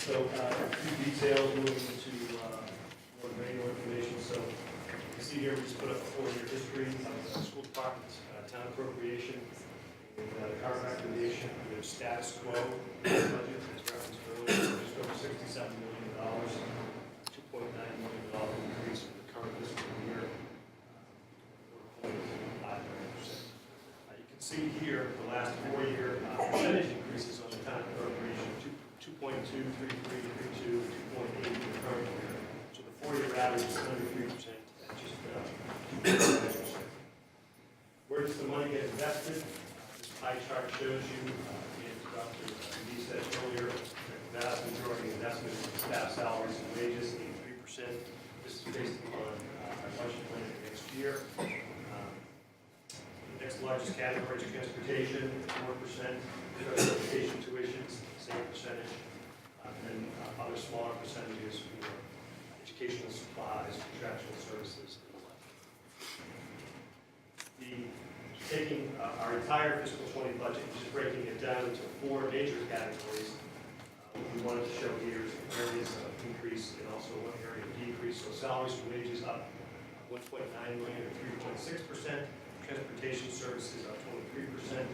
So, a few details moving into more granular information. So, you can see here we just put up a 4-year history of the school department's town appropriation and the current recommendation. We have status quo budget, as referenced earlier, just over $67 million, $2.9 million increase for the current fiscal year, 4.59%. You can see here the last 4-year percentage increases on the town appropriation, 2.2, 3.3, 3.2, 2.8 in the current year. So the 4-year average is under 3% and just 2.9%. Where does the money get invested? This pie chart shows you, and Dr. Lee said earlier, the vast majority of investment in staff salaries and wages, 83%. This is based upon our budget plan for next year. The next largest category is transportation, 4%. Special education tuitions, same percentage. And other smaller percentages for educational supplies, contractual services, and the like. Taking our entire fiscal 20 budget and just breaking it down into 4 major categories. What we wanted to show here is areas of increase and also one area of decrease. So salaries and wages up 1.9 million or 3.6%. Transportation services up 23%.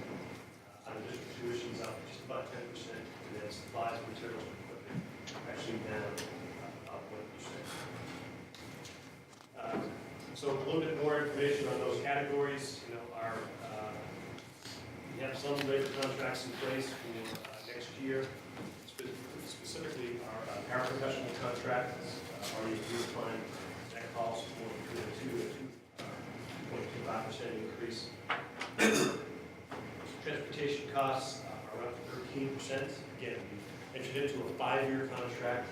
District tuitions up just about 10%. And then supplies, materials, and equipment actually down about 1%. So a little bit more information on those categories. You know, we have some labor contracts in place for next year. Specifically, our paraprofessional contract is already defined. That calls for between a 2.25% increase. Transportation costs are up 13%. Again, we entered into a 5-year contract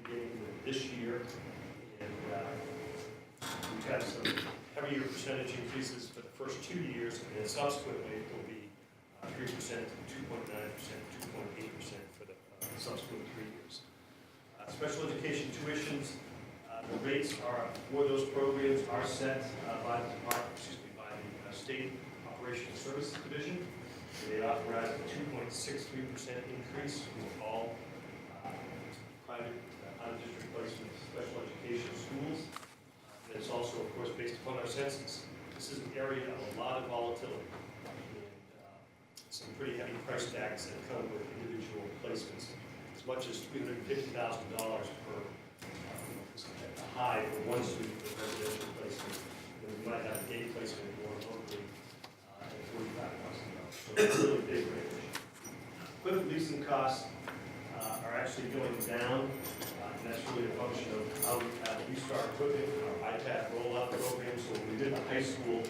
beginning with this year, and we've had some heavier percentage increases for the first 2 years, and then subsequently it will be 3%, 2.9%, 2.8% for the subsequent 3 years. Special education tuitions, the rates are for those programs are set by the department, by the State Operational Services Division. They authorize a 2.63% increase for all private out-of-district placement special education schools. And it's also, of course, based upon our census. This is an area of a lot of volatility and some pretty heavy price tags that come with individual placements, as much as $350,000 per high for one student with residential placement. And we might have a day placement more locally at $45,000. So it's a really big range. Equipment leasing costs are actually going down, and that's really a function of how we have used our equipment, our iPad rollout program. So when we did the high school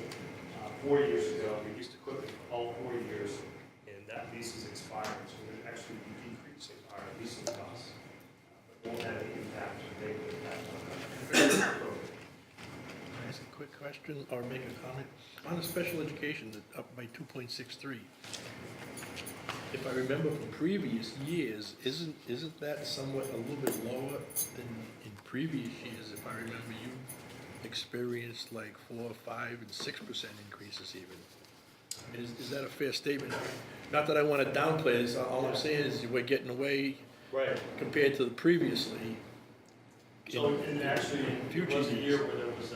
4 years ago, we used equipment for all 4 years, and that lease is expiring. So we're actually decreasing our leasing costs, but won't have any impact or negative impact on our program. Can I ask a quick question or make a comment? On the special education, up by 2.63. If I remember from previous years, isn't that somewhat a little bit lower than in previous years? If I remember, you experienced like 4, 5, and 6% increases even. Is that a fair statement? Not that I want to downplay this. All I'm saying is we're getting away Right. compared to the previously. So, and actually, it was a year where there was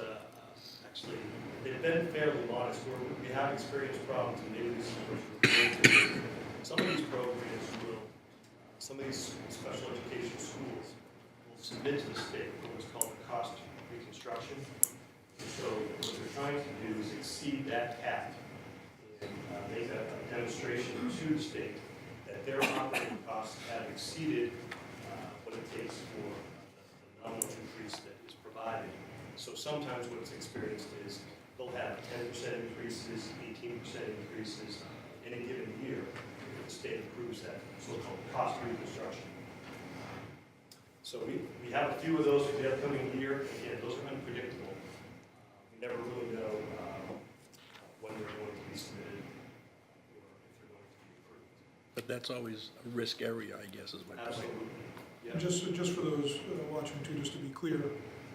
actually, they've been fairly modest, where we have experienced problems in maybe this is what you're referring to. Some of these programs will, some of these special education schools will submit to the state what's called a cost reconstruction. And so what they're trying to do is exceed that cap and make a demonstration to the state that their operating costs have exceeded what it takes for the nominal increase that is provided. So sometimes what's experienced is they'll have 10% increases, 18% increases in a given year if the state approves that so-called cost reconstruction. So we have a few of those for the upcoming year. Again, those are unpredictable. We never really know when they're going to be submitted or if they're going to be approved. But that's always a risk area, I guess, is my point. Absolutely. Yeah. And just for those watching too, just to be clear,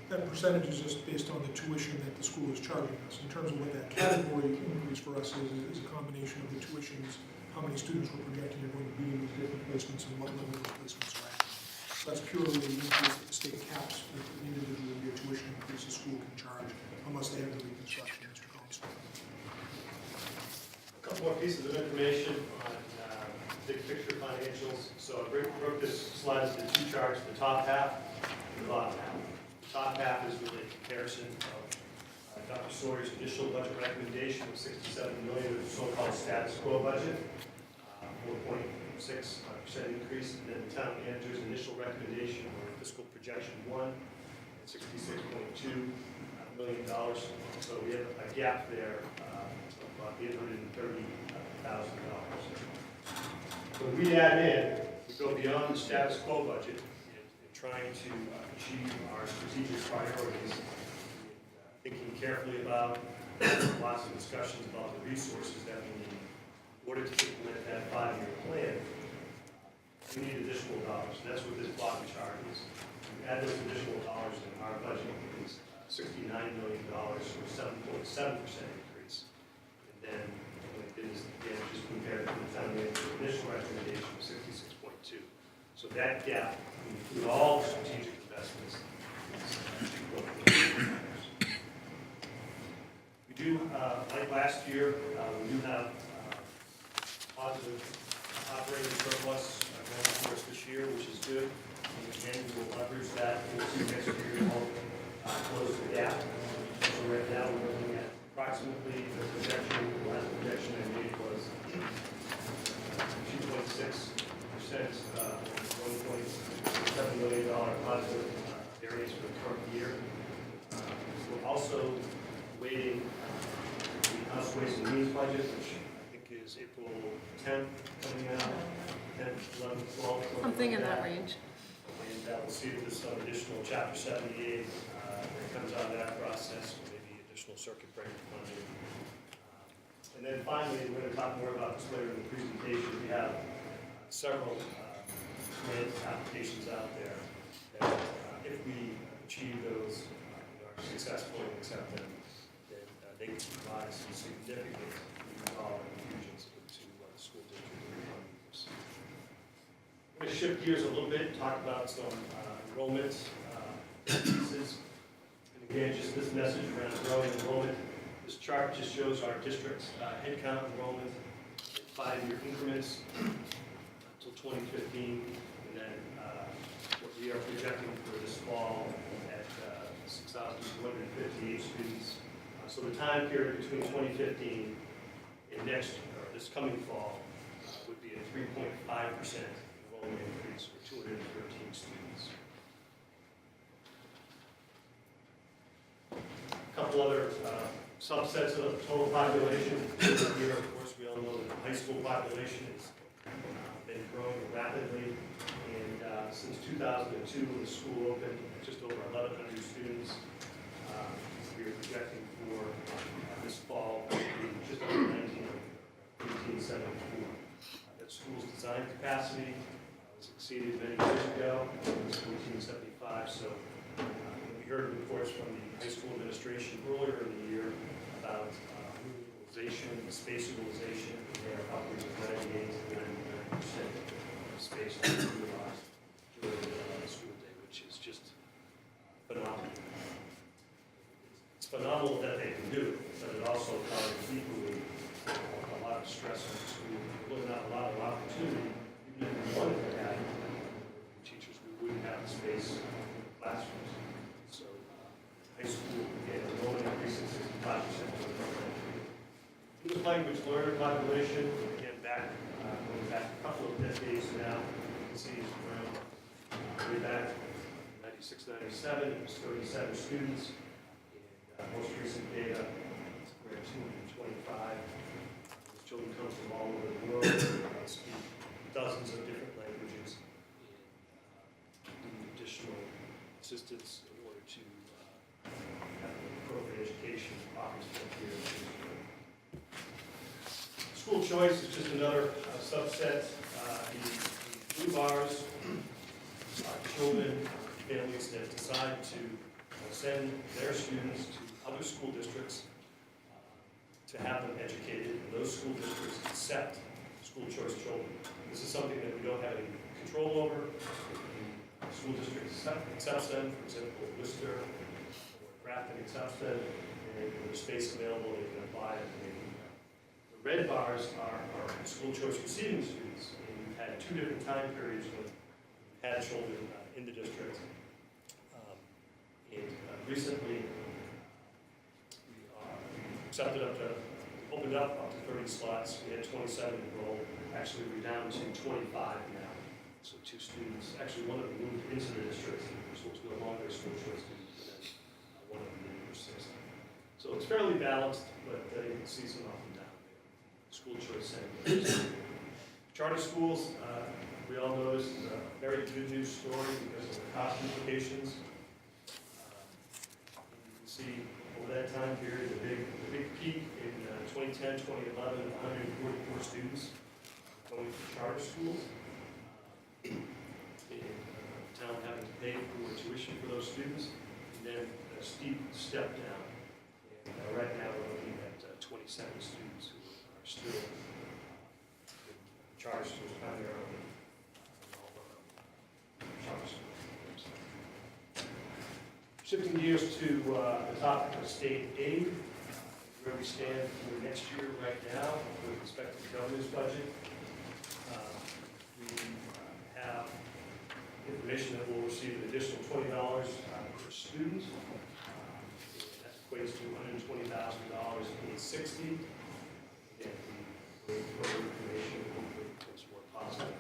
that percentage is just based on the tuition that the school is charging us. In terms of what that category increase for us is a combination of the tuitions, how many students we're projecting are going to be in these different placements, and what level of placements are at. That's purely the increase that the state caps the individual year tuition increase the school can charge unless they have the reconstruction, Mr. Collins. A couple more pieces of information on big picture financials. So I broke this slide into two charts, the top half and the bottom half. The top half is really a comparison of Dr. Sawyer's initial budget recommendation of $67 million with the so-called status quo budget, 4.6% increase, and then the town manager's initial recommendation or fiscal projection 1 at $66.2 million. So we have a gap there of about $830,000. When we add in, we go beyond the status quo budget in trying to achieve our strategic priorities, thinking carefully about lots of discussions about the resources that we need in order to implement that 5-year plan. We need additional dollars. And that's what this bottom chart is. We add those additional dollars in our budget is $69 million, or 7.7% increase. And then what it is, again, just compared to the town manager's initial recommendation of 66.2. So that gap, we include all the strategic investments. We do, like last year, we do have positive operating surplus going for us this year, which is good. And again, we will leverage that into next year to help close the gap. So right now, we're looking at approximately the projection, the last projection I made was 2.6%, $1.7 million positive variance for the current year. We're also waiting the House Ways and Means budget, which I think is April 10th coming out, 10th, 11th, 12th. Something in that range. And we'll see if there's some additional Chapter 78 that comes out of that process, or maybe additional circuit breaker funding. And then finally, we're going to talk more about this later in the presentation. We have several grant applications out there that if we achieve those, are successful and accept them, then they can provide some significant dollar infusions into the school district in the coming years. I'm going to shift gears a little bit and talk about some enrollment pieces. And again, just this message around growing enrollment. This chart just shows our district's headcount enrollment in 5-year increments until 2015, and then what we are projecting for this fall at 6,258 students. So the time period between 2015 and this coming fall would be a 3.5% enrollment increase for 213 students. A couple other subsets of the total population. Here, of course, we all know that the high school population has been growing rapidly. And since 2002, when the school opened, just over 1,100 students. We are projecting for this fall to be just over 1,874. That school's design capacity was exceeded many years ago. It was 1,475. So we heard reports from the high school administration earlier in the year about utilization, space utilization. They are upwards of 98 to 99% of space utilized during the school day, which is just phenomenal. It's phenomenal that they can do it, but it also causes equally a lot of stress on the school. We're looking at a lot of opportunity. Even if we wanted to have teachers, we wouldn't have the space in the classrooms. So high school, again, enrollment increasing 65%. English language learner population, again, going back a couple of decades now, you can see it's around way back, 96, 97, it was 37 students. Most recent data, we're at 225. Those children come from all over the world, speak dozens of different languages, and need additional assistance in order to have an appropriate education offered to them here. School choice is just another subset. The blue bars are children, families that decide to send their students to other school districts to have them educated, and those school districts accept school choice children. This is something that we don't have any control over. If the school district accepts them, for example, Worcester or Grafton accepts them, and when there's space available, they can apply it. The red bars are school choice receiving students, and we've had 2 different time periods when we've had children in the district. Recently, we accepted opened up to 30 slots. We had 27 enrolled. Actually, we're down to 25 now. So 2 students, actually one of them moved into the district, so it's no longer a school choice student, and then one of them in year 6. So it's fairly balanced, but you can see some up and down there. School choice centers. Charter schools, we all know this is a very good news story because of the cost implications. You can see over that time period, the big peak in 2010, 2011, 144 students going to charter schools. The town having to pay for tuition for those students, and then a steep step down. And right now we're looking at 27 students who are still in charter schools primarily. Charter schools. Shifting gears to the topic of state aid, where we stand for next year right now with respect to the governor's budget. We have information that we'll receive an additional $20 per student. That equates to $120,000 in 60. Again, we further information that's more positive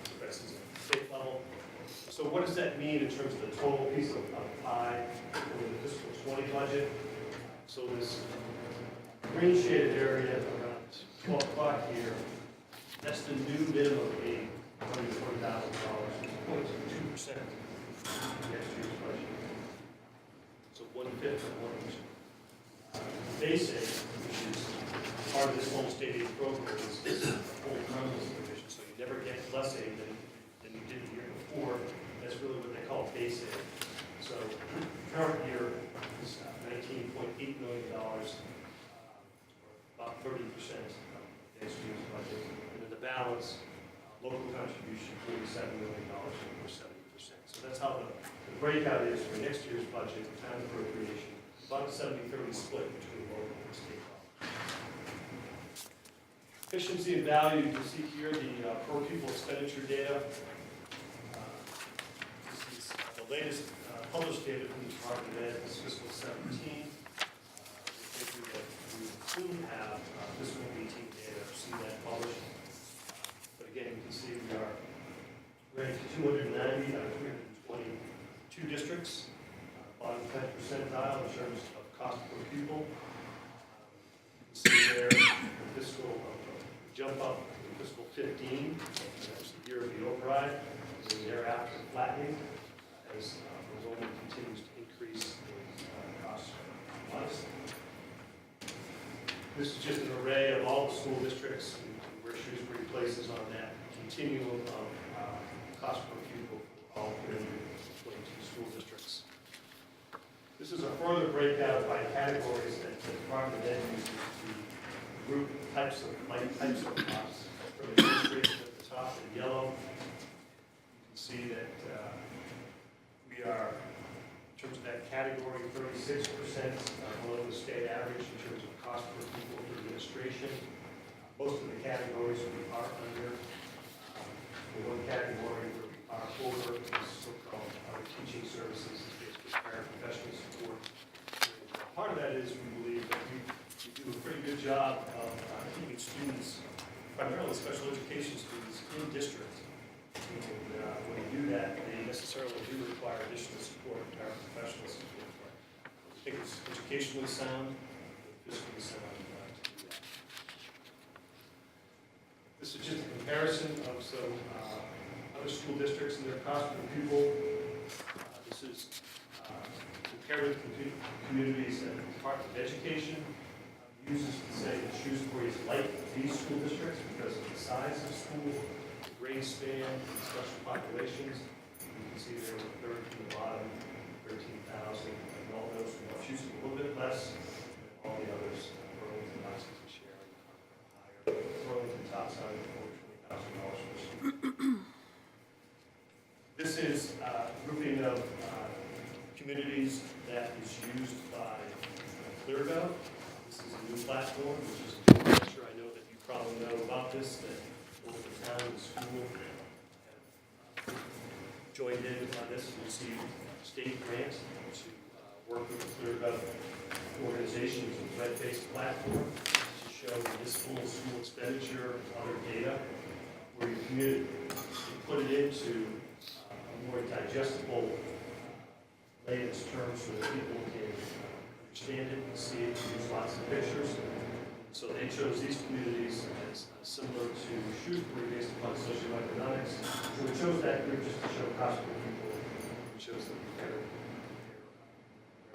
progresses at the state level. So what does that mean in terms of the total piece of pie for the fiscal 20 budget? So this green shaded area around 12 o'clock here, that's the new minimum aid, $120,000, which is 0.2% next year's budget. So 1/5 of what was basic, which is part of this home state aid program, is a full economy provision. So you never get less aid than you did the year before. That's really what they call basic. So current year is $19.8 million, or about 30% of next year's budget. Balance, local contribution, $47 million, or 70%. So that's how the breakout is for next year's budget, town appropriation, about a 70-30 split between local and state level. Efficiency and value, you can see here the per pupil expenditure data. This is the latest published data from the Department of Ed, this fiscal 17. We think that we will soon have fiscal 18 data, see that published. Again, you can see we are ranked 290 out of 322 districts, bottom 10th percentile in terms of cost per pupil. You can see there the fiscal jump up in fiscal 15, that was the year of the override, and then thereafter flattening as enrollment continues to increase in cost per months. This is just an array of all the school districts where Shrewsbury places on that continuum of cost per pupil for all 322 school districts. This is a further breakout by categories that the Department of Ed uses to group types of costs. From administration at the top in yellow, you can see that we are, in terms of that category, 36% below the state average in terms of cost per pupil for administration. Most of the categories we are under. The one category where we are over is so-called our teaching services, basically paraprofessional support. And part of that is we believe that we do a pretty good job of keeping students, primarily special education students, in district. And when we do that, they necessarily do require additional support, paraprofessional support. I think it's educationally sound, fiscally sound. This is just a comparison of some other school districts and their cost per pupil. This is compared with communities that the Department of Education uses to say that Shrewsbury is like these school districts because of the size of the school, the grade span, and special populations. You can see there were 3rd from the bottom, 13,000. And all those from Wachusett a little bit less than all the others. Burlington, Lexington, Sharon, higher. Burlington tops out at $20,000 per student. This this is a grouping of communities that is used by Clearview. This is a new platform, which is a new venture. I know that you probably know about this, that both the town and the school have joined in on this and received state grants to work with the Clearview organization. It's a web-based platform to show municipal school expenditure and other data where your community can put it into a more digestible layman's terms so that people can understand it and see it, use lots of pictures. So they chose these communities as similar to Shrewsbury based upon socioeconomics. So we chose that group just to show hospital people. It shows them very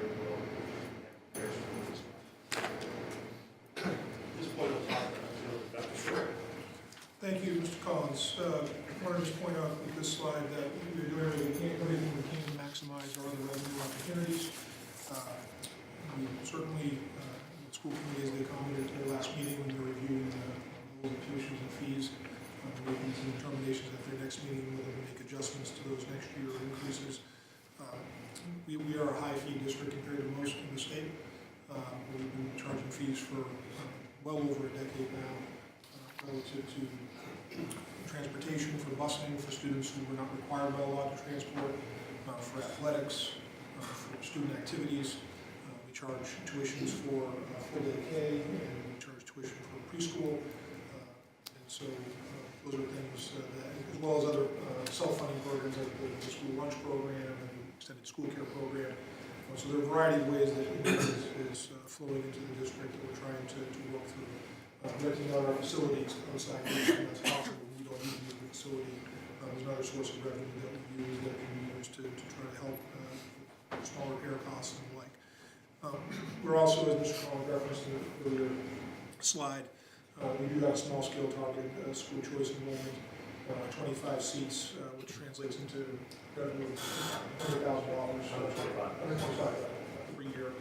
well. At this point, I'll talk to Dr. Short. Thank you, Mr. Collins. I wanted to just point out with this slide that we're doing everything we can to maximize our other revenue opportunities. We certainly, the school committee, as they commented at their last meeting when they were reviewing all the tuitions and fees, making some determinations at their next meeting whether to make adjustments to those next year increases. We are a high fee district compared to most in the state. We've been charging fees for well over a decade now relative to transportation, for busing, for students who were not required by law to transport, for athletics, for student activities. We charge tuitions for full-day K, and we charge tuition for preschool. And so those are things that, as well as other self-funding programs like the school lunch program and the extended school care program. So there are a variety of ways that is flowing into the district that we're trying to work through. Renting out our facilities outside that's possible. We don't need to use the facility. There's another source of revenue that we use that can be used to try to help small repair costs and the like. We're also, as Mr. Collins referenced in the earlier slide, we do have a small scale target school choice enrollment, 25 seats, which translates into revenue of $100,000 per year,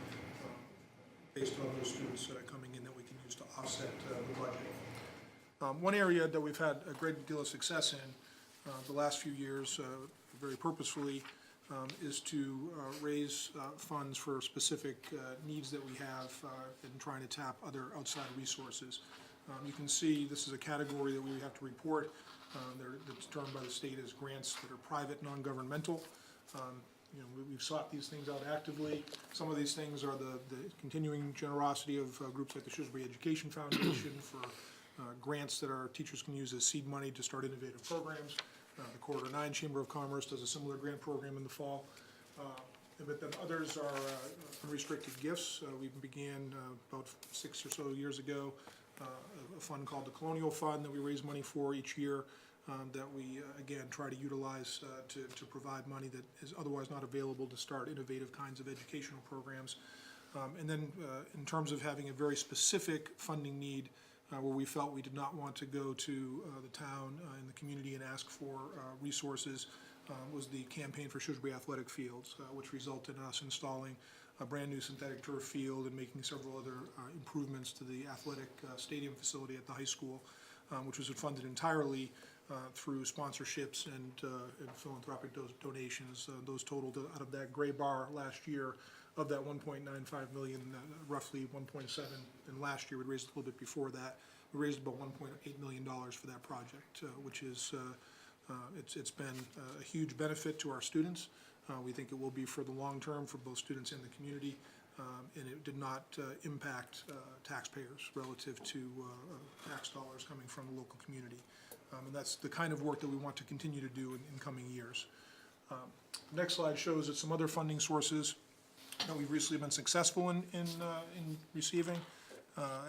based on those students coming in that we can use to offset the budget. One area that we've had a great deal of success in the last few years, very purposefully, is to raise funds for specific needs that we have in trying to tap other outside resources. You can see this is a category that we have to report. That's termed by the state as grants that are private, non-governmental. We've sought these things out actively. Some of these things are the continuing generosity of groups like the Shrewsbury Education Foundation for grants that our teachers can use as seed money to start innovative programs. The Corridor 9 Chamber of Commerce does a similar grant program in the fall. But then others are unrestricted gifts. We began about 6 or so years ago a fund called the Colonial Fund that we raise money for each year. That we, again, try to utilize to provide money that is otherwise not available to start innovative kinds of educational programs. And then in terms of having a very specific funding need where we felt we did not want to go to the town and the community and ask for resources, was the campaign for Shrewsbury Athletic Fields, which resulted in us installing a brand new synthetic turf field and making several other improvements to the athletic stadium facility at the high school, which was funded entirely through sponsorships and philanthropic donations. Those totaled out of that gray bar last year of that 1.95 million, roughly 1.7, and last year we raised a little bit before that. We raised about $1.8 million for that project, which is it's been a huge benefit to our students. We think it will be for the long term for both students and the community, and it did not impact taxpayers relative to tax dollars coming from the local community. And that's the kind of work that we want to continue to do in coming years. Next slide shows that some other funding sources that we've recently been successful in receiving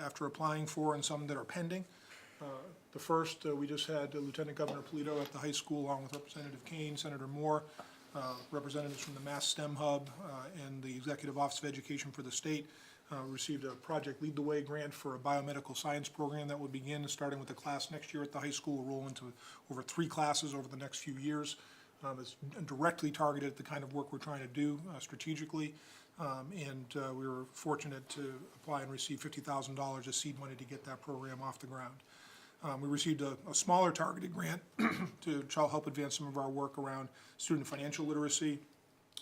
after applying for, and some that are pending. The first, we just had Lieutenant Governor Polito at the high school along with Representative Kane, Senator Moore, representatives from the Mass STEM Hub and the Executive Office of Education for the state. Received a Project Lead the Way grant for a biomedical science program that will begin starting with a class next year at the high school. We'll roll into over 3 classes over the next few years. It's directly targeted at the kind of work we're trying to do strategically. And we were fortunate to apply and receive $50,000 as seed money to get that program off the ground. We received a smaller targeted grant to try to help advance some of our work around student financial literacy.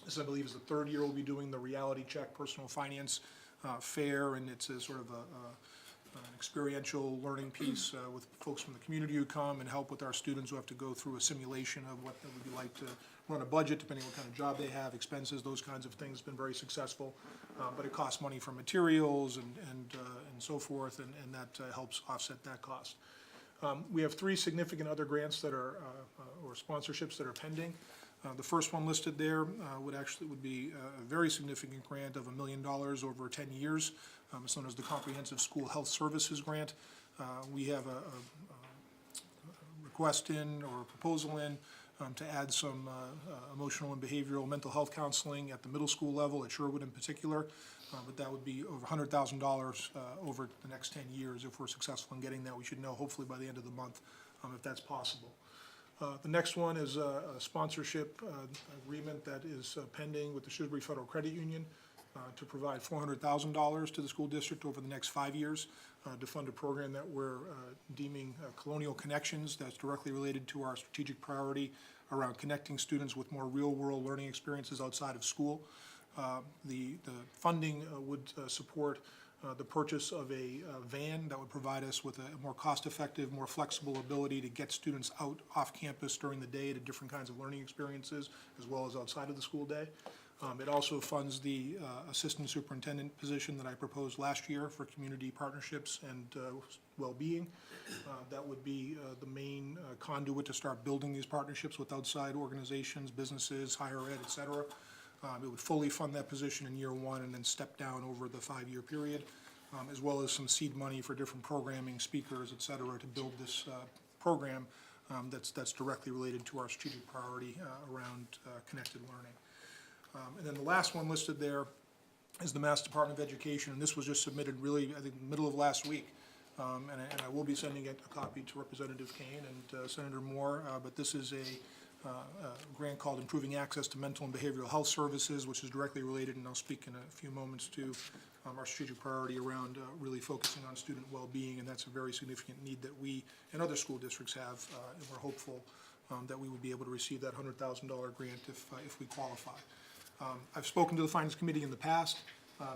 This, I believe, is the third year we'll be doing the Reality Check Personal Finance Fair, and it's a sort of an experiential learning piece with folks from the community who come and help with our students who have to go through a simulation of what it would be like to run a budget, depending on what kind of job they have, expenses, those kinds of things. It's been very successful, but it costs money for materials and so forth, and that helps offset that cost. We have 3 significant other grants that are, or sponsorships that are pending. The first one listed there would be a very significant grant of $1 million over 10 years. It's known as the Comprehensive School Health Services Grant. We have a request in, or a proposal in, to add some emotional and behavioral mental health counseling at the middle school level, at Sherwood in particular. But that would be over $100,000 over the next 10 years. If we're successful in getting that, we should know hopefully by the end of the month if that's possible. The next one is a sponsorship agreement that is pending with the Shrewsbury Federal Credit Union to provide $400,000 to the school district over the next 5 years to fund a program that we're deeming Colonial Connections, that's directly related to our strategic priority around connecting students with more real-world learning experiences outside of school. The funding would support the purchase of a van that would provide us with a more cost-effective, more flexible ability to get students out off campus during the day to different kinds of learning experiences, as well as outside of the school day. It also funds the assistant superintendent position that I proposed last year for community partnerships and well-being. That would be the main conduit to start building these partnerships with outside organizations, businesses, higher ed, et cetera. It would fully fund that position in year 1 and then step down over the 5-year period, as well as some seed money for different programming, speakers, et cetera, to build this program that's directly related to our strategic priority around connected learning. And then the last one listed there is the Mass Department of Education, and this was just submitted really, I think, middle of last week. And I will be sending a copy to Representative Kane and Senator Moore, but this is a grant called Improving Access to Mental and Behavioral Health Services, which is directly related, and I'll speak in a few moments to our strategic priority around really focusing on student well-being, and that's a very significant need that we and other school districts have, and we're hopeful that we will be able to receive that $100,000 grant if we qualify. I've spoken to the Finance Committee in the past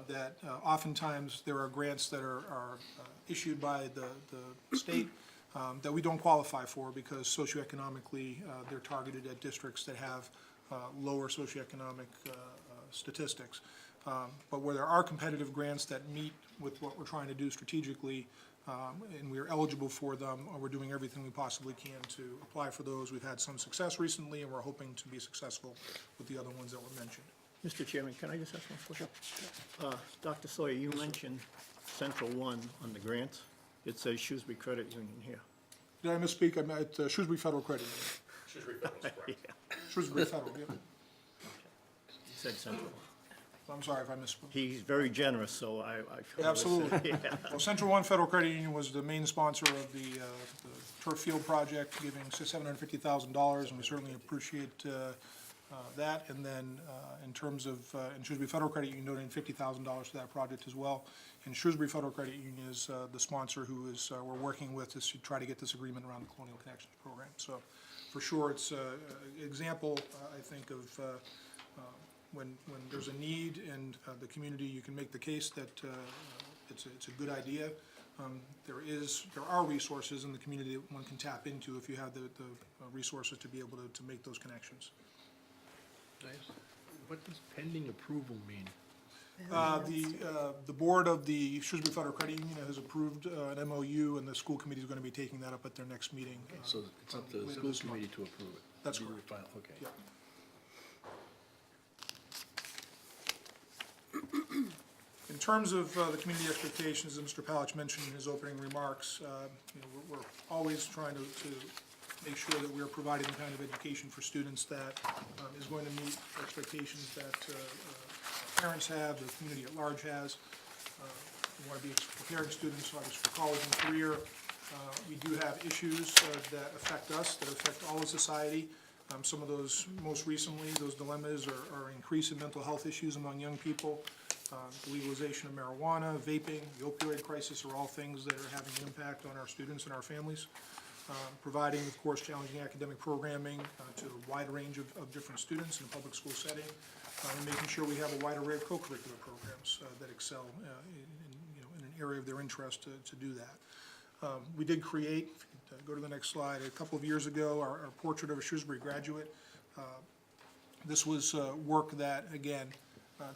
that oftentimes there are grants that are issued by the state that we don't qualify for because socioeconomically they're targeted at districts that have lower socioeconomic statistics. But where there are competitive grants that meet with what we're trying to do strategically, and we're eligible for them, we're doing everything we possibly can to apply for those. We've had some success recently, and we're hoping to be successful with the other ones that were mentioned. Mr. Chairman, can I just ask one question? Dr. Sawyer, you mentioned Central One on the grants. It says Shrewsbury Credit Union here. Did I misspeak? I meant Shrewsbury Federal Credit Union. Shrewsbury Federal's correct. Yeah, Shrewsbury Federal, yeah. he said Central. I'm sorry if I misspoke. He's very generous, so I Absolutely. Yeah. Well, Central One Federal Credit Union was the main sponsor of the turf field project, giving $750,000, and we certainly appreciate that. And then in terms of, in Shrewsbury Federal Credit Union donating $50,000 to that project as well. And Shrewsbury Federal Credit Union is the sponsor who is we're working with to try to get this agreement around the Colonial Connections program. So for sure, it's an example, I think, of when there's a need in the community, you can make the case that it's a good idea. There are resources in the community that one can tap into if you have the resources to be able to make those connections. Nice. What does pending approval mean? The board of the Shrewsbury Federal Credit Union has approved an MOU, and the school committee is going to be taking that up at their next meeting. So it's up to the later school this month. committee to approve it? That's Be the correct. final- Okay. Yeah. In terms of the community expectations, as Mr. Palich mentioned in his opening remarks, we're always trying to make sure that we're providing the kind of education for students that is going to meet expectations that parents have, the community at large has. We want to be preparing students, obviously, for college and career. We do have issues that affect us, that affect all of society. Some of those, most recently, those dilemmas are increase in mental health issues among young people. The legalization of marijuana, vaping, the opioid crisis are all things that are having an impact on our students and our families. Providing, of course, challenging academic programming to a wide range of different students in a public school setting, and making sure we have a wide array of co-curricular programs that excel in an area of their interest to do that. We did create, go to the next slide, a couple of years ago, our portrait of a Shrewsbury graduate. This was work that, again,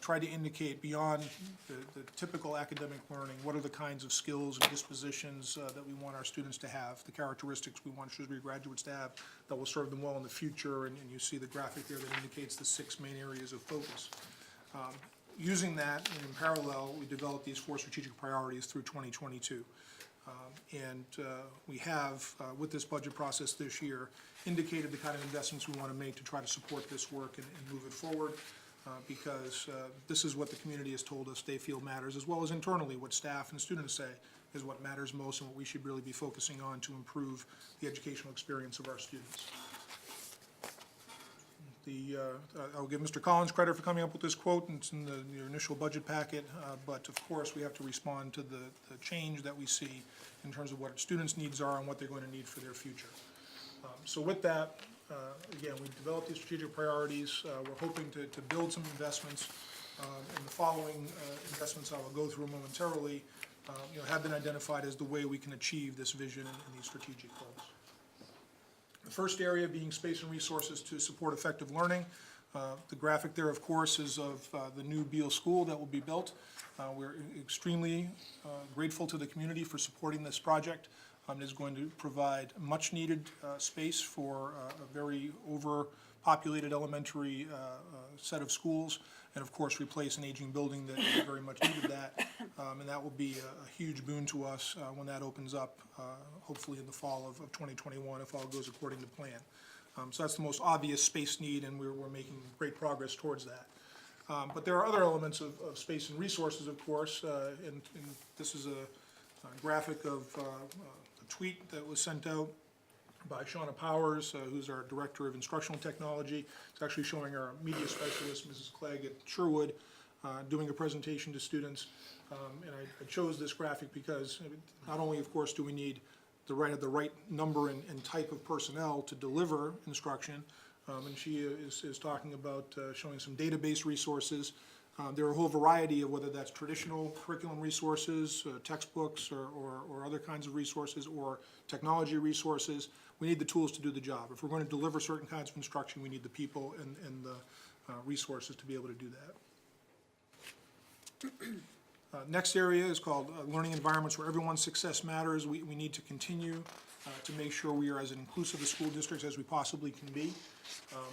tried to indicate beyond the typical academic learning, what are the kinds of skills and dispositions that we want our students to have, the characteristics we want Shrewsbury graduates to have that will serve them well in the future, and you see the graphic there that indicates the 6 main areas of focus. Using that, and in parallel, we developed these 4 strategic priorities through 2022. We have, with this budget process this year, indicated the kind of investments we want to make to try to support this work and move it forward. Because this is what the community has told us they feel matters, as well as internally what staff and students say is what matters most and what we should really be focusing on to improve the educational experience of our students. I'll give Mr. Collins credit for coming up with this quote, and it's in your initial budget packet, but of course we have to respond to the change that we see in terms of what our students' needs are and what they're going to need for their future. So with that, again, we've developed these strategic priorities. We're hoping to build some investments, and the following investments I will go through momentarily have been identified as the way we can achieve this vision and these strategic goals. The first area being space and resources to support effective learning. The graphic there, of course, is of the new Beal School that will be built. We're extremely grateful to the community for supporting this project. It is going to provide much-needed space for a very overpopulated elementary set of schools, and of course replace an aging building that very much needed that. And that will be a huge boon to us when that opens up, hopefully in the fall of 2021, if all goes according to plan. So that's the most obvious space need, and we're making great progress towards that. But there are other elements of space and resources, of course, and this is a graphic of a tweet that was sent out by Shauna Powers, who's our Director of Instructional Technology. It's actually showing our media specialist, Mrs. Clegg at Sherwood, doing a presentation to students. And I chose this graphic because not only, of course, do we need the right number and type of personnel to deliver instruction, and she is talking about showing some database resources. There are a whole variety of whether that's traditional curriculum resources, textbooks, or other kinds of resources, or technology resources. We need the tools to do the job. If we're going to deliver certain kinds of instruction, we need the people and the resources to be able to do that. Next area is called learning environments where everyone's success matters. We need to continue to make sure we are as inclusive a school districts as we possibly can be.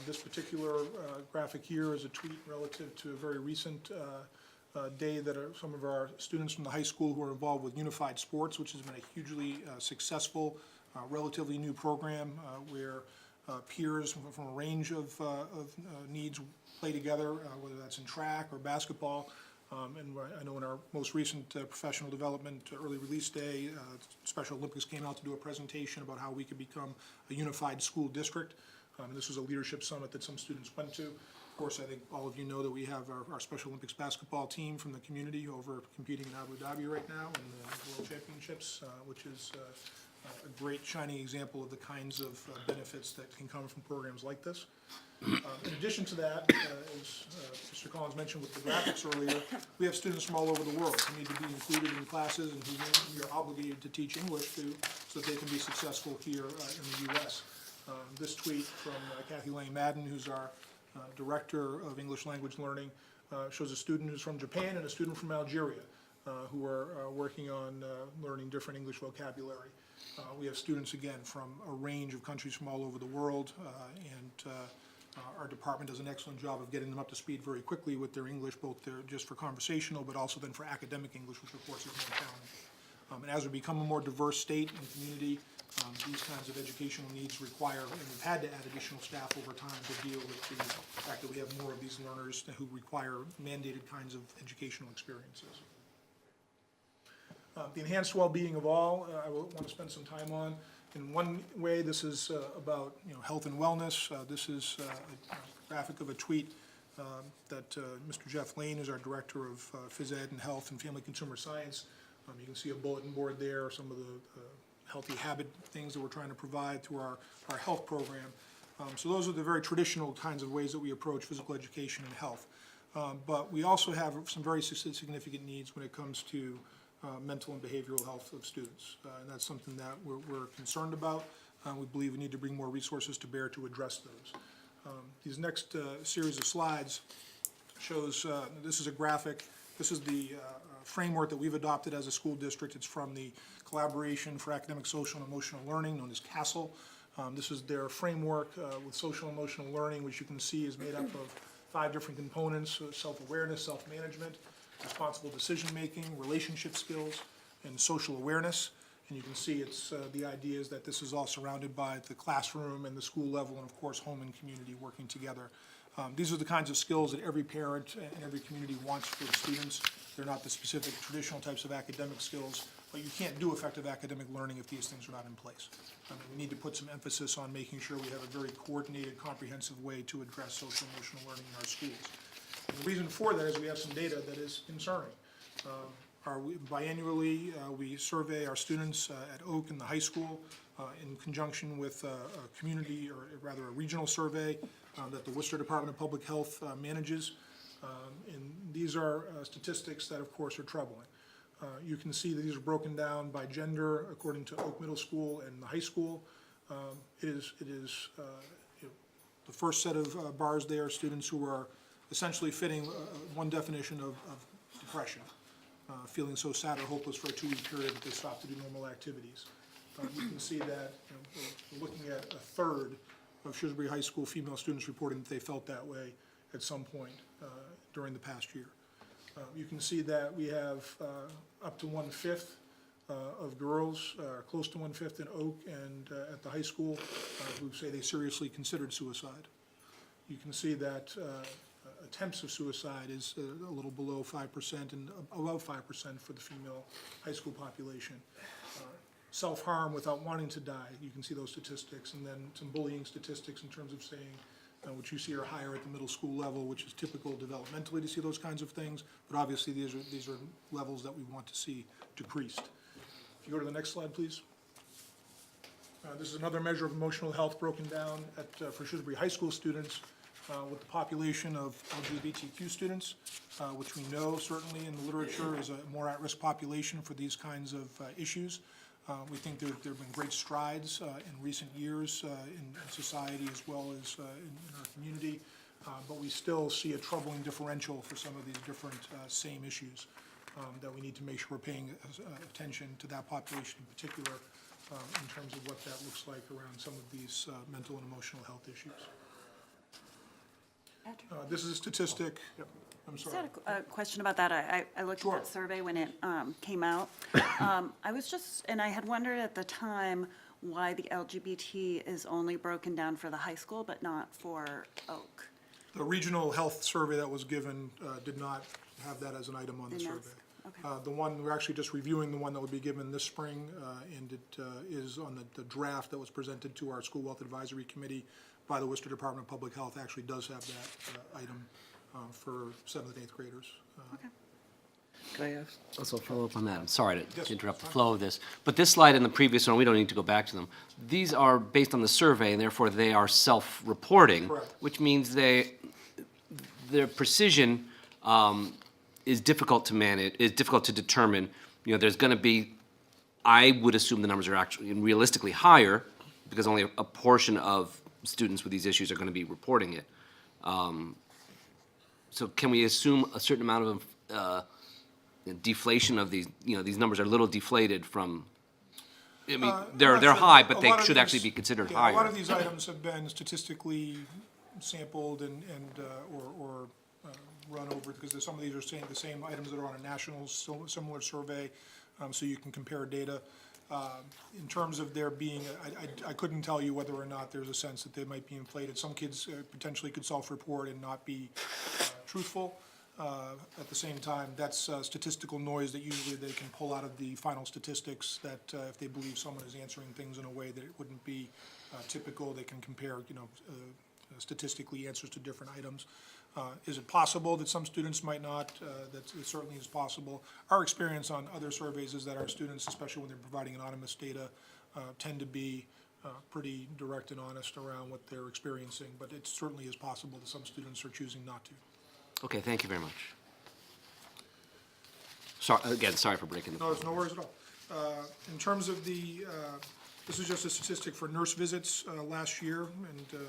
This particular graphic here is a tweet relative to a very recent day that some of our students from the high school who are involved with Unified Sports, which has been a hugely successful, relatively new program where peers from a range of needs play together, whether that's in track or basketball. And I know in our most recent professional development early release day, Special Olympics came out to do a presentation about how we could become a unified school district. And this was a leadership summit that some students went to. Of course, I think all of you know that we have our Special Olympics basketball team from the community over competing in Abu Dhabi right now in the World Championships, which is a great shining example of the kinds of benefits that can come from programs like this. In addition to that, as Mr. Collins mentioned with the graphics earlier, we have students from all over the world who need to be included in classes and who we are obligated to teach English to so that they can be successful here in the U.S. This tweet from Kathy Lane Madden, who's our Director of English Language Learning, shows a student who's from Japan and a student from Algeria who are working on learning different English vocabulary. We have students, again, from a range of countries from all over the world, and our department does an excellent job of getting them up to speed very quickly with their English, both just for conversational, but also then for academic English, which of course is more challenging. And as we become a more diverse state and community, these kinds of educational needs require, and we've had to add additional staff over time to deal with the fact that we have more of these learners who require mandated kinds of educational experiences. The enhanced well-being of all, I will want to spend some time on. In one way, this is about health and wellness. This is a graphic of a tweet that Mr. Jeff Lane is our Director of Phys Ed and Health and Family Consumer Science. You can see a bulletin board there, some of the healthy habit things that we're trying to provide through our health program. So those are the very traditional kinds of ways that we approach physical education and health. But we also have some very significant needs when it comes to mental and behavioral health of students. And that's something that we're concerned about. We believe we need to bring more resources to bear to address those. These next series of slides shows, this is a graphic. This is the framework that we've adopted as a school district. It's from the Collaboration for Academic, Social, and Emotional Learning, known as CASEL. This is their framework with social and emotional learning, which you can see is made up of 5 different components: self-awareness, self-management, responsible decision-making, relationship skills, and social awareness. And you can see it's the idea is that this is all surrounded by the classroom and the school level, and of course home and community working together. These are the kinds of skills that every parent and every community wants for the students. They're not the specific traditional types of academic skills, but you can't do effective academic learning if these things are not in place. We need to put some emphasis on making sure we have a very coordinated, comprehensive way to address social and emotional learning in our schools. And the reason for that is we have some data that is concerning. Biannually, we survey our students at Oak and the high school in conjunction with a community, or rather a regional survey that the Worcester Department of Public Health manages. And these are statistics that, of course, are troubling. You can see that these are broken down by gender according to Oak Middle School and the high school. It is the first set of bars there are students who are essentially fitting one definition of depression. Feeling so sad or hopeless for a 2-week period that they stop to do normal activities. You can see that we're looking at a third of Shrewsbury High School female students reporting that they felt that way at some point during the past year. You can see that we have up to 1/5 of girls, close to 1/5 in Oak and at the high school, who say they seriously considered suicide. You can see that attempts of suicide is a little below 5% and above 5% for the female high school population. Self-harm without wanting to die, you can see those statistics, and then some bullying statistics in terms of saying, which you see are higher at the middle school level, which is typical developmentally to see those kinds of things, but obviously these are levels that we want to see decreased. If you go to the next slide, please. This is another measure of emotional health broken down for Shrewsbury High School students with the population of LGBTQ students, which we know certainly in the literature is a more at-risk population for these kinds of issues. We think there have been great strides in recent years in society as well as in our community, but we still see a troubling differential for some of these different same issues that we need to make sure we're paying attention to that population in particular in terms of what that looks like around some of these mental and emotional health issues. This is a statistic. Yep. I'm Just sorry. had a question about that. I looked Sure. at that survey when it came out. I had wondered at the time why the LGBT is only broken down for the high school, but not for Oak. The regional health survey that was given did not have that as an item on the Didn't ask. survey. Okay. The one, we're actually just reviewing the one that would be given this spring, and it is on the draft that was presented to our School Wealth Advisory Committee by the Worcester Department of Public Health, actually does have that item for 7th and 8th graders. Okay. Can I also follow up on that? I'm sorry Yes, to interrupt the fine. flow of this, but this slide and the previous one, we don't need to go back to them. These are based on the survey, and therefore they are self-reporting. Correct. Which means their precision is difficult to manage, is difficult to determine. You know, there's gonna be, I would assume the numbers are actually realistically higher, because only a portion of students with these issues are gonna be reporting it. So can we assume a certain amount of deflation of these, you know, these numbers are a little deflated from, I mean, I'm they're not sure. high, but A they lot of should these- actually be considered yeah, A lot of higher. these items have been statistically sampled and run over, because some of these are the same items that are on a national similar survey, so you can compare data. In terms of there being, I couldn't tell you whether or not there's a sense that they might be inflated. Some kids potentially could self-report and not be truthful. At the same time, that's statistical noise that usually they can pull out of the final statistics, that if they believe someone is answering things in a way that it wouldn't be typical, they can compare, statistically answers to different items. Is it possible that some students might not? That it certainly is possible. Our experience on other surveys is that our students, especially when they're providing anonymous data, tend to be pretty direct and honest around what they're experiencing, but it certainly is possible that some students are choosing not to. Okay, thank you very much. Sorry, again, sorry for breaking the No, there's no worries at all. In terms of this is just a statistic for nurse visits last year, and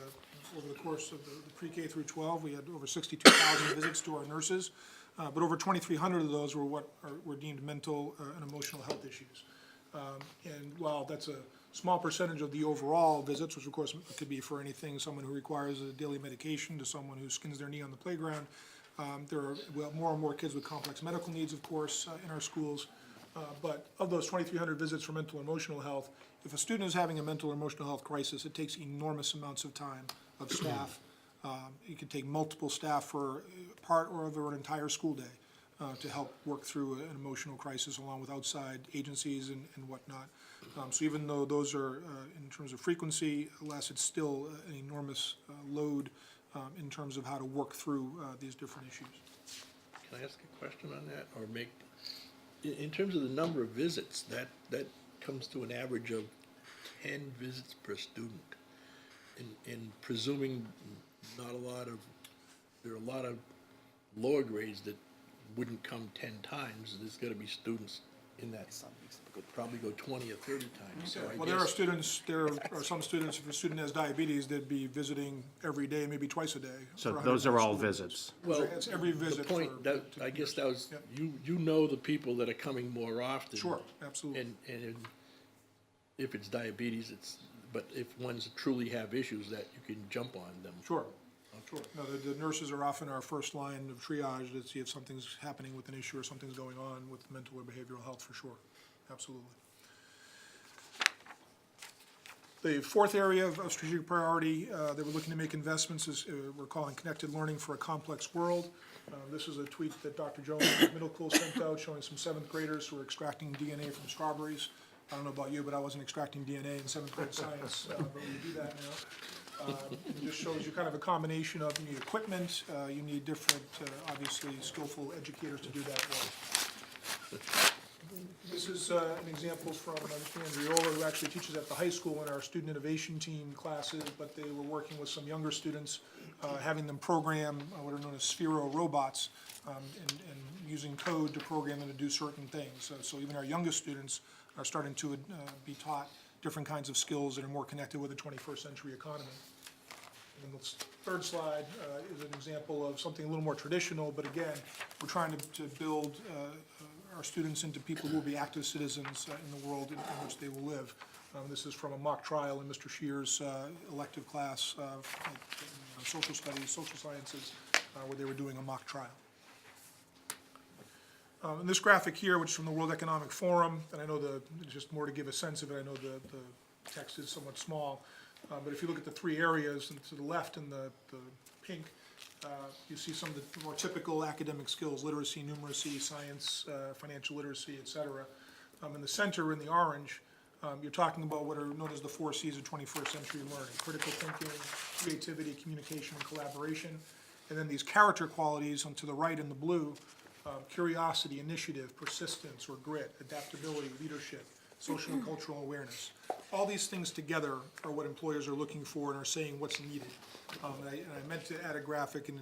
over the course of the pre-K through 12, we had over 62,000 visits to our nurses, but over 2,300 of those were deemed mental and emotional health issues. And while that's a small percentage of the overall visits, which of course could be for anything, someone who requires a daily medication to someone who skins their knee on the playground, there are more and more kids with complex medical needs, of course, in our schools. But of those 2,300 visits for mental and emotional health, if a student is having a mental or emotional health crisis, it takes enormous amounts of time of staff. It could take multiple staff for part or over an entire school day to help work through an emotional crisis along with outside agencies and whatnot. So even though those are, in terms of frequency, less, it's still an enormous load in terms of how to work through these different issues. Can I ask a question on that, or make, in terms of the number of visits, that comes to an average of 10 visits per student. And presuming there are a lot of lower grades that wouldn't come 10 times, there's gonna be students in that, probably go 20 or 30 times, so I Well, there are guess, some students, if a student has diabetes, they'd be visiting every day, maybe twice a day. So for those are all 100 visits. well, It's every the visit point, for- I guess that was, Yep. you know the people that are coming more often. Sure, absolutely. And if it's diabetes, but if ones truly have issues, that you can jump on them. Sure, sure. No, the nurses are often our first line of triage to see if something's happening with an issue or something's going on with mental or behavioral health, for sure. Absolutely. The fourth area of strategic priority that we're looking to make investments is we're calling Connected Learning for a Complex World. This is a tweet that Dr. Jones at middle school sent out showing some seventh graders who are extracting DNA from strawberries. I don't know about you, but I wasn't extracting DNA in seventh grade science, but we do that now. It just shows you kind of a combination of, you need equipment, you need different, obviously skillful educators to do that work. This is an example from Mr. Andriola, who actually teaches at the high school in our student innovation team classes, but they were working with some younger students, having them program what are known as Sphero robots, and using code to program them to do certain things. So even our youngest students are starting to be taught different kinds of skills that are more connected with the 21st century economy. And the third slide is an example of something a little more traditional, but again, we're trying to build our students into people who will be active citizens in the world in which they will live. This is from a mock trial in Mr. Shear's elective class of social studies, social sciences, where they were doing a mock trial. And this graphic here, which is from the World Economic Forum, and I know just more to give a sense of it, I know the text is somewhat small, but if you look at the three areas, and to the left in the pink, you see some of the more typical academic skills, literacy, numeracy, science, financial literacy, et cetera. In the center, in the orange, you're talking about what are known as the 4 C's of 21st century learning: critical thinking, creativity, communication, and collaboration. And then these character qualities, and to the right in the blue, curiosity, initiative, persistence or grit, adaptability, leadership, social and cultural awareness. All these things together are what employers are looking for and are saying what's needed. And I meant to add a graphic and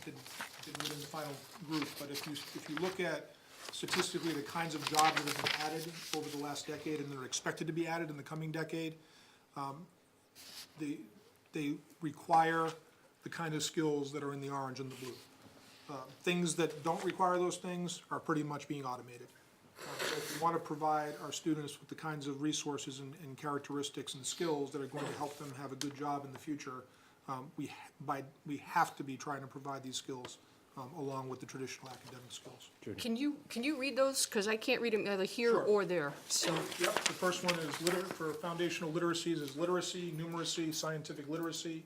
didn't get in the final group, but if you look at statistically the kinds of jobs that have been added over the last decade and that are expected to be added in the coming decade, they require the kind of skills that are in the orange and the blue. Things that don't require those things are pretty much being automated. So if we want to provide our students with the kinds of resources and characteristics and skills that are going to help them have a good job in the future, we have to be trying to provide these skills along with the traditional academic skills. Can you read those? Because I can't read them either here Sure. or there, so. Yep, the first one is for foundational literacies is literacy, numeracy, scientific literacy,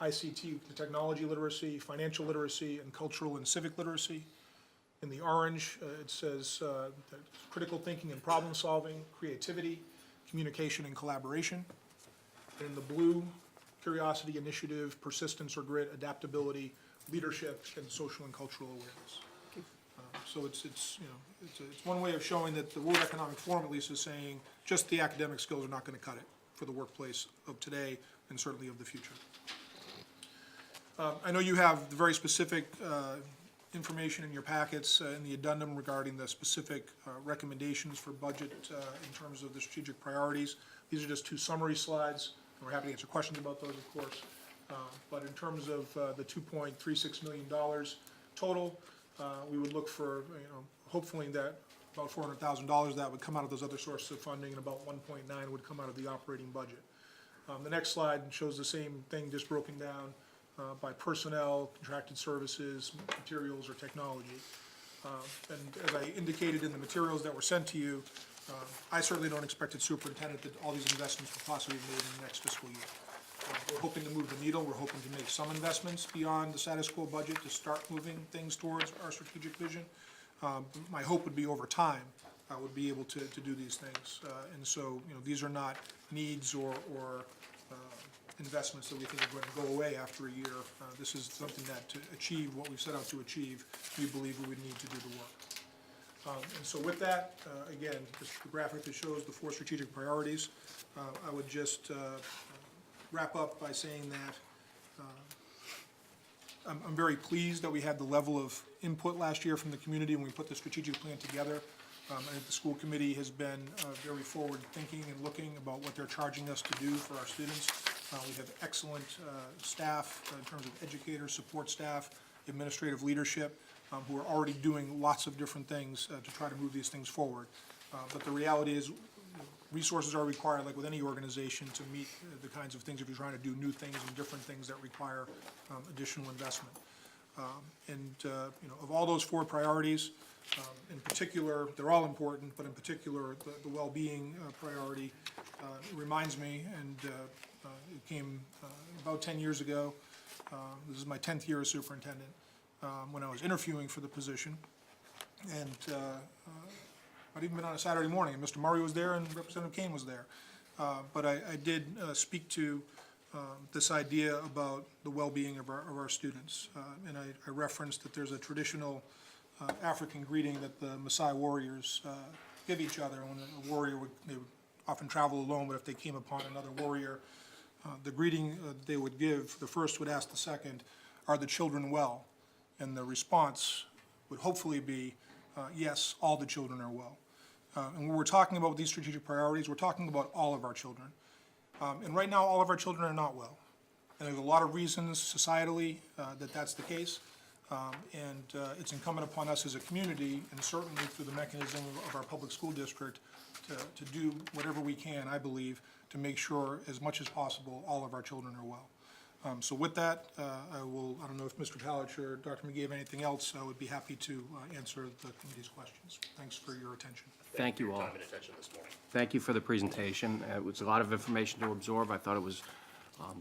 ICT, technology literacy, financial literacy, and cultural and civic literacy. In the orange, it says that critical thinking and problem solving, creativity, communication and collaboration. And in the blue, curiosity, initiative, persistence or grit, adaptability, leadership, and social and cultural awareness. So it's one way of showing that the World Economic Forum at least is saying just the academic skills are not going to cut it for the workplace of today and certainly of the future. I know you have the very specific information in your packets in the addendum regarding the specific recommendations for budget in terms of the strategic priorities. These are just two summary slides. We're happy to answer questions about those, of course. But in terms of the $2.36 million total, we would look for, hopefully that about $400,000 that would come out of those other sources of funding, and about 1.9 would come out of the operating budget. The next slide shows the same thing, just broken down by personnel, contracted services, materials, or technology. And as I indicated in the materials that were sent to you, I certainly don't expect as superintendent that all these investments will possibly be made in the next fiscal year. We're hoping to move the needle. We're hoping to make some investments beyond the status quo budget to start moving things towards our strategic vision. My hope would be over time, I would be able to do these things. And so, these are not needs or investments that we think are going to go away after a year. This is something that to achieve what we've set out to achieve, we believe we would need to do the work. And so with that, again, this is the graphic that shows the 4 strategic priorities. I would just wrap up by saying that I'm very pleased that we had the level of input last year from the community when we put the strategic plan together. I think the school committee has been very forward-thinking and looking about what they're charging us to do for our students. We have excellent staff in terms of educators, support staff, administrative leadership, who are already doing lots of different things to try to move these things forward. But the reality is, resources are required, like with any organization, to meet the kinds of things if you're trying to do new things and different things that require additional investment. Of all those 4 priorities, in particular, they're all important, but in particular, the well-being priority reminds me, and it came about 10 years ago. This is my 10th year as superintendent, when I was interviewing for the position. And I'd even been on a Saturday morning, and Mr. Murray was there and Representative Kane was there. But I did speak to this idea about the well-being of our students. And I referenced that there's a traditional African greeting that the Maasai warriors give each other. When a warrior they would often travel alone, but if they came upon another warrior, the greeting they would give, the first would ask the second, "Are the children well?" And the response would hopefully be, yes, all the children are well. And when we're talking about these strategic priorities, we're talking about all of our children. And right now, all of our children are not well. And there's a lot of reasons societally that that's the case. And it's incumbent upon us as a community, and certainly through the mechanism of our public school district, to do whatever we can, I believe, to make sure as much as possible all of our children are well. So with that, I don't know if Mr. Palich or Dr. McGee have anything else. I would be happy to answer the committee's questions. Thanks for your attention. Thank you all. Time and attention this morning. Thank you for the presentation. It was a lot of information to absorb. I thought it was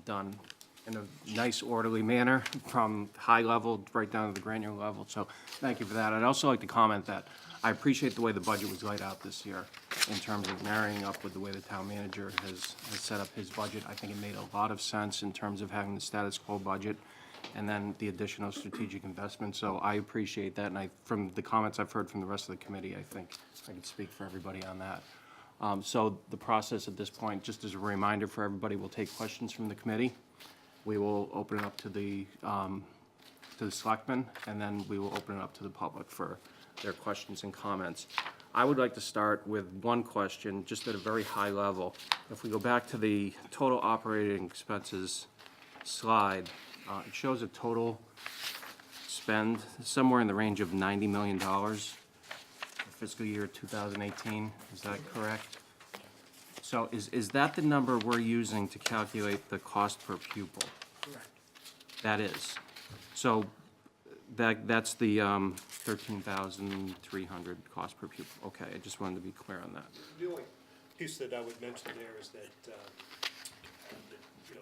done in a nice, orderly manner, from high level right down to the granular level. So thank you for that. I'd also like to comment that I appreciate the way the budget was laid out this year in terms of marrying up with the way the town manager has set up his budget. I think it made a lot of sense in terms of having the status quo budget and then the additional strategic investments. So I appreciate that, and from the comments I've heard from the rest of the committee, I think I can speak for everybody on that. So the process at this point, just as a reminder for everybody, we'll take questions from the committee. We will open it up to the selectmen, and then we will open it up to the public for their questions and comments. I would like to start with one question, just at a very high level. If we go back to the total operating expenses slide, it shows a total spend somewhere in the range of $90 million for fiscal year 2018. Is that correct? So is that the number we're using to calculate the cost per pupil? Correct. That is. So that's the 13,300 cost per pupil. Okay, I just wanted to be clear on that. The only piece that I would mention there is that,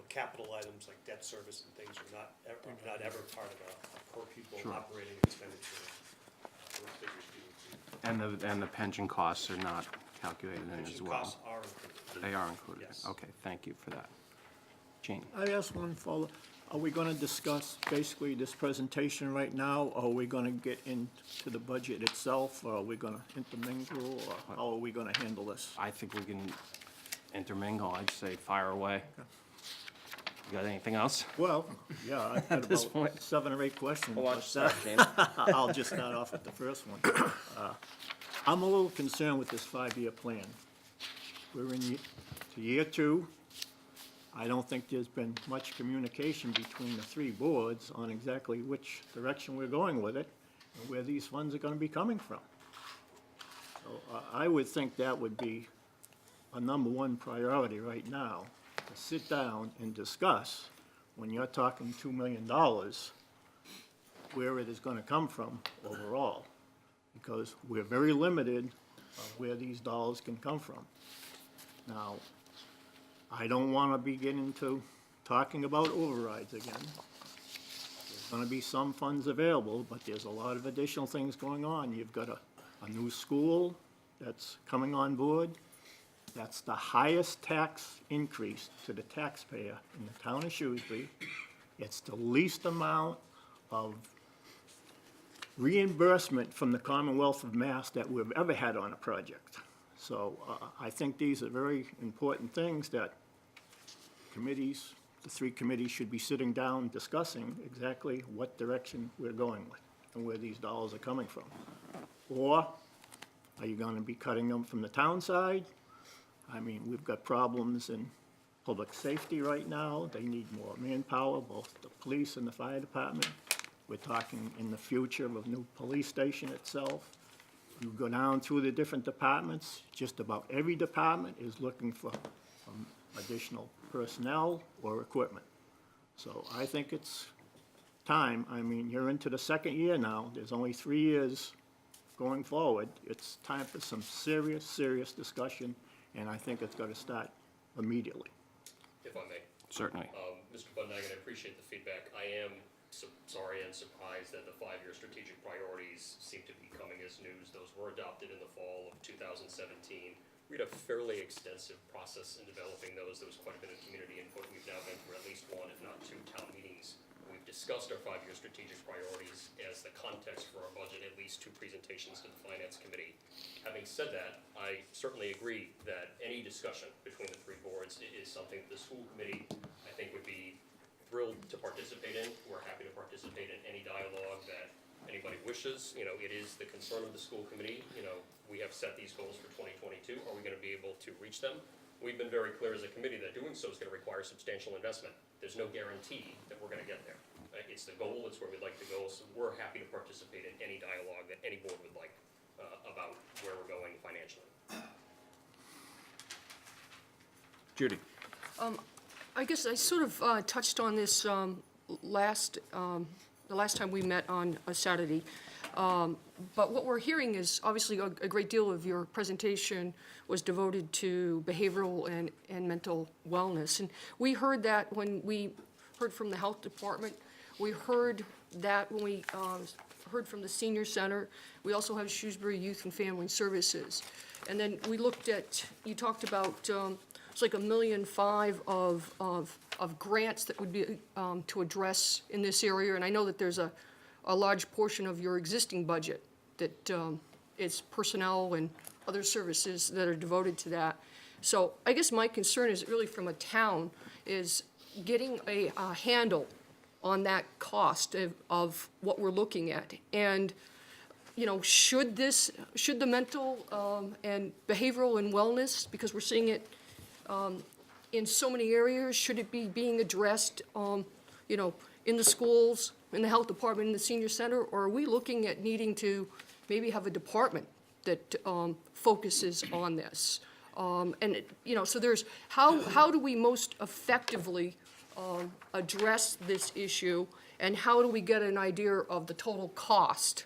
capital items like debt service and things are not ever part of a per pupil Sure. operating expenditure. Those figures do include. And the pension costs are not calculated in as Pension well? costs are included. They are included? Yes. Okay, thank you for that. Gene? I ask one follow, are we gonna discuss basically this presentation right now, or are we gonna get into the budget itself, or are we gonna intermingle, or how are we gonna handle this? I think we can intermingle. I'd say fire away. You got anything else? Well, yeah, I've got this about point. 7 or 8 questions. Well, why don't you but, start, Gene? I'll just start off with the first one. I'm a little concerned with this 5-year plan. We're in to year 2. I don't think there's been much communication between the 3 boards on exactly which direction we're going with it and where these funds are gonna be coming from. So I would think that would be a number 1 priority right now, to sit down and discuss, when you're talking $2 million, where it is gonna come from overall. Because we're very limited on where these dollars can come from. Now, I don't wanna be getting into talking about overrides again. There's gonna be some funds available, but there's a lot of additional things going on. You've got a new school that's coming on board. That's the highest tax increase to the taxpayer in the town of Shrewsbury. It's the least amount of reimbursement from the Commonwealth of Mass that we've ever had on a project. So I think these are very important things that committees, the 3 committees should be sitting down discussing exactly what direction we're going with and where these dollars are coming from. Or are you gonna be cutting them from the town side? I mean, we've got problems in public safety right now. They need more manpower, both the police and the fire department. We're talking in the future of a new police station itself. You go down through the different departments, just about every department is looking for additional personnel or equipment. So I think it's time. I mean, you're into the 2nd year now. There's only 3 years going forward. It's time for some serious, serious discussion, and I think it's got to start immediately. If I may. Certainly. Mr. Budnagan, I appreciate the feedback. I am sorry and surprised that the 5-year strategic priorities seem to be coming as news. Those were adopted in the fall of 2017. We had a fairly extensive process in developing those. There was quite a bit of community input. We've now been through at least 1, if not 2, town meetings. We've discussed our 5-year strategic priorities as the context for our budget, at least 2 presentations to the Finance Committee. Having said that, I certainly agree that any discussion between the 3 boards is something that the school committee, I think, would be thrilled to participate in. We're happy to participate in any dialogue that anybody wishes. You know, it is the concern of the school committee. You know, we have set these goals for 2022. Are we going to be able to reach them? We've been very clear as a committee that doing so is going to require substantial investment. There's no guarantee that we're going to get there. It's the goal, it's where we'd like to go, so we're happy to participate in any dialogue that any board would like about where we're going financially. Judy? I guess I sort of touched on this the last time we met on a Saturday. But what we're hearing is obviously a great deal of your presentation was devoted to behavioral and mental wellness. And we heard that when we heard from the health department. We heard that when we heard from the senior center. We also have Shrewsbury Youth and Family Services. And then we looked at, you talked about, it's like $1.5 million of grants that would be to address in this area. And I know that there's a large portion of your existing budget that is personnel and other services that are devoted to that. So I guess my concern is really from a town is getting a handle on that cost of what we're looking at. And, you know, should the mental and behavioral and wellness, because we're seeing it in so many areas, should it be being addressed, you know, in the schools, in the health department, in the senior center, or are we looking at needing to maybe have a department that focuses on this? And, you know, so there's, how do we most effectively address this issue, and how do we get an idea of the total cost?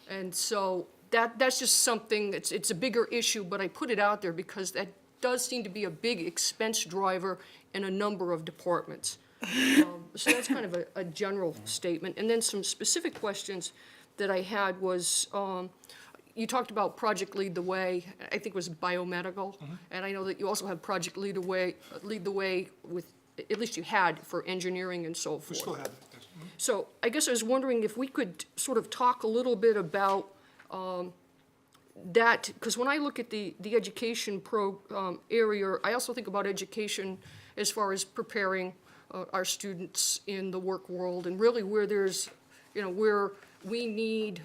And so that's just something, it's a bigger issue, but I put it out there because that does seem to be a big expense driver in a number of departments. So that's kind of a general statement. And then some specific questions that I had was, you talked about Project Lead the Way, I think it was biomedical, and I know that you also have Project Lead the Way with at least you had for engineering and so forth. We still have it, yes. So I guess I was wondering if we could sort of talk a little bit about that, because when I look at the education area, I also think about education as far as preparing our students in the work world, and really where there's, where we need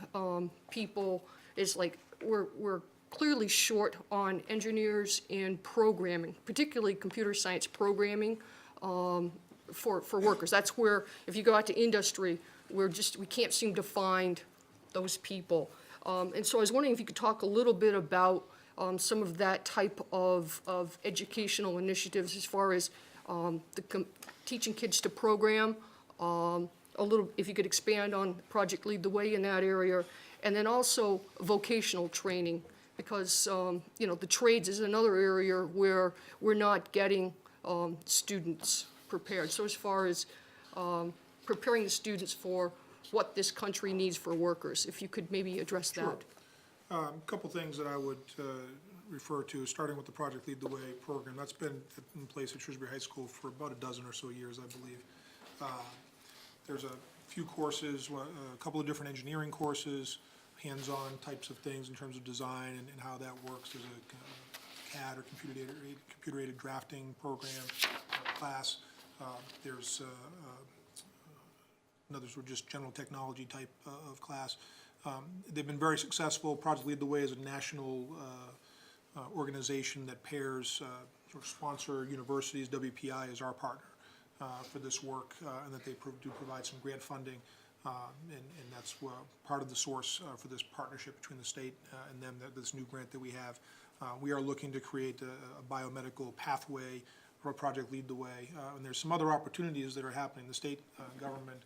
people is like, we're clearly short on engineers and programming, particularly computer science programming for workers. That's where, if you go out to industry, we can't seem to find those people. And so I was wondering if you could talk a little bit about some of that type of educational initiatives as far as teaching kids to program, if you could expand on Project Lead the Way in that area, and then also vocational training, because, the trades is another area where we're not getting students prepared. So as far as preparing the students for what this country needs for workers, if you could maybe address that. Sure. A couple things that I would refer to, starting with the Project Lead the Way program. That's been in place at Shrewsbury High School for about a dozen or so years, I believe. There's a few courses, a couple of different engineering courses, hands-on types of things in terms of design and how that works. There's a CAD or computer-aided drafting program class. There's others were just general technology type of class. They've been very successful. Project Lead the Way is a national organization that pairs sort of sponsor universities. WPI is our partner for this work, and that they do provide some grant funding, and that's part of the source for this partnership between the state and them, this new grant that we have. We are looking to create a biomedical pathway for Project Lead the Way, and there's some other opportunities that are happening. The state government,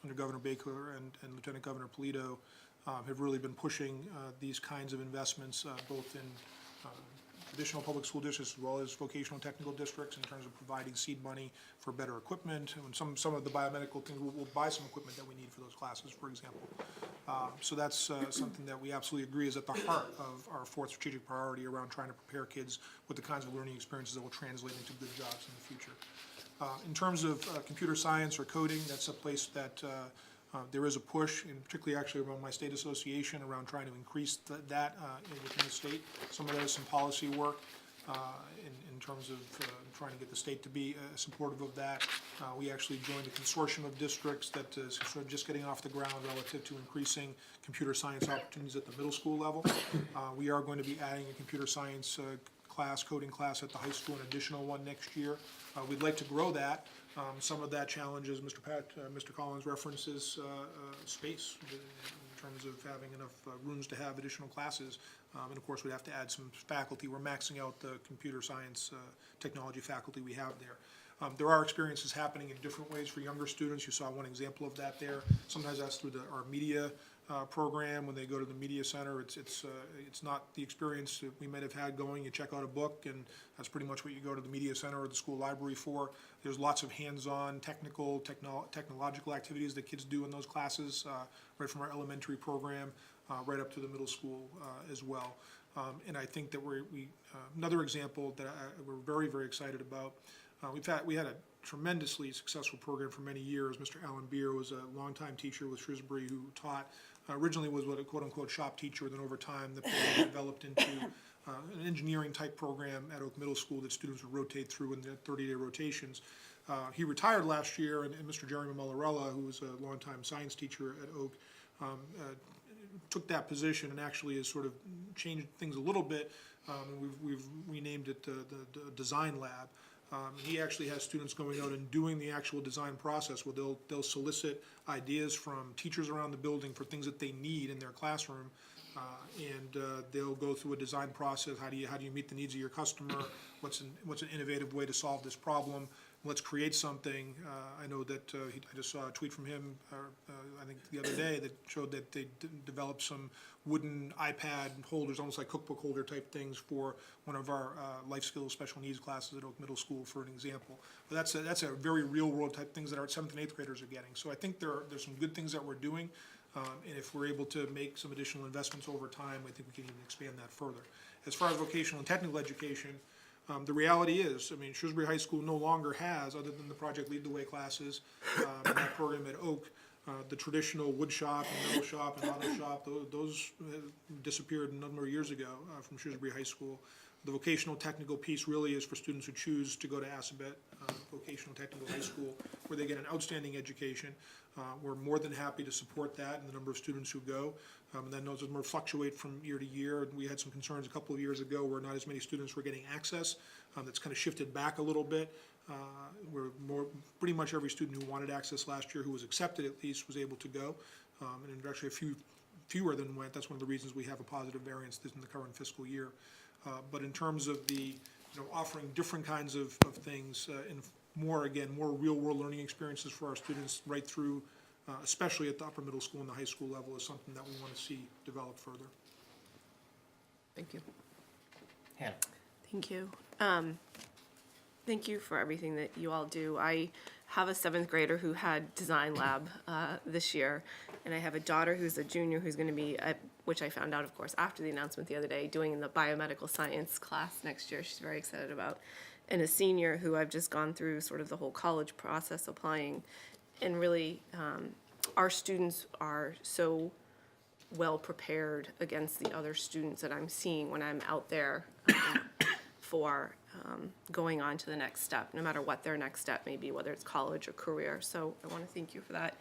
under Governor Baker and Lieutenant Governor Polito, have really been pushing these kinds of investments, both in traditional public school districts as well as vocational technical districts, in terms of providing seed money for better equipment. And some of the biomedical things, we'll buy some equipment that we need for those classes, for example. So that's something that we absolutely agree is at the heart of our fourth strategic priority around trying to prepare kids with the kinds of learning experiences that will translate into good jobs in the future. In terms of computer science or coding, that's a place that there is a push, and particularly actually around my state association, around trying to increase that within the state. Some of that is some policy work in terms of trying to get the state to be supportive of that. We actually joined a consortium of districts that is sort of just getting off the ground relative to increasing computer science opportunities at the middle school level. We are going to be adding a computer science class, coding class at the high school, an additional one next year. We'd like to grow that. Some of that challenge, as Mr. Collins references, space in terms of having enough rooms to have additional classes. And of course, we'd have to add some faculty. We're maxing out the computer science technology faculty we have there. There are experiences happening in different ways for younger students. You saw one example of that there. Sometimes that's through our media program. When they go to the media center, it's not the experience that we might have had going. You check out a book, and that's pretty much what you go to the media center or the school library for. There's lots of hands-on technological activities that kids do in those classes, right from our elementary program right up to the middle school as well. And I think that another example that we're very, very excited about. We had a tremendously successful program for many years. Mr. Alan Beer was a longtime teacher with Shrewsbury who taught, originally was what a quote-unquote shop teacher, then over time the program developed into an engineering type program at Oak Middle School that students would rotate through in the 30-day rotations. He retired last year, and Mr. Jeremy Mullarella, who was a longtime science teacher at Oak, took that position and actually has sort of changed things a little bit. We've renamed it the Design Lab. He actually has students going out and doing the actual design process where they'll solicit ideas from teachers around the building for things that they need in their classroom, and they'll go through a design process. How do you meet the needs of your customer? What's an innovative way to solve this problem? Let's create something. I know that I just saw a tweet from him, I think the other day, that showed that they developed some wooden iPad holders, almost like cookbook holder type things, for one of our life skills special needs classes at Oak Middle School, for an example. But that's a very real world type things that our 7th and 8th graders are getting. So I think there's some good things that we're doing, and if we're able to make some additional investments over time, I think we can even expand that further. As far as vocational and technical education, The reality is, I mean, Shrewsbury High School no longer has, other than the Project Lead the Way classes, and that program at Oak, the traditional wood shop and metal shop and auto shop, those disappeared a number of years ago from Shrewsbury High School. The vocational technical piece really is for students who choose to go to Assabet Vocational Technical High School, where they get an outstanding education. We're more than happy to support that and the number of students who go. And then those numbers fluctuate from year to year. We had some concerns a couple of years ago where not as many students were getting access. That's kind of shifted back a little bit. Pretty much every student who wanted access last year, who was accepted at least, was able to go. And actually a few fewer than went. That's one of the reasons we have a positive variance in the current fiscal year. But in terms of the, offering different kinds of things, and more real-world learning experiences for our students right through, especially at the upper middle school and the high school level, is something that we want to see develop further. Thank you. Hannah? Thank you. Thank you for everything that you all do. I have a 7th grader who had design lab this year, and I have a daughter who's a junior who's going to be, which I found out, of course, after the announcement the other day, doing the biomedical science class next year. She's very excited about. And a senior who I've just gone through sort of the whole college process applying. And really, our students are so well prepared against the other students that I'm seeing when I'm out there for going on to the next step, no matter what their next step may be, whether it's college or career. So I want to thank you for that.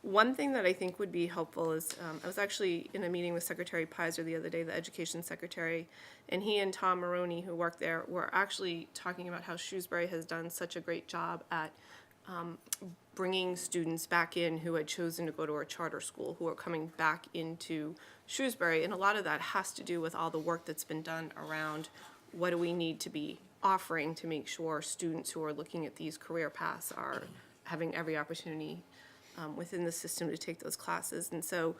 One thing that I think would be helpful is, I was actually in a meeting with Secretary Pizer the other day, the Education Secretary, and he and Tom Maroney, who work there, were actually talking about how Shrewsbury has done such a great job at bringing students back in who had chosen to go to a charter school, who are coming back into Shrewsbury. And a lot of that has to do with all the work that's been done around what do we need to be offering to make sure students who are looking at these career paths are having every opportunity within the system to take those classes. And so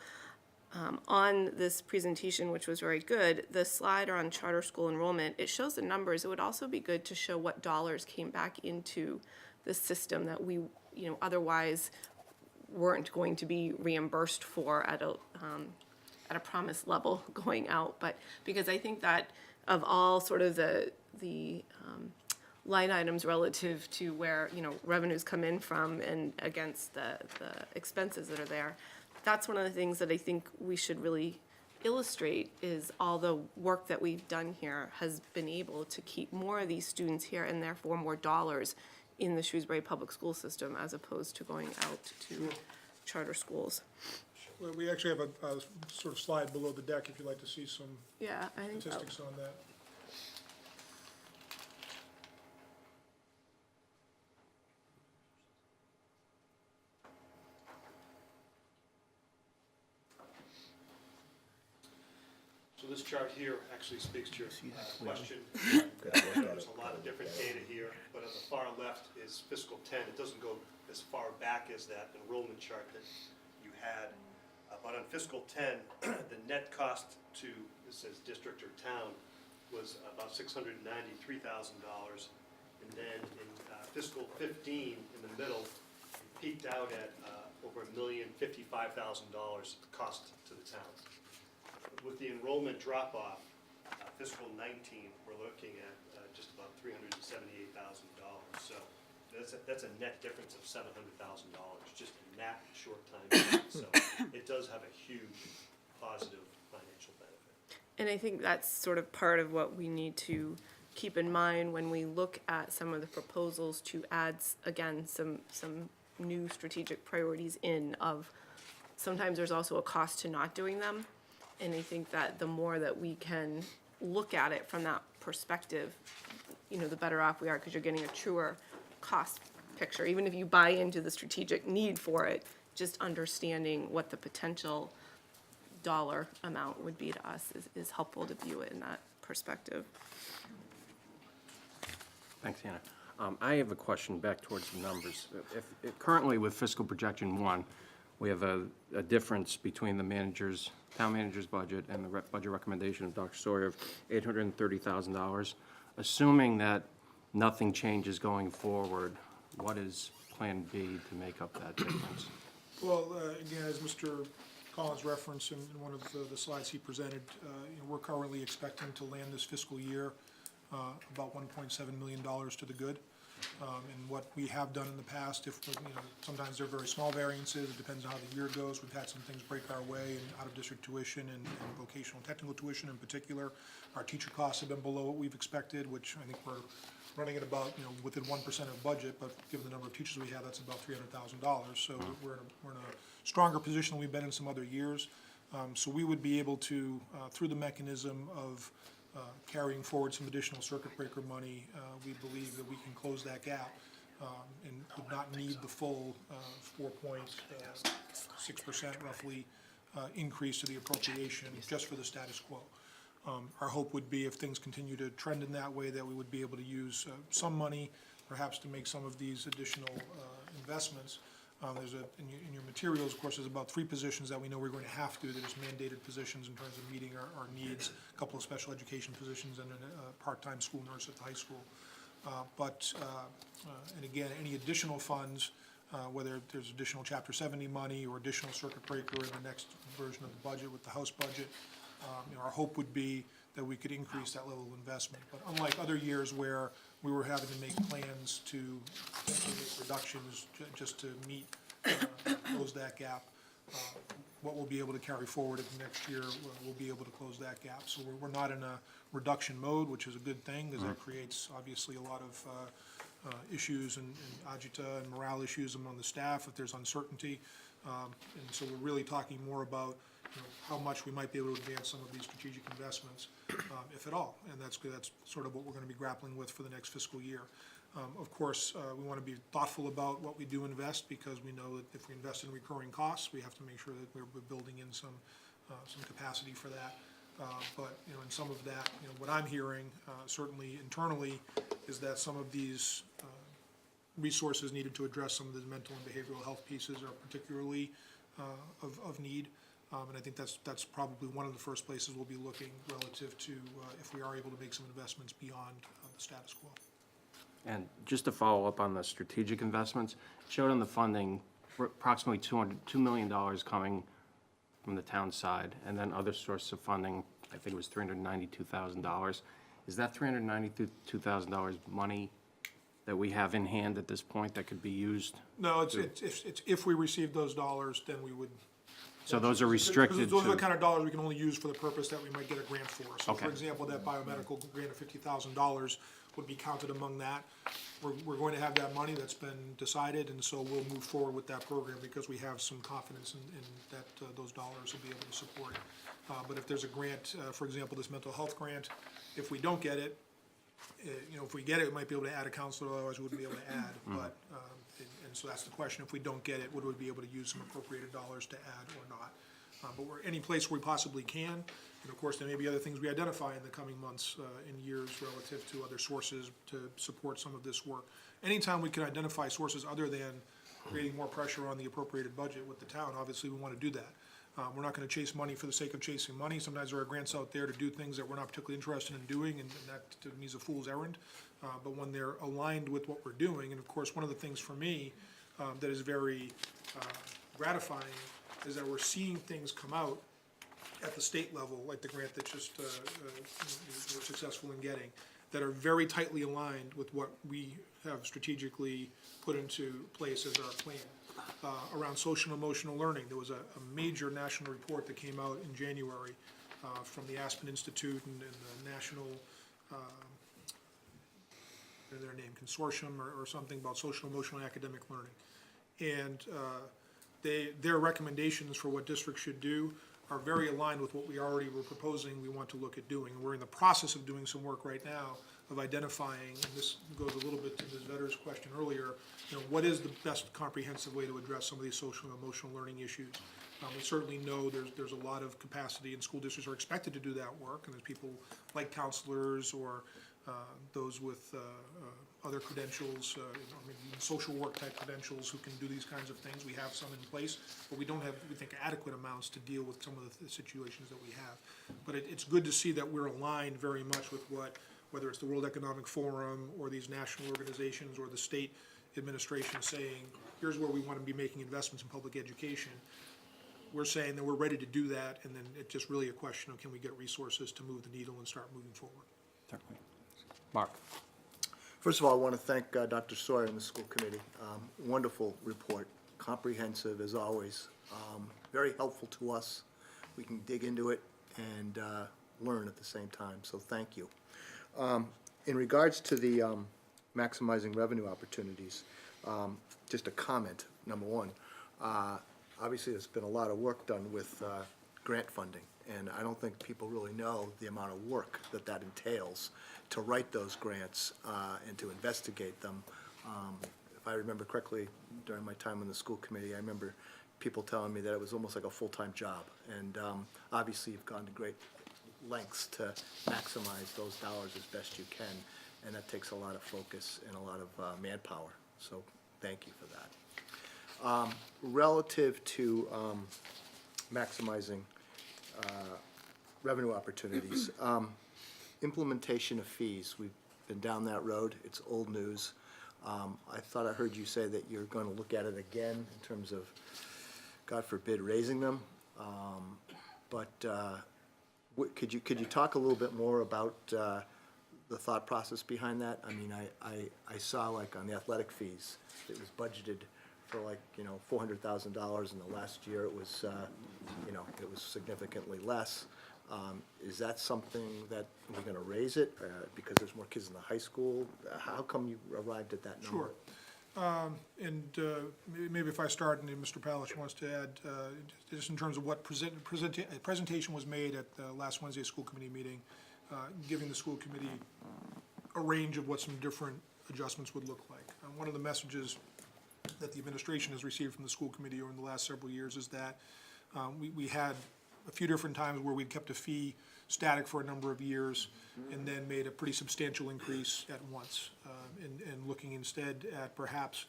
on this presentation, which was very good, the slide on charter school enrollment, it shows the numbers. It would also be good to show what dollars came back into the system that we, otherwise weren't going to be reimbursed for at a promised level going out. But because I think that of all sort of the line items relative to where, revenues come in from and against the expenses that are there, that's one of the things that I think we should really illustrate is all the work that we've done here has been able to keep more of these students here and therefore more dollars in the Shrewsbury public school system as opposed to going out to charter schools. Well, we actually have a sort of slide below the deck if you'd like to see some Yeah, I think so. statistics on that. So this chart here actually speaks to your question. There's a lot of different data here, but on the far left is fiscal 10. It doesn't go as far back as that enrollment chart that you had. But on fiscal 10, the net cost to, this says district or town, was about $693,000. And then in fiscal 15, in the middle, it peaked out at over $1,055,000 cost to the town. With the enrollment drop-off, fiscal 19, we're looking at just about $378,000. So that's a net difference of $700,000 just in that short time. So it does have a huge positive financial benefit. And I think that's sort of part of what we need to keep in mind when we look at some of the proposals to add, again, some new strategic priorities in of, sometimes there's also a cost to not doing them. And I think that the more that we can look at it from that perspective, the better off we are, because you're getting a truer cost picture. Even if you buy into the strategic need for it, just understanding what the potential dollar amount would be to us is helpful to view it in that perspective. Thanks, Hannah. I have a question back towards the numbers. If currently with fiscal projection 1, we have a difference between the town manager's budget and the budget recommendation of Dr. Sawyer of $830,000. Assuming that nothing changes going forward, what is Plan B to make up that difference? Well, again, as Mr. Collins referenced in one of the slides he presented, we're currently expecting to land this fiscal year about $1.7 million to the good. And what we have done in the past, if, sometimes they're very small variances, it depends on how the year goes. We've had some things break our way in out-of-district tuition and vocational technical tuition in particular. Our teacher costs have been below what we've expected, which I think we're running at about, within 1% of budget, but given the number of teachers we have, that's about $300,000. So we're in a stronger position than we've been in some other years. So we would be able to, through the mechanism of carrying forward some additional circuit breaker money, we believe that we can close that gap and would not need the full 4.6% roughly increase to the appropriation just for the status quo. Our hope would be if things continue to trend in that way, that we would be able to use some money perhaps to make some of these additional investments. In your materials, of course, there's about 3 positions that we know we're going to have to, that is mandated positions in terms of meeting our needs, a couple of special education positions and a part-time school nurse at the high school. And again, any additional funds, whether there's additional Chapter 70 money or additional circuit breaker in the next version of the budget with the House budget, our hope would be that we could increase that level of investment. But unlike other years where we were having to make plans to potentially make reductions just to meet, close that gap, what we'll be able to carry forward in the next year, we'll be able to close that gap. So we're not in a reduction mode, which is a good thing, because that creates obviously a lot of issues and agita and morale issues among the staff if there's uncertainty. And so we're really talking more about how much we might be able to advance some of these strategic investments, if at all. And that's sort of what we're going to be grappling with for the next fiscal year. Of course, we want to be thoughtful about what we do invest, because we know that if we invest in recurring costs, we have to make sure that we're building in some capacity for that. But in some of that, what I'm hearing, certainly internally, is that some of these resources needed to address some of the mental and behavioral health pieces are particularly of need. And I think that's probably one of the first places we'll be looking relative to if we are able to make some investments beyond the status quo. And just to follow up on the strategic investments, it showed on the funding, approximately $2 million coming from the town side, and then other sources of funding, I think it was $392,000. Is that $392,000 money that we have in hand at this point that could be used? No, it's if we receive those dollars, then we would. So those are restricted Those are the to, kind of dollars we can only use for the purpose that we might get a grant for. So for Okay. example, that biomedical grant of $50,000 would be counted among that. We're going to have that money that's been decided, and so we'll move forward with that program because we have some confidence in that those dollars will be able to support it. But if there's a grant, for example, this mental health grant, if we don't get it, if we get it, we might be able to add a counselor, otherwise we wouldn't be able to add. But, and so that's the question, if we don't get it, would we be able to use some appropriated dollars to add or not? But we're any place where we possibly can, and of course, there may be other things we identify in the coming months and years relative to other sources to support some of this work. Anytime we can identify sources other than creating more pressure on the appropriated budget with the town, obviously we want to do that. We're not going to chase money for the sake of chasing money. Sometimes there are grants out there to do things that we're not particularly interested in doing, and that to me is a fool's errand. But when they're aligned with what we're doing, and of course, one of the things for me that is very gratifying is that we're seeing things come out at the state level, like the grant that just we're successful in getting, that are very tightly aligned with what we have strategically put into place as our plan. Around social and emotional learning, there was a major national report that came out in January from the Aspen Institute and the National, their name, Consortium or something about social, emotional, and academic learning. And their recommendations for what districts should do are very aligned with what we already were proposing we want to look at doing. And we're in the process of doing some work right now of identifying, and this goes a little bit to Ms. Vedder's question earlier, what is the best comprehensive way to address some of these social and emotional learning issues? We certainly know there's a lot of capacity, and school districts are expected to do that work, and there's people like counselors or those with other credentials, maybe even social work type credentials who can do these kinds of things. We have some in place, but we don't have, we think, adequate amounts to deal with some of the situations that we have. But it's good to see that we're aligned very much with whether it's the World Economic Forum or these national organizations or the state administration saying, here's where we want to be making investments in public education. We're saying that we're ready to do that, and then it's just really a question of can we get resources to move the needle and start moving forward. certainly. Mark? First of all, I want to thank Dr. Sawyer and the school committee. Wonderful report, comprehensive as always, very helpful to us. We can dig into it and learn at the same time, so thank you. In regards to the maximizing revenue opportunities, just a comment, number one. Obviously, there's been a lot of work done with grant funding, and I don't think people really know the amount of work that that entails to write those grants and to investigate them. If I remember correctly, during my time on the school committee, I remember people telling me that it was almost like a full-time job. And obviously, you've gone to great lengths to maximize those dollars as best you can, and that takes a lot of focus and a lot of manpower. So thank you for that. Relative to maximizing revenue opportunities, implementation of fees, we've been down that road. It's old news. I thought I heard you say that you're going to look at it again in terms of, God forbid, raising them. Could you talk a little bit more about the thought process behind that? I mean, I saw like on the athletic fees, it was budgeted for like, $400,000, and the last year it was, it was significantly less. Is that something that we're gonna raise it, because there's more kids in the high school? How come you arrived at that number? Sure. Maybe if I start, and then Mr. Palish wants to add, just in terms of what presentation was made at the last Wednesday school committee meeting, giving the school committee a range of what some different adjustments would look like. One of the messages that the administration has received from the school committee over the last several years is that we had a few different times where we'd kept a fee static for a number of years and then made a pretty substantial increase at once, and looking instead at perhaps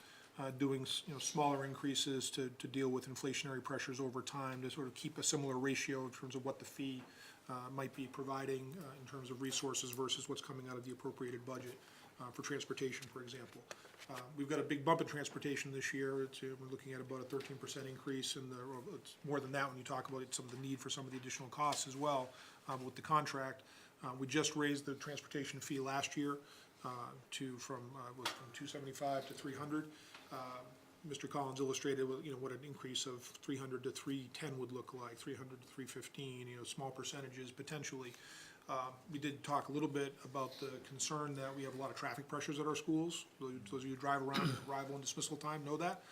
doing smaller increases to deal with inflationary pressures over time, to sort of keep a similar ratio in terms of what the fee might be providing in terms of resources versus what's coming out of the appropriated budget for transportation, for example. We've got a big bump in transportation this year. We're looking at about a 13% increase, and it's more than that when you talk about some of the need for some of the additional costs as well with the contract. We just raised the transportation fee last year from $275 to $300. Mr. Collins illustrated what an increase of $300 to $310 would look like, $300 to $315, small percentages potentially. We did talk a little bit about the concern that we have a lot of traffic pressures at our schools. Those of you who drive around at arrival and dismissal time know that.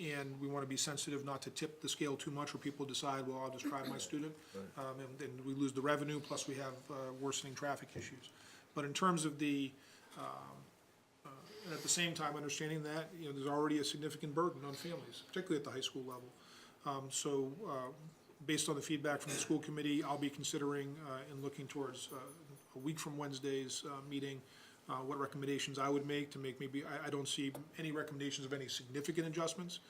And we want to be sensitive not to tip the scale too much where people decide, well, I'll just drive my student. And we lose the revenue, plus we have worsening traffic issues. But in terms of at the same time, understanding that, there's already a significant burden on families, particularly at the high school level. Based on the feedback from the school committee, I'll be considering and looking towards a week from Wednesday's meeting, what recommendations I would make to make I don't see any recommendations of any significant adjustments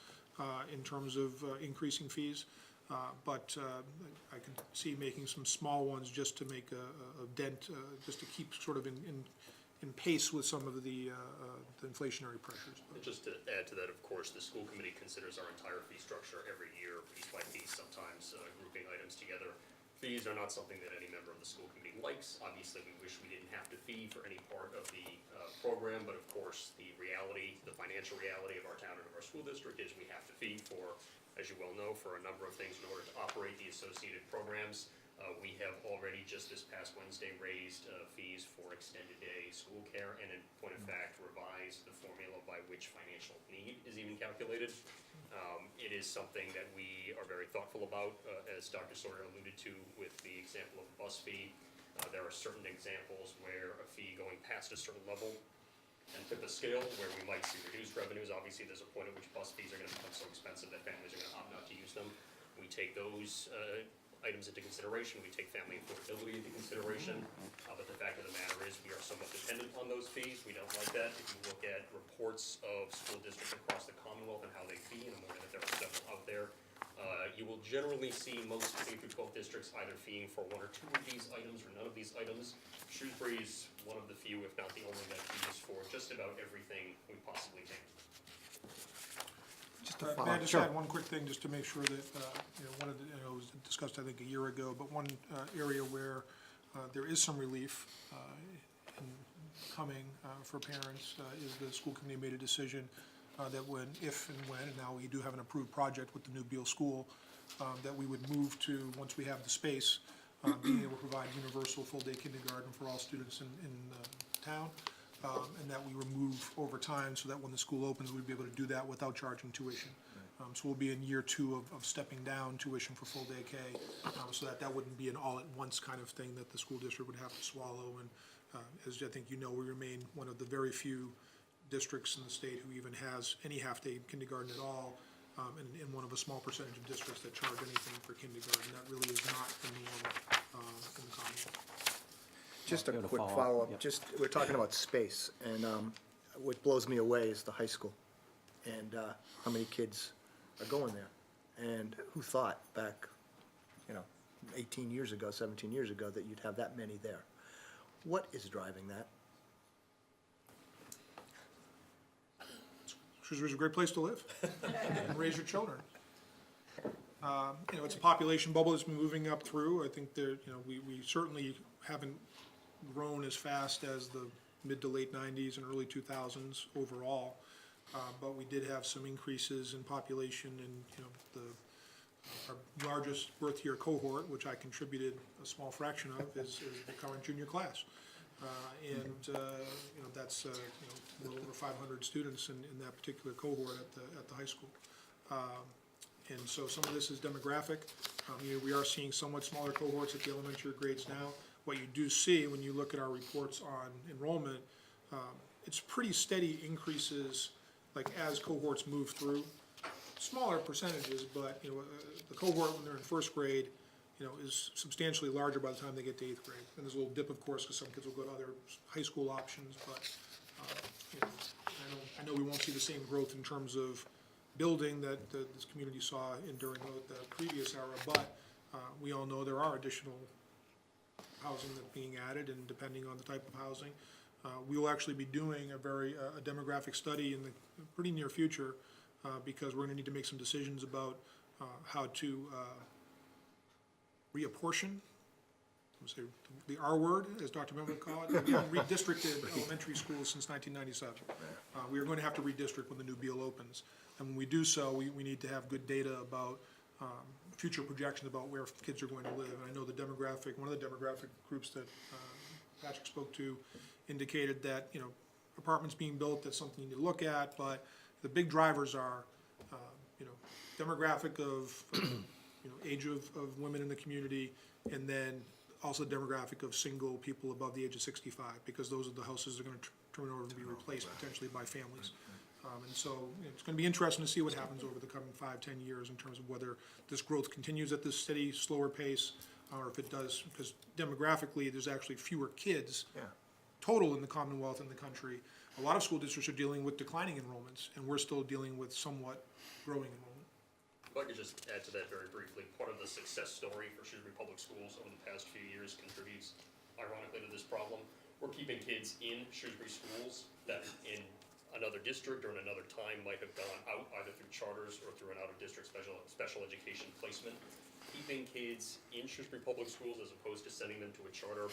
in terms of increasing fees, but I can see making some small ones just to make a dent, just to keep sort of in pace with some of the inflationary pressures. And just to add to that, of course, the school committee considers our entire fee structure every year, piece by piece, sometimes grouping items together. Fees are not something that any member of the school committee likes. Obviously, we wish we didn't have to fee for any part of the program, but of course, the financial reality of our town and of our school district is we have to fee for, as you well know, for a number of things in order to operate the associated programs. We have already, just this past Wednesday, raised fees for extended day school care, and in point of fact, revised the formula by which financial need is even calculated. It is something that we are very thoughtful about, as Dr. Sawyer alluded to with the example of the bus fee. There are certain examples where a fee going past a certain level and tip the scale where we might see reduced revenues. Obviously, there's a point at which bus fees are going to become so expensive that families are going to opt not to use them. We take those items into consideration. We take family affordability into consideration, but the fact of the matter is we are somewhat dependent on those fees. We don't like that. If you look at reports of school districts across the Commonwealth and how they fee, and I'm aware that there are several out there, you will generally see most K-12 districts either feeing for one or two of these items or none of these items. Shrewsbury is one of the few, if not the only, that fees for just about everything we possibly can. May I just add one quick thing, just to make sure that, one of the, it was discussed, I think, a year ago, but one area where there is some relief, and coming for parents is the school committee made a decision that when, if and when, and now we do have an approved project with the new Beal School, that we would move to, once we have the space, being able to provide universal full-day kindergarten for all students in town, and that we remove over time so that when the school opens, we'd be able to do that without charging tuition. So we'll be in year 2 of stepping down tuition for full-day K, so that wouldn't be an all-at-once kind of thing that the school district would have to swallow. And as I think you know, we remain one of the very few districts in the state who even has any half-day kindergarten at all, and one of a small percentage of districts that charge anything for kindergarten. That really is not the norm in the Commonwealth. Just a Go to quick follow-up, follow-up, yep. just, we're talking about space, and what blows me away is the high school, and how many kids are going there. And who thought back, 18 years ago, 17 years ago, that you'd have that many there? What is driving that? Shrewsbury's a great place to live and raise your children. It's a population bubble that's been moving up through. I think there, we certainly haven't grown as fast as the mid to late 90s and early 2000s overall. But we did have some increases in population, and our largest birth year cohort, which I contributed a small fraction of, is the current junior class. That's well over 500 students in that particular cohort at the high school. And so some of this is demographic. We are seeing somewhat smaller cohorts at the elementary grades now. What you do see when you look at our reports on enrollment, it's pretty steady increases, like as cohorts move through. Smaller percentages, but the cohort when they're in first grade, is substantially larger by the time they get to 8th grade. And there's a little dip, of course, because some kids will go to other high school options, but I know we won't see the same growth in terms of building that this community saw during the previous era, but we all know there are additional housing that's being added, and depending on the type of housing. We will actually be doing a demographic study in the pretty near future, because we're gonna need to make some decisions about how to reapportion, let's say the R word, as Dr. Member would call it. We haven't redistricted elementary schools since 1997. We are going to have to redistrict when the new Beal opens. And when we do so, we need to have good data about future projections about where kids are going to live. And I know one of the demographic groups that Patrick spoke to indicated that, apartments being built, that's something you need to look at, but the big drivers are, demographic of, age of women in the community, and then also demographic of single people above the age of 65, because those are the houses that are gonna turn over and be replaced potentially by families. And so it's gonna be interesting to see what happens over the coming 5-10 years in terms of whether this growth continues at this steady, slower pace, or if it does, because demographically, there's actually fewer kids total in the Commonwealth and the country. A lot of school districts are dealing with declining enrollments, and we're still dealing with somewhat growing enrollment. If I could just add to that very briefly, part of the success story for Shrewsbury Public Schools over the past few years contributes ironically to this problem. We're keeping kids in Shrewsbury schools that in another district or in another time might have gone out either through charters or through an out-of-district special education placement. Keeping kids in Shrewsbury Public Schools as opposed to sending them to a charter,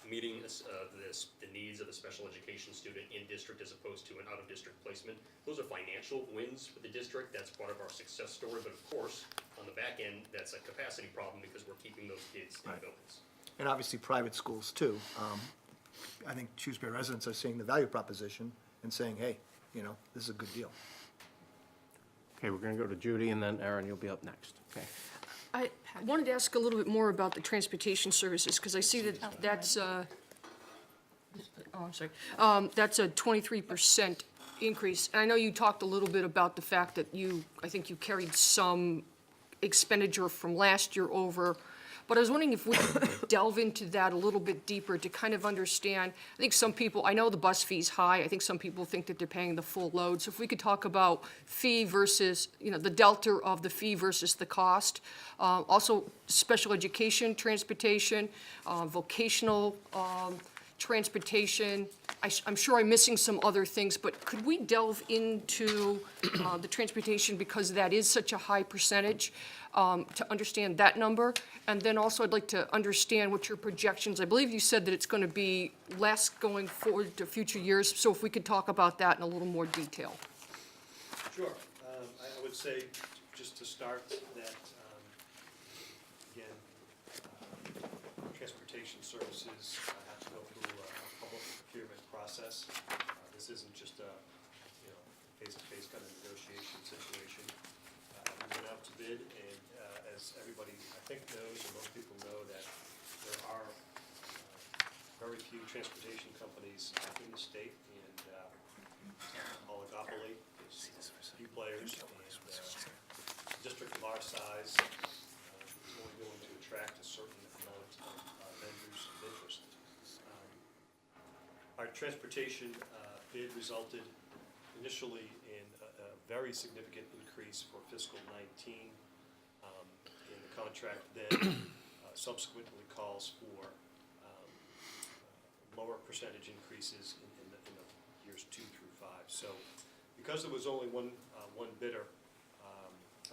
meeting the needs of a special education student in district as opposed to an out-of-district placement. Those are financial wins for the district. That's part of our success story. But of course, on the back end, that's a capacity problem because we're keeping those kids in buildings. And obviously, private schools too. I think Shrewsbury residents are seeing the value proposition and saying, hey, this is a good deal. Okay, we're gonna go to Judy, and then Aaron, you'll be up next, okay? I wanted to ask a little bit more about the transportation services, because I see that that's, I'm sorry, that's a 23% increase. And I know you talked a little bit about the fact that I think you carried some expenditure from last year over. But I was wondering if we could delve into that a little bit deeper to kind of understand. I think some people, I know the bus fee's high. I think some people think that they're paying the full load. So if we could talk about fee versus, the delta of the fee versus the cost. Also, special education, transportation, vocational transportation. I'm sure I'm missing some other things, but could we delve into the transportation, because that is such a high percentage, to understand that number? And then also, I'd like to understand what your projections, I believe you said that it's going to be less going forward to future years, so if we could talk about that in a little more detail. Sure. I would say, just to start, that, again, transportation services have to go through a public procurement process. This isn't just a, face-to-face kind of negotiation situation. We went out to bid, and as everybody, I think, knows, and most people know, that there are very few transportation companies in the state, and oligopoly. There's few players, and a district of our size is only going to attract a certain amount of vendors of interest. Our transportation bid resulted initially in a very significant increase for fiscal 19. And the contract then subsequently calls for lower percentage increases in the years 2 through 5. So because there was only one bidder,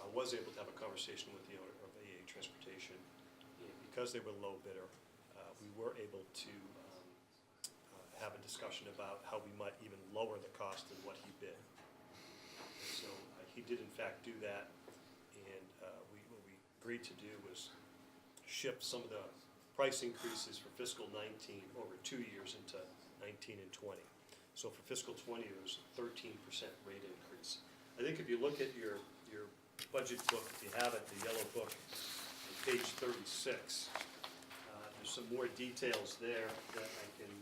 I was able to have a conversation with the owner of AA Transportation. And because they were low bidder, we were able to have a discussion about how we might even lower the cost than what he bid. And so he did in fact do that, and what we agreed to do was shift some of the price increases for fiscal 19 over 2 years into 19 and 20. So for fiscal 20, there was a 13% rate increase. I think if you look at your budget book, if you have it, the yellow book, on page 36, there's some more details there that I can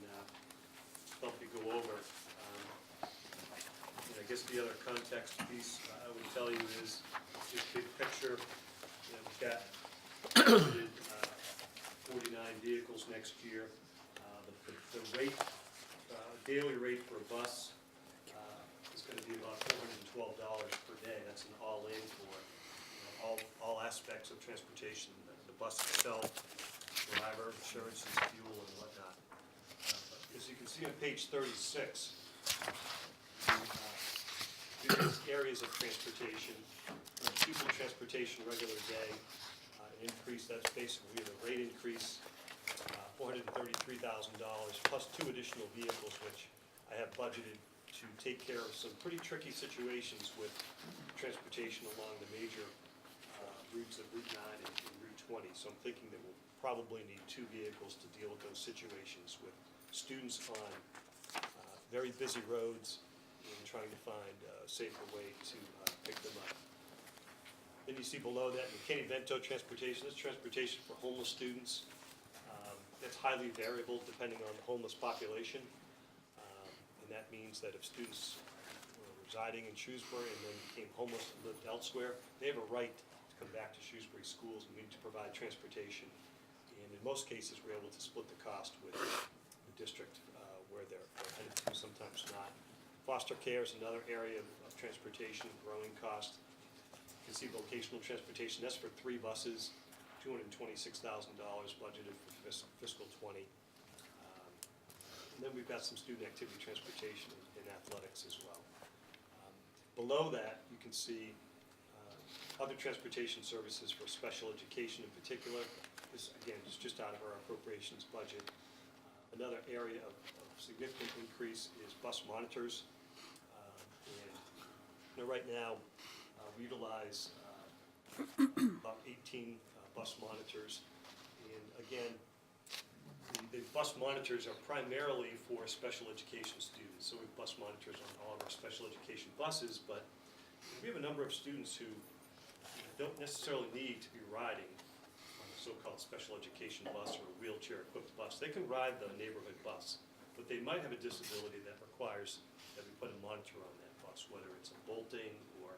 help you go over. And I guess the other context piece I would tell you is, just big picture, we've got 49 vehicles next year. The rate, daily rate for a bus is going to be about $412 per day. That's an all-in for all aspects of transportation, the bus itself, driver, insurance, fuel, and whatnot. As you can see on page 36, various areas of transportation, pupil transportation, regular day, an increase, that's basically the rate increase, $433,000, plus 2 additional vehicles, which I have budgeted to take care of some pretty tricky situations with transportation along the major routes of Route 9 and Route 20. So I'm thinking that we'll probably need 2 vehicles to deal with those situations with students on very busy roads and trying to find a safer way to pick them up. Then you see below that McKinney-Vento transportation. This is transportation for homeless students. That's highly variable depending on the homeless population. And that means that if students were residing in Shrewsbury and then became homeless and lived elsewhere, they have a right to come back to Shrewsbury schools, and we need to provide transportation. And in most cases, we're able to split the cost with the district where they're headed to, sometimes not. Foster care is another area of transportation, growing cost. You can see vocational transportation, that's for 3 buses, $226,000 budgeted for fiscal 20. And then we've got some student activity transportation in athletics as well. Below that, you can see other transportation services for special education in particular. This, again, is just out of our appropriations budget. Another area of significant increase is bus monitors. And right now, we utilize about 18 bus monitors. And again, the bus monitors are primarily for special education students. So we have bus monitors on all of our special education buses, but we have a number of students who don't necessarily need to be riding on a so-called special education bus or a wheelchair-equipped bus. They can ride the neighborhood bus, but they might have a disability that requires that we put a monitor on that bus, whether it's a bolting or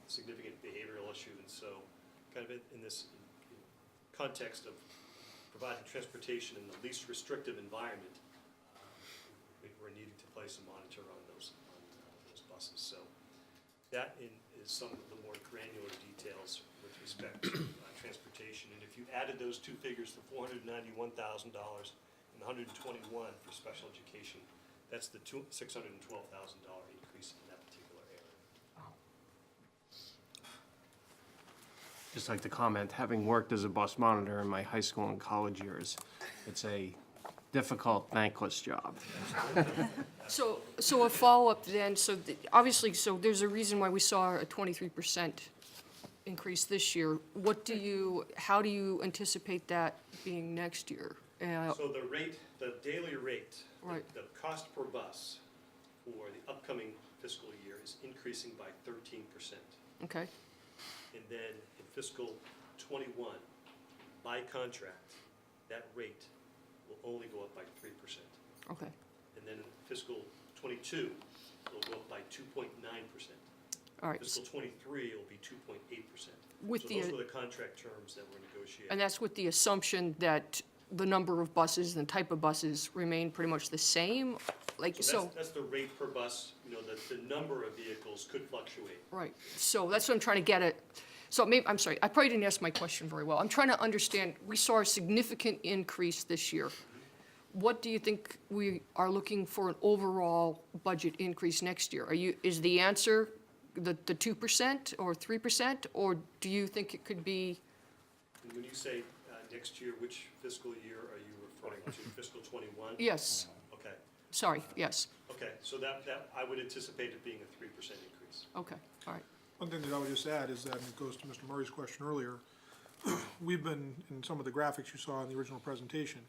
significant behavioral issue. And so kind of in this context of providing transportation in the least restrictive environment, we're needing to place a monitor on those buses. So is some of the more granular details with respect to transportation. And if you added those two figures, the $491,000 and $121 for special education, that's the $612,000 increase in that particular area. Just like to comment, having worked as a bus monitor in my high school and college years, it's a difficult, thankless job. So a follow-up then, obviously, so there's a reason why we saw a 23% increase this year. How do you anticipate that being next year? So the daily rate, Right. the cost per bus for the upcoming fiscal year is increasing by 13%. Okay, And then in fiscal '21, by contract, that rate will only go up by 3%. okay, And then in fiscal '22, it'll go up by 2.9%. all right. Fiscal '23, it'll be 2.8%. With So the- those were the contract terms that were negotiated. And that's with the assumption that the number of buses and type of buses remain pretty much the same? So that's the rate per bus, the number of vehicles could fluctuate. Right, so that's what I'm trying to get at. So maybe, I'm sorry, I probably didn't ask my question very well. I'm trying to understand, we saw a significant increase this year. What do you think we are looking for an overall budget increase next year? Is the answer the 2% or 3%, or do you think it could be, And when you say next year, which fiscal year are you referring to? Fiscal '21? yes, Okay, sorry, yes, okay, so that I would anticipate it being a 3% increase. okay, all right. One thing that I would just add is that, and it goes to Mr. Murray's question earlier, we've been, in some of the graphics you saw in the original presentation,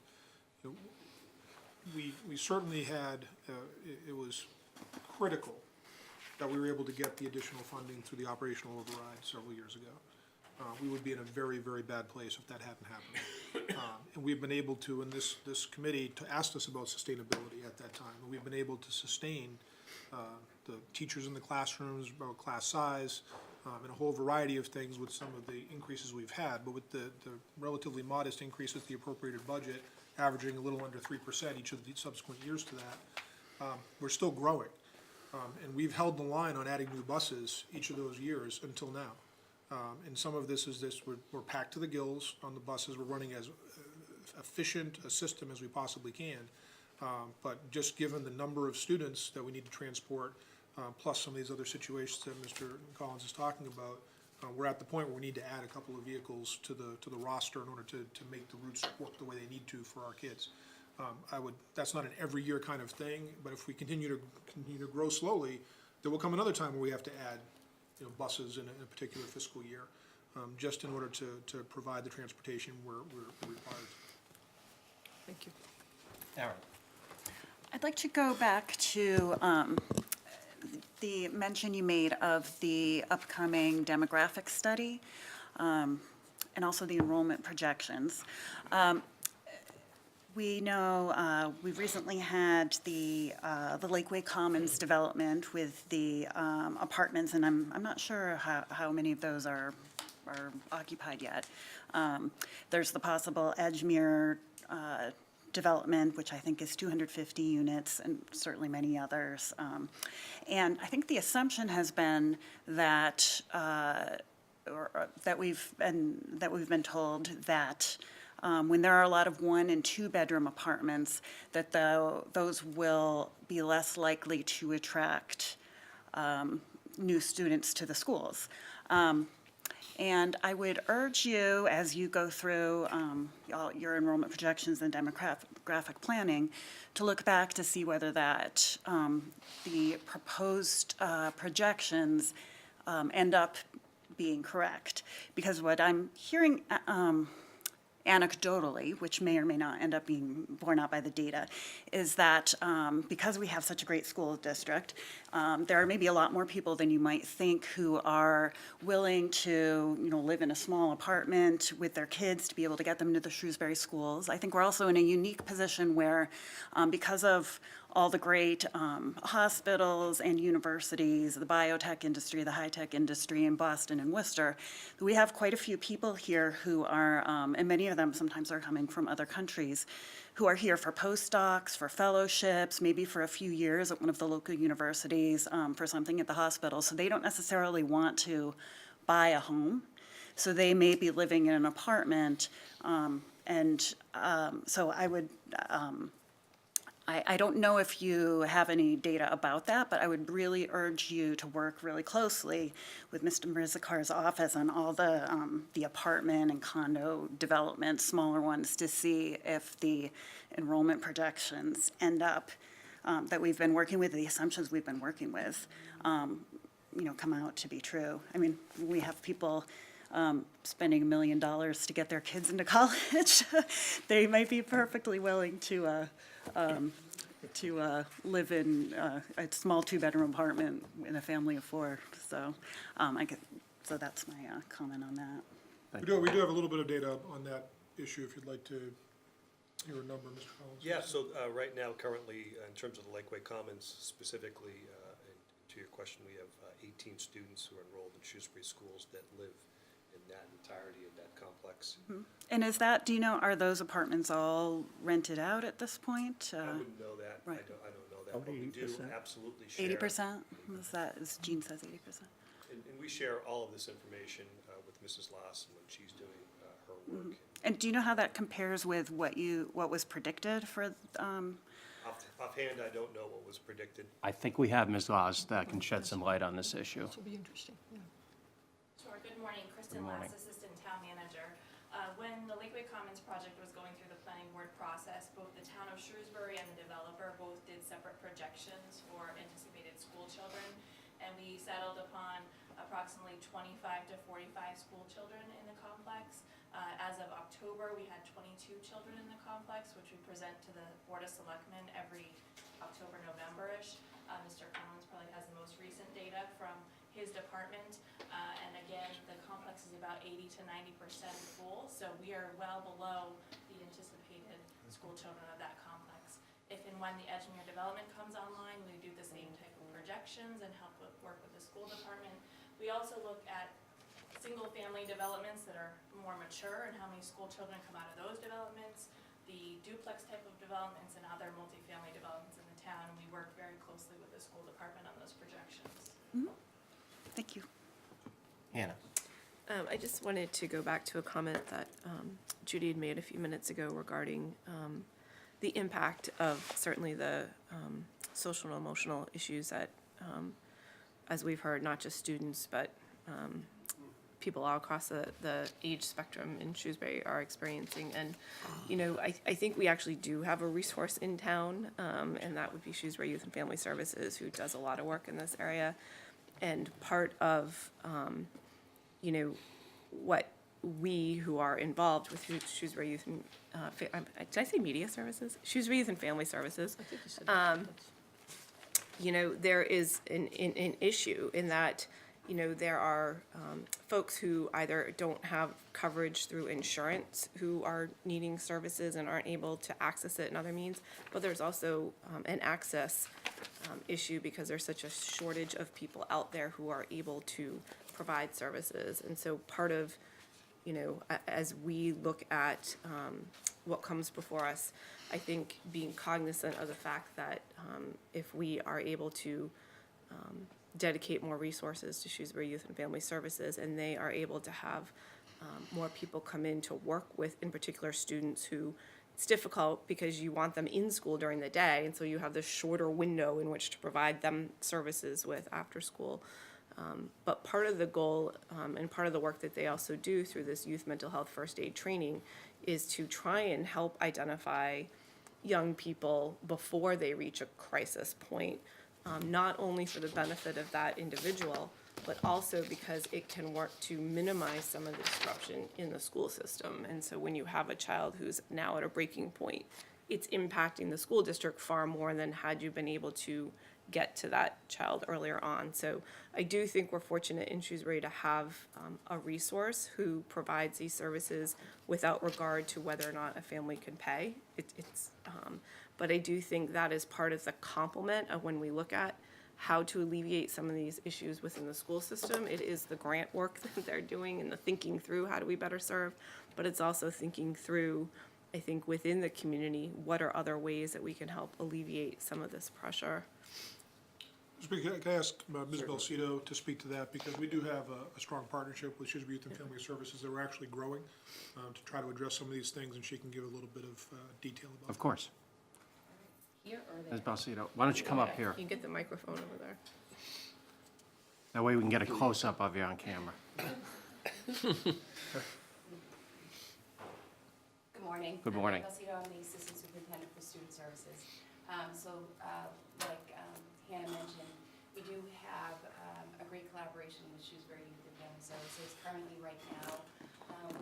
we certainly had, it was critical that we were able to get the additional funding through the operational override several years ago. We would be in a very, very bad place if that hadn't happened. And we've been able to, and this committee asked us about sustainability at that time, and we've been able to sustain the teachers in the classrooms, about class size, and a whole variety of things with some of the increases we've had. But with the relatively modest increases, the appropriated budget averaging a little under 3% each of the subsequent years to that, we're still growing. And we've held the line on adding new buses each of those years until now. And some of this is we're packed to the gills on the buses, we're running as efficient a system as we possibly can. But just given the number of students that we need to transport, plus some of these other situations that Mr. Collins is talking about, we're at the point where we need to add a couple of vehicles to the roster in order to make the routes work the way they need to for our kids. That's not an every year kind of thing, but if we continue to grow slowly, there will come another time where we have to add buses in a particular fiscal year, just in order to provide the transportation we're required. Thank you. Aaron? I'd like to go back to the mention you made of the upcoming demographic study, and also the enrollment projections. We know we've recently had the Lakeway Commons development with the apartments, and I'm not sure how many of those are occupied yet. There's the possible Edgemere development, which I think is 250 units, and certainly many others. And I think the assumption has been that that we've been told that when there are a lot of 1- and 2-bedroom apartments, that those will be less likely to attract new students to the schools. And I would urge you, as you go through your enrollment projections and demographic planning, to look back to see whether that the proposed projections end up being correct. Because what I'm hearing anecdotally, which may or may not end up being borne out by the data, is that because we have such a great school district, there are maybe a lot more people than you might think who are willing to, live in a small apartment with their kids to be able to get them to the Shrewsbury schools. I think we're also in a unique position where, because of all the great hospitals and universities, the biotech industry, the high-tech industry in Boston and Worcester. We have quite a few people here who are, and many of them sometimes are coming from other countries, who are here for postdocs, for fellowships, maybe for a few years at one of the local universities, for something at the hospital. So they don't necessarily want to buy a home. So they may be living in an apartment, so I would, I don't know if you have any data about that, but I would really urge you to work really closely with Mr. Marizakar's office on all the apartment and condo developments, smaller ones, to see if the enrollment projections end up, that we've been working with, the assumptions we've been working with, come out to be true. I mean, we have people spending $1 million to get their kids into college. They might be perfectly willing to live in a small 2-bedroom apartment in a family of 4. So, so that's my comment on that. We do have a little bit of data on that issue, if you'd like to hear a number, Mr. Collins. Yeah, so right now, currently, in terms of the Lakeway Commons specifically, and to your question, we have 18 students who are enrolled in Shrewsbury schools that live in that entirety of that complex. And is that, do you know, are those apartments all rented out at this point? I wouldn't know that. I right. don't know that, but we do 80%? absolutely share. 80%? Is that, as Jean says, 80%? And we share all of this information with Mrs. Lawson when she's doing her work. And do you know how that compares with what was predicted for, Offhand, I don't know what was predicted. I think we have Ms. Laws that can shed some light on this issue. This will be interesting, yeah. Sure, good morning, Kristen Good morning. Lass, Assistant Town Manager. When the Lakeway Commons project was going through the planning board process, both the town of Shrewsbury and the developer both did separate projections for anticipated school children, and we settled upon approximately 25 to 45 school children in the complex. As of October, we had 22 children in the complex, which we present to the Board of Selectmen every October, November-ish. Mr. Collins probably has the most recent data from his department. And again, the complex is about 80 to 90% full, so we are well below the anticipated school children of that complex. If and when the Edgemere development comes online, we do the same type of projections and work with the school department. We also look at single-family developments that are more mature and how many school children come out of those developments, the duplex type of developments and other multifamily developments in the town, and we work very closely with the school department on those projections. thank you. Hannah? I just wanted to go back to a comment that Judy had made a few minutes ago regarding the impact of certainly the social and emotional issues that, as we've heard, not just students, but people all across the age spectrum in Shrewsbury are experiencing. And, I think we actually do have a resource in town, and that would be Shrewsbury Youth and Family Services, who does a lot of work in this area. And part of, what we who are involved with Shrewsbury Youth and, did I say Media Services? Shrewsbury Youth and Family Services. I think you said that. There is an issue in that, there are folks who either don't have coverage through insurance who are needing services and aren't able to access it in other means, but there's also an access issue because there's such a shortage of people out there who are able to provide services. And so part of, as we look at what comes before us, I think being cognizant of the fact that if we are able to dedicate more resources to Shrewsbury Youth and Family Services, and they are able to have more people come in to work with, in particular, students who, it's difficult because you want them in school during the day, and so you have this shorter window in which to provide them services with after school. But part of the goal and part of the work that they also do through this youth mental health first aid training is to try and help identify young people before they reach a crisis point, not only for the benefit of that individual, but also because it can work to minimize some of the disruption in the school system. And so when you have a child who's now at a breaking point, it's impacting the school district far more than had you been able to get to that child earlier on. So I do think we're fortunate in Shrewsbury to have a resource who provides these services without regard to whether or not a family can pay. But I do think that is part of the complement of when we look at how to alleviate some of these issues within the school system. It is the grant work that they're doing and the thinking through how do we better serve, but it's also thinking through, I think, within the community, what are other ways that we can help alleviate some of this pressure? Can I ask Ms. Belcito to speak to that, because we do have a strong partnership with Shrewsbury Youth and Family Services that we're actually growing to try to address some of these things, and she can give a little bit of detail about it. Of course. Here or Ms. Balsito, why don't you come up here? You can get the microphone over there. That way we can get a close-up of you on camera. Good morning. Good morning. I'm Belcito, I'm the Assistant Superintendent for Student Services. Like Hannah mentioned, we do have a great collaboration with Shrewsbury Youth and Family Services. Currently, right now,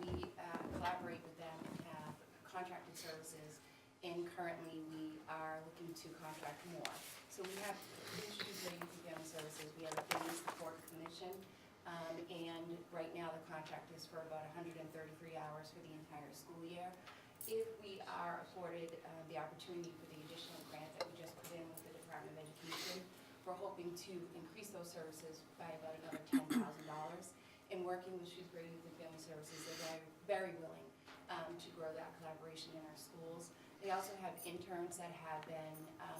we collaborate with them and have contracted services, and currently we are looking to contract more. So we have, in Shrewsbury Youth and Family Services, we have a family support clinician, and right now the contract is for about 133 hours for the entire school year. If we are afforded the opportunity for the additional grant that we just put in with the Department of Education, we're hoping to increase those services by about another $10,000. And working with Shrewsbury Youth and Family Services, they're very willing to grow that collaboration in our schools. They also have interns that have been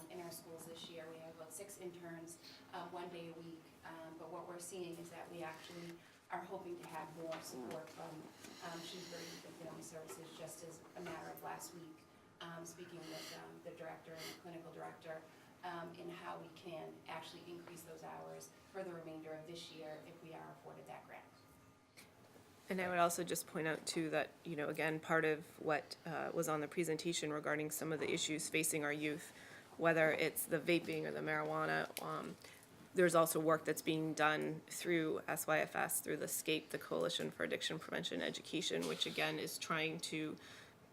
in our schools this year. We have about 6 interns, 1 day a week. But what we're seeing is that we actually are hoping to have more support from Shrewsbury Youth and Family Services. Just as a matter of last week, speaking with the director and the clinical director, in how we can actually increase those hours for the remainder of this year if we are afforded that grant. And I would also just point out too that, you know, again, part of what was on the presentation regarding some of the issues facing our youth, whether it's the vaping or the marijuana, there's also work that's being done through SYFS, through the SCAPE, the Coalition for Addiction Prevention Education, which again is trying to,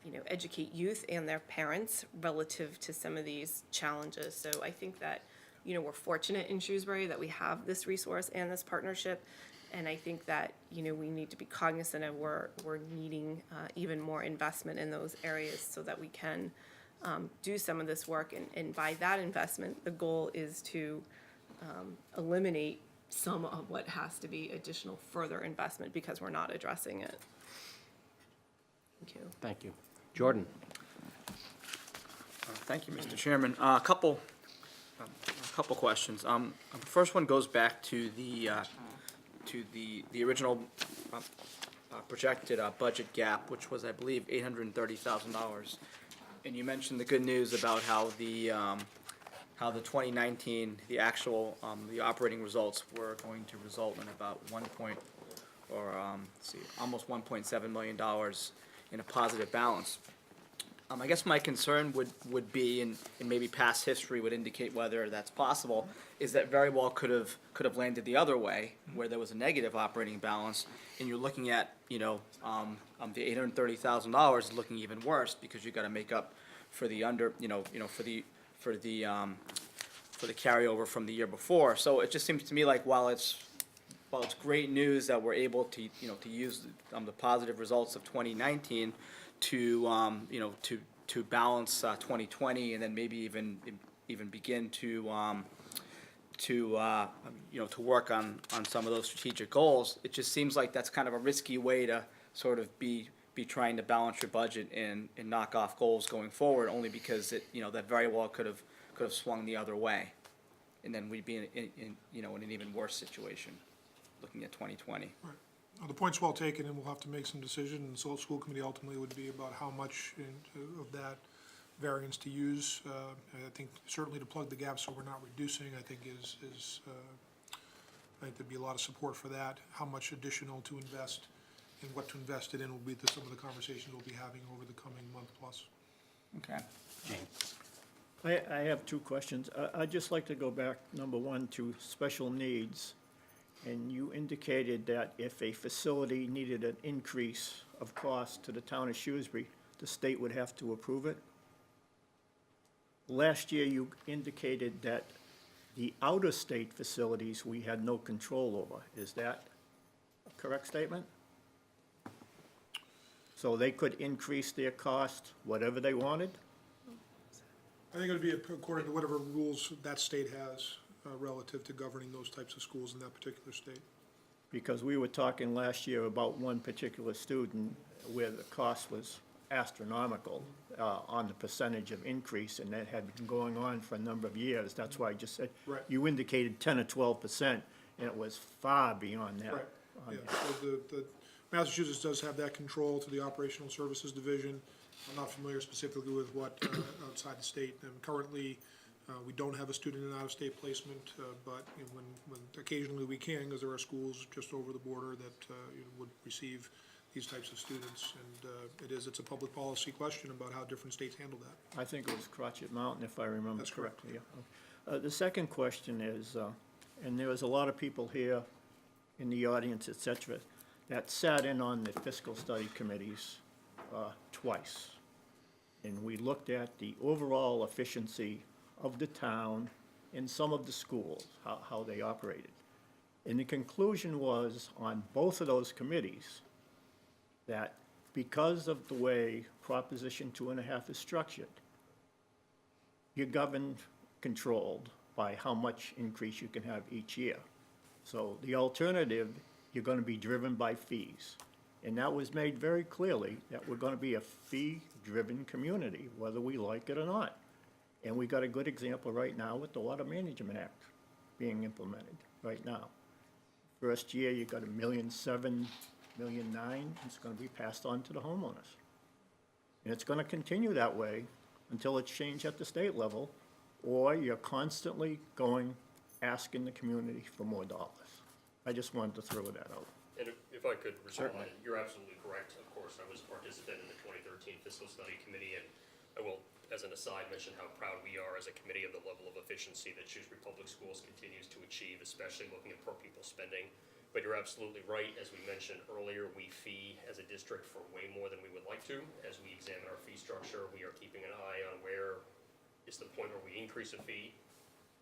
you know, educate youth and their parents relative to some of these challenges. So I think that, you know, we're fortunate in Shrewsbury that we have this resource and this partnership. And I think that, you know, we need to be cognizant of we're needing even more investment in those areas so that we can do some of this work. And by that investment, the goal is to eliminate some of what has to be additional further investment because we're not addressing it. Thank you. Thank you. Jordan? Thank you, Mr. Chairman. A couple questions. First one goes back to the original projected budget gap, which was, I believe, $830,000. And you mentioned the good news about how the 2019, the actual, the operating results were going to result in about almost $1.7 million in a positive balance. I guess my concern would be, and maybe past history would indicate whether that's possible, is that very well could have landed the other way, where there was a negative operating balance, and you're looking at, you know, the $830,000 is looking even worse because you got to make up for the for the carryover from the year before. So it just seems to me like while it's great news that we're able to, you know, to use the positive results of 2019 to balance 2020 and then maybe even begin to work on some of those strategic goals. It just seems like that's kind of a risky way to sort of be trying to balance your budget and knock off goals going forward, only because it, you know, that very well could have swung the other way, and then we'd be in an even worse situation looking at 2020. Right. The point's well taken, and we'll have to make some decisions, and so school committee ultimately would be about how much of that variance to use. I think certainly to plug the gap so we're not reducing, I think is I think there'd be a lot of support for that. How much additional to invest and what to invest it in will be some of the conversations we'll be having over the coming month plus. Okay. I have 2 questions. I'd just like to go back, number 1, to special needs. And you indicated that if a facility needed an increase of cost to the town of Shrewsbury, the state would have to approve it. Last year, you indicated that the out-of-state facilities we had no control over. Is that a correct statement? So they could increase their cost whatever they wanted? I think it would be according to whatever rules that state has relative to governing those types of schools in that particular state. Because we were talking last year about one particular student where the cost was astronomical on the percentage of increase, and that had been going on for a number of years. That's why I just said, Right. you indicated 10 or 12%, and it was far beyond that. Right, on yeah, there. so the Massachusetts does have that control to the Operational Services Division. I'm not familiar specifically with what outside the state, and currently, we don't have a student in out-of-state placement, but you know, when occasionally we can, because there are schools just over the border that you know, would receive these types of students, and it's a public policy question about how different states handle that. I think it was Crotchet Mountain, if I remember That's correct. correctly. Yeah. The second question is, and there was a lot of people here in the audience, et cetera, that sat in on the fiscal study committees twice. And we looked at the overall efficiency of the town and some of the schools, how they operated. And the conclusion was, on both of those committees, that because of the way Proposition 2.5 is structured, you're governed, controlled by how much increase you can have each year. So the alternative, you're gonna be driven by fees. And that was made very clearly, that we're gonna be a fee-driven community, whether we like it or not. And we got a good example right now with the Water Management Act being implemented right now. First year, you got $1.7 million, $1.9 million, it's gonna be passed on to the homeowners. And it's gonna continue that way until it's changed at the state level, or you're constantly asking the community for more dollars. I just wanted to throw that out. And if I could respond, you're absolutely correct. Of course, I was a participant in the 2013 Fiscal Study Committee, and I will, as an aside, mention how proud we are as a committee of the level of efficiency that Shrewsbury Public Schools continues to achieve, especially looking at per pupil spending. But you're absolutely right. As we mentioned earlier, we fee as a district for way more than we would like to. As we examine our fee structure, we are keeping an eye on where is the point where we increase a fee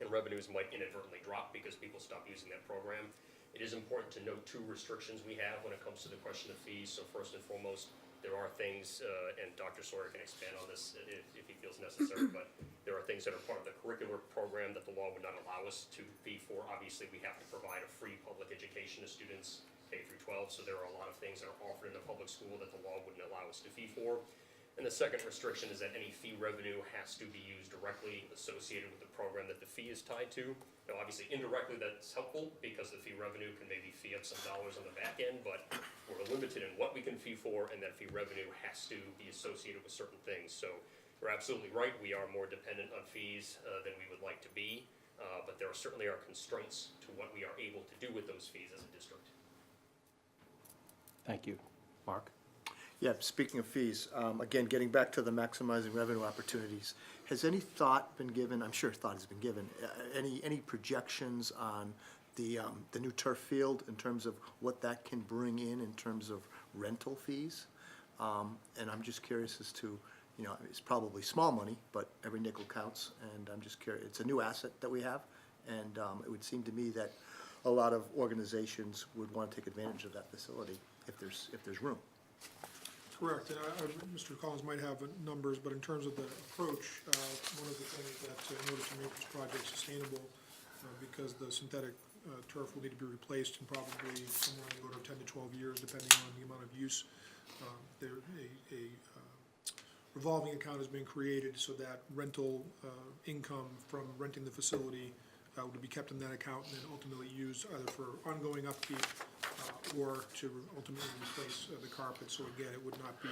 and revenues might inadvertently drop because people stop using that program. It is important to note two restrictions we have when it comes to the question of fees. So first and foremost, there are things, and Dr. Sawyer can expand on this if he feels necessary, but there are things that are part of the curricular program that the law would not allow us to fee for. Obviously, we have to provide a free public education to students K through 12, so there are a lot of things that are offered in the public school that the law wouldn't allow us to fee for. And the second restriction is that any fee revenue has to be used directly associated with the program that the fee is tied to. Now, obviously, indirectly, that's helpful because the fee revenue can maybe fee up some dollars on the back end, but we're limited in what we can fee for, and that fee revenue has to be associated with certain things. So you're absolutely right. We are more dependent on fees than we would like to be, but there certainly are constraints to what we are able to do with those fees as a district. Thank you. Mark? Yeah, speaking of fees, again, getting back to the maximizing revenue opportunities, has any thought been given, I'm sure thought has been given, any projections on the new turf field in terms of what that can bring in terms of rental fees? And I'm just curious as to, you know, it's probably small money, but every nickel counts, and I'm just curious, it's a new asset that we have, and it would seem to me that a lot of organizations would want to take advantage of that facility if there's room. Correct, and Mr. Collins might have numbers, but in terms of the approach, one of the things that in order to make this project sustainable, because the synthetic turf will need to be replaced in probably somewhere in the order of 10 to 12 years, depending on the amount of use, a revolving account has been created so that rental income from renting the facility would be kept in that account and then ultimately used either for ongoing upkeep or to ultimately replace the carpet. So again, it would not be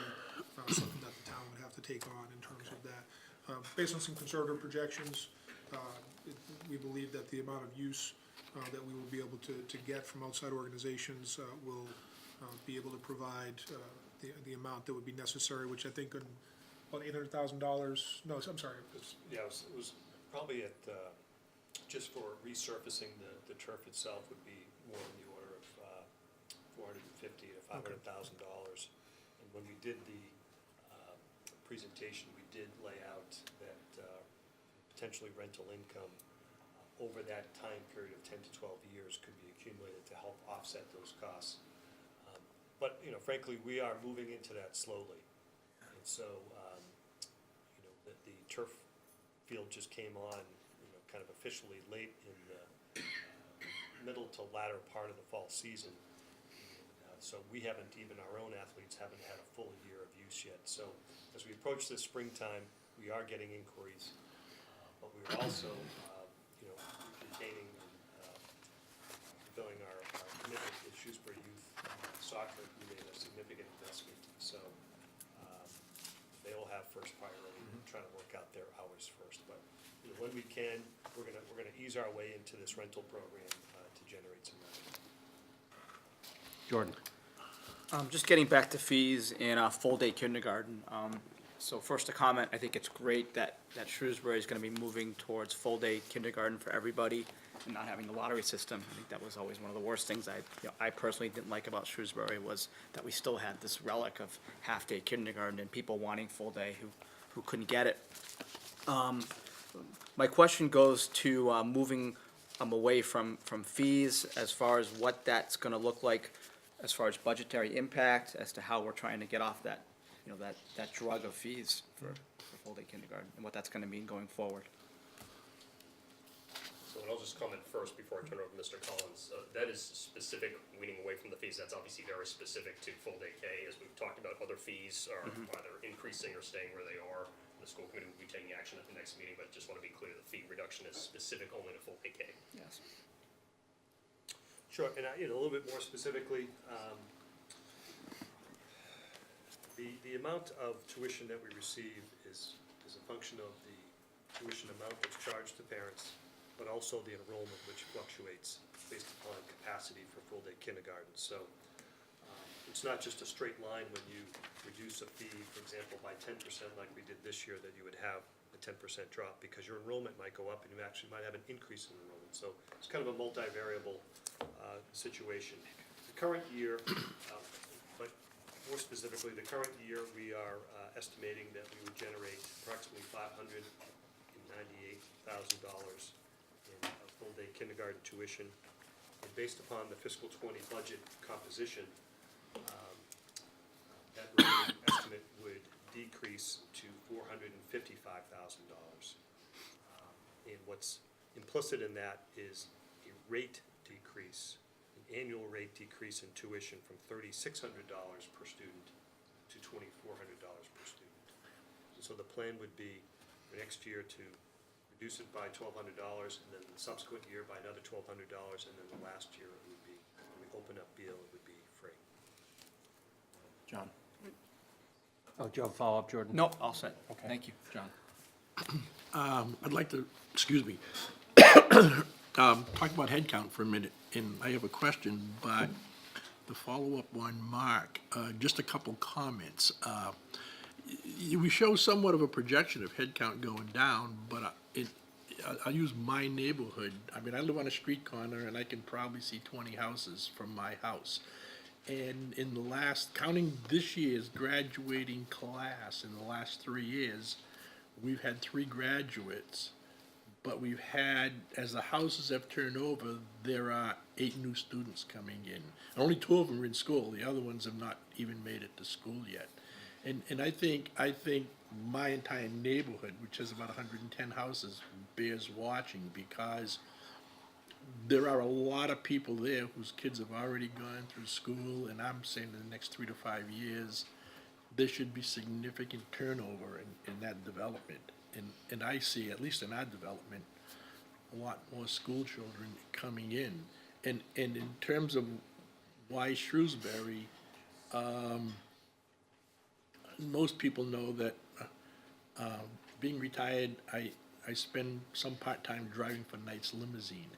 something that the town would have to take on in terms of that. Based on some conservative projections, we believe that the amount of use that we will be able to get from outside organizations will be able to provide the amount that would be necessary, which I think about $800,000, no, I'm sorry. Yeah, it was probably at, just for resurfacing the turf itself would be more in the order of $450,000 to $500,000. And when we did the presentation, we did lay out that potentially rental income over that time period of 10 to 12 years could be accumulated to help offset those costs. But, you know, frankly, we are moving into that slowly. And so, you know, the turf field just came on, kind of officially late in the middle to latter part of the fall season. So we haven't, even our own athletes haven't had a full year of use yet. So as we approach this springtime, we are getting inquiries, but we're also, retaining and fulfilling our commitment with Shrewsbury Youth Soccer, who made a significant investment. So they will have first priority, trying to work out their hours first. But when we can, we're gonna ease our way into this rental program to generate some revenue. Jordan? Just getting back to fees in full-day kindergarten. So first a comment, I think it's great that Shrewsbury is gonna be moving towards full-day kindergarten for everybody and not having the lottery system. I think that was always one of the worst things I personally didn't like about Shrewsbury, was that we still had this relic of half-day kindergarten and people wanting full-day who couldn't get it. My question goes to moving away from fees, as far as what that's gonna look like, as far as budgetary impact, as to how we're trying to get off that, that drug of fees for full-day kindergarten, and what that's gonna mean going forward. So, and I'll just comment first before I turn it over to Mr. Collins. That is specific, weaning away from the fees. That's obviously very specific to full-day K. As we've talked about, other fees are either increasing or staying where they are. The school committee will be taking action at the next meeting, but just want to be clear, the fee reduction is specific only to full-day K. Yes. Sure, and a little bit more specifically, the amount of tuition that we receive is a function of the tuition amount that's charged to parents, but also the enrollment, which fluctuates based upon capacity for full-day kindergarten. So it's not just a straight line when you reduce a fee, for example, by 10% like we did this year, that you would have a 10% drop, because your enrollment might go up and you actually might have an increase in enrollment. So it's kind of a multivariable situation. The current year, but more specifically, the current year, we are estimating that we would generate approximately $598,000 in full-day kindergarten tuition. And based upon the fiscal '20 budget composition, that revenue estimate would decrease to $455,000. And what's implicit in that is a rate decrease, an annual rate decrease in tuition from $3,600 per student to $2,400 per student. And so the plan would be for next year to reduce it by $1,200, and then the subsequent year by another $1,200, and then the last year it would be, when we open up Beal, it would be free. John? Oh, Joe, follow up, Jordan? No, all set. Okay. Thank you. John? I'd like to, excuse me, talk about head count for a minute, and I have a question, but to follow up on Mark, just a couple comments. We show somewhat of a projection of head count going down, but I'll use my neighborhood. I mean, I live on a street corner, and I can probably see 20 houses from my house. And in the last, counting this year's graduating class, in the last 3 years, we've had 3 graduates, but we've had, as the houses have turned over, there are 8 new students coming in. Only 2 of them are in school. The other ones have not even made it to school yet. And I think my entire neighborhood, which has about 110 houses, bears watching, because there are a lot of people there whose kids have already gone through school, and I'm saying in the next 3 to 5 years, there should be significant turnover in that development. And I see, at least in our development, a lot more school children coming in. And in terms of why Shrewsbury, most people know that being retired, I spend some part-time driving for Knight's Limousine.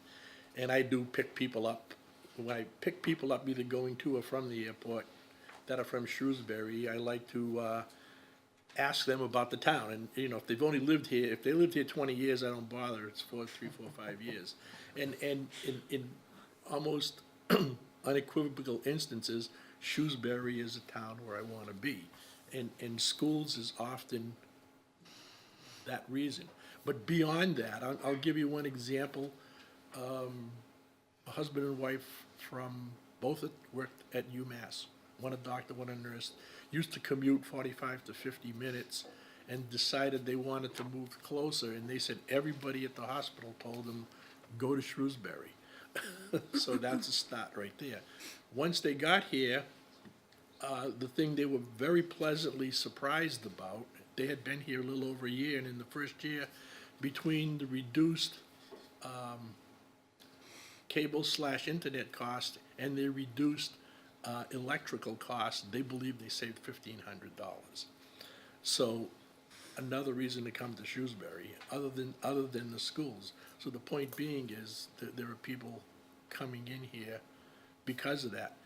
And I do pick people up. When I pick people up either going to or from the airport that are from Shrewsbury, I like to ask them about the town. And, if they've only lived here, if they lived here 20 years, I don't bother. It's 3, 4, 5 years. And in almost unequivocal instances, Shrewsbury is a town where I want to be. And schools is often that reason. But beyond that, I'll give you one example. A husband and wife from both worked at UMass, one a doctor, one a nurse, used to commute 45 to 50 minutes, and decided they wanted to move closer, and they said everybody at the hospital told them, go to Shrewsbury. So that's a start right there. Once they got here, the thing they were very pleasantly surprised about, they had been here a little over a year, and in the first year, between the reduced cable/internet cost and the reduced electrical cost, they believe they saved $1,500. So another reason to come to Shrewsbury, other than the schools. So the point being is that there are people coming in here because of that.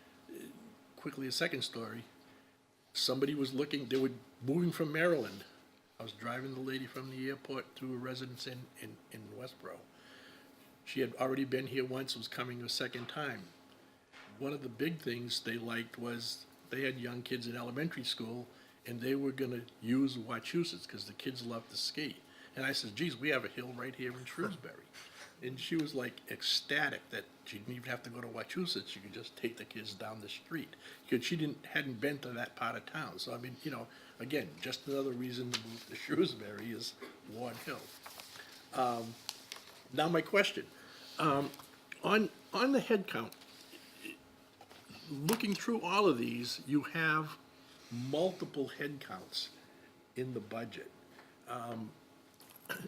Quickly, a second story. Somebody was looking, they were moving from Maryland. I was driving the lady from the airport to a residence in Westboro. She had already been here once, was coming a second time. One of the big things they liked was they had young kids in elementary school, and they were gonna use Wachusett, because the kids love to ski. And I said, geez, we have a hill right here in Shrewsbury. And she was like ecstatic that she didn't even have to go to Wachusett, she could just take the kids down the street. Because she hadn't been to that part of town. So I mean, you know, again, just another reason to move to Shrewsbury is Ward Hill. Now my question, on the head count, looking through all of these, you have multiple head counts in the budget.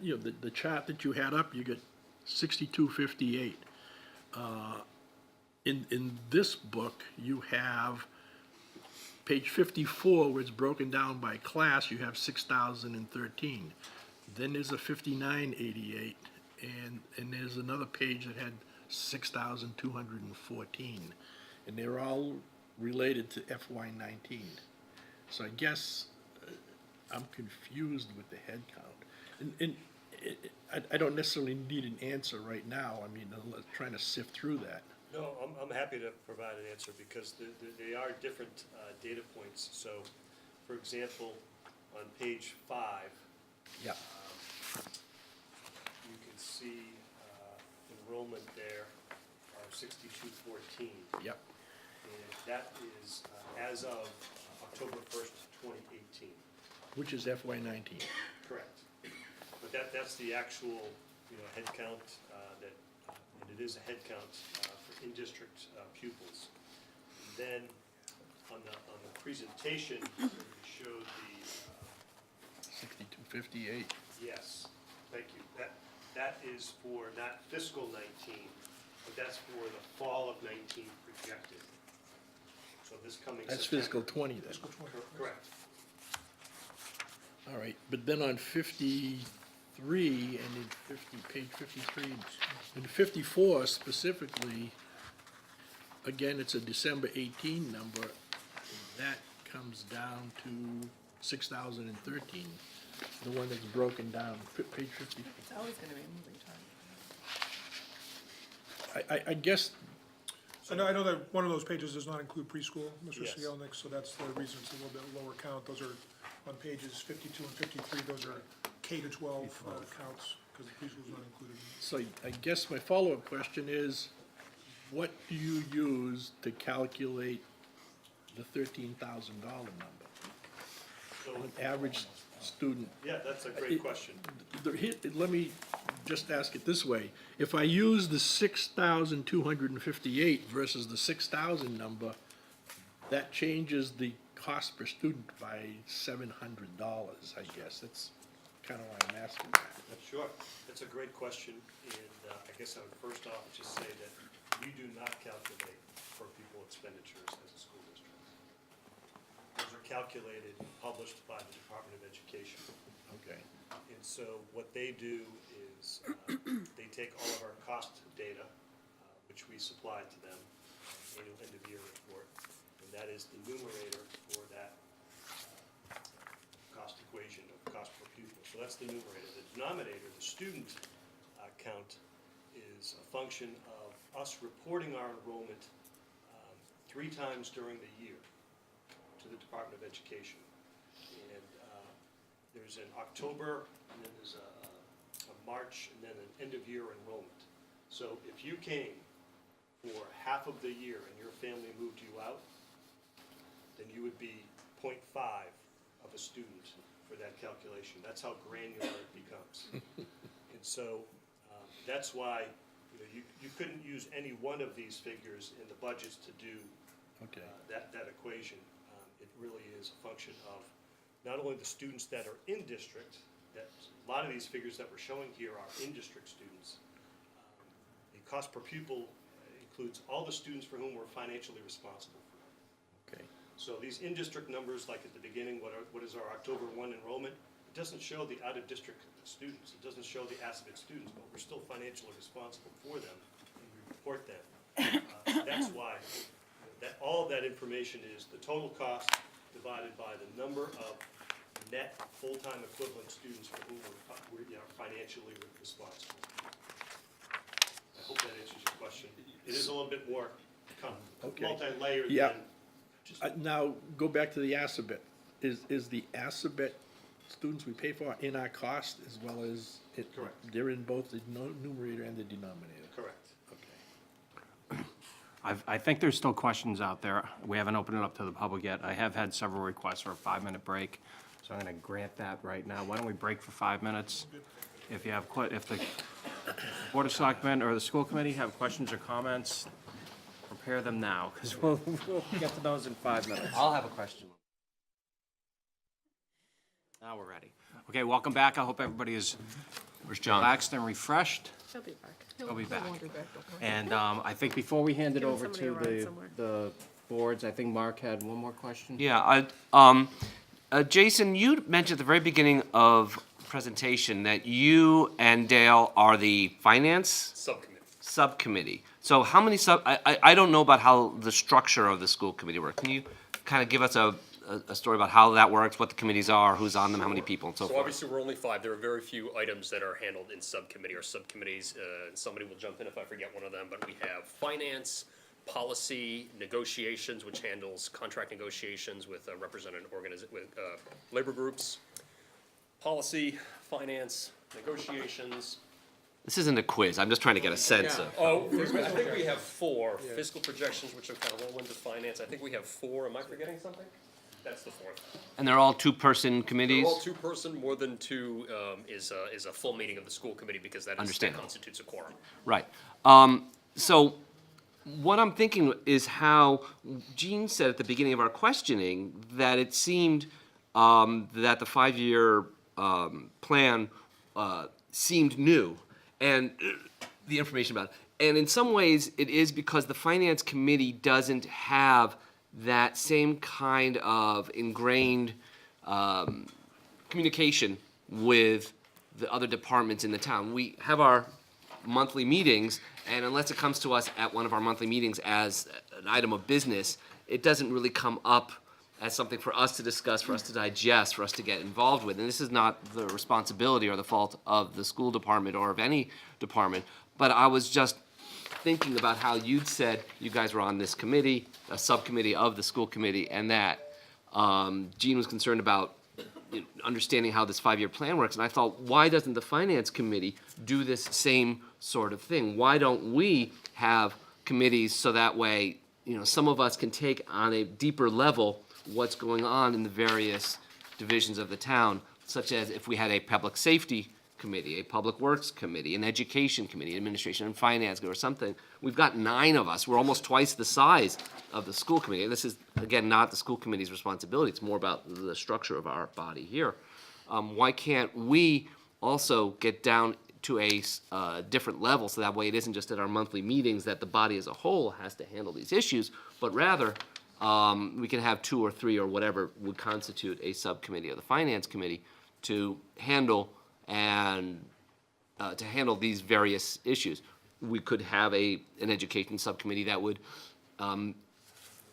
You know, the chart that you had up, you get 6258. In this book, you have page 54, where it's broken down by class, you have 6,013. Then there's a 5988, and there's another page that had 6,214. And they're all related to FY19. So I guess I'm confused with the head count. And I don't necessarily need an answer right now. I mean, I'm trying to sift through that. No, I'm happy to provide an answer because they are different data points. So, for example, on page 5, Yeah. you can see enrollment there of 6214. Yep. And that is as of October 1st, 2018. Which is FY19. Correct. But that's the actual, head count that, and it is a head count for in-district pupils. And then on the presentation, we showed the, 6258. yes, thank you. That is for not fiscal 19, but that's for the fall of 19 projected. So this coming That's September. fiscal 20 then. Correct. All right, but then on 53 and in page 53, and 54 specifically, again, it's a December 18 number, and that comes down to 6,013, the one that's broken down, page 50. It's always gonna be a moving target. I guess, I know that one of those pages does not include preschool, Mr. Yes. Sigelnik, so that's the reason it's a little bit lower count. Those are on pages 52 and 53, those are K-12 counts, because the preschool's not included. so I guess my follow-up question is, what do you use to calculate the $13,000 number? So, An average student? yeah, that's a great question. Let me just ask it this way. If I use the 6,258 versus the 6,000 number, that changes the cost per student by $700, I guess. That's kind of why I'm asking that. Sure, that's a great question, and I guess I would first off just say that we do not calculate per pupil expenditures as a school district. Those are calculated and published by the Department of Education. Okay. And so what they do is, they take all of our cost data, which we supply to them, annual end-of-year report, and that is the numerator for that cost equation of cost per pupil. So that's the numerator. The denominator, the student count, is a function of us reporting our enrollment 3 times during the year to the Department of Education. And there's an October, and then there's a March, and then an end-of-year enrollment. So if you came for half of the year and your family moved you out, then you would be 0.5 of a student for that calculation. That's how granular it becomes. And so that's why you couldn't use any one of these figures in the budgets to do Okay. that equation. It really is a function of not only the students that are in district, that a lot of these figures that we're showing here are in-district students. The cost per pupil includes all the students for whom we're financially responsible for. Okay. So these in-district numbers, like at the beginning, what is our October 1 enrollment? It doesn't show the out-of-district students. It doesn't show the Assabet students, but we're still financially responsible for them, and we report them. That's why all of that information is the total cost divided by the number of net full-time equivalent students for whom we're financially responsible. I hope that answers your question. It is a little bit more Okay. multi-layered Yeah. than just. Now, go back to the Assabet. Is the Assabet students we pay for in our cost as well as? Correct. They're in both the numerator and the denominator? Correct. Okay. I think there's still questions out there. We haven't opened it up to the public yet. I have had several requests for a 5-minute break, so I'm going to grant that right now. Why don't we break for 5 minutes? If you have, if the Board of Selectmen or the school committee have questions or comments, prepare them now, because we'll get to those in 5 minutes. I'll have a question. Now we're ready. Okay, welcome back. I hope everybody is Where's John? relaxed and refreshed. He'll be back. He'll be back. wander back, don't worry. And I think before we hand it Give over somebody a to ride somewhere. the boards, I think Mark had one more question. Yeah, Jason, you mentioned at the very beginning of the presentation that you and Dale are the finance subcommittee. So how many I don't know about how the structure of the school committee works. Can you kind of give us a story about how that works, what the committees are, who's on them, how many people, and so So forth? obviously, we're only 5. There are very few items that are handled in subcommittee or subcommittees. Somebody will jump in if I forget one of them, but we have finance, policy, negotiations, which handles contract negotiations with represented labor groups, policy, finance, negotiations. This isn't a quiz, I'm just trying to get a sense of. Oh, I think we have 4. Fiscal projections, which are kind of roll into finance. I think we have 4. Am I forgetting something? That's the 4th. And they're all two-person They're committees? all 2-person. More than 2 is a full meeting of the school committee because that Understandable. constitutes a quorum. Right. So what I'm thinking is how Jean said at the beginning of our questioning that it seemed that the 5-year plan seemed new, and the information about it. And in some ways, it is because the Finance Committee doesn't have that same kind of ingrained communication with the other departments in the town. We have our monthly meetings, and unless it comes to us at one of our monthly meetings as an item of business, it doesn't really come up as something for us to discuss, for us to digest, for us to get involved with. And this is not the responsibility or the fault of the school department or of any department, but I was just thinking about how you'd said you guys were on this committee, a subcommittee of the school committee, and that Jean was concerned about understanding how this 5-year plan works. And I thought, why doesn't the finance committee do this same sort of thing? Why don't we have committees so that way, some of us can take on a deeper level what's going on in the various divisions of the town, such as if we had a public safety committee, a public works committee, an education committee, administration and finance, or something. We've got 9 of us. We're almost twice the size of the school committee. This is, again, not the school committee's responsibility. It's more about the structure of our body here. Why can't we also get down to a different level, so that way it isn't just at our monthly meetings that the body as a whole has to handle these issues, but rather we can have 2 or 3 or whatever would constitute a subcommittee of the finance committee to handle these various issues. We could have an education subcommittee that would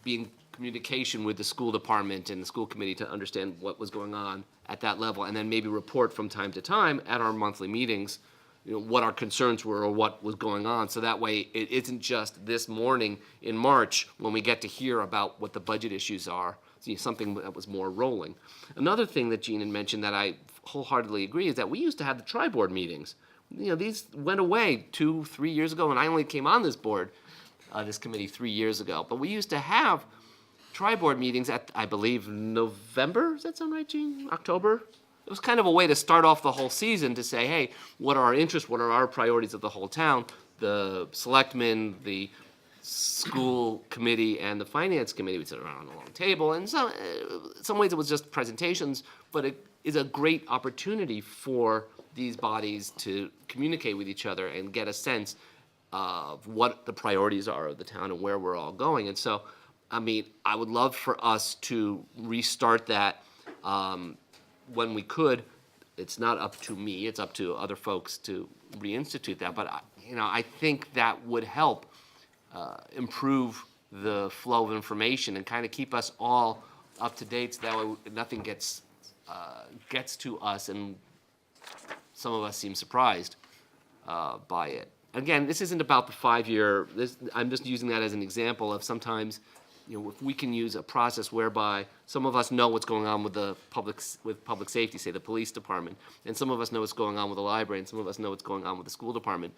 be in communication with the school department and the school committee to understand what was going on at that level, and then maybe report from time to time at our monthly meetings, what our concerns were or what was going on. So that way it isn't just this morning in March when we get to hear about what the budget issues are, something that was more rolling. Another thing that Jean had mentioned that I wholeheartedly agree is that we used to have the tri-board meetings. These went away 2-3 years ago, and I only came on this board, this committee 3 years ago. But we used to have tri-board meetings at, I believe, November, does that sound right, Gene? October? It was kind of a way to start off the whole season to say, hey, what are our interests, what are our priorities of the whole town? The selectmen, the school committee, and the finance committee would sit around on a long table, and some ways it was just presentations, but it is a great opportunity for these bodies to communicate with each other and get a sense of what the priorities are of the town and where we're all going. And so, I mean, I would love for us to restart that when we could. It's not up to me, it's up to other folks to reinstitute that. But, you know, I think that would help improve the flow of information and kind of keep us all up to date, so that way nothing gets to us and some of us seem surprised by it. Again, this isn't about the 5-year, I'm just using that as an example of sometimes, you know, if we can use a process whereby some of us know what's going on with public safety, say the police department, and some of us know what's going on with the library, and some of us know what's going on with the school department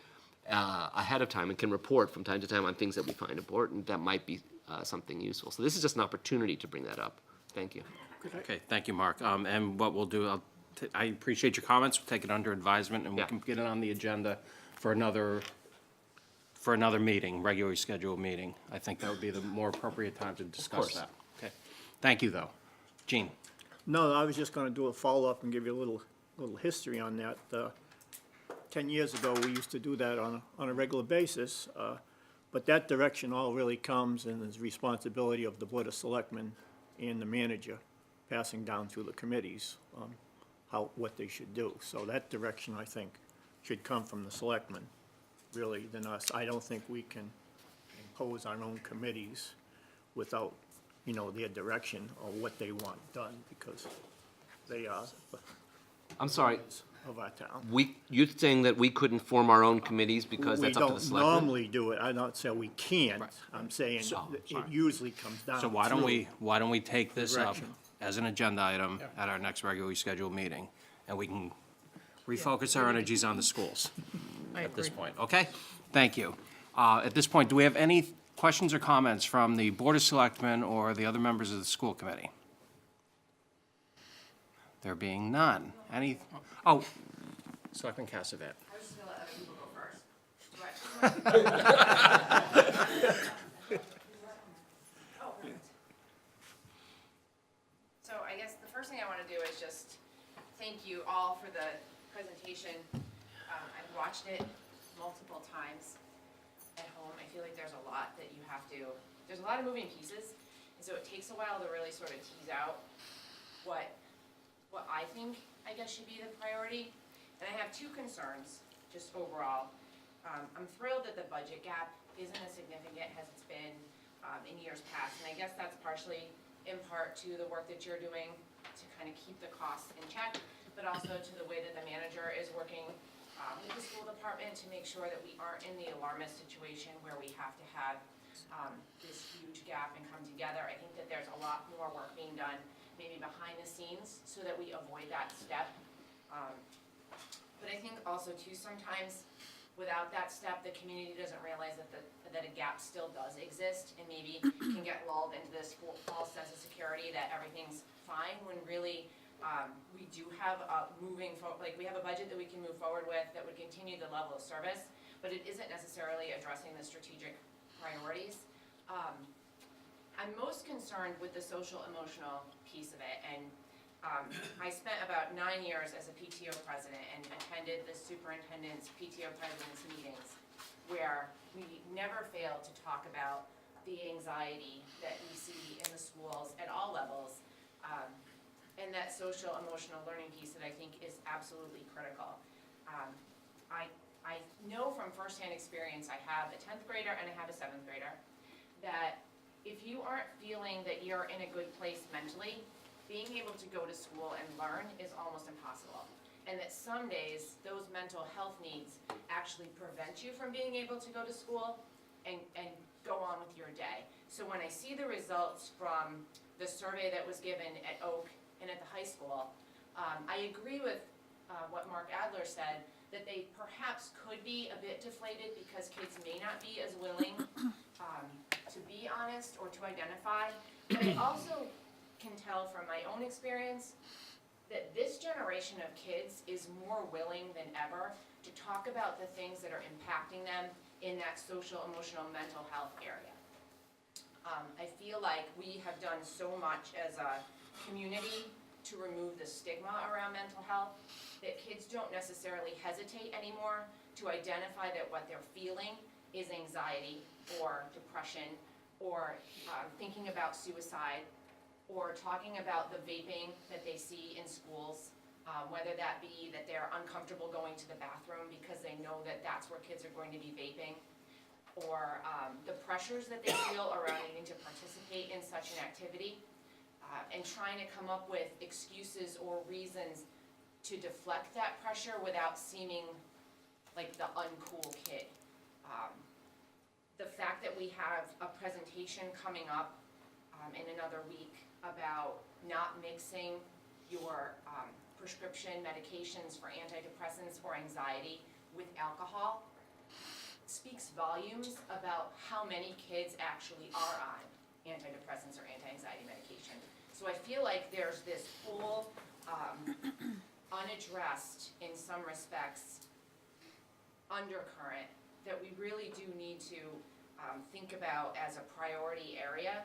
ahead of time and can report from time to time on things that we find important, that might be something useful. So this is just an opportunity to bring that up. Thank you. Okay, thank you, Mark. And what we'll do, I appreciate your comments, we'll take it under advisement, and we Yeah. can get it on the agenda for another meeting, regularly scheduled meeting. I think that would be the more appropriate time to discuss course. that. Okay, thank you, though. Gene? No, I was just gonna do a follow-up and give you a little history on that. 10 years ago, we used to do that on a regular basis, but that direction all really comes and is responsibility of the Board of Selectmen and the manager, passing down through the committees, what they should do. So that direction, I think, should come from the selectmen, really, than us. I don't think we can impose our own committees without, you know, their direction or what they want done, because they are I'm sorry, of our town. you're saying that we couldn't form our own committees because that's up to the We don't selectmen? normally do it. I'm not saying we can't. I'm saying it usually comes down So why don't through. we take this up Direction. as an agenda item at our next regularly scheduled meeting? And we can refocus our energies on the schools at this point, okay? Thank you. At this point, do we have any questions or comments from the Board of Selectmen or the other members of the school committee? There being none. Selectman Cassavant. I was just gonna let other people go first. Oh, perfect. So I guess the first thing I want to do is just thank you all for the presentation. I've watched it multiple times at home. I feel like there's a lot that you have to, there's a lot of moving pieces, and so it takes a while to really sort of tease out what I think, I guess, should be the priority. And I have two concerns, just overall. I'm thrilled that the budget gap isn't as significant as it's been in years past. And I guess that's partially in part to the work that you're doing to kind of keep the costs in check, but also to the way that the manager is working with the school department to make sure that we aren't in the alarmist situation where we have to have this huge gap and come together. I think that there's a lot more work being done maybe behind the scenes so that we avoid that step. But I think also too, sometimes without that step, the community doesn't realize that a gap still does exist and maybe can get lulled into this false sense of security that everything's fine, when really we do have we have a budget that we can move forward with that would continue the level of service, but it isn't necessarily addressing the strategic priorities. I'm most concerned with the social emotional piece of it, and I spent about 9 years as a PTO president and attended the superintendent's PTO president's meetings, where we never failed to talk about the anxiety that we see in the schools at all levels, and that social emotional learning piece that I think is absolutely critical. I know from firsthand experience, I have a 10th grader and I have a 7th grader, that if you aren't feeling that you're in a good place mentally, being able to go to school and learn is almost impossible. And that some days, those mental health needs actually prevent you from being able to go to school and go on with your day. So when I see the results from the survey that was given at Oak and at the high school, I agree with what Mark Adler said, that they perhaps could be a bit deflated because kids may not be as willing to be honest or to identify. But I also can tell from my own experience that this generation of kids is more willing than ever to talk about the things that are impacting them in that social, emotional, mental health area. I feel like we have done so much as a community to remove the stigma around mental health that kids don't necessarily hesitate anymore to identify that what they're feeling is anxiety or depression or thinking about suicide or talking about the vaping that they see in schools, whether that be that they're uncomfortable going to the bathroom because they know that that's where kids are going to be vaping, or the pressures that they feel around needing to participate in such an activity, and trying to come up with excuses or reasons to deflect that pressure without seeming like the uncool kid. The fact that we have a presentation coming up in another week about not mixing your prescription medications for antidepressants or anxiety with alcohol speaks volumes about how many kids actually are on antidepressants or anti-anxiety medication. So I feel like there's this whole unaddressed, in some respects, undercurrent that we really do need to think about as a priority area.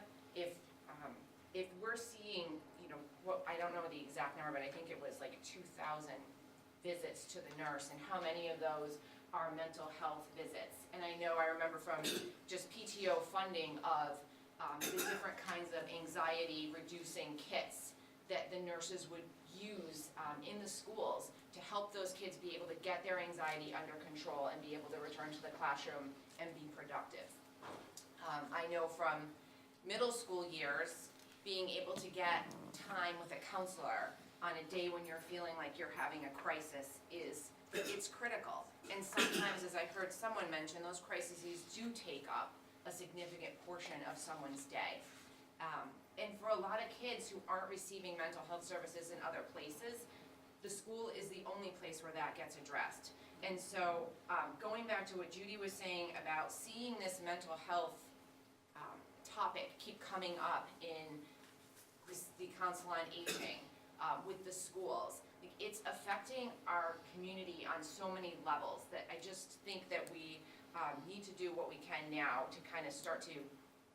If we're seeing, you know, I don't know the exact number, but I think it was like 2,000 visits to the nurse, and how many of those are mental health visits. And I know, I remember from just PTO funding of the different kinds of anxiety reducing kits that the nurses would use in the schools to help those kids be able to get their anxiety under control and be able to return to the classroom and be productive. I know from middle school years, being able to get time with a counselor on a day when you're feeling like you're having a crisis it's critical. And sometimes, as I heard someone mention, those crises do take up a significant portion of someone's day. And for a lot of kids who aren't receiving mental health services in other places, the school is the only place where that gets addressed. And so, going back to what Judy was saying about seeing this mental health topic keep coming up in the Council on Aging, with the schools, it's affecting our community on so many levels that I just think that we need to do what we can now to kind of start to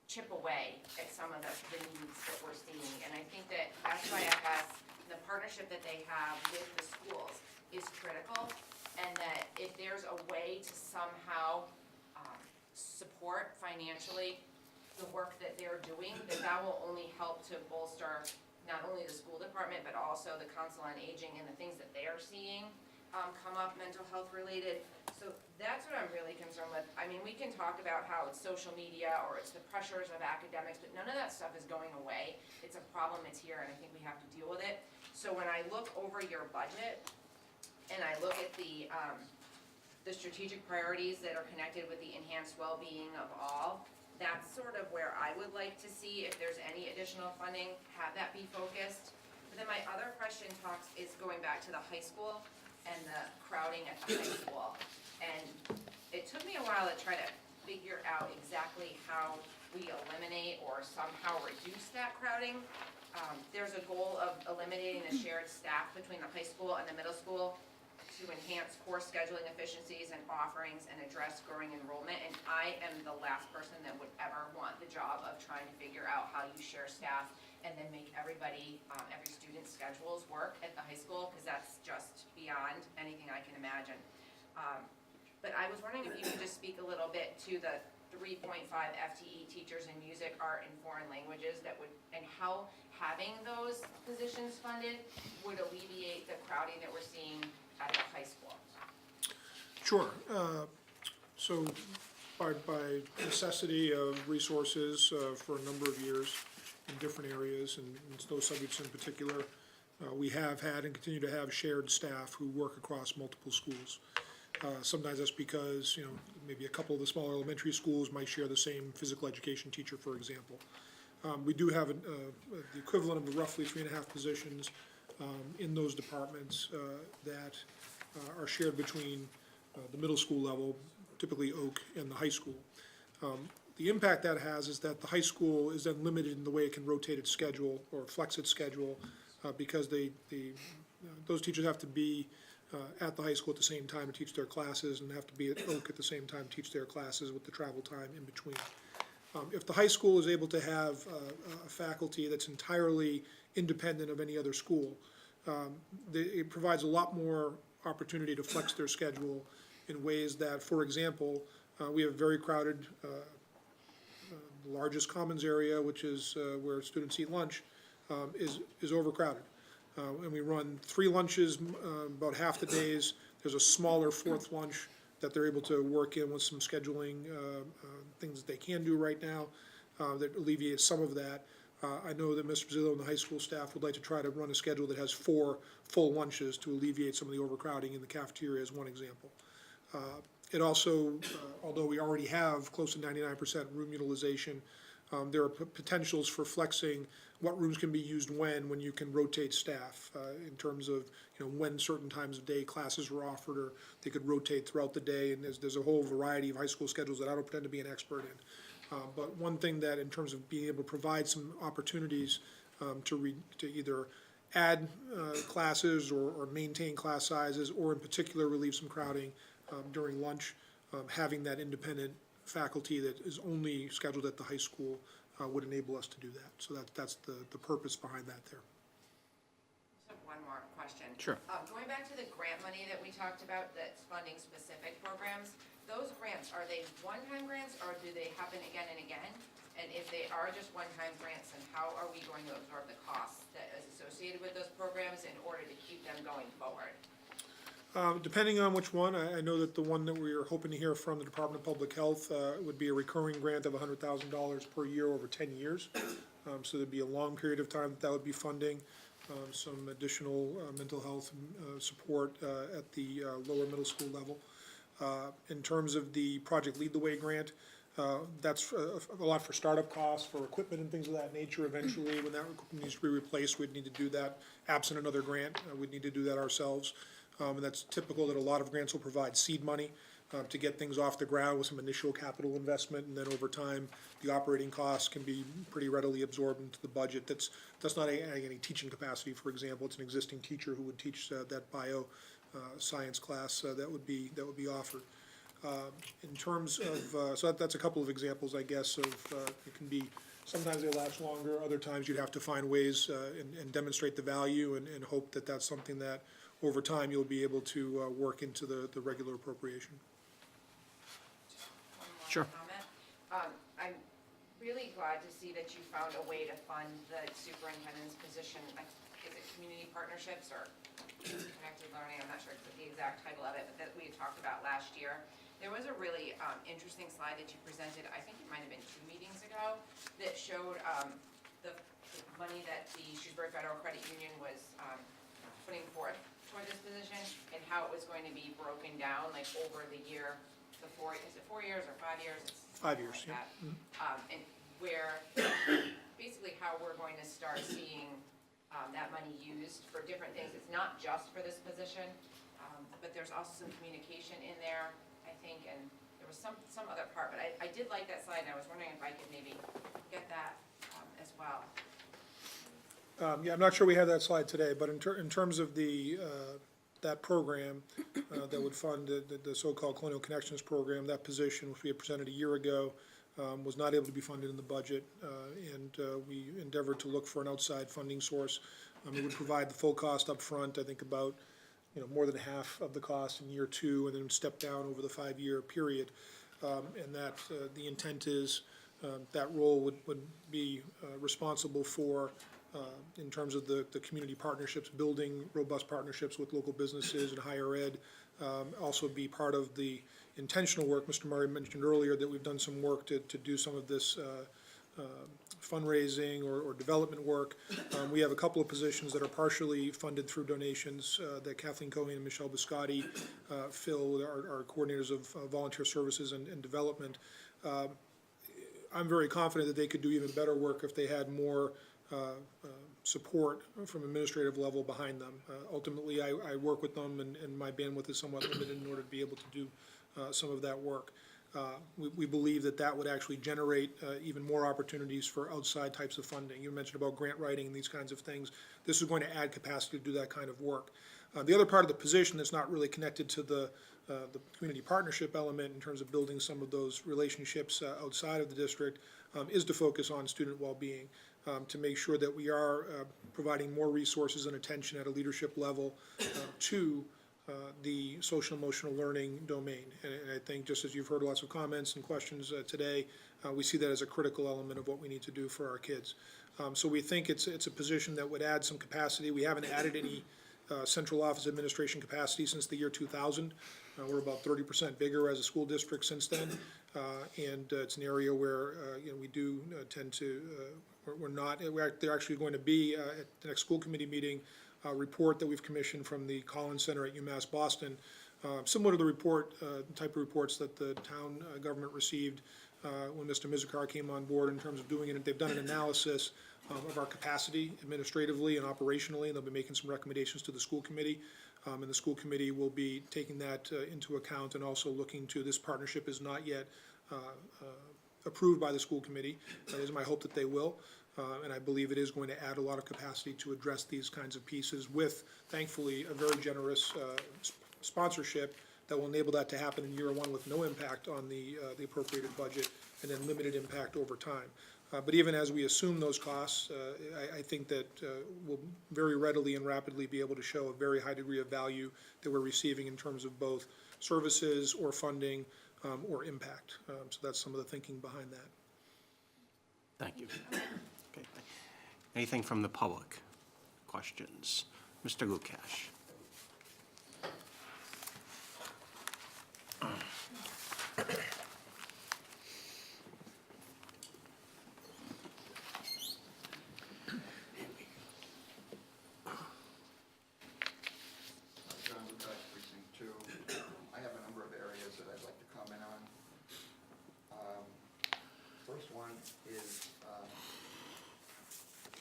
chip away at some of the needs that we're seeing. And I think that SYFS, the partnership that they have with the schools is critical, and that if there's a way to somehow support financially the work that they're doing, that will only help to bolster not only the school department, but also the Council on Aging and the things that they are seeing come up mental health related. So that's what I'm really concerned with. I mean, we can talk about how it's social media or it's the pressures of academics, but none of that stuff is going away. It's a problem, it's here, and I think we have to deal with it. So when I look over your budget and I look at the strategic priorities that are connected with the enhanced well-being of all, that's sort of where I would like to see if there's any additional funding, have that be focused. But then my other question is going back to the high school and the crowding at the high school. And it took me a while to try to figure out exactly how we eliminate or somehow reduce that crowding. There's a goal of eliminating the shared staff between the high school and the middle school to enhance course scheduling efficiencies and offerings and address growing enrollment. And I am the last person that would ever want the job of trying to figure out how you share staff and then make everybody, every student's schedules work at the high school, because that's just beyond anything I can imagine. But I was wondering if you could just speak a little bit to the 3.5 FTE teachers in music, art, and foreign languages and how having those positions funded would alleviate the crowding that we're seeing at the high school. Sure. So by necessity of resources for a number of years in different areas, and those subjects in particular, we have had and continue to have shared staff who work across multiple schools. Sometimes that's because, you know, maybe a couple of the smaller elementary schools might share the same physical education teacher, for example. We do have the equivalent of roughly 3.5 positions in those departments that are shared between the middle school level, typically Oak, and the high school. The impact that has is that the high school is then limited in the way it can rotate its schedule or flex its schedule, because those teachers have to be at the high school at the same time to teach their classes, and have to be at Oak at the same time to teach their classes with the travel time in between. If the high school is able to have a faculty that's entirely independent of any other school, it provides a lot more opportunity to flex their schedule in ways that, for example, we have very crowded, the largest commons area, which is where students eat lunch, is overcrowded. And we run 3 lunches about half the days. There's a smaller 4th lunch that they're able to work in with some scheduling things that they can do right now that alleviates some of that. I know that Mr. Pizzillo and the high school staff would like to try to run a schedule that has 4 full lunches to alleviate some of the overcrowding in the cafeteria, as one example. It also, although we already have close to 99% room utilization, there are potentials for flexing what rooms can be used when you can rotate staff in terms of, when certain times of day classes were offered, or they could rotate throughout the day. And there's a whole variety of high school schedules that I don't pretend to be an expert in. But one thing that, in terms of being able to provide some opportunities to either add classes or maintain class sizes, or in particular relieve some crowding during lunch, having that independent faculty that is only scheduled at the high school would enable us to do that. So that's the purpose behind that there. Just have one more question. Sure. Going back to the grant money that we talked about that's funding specific programs, those grants, are they one-time grants or do they happen again and again? And if they are just one-time grants, then how are we going to absorb the costs that is associated with those programs in order to keep them going forward? Depending on which one, I know that the one that we are hoping to hear from the Department of Public Health would be a recurring grant of $100,000 per year over 10 years. So there'd be a long period of time that would be funding some additional mental health support at the lower middle school level. In terms of the Project Lead the Way grant, that's a lot for startup costs, for equipment and things of that nature. Eventually, when that equipment needs to be replaced, we'd need to do that. Absent another grant, we'd need to do that ourselves. And that's typical that a lot of grants will provide seed money to get things off the ground with some initial capital investment, and then over time, the operating costs can be pretty readily absorbed into the budget. That's not adding any teaching capacity, for example. It's an existing teacher who would teach that bio science class that would be offered. In terms of, so that's a couple of examples, I guess, of it can be, sometimes they last longer, other times you'd have to find ways and demonstrate the value and hope that that's something that over time you'll be able to work into the regular appropriation. Sure. Comment. I'm really glad to see that you found a way to fund the superintendent's position. Is it community partnerships or connected learning? I'm not sure the exact title of it, but that we had talked about last year. There was a really interesting slide that you presented, I think it might have been 2 meetings ago, that showed the money that the Shrewsbury Federal Credit Union was putting forth toward this position, and how it was going to be broken down, like over the year, is it 4 years or 5 years? It's 5 years, like yeah. that. And where, basically how we're going to start seeing that money used for different things. It's not just for this position, but there's also some communication in there, I think, and there was some other part, but I did like that slide, and I was wondering if I could maybe get that as well. Yeah, I'm not sure we have that slide today, but in terms of that program that would fund the so-called Colonial Connections program, that position, which we had presented a year ago, was not able to be funded in the budget, and we endeavored to look for an outside funding source. It would provide the full cost up front, I think about more than half of the cost in year 2, and then step down over the 5-year period. And that the intent is that role would be responsible for in terms of the community partnerships, building robust partnerships with local businesses and higher ed. Also be part of the intentional work. Mr. Murray mentioned earlier that we've done some work to do some of this fundraising or development work. We have a couple of positions that are partially funded through donations that Kathleen Cohen and Michelle Biscotti fill, our coordinators of volunteer services and development. I'm very confident that they could do even better work if they had more support from administrative level behind them. Ultimately, I work with them, and my bandwidth is somewhat limited in order to be able to do some of that work. we believe that that would actually generate even more opportunities for outside types of funding. You mentioned about grant writing and these kinds of things. This is going to add capacity to do that kind of work. The other part of the position that's not really connected to the community partnership element in terms of building some of those relationships outside of the district is to focus on student well-being, to make sure that we are providing more resources and attention at a leadership level to the social emotional learning domain. And I think, just as you've heard lots of comments and questions today, we see that as a critical element of what we need to do for our kids. So we think it's a position that would add some capacity. We haven't added any central office administration capacity since the year 2000. We're about 30% bigger as a school district since then, and it's an area where we do tend to. They're actually going to be at the next school committee meeting. A report that we've commissioned from the Collins Center at UMass Boston, similar to the report, type of reports that the town government received when Mr. Mizikar came on board in terms of doing it. They've done an analysis of our capacity administratively and operationally, and they'll be making some recommendations to the school committee. And the school committee will be taking that into account and also looking to, this partnership is not yet approved by the school committee. It is my hope that they will. And I believe it is going to add a lot of capacity to address these kinds of pieces with, thankfully, a very generous sponsorship that will enable that to happen in year one with no impact on the appropriated budget and then limited impact over time. But even as we assume those costs, I think that we'll very readily and rapidly be able to show a very high degree of value that we're receiving in terms of both services or funding or impact. So that's some of the thinking behind that. Thank you. Okay. Anything from the public? Questions? Mr. Lukash. John Lukash, Precinct 2. I have a number of areas that I'd like to comment on. First one is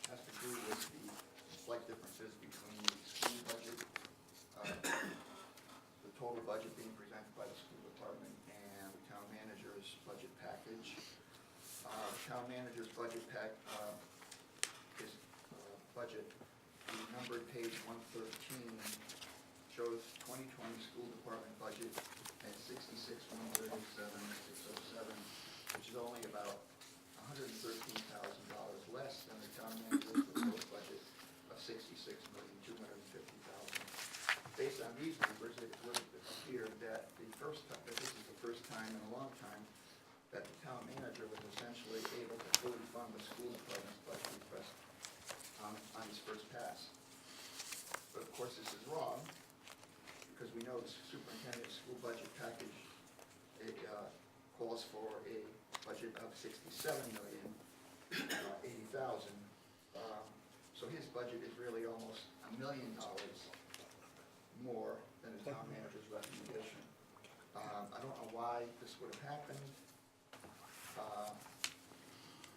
has to do with the slight differences between the school budget, the total budget being presented by the school department, and the town manager's budget package. Town manager's budget is budget, the numbered page 113 shows 2020 school department budget at $66,137,607, which is only about $113,000 less than the town manager's proposed budget of $66,250,000. Based on these numbers, it would appear that this is the first time in a long time that the town manager was essentially able to fully fund the school department's budget request on his first pass. But of course, this is wrong, because we know the superintendent's school budget package calls for a budget of $67,080,000. So his budget is really almost $1 million more than the town manager's recommendation. I don't know why this would have happened.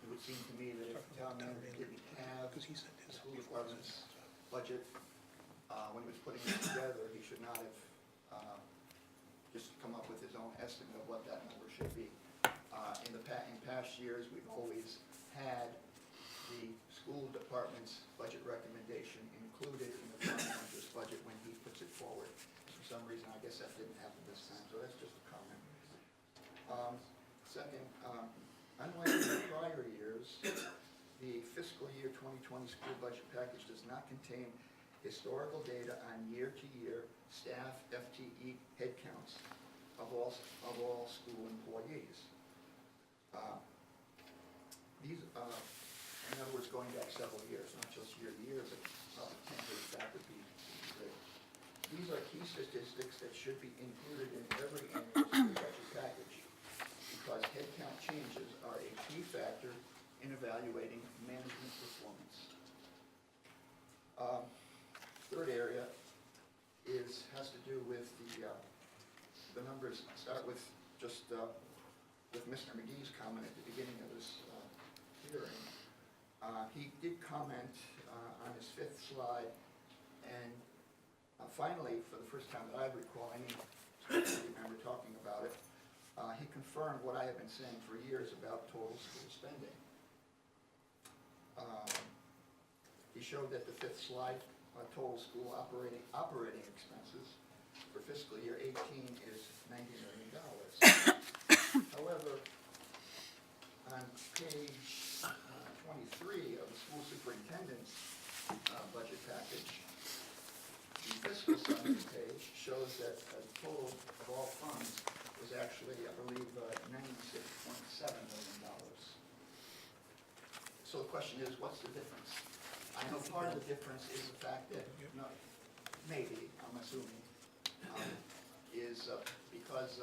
It would seem to me that if the town manager didn't have the school department's budget when he was putting it together, he should not have just come up with his own estimate of what that number should be. In past years, we've always had the school department's budget recommendation included in the town manager's budget when he puts it forward. For some reason, I guess that didn't happen this time, so that's just a comment. Second, unlike in the prior years, the fiscal year 2020 school budget package does not contain historical data on year-to-year staff FTE headcounts of all school employees. In other words, going back several years, not just year to year, but probably 10 years back would be good. These are key statistics that should be included in every annual school budget package, because headcount changes are a key factor in evaluating management performance. Third area has to do with the numbers. I'll start with just with Mr. McGee's comment at the beginning of this hearing. He did comment on his fifth slide, and finally, for the first time that I recall, I remember talking about it, he confirmed what I have been saying for years about total school spending. He showed that the fifth slide, total school operating expenses for fiscal year 18 is $90 million. However, on page 23 of the school superintendent's budget package, the fiscal summary page shows that the total of all funds was actually, I believe, $96.7 million. So the question is, what's the difference? I know part of the difference is the fact that, maybe, I'm assuming, is because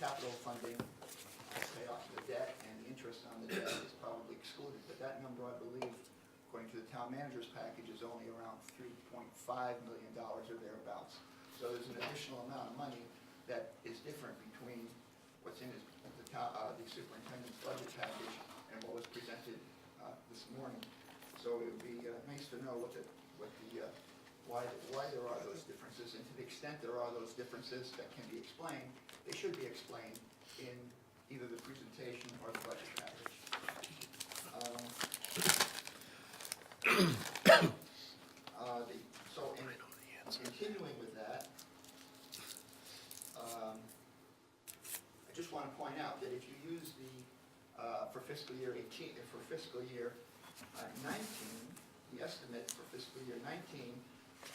capital funding to pay off the debt and the interest on the debt is probably excluded. But that number, I believe, according to the town manager's package, is only around $3.5 million or thereabouts. So there's an additional amount of money that is different between what's in the superintendent's budget package and what was presented this morning. So it would be nice to know why there are those differences, and to the extent there are those differences that can be explained, they should be explained in either the presentation or the budget package. So continuing with that, I just want to point out that if you use for fiscal year 18, for fiscal year 19, the estimate for fiscal year 19,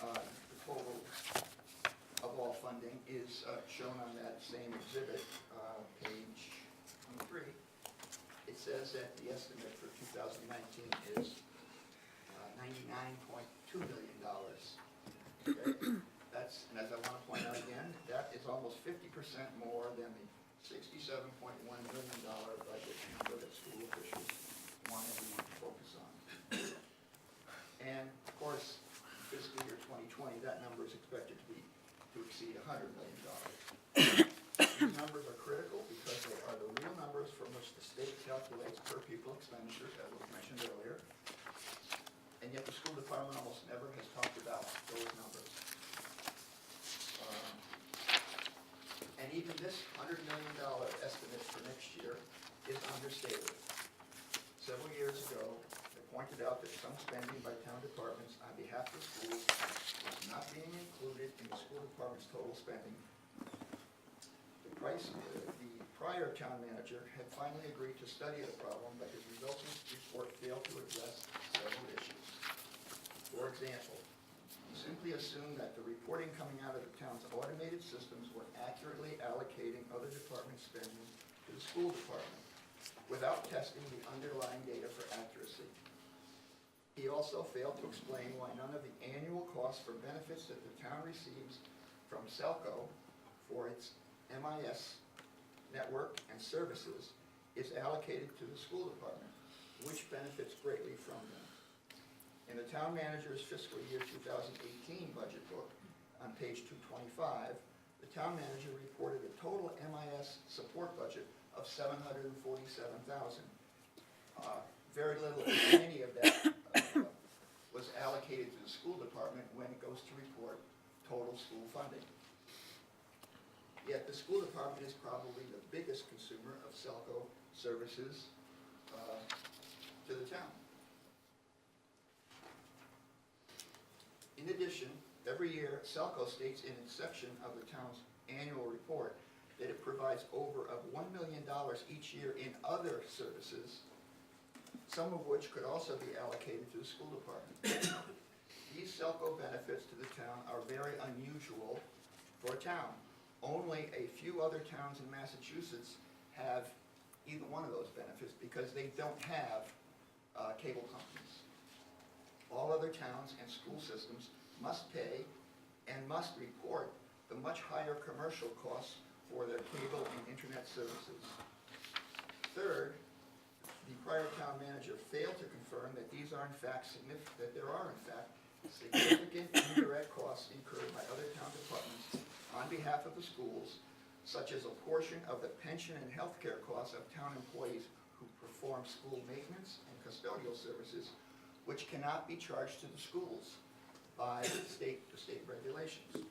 the total of all funding is shown on that same exhibit, page 23. It says that the estimate for 2019 is $99.2 million. Okay? And as I want to point out again, that is almost 50% more than the $67.1 million budget number that school officials wanted to focus on. And of course, fiscal year 2020, that number is expected to exceed $100 million. These numbers are critical because they are the real numbers from which the state calculates per pupil expenditures, as was mentioned earlier. And yet the school department almost never has talked about those numbers. And even this $100 million estimate for next year is understated. Several years ago, I pointed out that some spending by town departments on behalf of schools was not being included in the school department's total spending. The prior town manager had finally agreed to study the problem, but his resulting report failed to address several issues. For example, he simply assumed that the reporting coming out of the town's automated systems were accurately allocating other department spending to the school department without testing the underlying data for accuracy. He also failed to explain why none of the annual costs for benefits that the town receives from Selco for its MIS network and services is allocated to the school department, which benefits greatly from them. In the town manager's fiscal year 2018 budget book, on page 225, the town manager reported a total MIS support budget of $747,000. Very little, if any, of that was allocated to the school department when it goes to report total school funding. Yet the school department is probably the biggest consumer of Selco services to the town. In addition, every year, Selco states in its section of the town's annual report that it provides over $1 million each year in other services, some of which could also be allocated to the school department. These Selco benefits to the town are very unusual for a town. Only a few other towns in Massachusetts have either one of those benefits because they don't have cable companies. All other towns and school systems must pay and must report the much higher commercial costs for their cable and internet services. Third, the prior town manager failed to confirm that these are in fact significant indirect costs incurred by other town departments on behalf of the schools, such as a portion of the pension and health care costs of town employees who perform school maintenance and custodial services, which cannot be charged to the schools by the state regulations.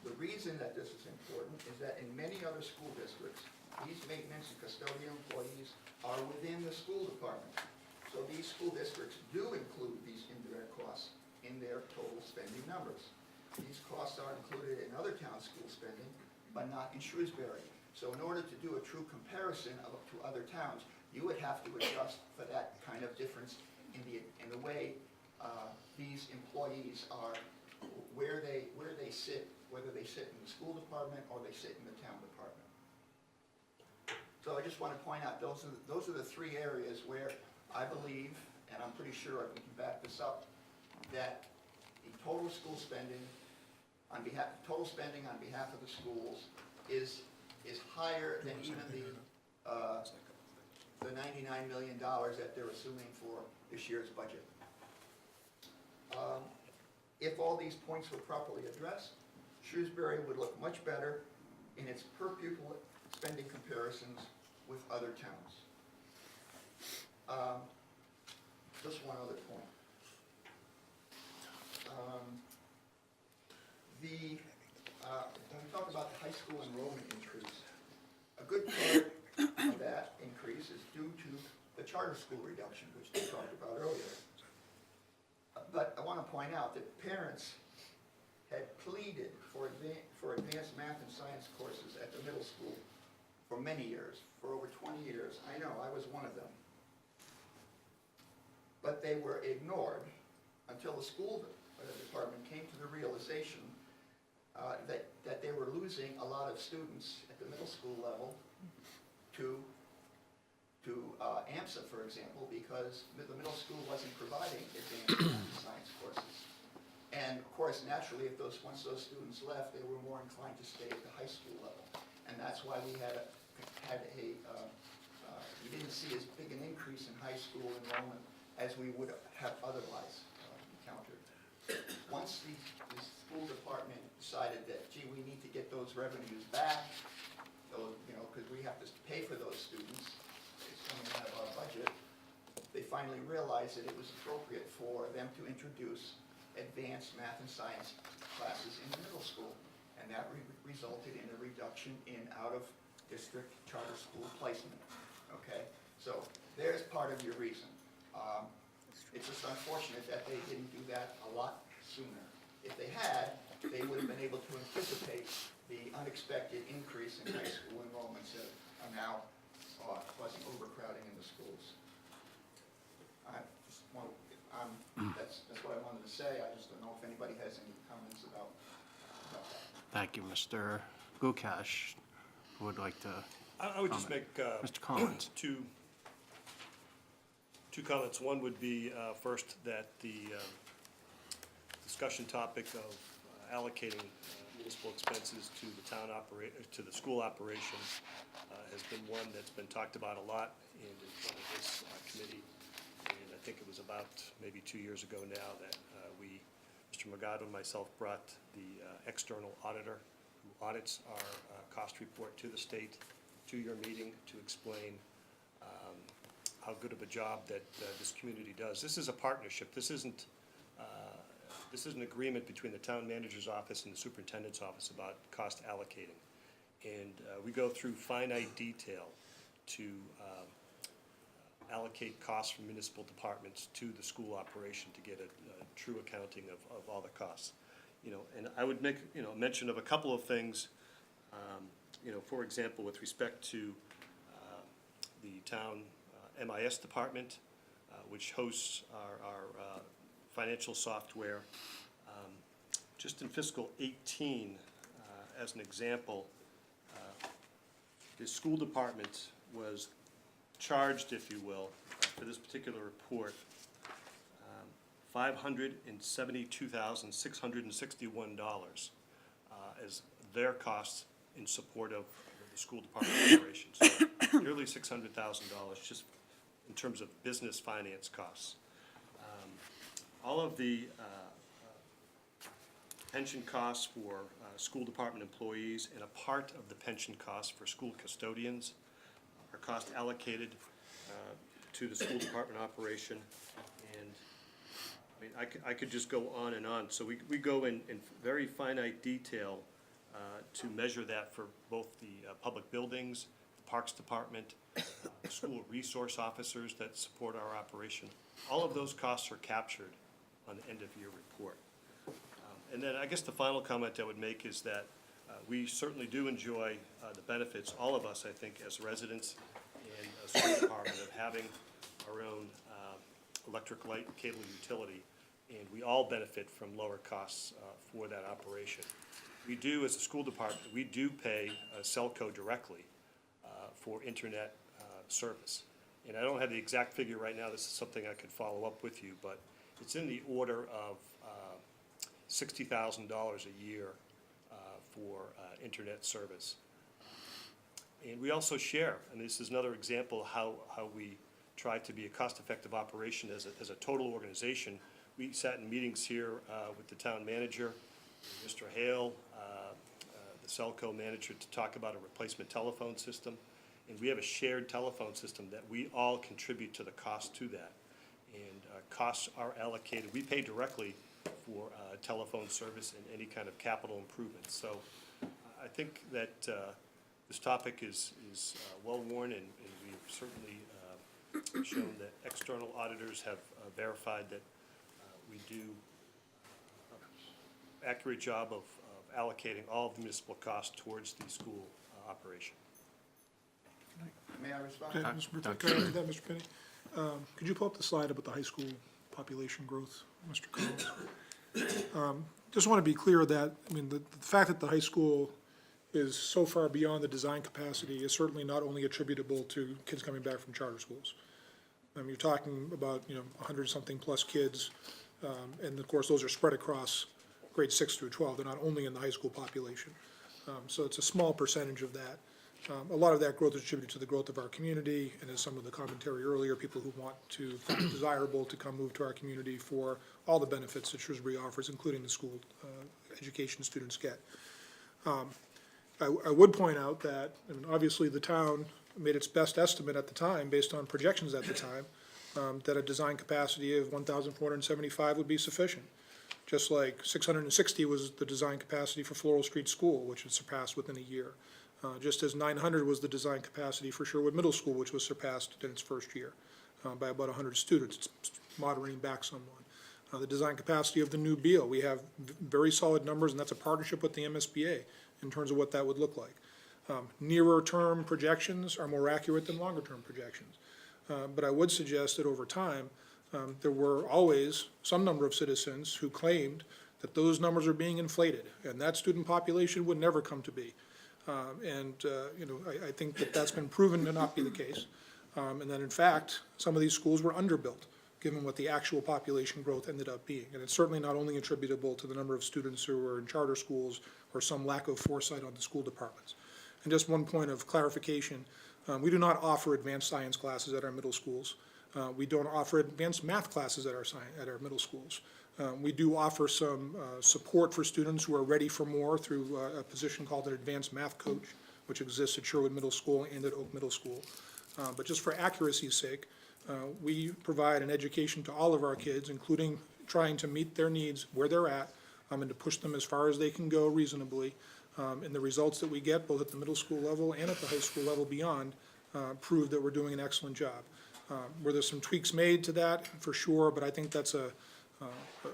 The reason that this is important is that in many other school districts, these maintenance and custodial employees are within the school department. So these school districts do include these indirect costs in their total spending numbers. These costs are included in other town school spending, but not in Shrewsbury. So in order to do a true comparison to other towns, you would have to adjust for that kind of difference in the way these employees are, where they sit, whether they sit in the school department or they sit in the town department. So I just want to point out, those are the three areas where I believe, and I'm pretty sure we can back this up, that the total school spending on behalf of the schools is higher than even the $99 million that they're assuming for this year's budget. If all these points were properly addressed, Shrewsbury would look much better in its per pupil spending comparisons with other towns. Just one other point. When we talk about the high school enrollment increase, a good part of that increase is due to the charter school reduction, which we talked about earlier. But I want to point out that parents had pleaded for advanced math and science courses at the middle school for many years, for over 20 years. I know, I was one of them. But they were ignored until the school department came to the realization that they were losing a lot of students at the middle school level to AMSA, for example, because the middle school wasn't providing advanced math and science courses. And of course, naturally, once those students left, they were more inclined to stay at the high school level. And that's why we we didn't see as big an increase in high school enrollment as we would have otherwise encountered. Once the school department decided that, gee, we need to get those revenues back, because we have to pay for those students, it's coming out of our budget, they finally realized that it was appropriate for them to introduce advanced math and science classes in the middle school. And that resulted in a reduction in out-of-district charter school placement. Okay? So there's part of your reason. It's just unfortunate that they didn't do that a lot sooner. If they had, they would have been able to anticipate the unexpected increase in high school enrollments that are now causing overcrowding in the schools. That's what I wanted to say. I just don't know if anybody has any comments about that. Thank you, Mr. Gukash. Who would like to I would just make Mr. Collins. two comments. One would be first that the discussion topic of allocating municipal expenses to the to the school operation has been one that's been talked about a lot in front of this committee. And I think it was about maybe 2 years ago now that Mr. Magado and myself brought the external auditor who audits our cost report to the state to your meeting to explain how good of a job that this community does. This is a partnership. This isn't an agreement between the town manager's office and the superintendent's office about cost allocating. And we go through finite detail to allocate costs from municipal departments to the school operation to get a true accounting of all the costs. And I would make, mention of a couple of things, for example, with respect to the town MIS department, which hosts our financial software. Just in fiscal 18, as an example, the school department was charged, if you will, for this particular report, $572,661 as their costs in support of the school department operations. So nearly $600,000 just in terms of business finance costs. All of the pension costs for school department employees and a part of the pension costs for school custodians are cost allocated to the school department operation. And I mean, I could just go on and on. So we go in very finite detail to measure that for both the public buildings, the Parks Department, school resource officers that support our operation. All of those costs are captured on the end-of-year report. And then I guess the final comment I would make is that we certainly do enjoy the benefits, all of us, I think, as residents and a school department, of having our own electric light and cable utility, and we all benefit from lower costs for that operation. We do, as a school department, we do pay Selco directly for internet service. And I don't have the exact figure right now, this is something I could follow up with you, but it's in the order of $60,000 a year for internet service. And we also share, and this is another example of how we try to be a cost-effective operation as a total organization. We sat in meetings here with the town manager, Mr. Hale, the Selco manager, to talk about a replacement telephone system. And we have a shared telephone system that we all contribute to the cost to that. And costs are allocated. We pay directly for telephone service and any kind of capital improvements. So I think that this topic is well-worn, and we've certainly shown that external auditors have verified that we do an accurate job of allocating all of the municipal costs towards the school operation. May I respond? Can I add that, Mr. Penny? Could you pull up the slide about the high school population growth, Mr. Collins? Just want to be clear that, I mean, the fact that the high school is so far beyond the design capacity is certainly not only attributable to kids coming back from charter schools. You're talking about, 100-something plus kids, and of course, those are spread across grades 6 through 12. They're not only in the high school population. So it's a small percentage of that. A lot of that growth is attributed to the growth of our community, and as some of the commentary earlier, people who want to find it desirable to come move to our community for all the benefits that Shrewsbury offers, including the school education students get. I would point out that, obviously, the town made its best estimate at the time, based on projections at the time, that a design capacity of 1,475 would be sufficient. Just like 660 was the design capacity for Floral Street School, which was surpassed within a year. Just as 900 was the design capacity for Sherwood Middle School, which was surpassed in its first year by about 100 students. It's moderating back somewhat. The design capacity of the new Beal, we have very solid numbers, and that's a partnership with the MSBA in terms of what that would look like. Nearer term projections are more accurate than longer term projections. But I would suggest that over time, there were always some number of citizens who claimed that those numbers are being inflated, and that student population would never come to be. I think that that's been proven to not be the case. And that in fact, some of these schools were underbuilt, given what the actual population growth ended up being. And it's certainly not only attributable to the number of students who are in charter schools or some lack of foresight on the school departments. And just one point of clarification, we do not offer advanced science classes at our middle schools. We don't offer advanced math classes at our middle schools. We do offer some support for students who are ready for more through a position called an advanced math coach, which exists at Sherwood Middle School and at Oak Middle School. But just for accuracy's sake, we provide an education to all of our kids, including trying to meet their needs where they're at, and to push them as far as they can go reasonably. And the results that we get, both at the middle school level and at the high school level beyond, prove that we're doing an excellent job. Where there's some tweaks made to that, for sure, but I think that's a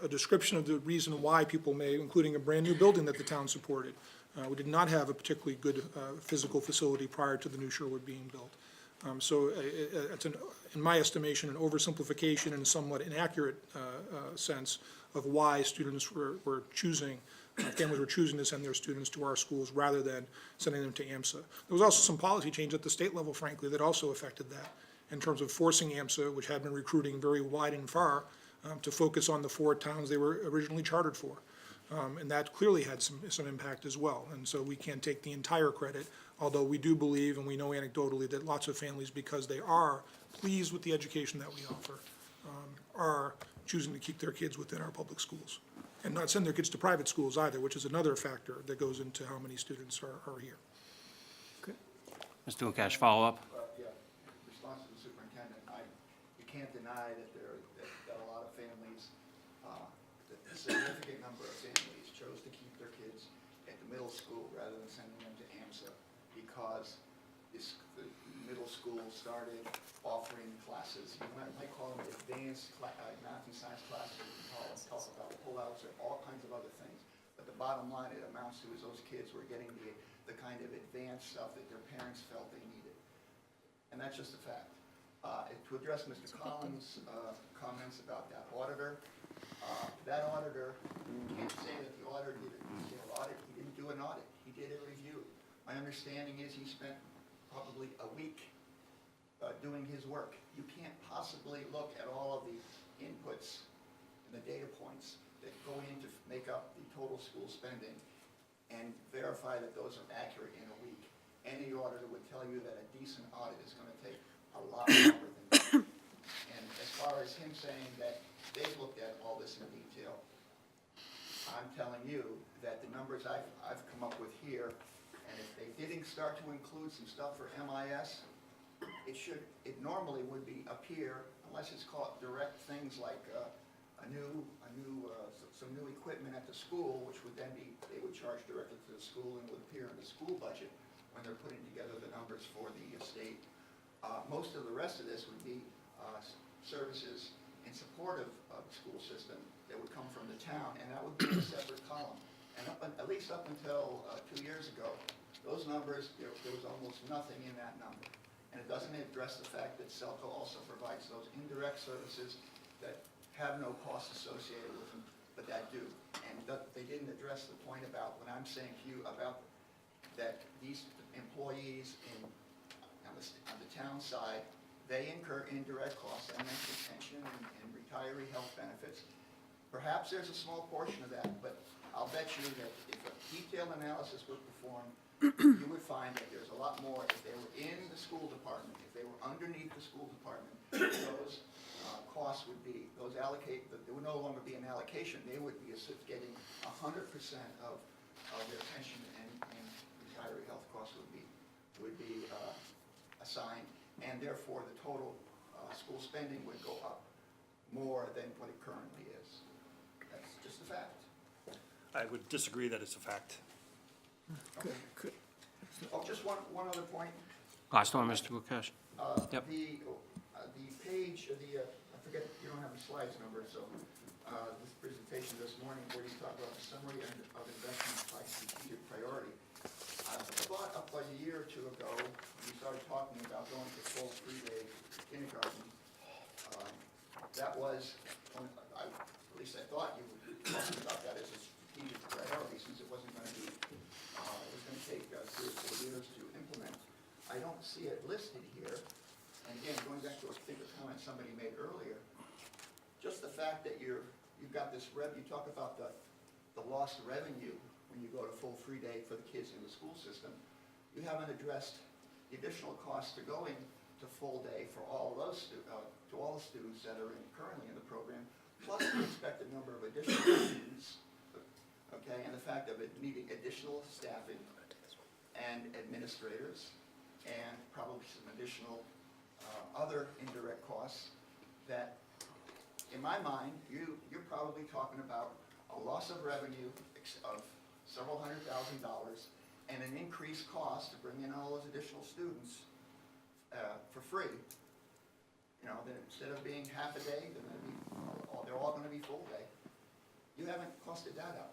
description of the reason why people may, including a brand-new building that the town supported. We did not have a particularly good physical facility prior to the new Sherwood being built. So it's, in my estimation, an oversimplification and somewhat inaccurate sense of why students were choosing, families were choosing to send their students to our schools rather than sending them to AMSA. There was also some policy change at the state level, frankly, that also affected that, in terms of forcing AMSA, which had been recruiting very wide and far, to focus on the 4 towns they were originally chartered for. And that clearly had some impact as well. And so we can't take the entire credit, although we do believe, and we know anecdotally, that lots of families, because they are pleased with the education that we offer, are choosing to keep their kids within our public schools. And not send their kids to private schools either, which is another factor that goes into how many students are here. Mr. Lukash, follow up? Yeah, in response to the superintendent, you can't deny that that a lot of families, that a significant number of families chose to keep their kids at the middle school rather than sending them to AMSA, because the middle school started offering classes, you might call them advanced math and science classes, you can talk about pullouts or all kinds of other things. But the bottom line it amounts to is those kids were getting the kind of advanced stuff that their parents felt they needed. And that's just a fact. To address Mr. Collins' comments about that auditor, that auditor, you can't say that the auditor did an audit. He didn't do an audit. He did a review. My understanding is he spent probably a week doing his work. You can't possibly look at all of the inputs and the data points that go in to make up the total school spending and verify that those are accurate in a week. Any auditor would tell you that a decent audit is going to take a lot longer than that. And as far as him saying that they've looked at all this in detail, I'm telling you that the numbers I've come up with here, and if they didn't start to include some stuff for MIS, it normally would be up here, unless it's called direct things like some new equipment at the school, which would then be, they would charge directly to the school and would appear in the school budget when they're putting together the numbers for the state. Most of the rest of this would be services in support of the school system that would come from the town, and that would be in a separate column. And at least up until 2 years ago, those numbers, there was almost nothing in that number. And it doesn't address the fact that Selco also provides those indirect services that have no cost associated with them, but that do. And they didn't address the point about what I'm saying to you about that these employees on the town side, they incur indirect costs. I mentioned pension and retiree health benefits. Perhaps there's a small portion of that, but I'll bet you that if a detailed analysis were performed, you would find that there's a lot more. If they were in the school department, if they were underneath the school department, those costs would be, there would no longer be an allocation. They would be getting 100% of their pension and retiree health costs would be assigned, and therefore the total school spending would go up more than what it currently is. That's just a fact. I would disagree that it's a fact. Oh, just one other point. Last one, Mr. Lukash. Yep. The page, I forget, you don't have the slides number, so this presentation this morning where he's talking about the summary of investments by strategic priority. I thought up like a year or two ago, when we started talking about going to full 3-day kindergarten, that was, at least I thought you were talking about that as a strategic priority, since it wasn't going to be, it was going to take 3 or 4 years to implement. I don't see it listed here. And again, going back to a comment somebody made earlier, just the fact that you've got this you talk about the lost revenue when you go to full 3-day for the kids in the school system. You haven't addressed the additional costs to going to full day for all of those to all the students that are currently in the program, plus the expected number of additional students, okay, and the fact of it needing additional staffing and administrators, and probably some additional other indirect costs that, in my mind, you're probably talking about a loss of revenue of several $100,000 and an increased cost to bring in all those additional students for free. You know, then instead of being half a day, they're all going to be full day. You haven't costed that out.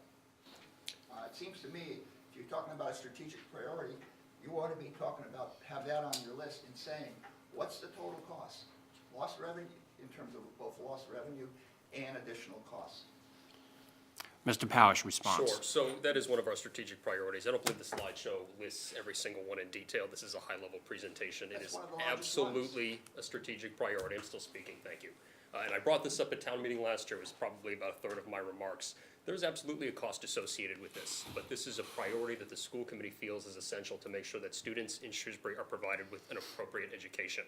It seems to me, if you're talking about a strategic priority, you ought to be talking about, have that on your list and saying, what's the total cost? Lost revenue, in terms of both lost revenue and additional costs. Mr. Powers, response. Sure, so that is one of our strategic priorities. I don't believe the slideshow lists every single one in detail. This is a high-level presentation. It is absolutely a strategic priority. I'm still speaking, thank you. And I brought this up at town meeting last year. It was probably about a third of my remarks. There's absolutely a cost associated with this, but this is a priority that the school committee feels is essential to make sure that students in Shrewsbury are provided with an appropriate education.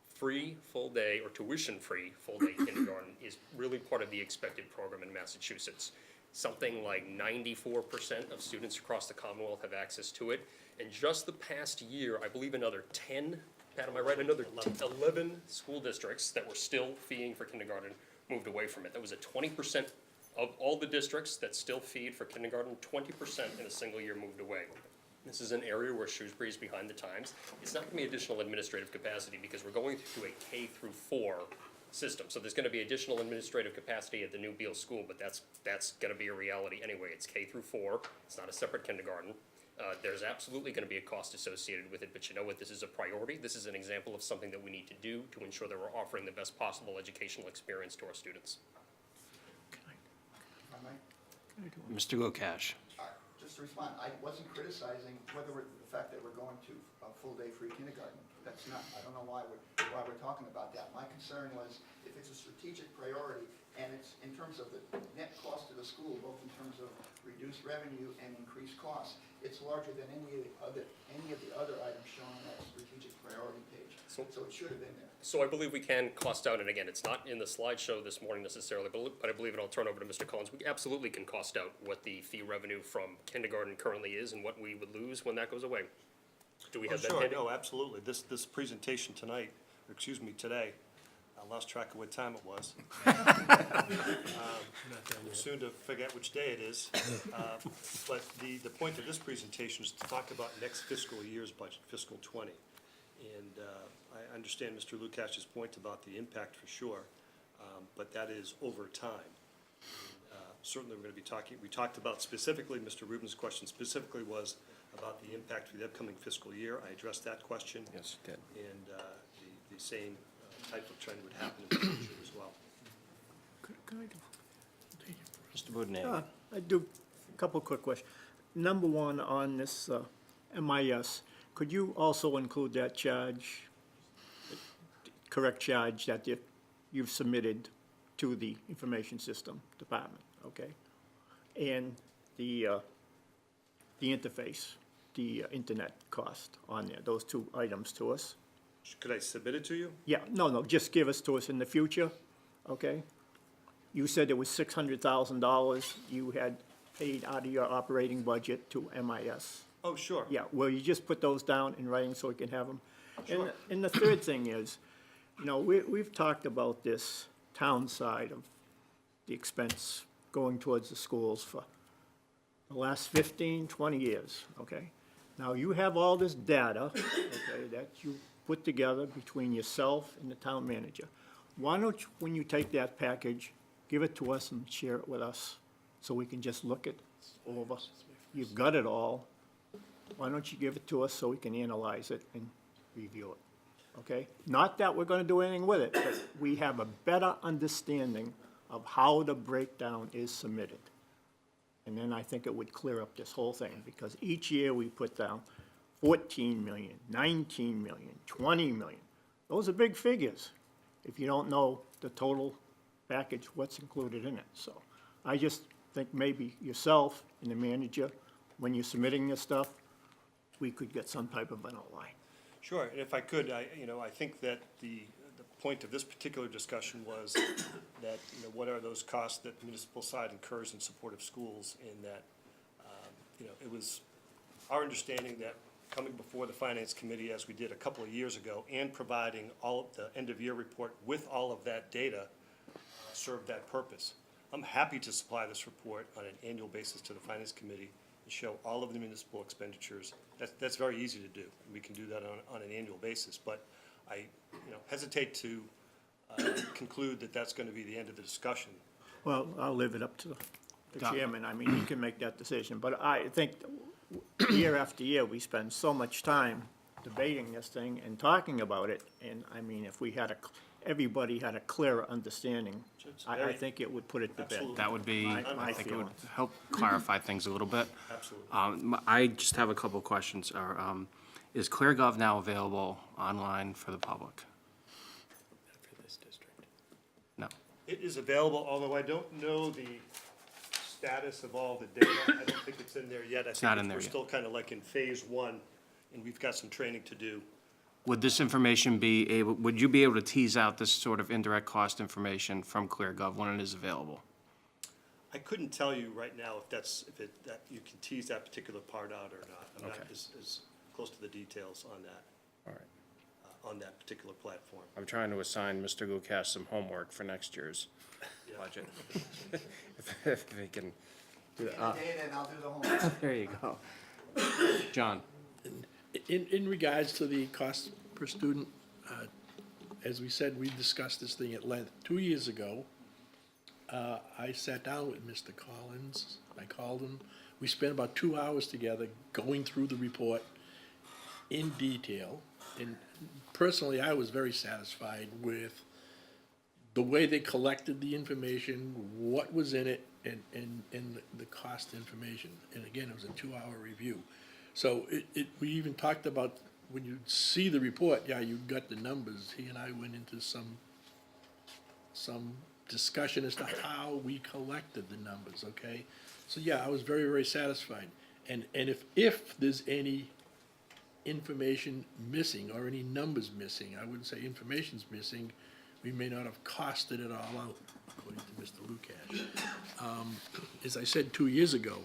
Free full-day or tuition-free full-day kindergarten is really part of the expected program in Massachusetts. Something like 94% of students across the Commonwealth have access to it. And just the past year, I believe another 10, Pat, am I right? Another 11 school districts that were still feeing for kindergarten moved away from it. That was a 20% Of all the districts that still feed for kindergarten, 20% in a single year moved away. This is an area where Shrewsbury is behind the times. It's not gonna be additional administrative capacity because we're going through a K through 4 system. So there's gonna be additional administrative capacity at the new Beal School, but that's gonna be a reality anyway. It's K through 4, it's not a separate kindergarten. There's absolutely gonna be a cost associated with it, but you know what, this is a priority. This is an example of something that we need to do to ensure that we're offering the best possible educational experience to our students. If I might. Mr. Gokash. Just to respond, I wasn't criticizing the fact that we're going to a full-day free kindergarten. That's not, I don't know why we're talking about that. My concern was if it's a strategic priority and it's in terms of the net cost to the school, both in terms of reduced revenue and increased costs, it's larger than any of the other items shown on that strategic priority page. So it should have been there. So I believe we can cost out, and again, it's not in the slideshow this morning necessarily, but I believe, and I'll turn over to Mr. Collins, we absolutely can cost out what the fee revenue from kindergarten currently is and what we would lose when that goes away. Do we have that Sure, handy? no, absolutely. This presentation tonight, today, I lost track of what time it was. Soon to figure out which day it is. But the point of this presentation is to talk about next fiscal year's budget, fiscal '20. And I understand Mr. Lukash's point about the impact for sure, but that is over time. Certainly, we're going to be talking, we talked about specifically, Mr. Rubin's question specifically was about the impact for the upcoming fiscal year. I addressed that question. Yes, you did. And the same type of trend would happen in the future as well. Mr. Boudinot. I do, a couple quick questions. Number one, on this MIS, could you also include that charge, correct charge that you've submitted to the information system department, okay? And the interface, the internet cost on there, those two items to us? Could I submit it to you? Yeah, no, just give us to us in the future, okay? You said it was $600,000 you had paid out of your operating budget to MIS. Oh, sure. Yeah, will you just put those down in writing so we can have them? Sure. And the third thing is, you know, we've talked about this town side of the expense going towards the schools for the last 15, 20 years, okay? Now, you have all this data, okay, that you put together between yourself and the town manager. Why don't you, when you take that package, give it to us and share it with us, so we can just look it over? You've got it all. Why don't you give it to us so we can analyze it and review it, okay? Not that we're gonna do anything with it, but we have a better understanding of how the breakdown is submitted. And then I think it would clear up this whole thing, because each year we put down 14 million, 19 million, 20 million. Those are big figures, if you don't know the total package, what's included in it. So I just think maybe yourself and the manager, when you're submitting this stuff, we could get some type of an outline. Sure, and if I could, I think that the point of this particular discussion was that, what are those costs that the municipal side incurs in support of schools, and that, it was our understanding that coming before the Finance Committee, as we did a couple of years ago, and providing all of the end-of-year report with all of that data, served that purpose. I'm happy to supply this report on an annual basis to the Finance Committee and show all of the municipal expenditures. That's very easy to do. We can do that on an annual basis, but I hesitate to conclude that that's going to be the end of the discussion. Well, I'll leave it up to the chairman. I mean, he can make that decision. But I think year after year, we spend so much time debating this thing and talking about it. And I mean, if we had everybody had a clearer understanding, I think it would put it to bed. Absolutely. That would be, I think it would feeling. help clarify things a little bit. Absolutely. I just have a couple of questions. Is ClearGov now available online for the public? For this district. No. It is available, although I don't know the status of all the data. I don't think it's in there yet. It's not in there We're yet. still kind of like in phase one, and we've got some training to do. Would this information would you be able to tease out this sort of indirect cost information from ClearGov when it is available? I couldn't tell you right now that you can tease that particular part out or not. I'm not Okay. as close to the details on that. All right. on that particular platform. I'm trying to assign Mr. Lukash some homework for next year's Yeah. budget. If they can do that. Data, and I'll do the homework. There you go. John? In regards to the cost per student, as we said, we discussed this thing at length. 2 years ago, I sat down with Mr. Collins, I called him. We spent about 2 hours together going through the report in detail. And personally, I was very satisfied with the way they collected the information, what was in it, and the cost information. And again, it was a 2-hour review. So we even talked about, when you see the report, yeah, you got the numbers. He and I went into some discussion as to how we collected the numbers, okay? So yeah, I was very, very satisfied. And if there's any information missing or any numbers missing, I wouldn't say information's missing, we may not have costed it all out, according to Mr. Lukash. As I said 2 years ago,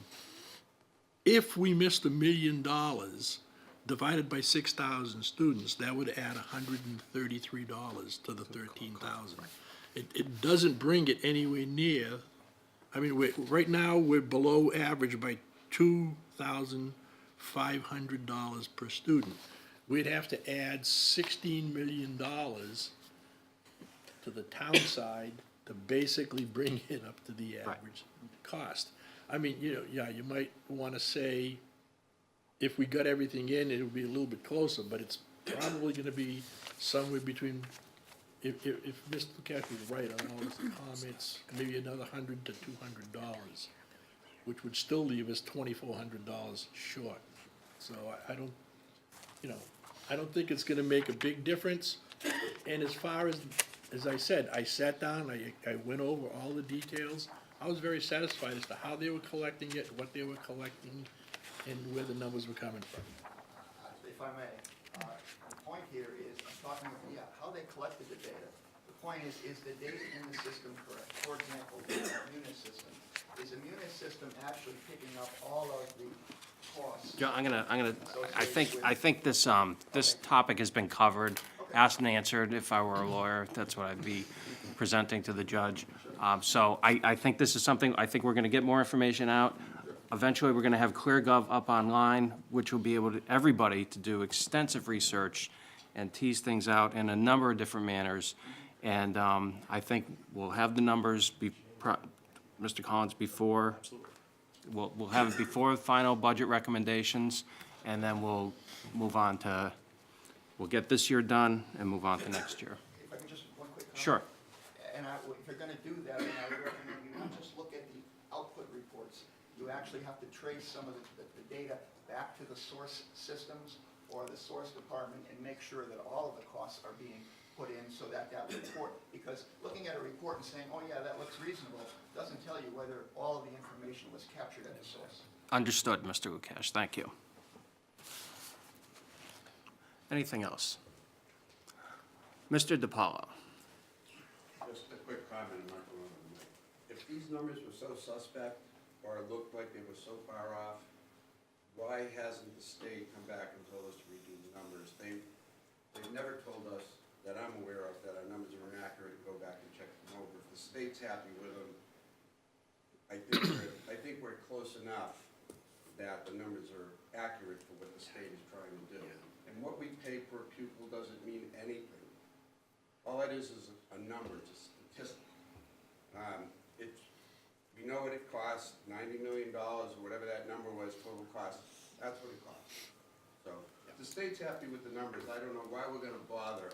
if we missed $1 million divided by 6,000 students, that would add $133 to the 13,000. It doesn't bring it anywhere near, I mean, right now, we're below average by $2,500 per student. We'd have to add $16 million to the town side to basically bring it up to the average cost. I mean, yeah, you might want to say, if we got everything in, it would be a little bit closer, but it's probably going to be somewhere between, if Mr. Lukash was right on all his comments, maybe another $100 to $200, which would still leave us $2,400 short. So I don't, I don't think it's going to make a big difference. And as far as I said, I sat down, I went over all the details. I was very satisfied as to how they were collecting it, what they were collecting, and where the numbers were coming from. If I may, the point here is, I'm talking about, how they collected the data. The point is the data in the system correct? For example, the Munis system. Is the Munis system actually picking up all of the costs? John, I think this topic has been covered, asked and answered. If I were a lawyer, that's what I'd be presenting to the judge. So I think this is something, I think we're gonna get more information out. Eventually, we're gonna have ClearGov up online, which will be able to, everybody to do extensive research and tease things out in a number of different manners. And I think we'll have the numbers, Mr. Collins, before, we'll have it before final budget recommendations, and then we'll move on to, we'll get this year done and move on to next year. If I can just, one quick comment. Sure. And if you're gonna do that, then I would recommend you not just look at the output reports, you actually have to trace some of the data back to the source systems or the source department and make sure that all of the costs are being put in so that report, because looking at a report and saying, oh yeah, that looks reasonable, doesn't tell you whether all of the information was captured at the source. Understood, Mr. Lukash, thank you. Anything else? Mr. DiPaolo. Just a quick comment, I'm not going over the mic. If these numbers were so suspect, or looked like they were so far off, why hasn't the state come back and told us to redo the numbers? They've never told us, that I'm aware of, that our numbers are inaccurate, and go back and check them over. If the state's happy with them, I think we're close enough that the numbers are accurate for what the state is trying to do. And what we pay per pupil doesn't mean anything. All it is a number, it's a statistic. We know what it costs, $90 million, or whatever that number was, total cost, that's what it costs. So, if the state's happy with the numbers, I don't know why we're gonna bother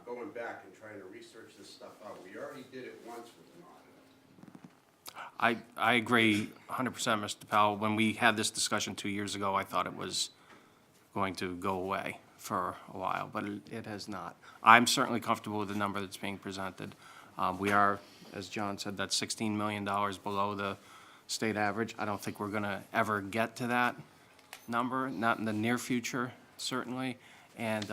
going back and trying to research this stuff out. We already did it once with an audit. I agree 100%, Mr. Powell. When we had this discussion 2 years ago, I thought it was going to go away for a while, but it has not. I'm certainly comfortable with the number that's being presented. We are, as John said, that's $16 million below the state average. I don't think we're gonna ever get to that number, not in the near future, certainly. And,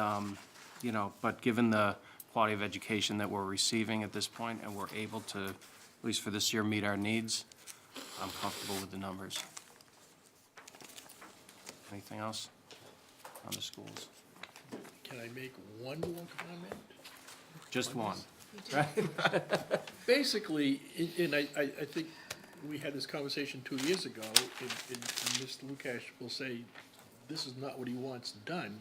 but given the quality of education that we're receiving at this point, and we're able to, at least for this year, meet our needs, I'm comfortable with the numbers. Anything else on the schools? can I make one more comment? Just one. Basically, and I think we had this conversation 2 years ago, and Mr. Lukash will say, this is not what he wants done.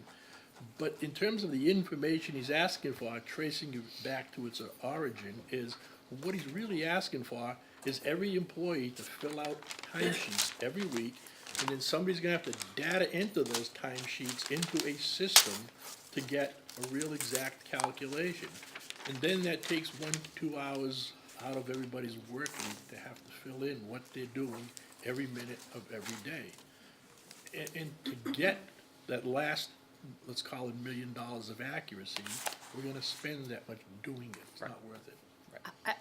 But in terms of the information he's asking for, tracing it back to its origin, is what he's really asking for is every employee to fill out timesheets every week, and then somebody's gonna have to data enter those timesheets into a system to get a real exact calculation. And then that takes 1-2 hours out of everybody's working to have to fill in what they're doing every minute of every day. And to get that last, let's call it $1 million of accuracy, we're gonna spend that much doing it. It's not worth it.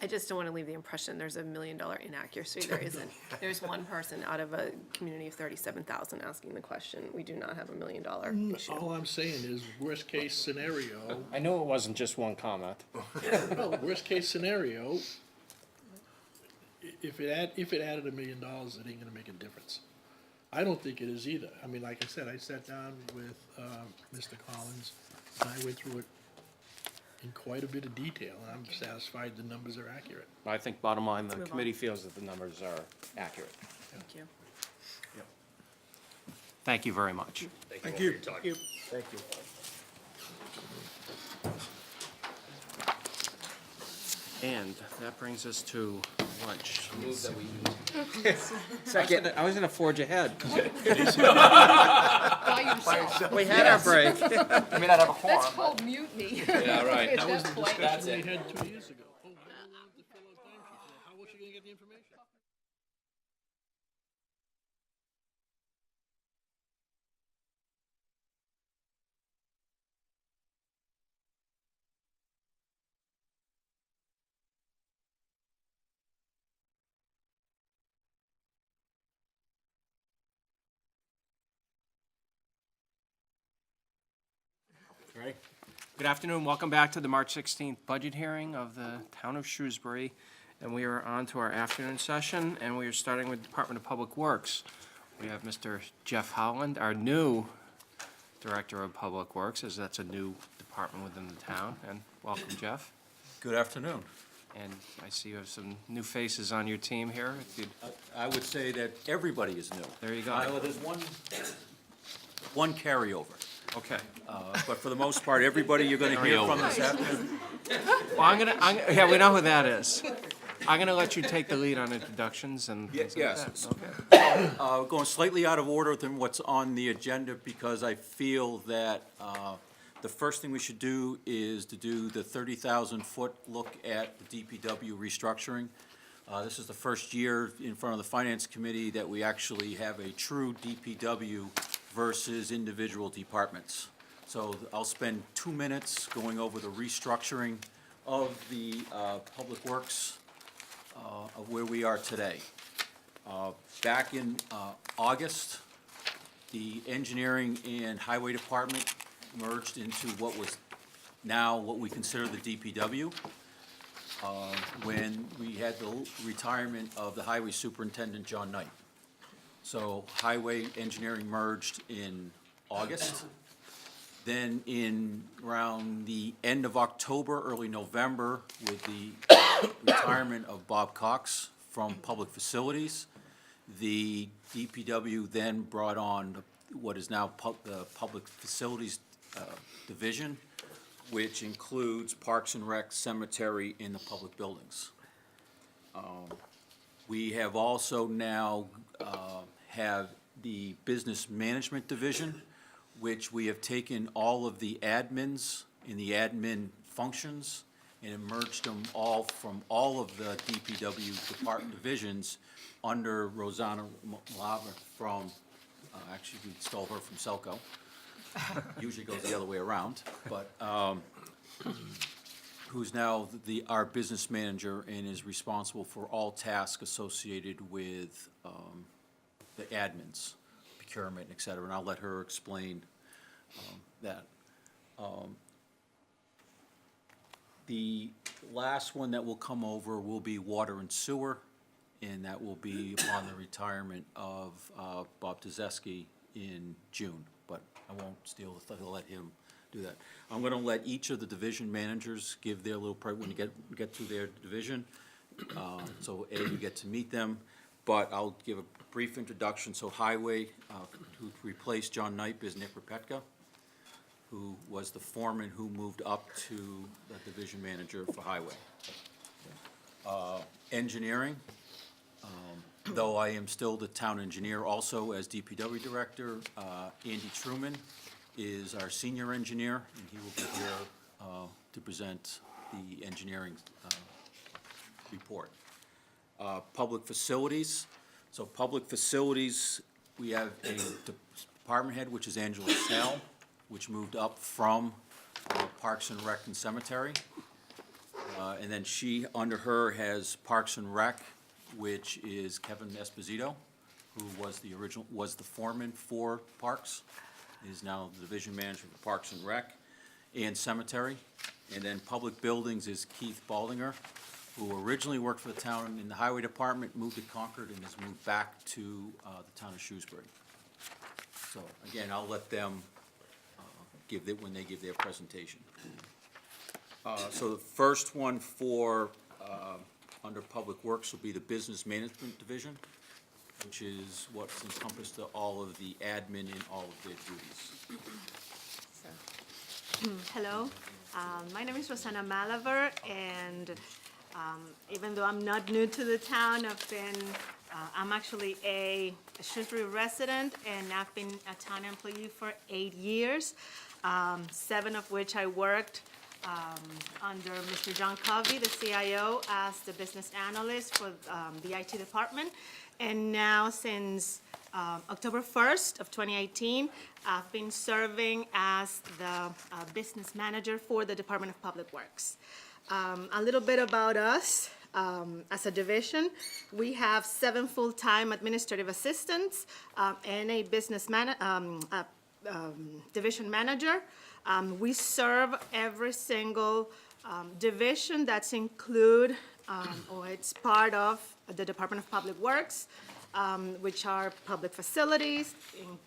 I just don't want to leave the impression there's $1 million inaccuracy. There isn't. There's one person out of a community of 37,000 asking the question. We do not have $1 million issue. All I'm saying is, worst case scenario, I know it wasn't just one comment. no, worst case scenario, if it added $1 million, it ain't gonna make a difference. I don't think it is either. I mean, like I said, I sat down with, Mr. Collins, and I went through it in quite a bit of detail, and I'm satisfied the numbers are accurate. I think bottom line, the move on. committee feels that the numbers are accurate. Thank you. Thank you very much. Thank you all for your time. Thank you. And that brings us to lunch. Second. I was gonna forge ahead. By yourself. We had our break. We may not have a quorum. That's called mutiny. Yeah, right. That was the point. discussion we had 2 years ago. Oh, I don't want to fill out timesheets. How was she gonna get the information? Ready? Good afternoon, welcome back to the March 16th budget hearing of the Town of Shrewsbury. And we are on to our afternoon session, and we are starting with Department of Public Works. We have Mr. Jeff Howland, our new Director of Public Works, as that's a new department within the town. And welcome, Jeff. Good afternoon. And I see you have some new faces on your team here. If you'd- I would say that everybody is new. There you go. There's one carryover, Okay. but for the most part, everybody you're gonna hear from this afternoon. Well, yeah, we know who that is. I'm gonna let you take the lead on introductions and things like Yes. that. Okay. Going slightly out of order than what's on the agenda, because I feel that the first thing we should do is to do the 30,000-foot look at the DPW restructuring. This is the first year in front of the Finance Committee that we actually have a true DPW versus individual departments. So I'll spend 2 minutes going over the restructuring of the Public Works of where we are today. Back in August, the Engineering and Highway Department merged into what was now what we consider the DPW. When we had the retirement of the Highway Superintendent, John Knight. So Highway Engineering merged in August. Then in around the end of October, early November, with the retirement of Bob Cox from Public Facilities, the DPW then brought on what is now the Public Facilities Division, which includes Parks and Rec, Cemetery, and the public buildings. We have also now have the Business Management Division, which we have taken all of the admins and the admin functions and merged them all from all of the DPW department divisions under Rosanna Lava from, actually we stole her from Selco. Usually goes the other way around, but who's now our business manager and is responsible for all tasks associated with the admins, procurement, et cetera, and I'll let her explain that. The last one that will come over will be water and sewer, and that will be upon the retirement of Bob Tezewski in June, but I won't steal the thunder, let him do that. I'm gonna let each of the division managers give their little, when you get to their division. So you get to meet them, but I'll give a brief introduction. So Highway, who replaced John Knipe, is Nick Repetka, who was the foreman who moved up to the division manager for Highway. Engineering, though I am still the town engineer also as DPW director, Andy Truman is our senior engineer, and he will be here to present the engineering report. Public facilities. So public facilities, we have a department head, which is Angela Snell, which moved up from Parks and Rec and Cemetery. And then she, under her, has Parks and Rec, which is Kevin Esposito, who was the foreman for Parks, is now the division manager for Parks and Rec, and Cemetery. And then Public Buildings is Keith Baldinger, who originally worked for the town in the Highway Department, moved to Concord, and has moved back to the town of Shrewsbury. So again, I'll let them when they give their presentation. So the first one for, under Public Works will be the Business Management Division, which is what's encompassed to all of the admin and all of their duties. Hello, my name is Rosanna Malaver, and even though I'm not new to the town, I'm actually a Shrewsbury resident, and I've been a town employee for 8 years, 7 of which I worked under Mr. John Covey, the CIO, as the business analyst for the IT department. And now, since October 1st of 2018, I've been serving as the business manager for the Department of Public Works. A little bit about us. As a division, we have 7 full-time administrative assistants and a division manager. We serve every single division that's included or it's part of the Department of Public Works, which are public facilities,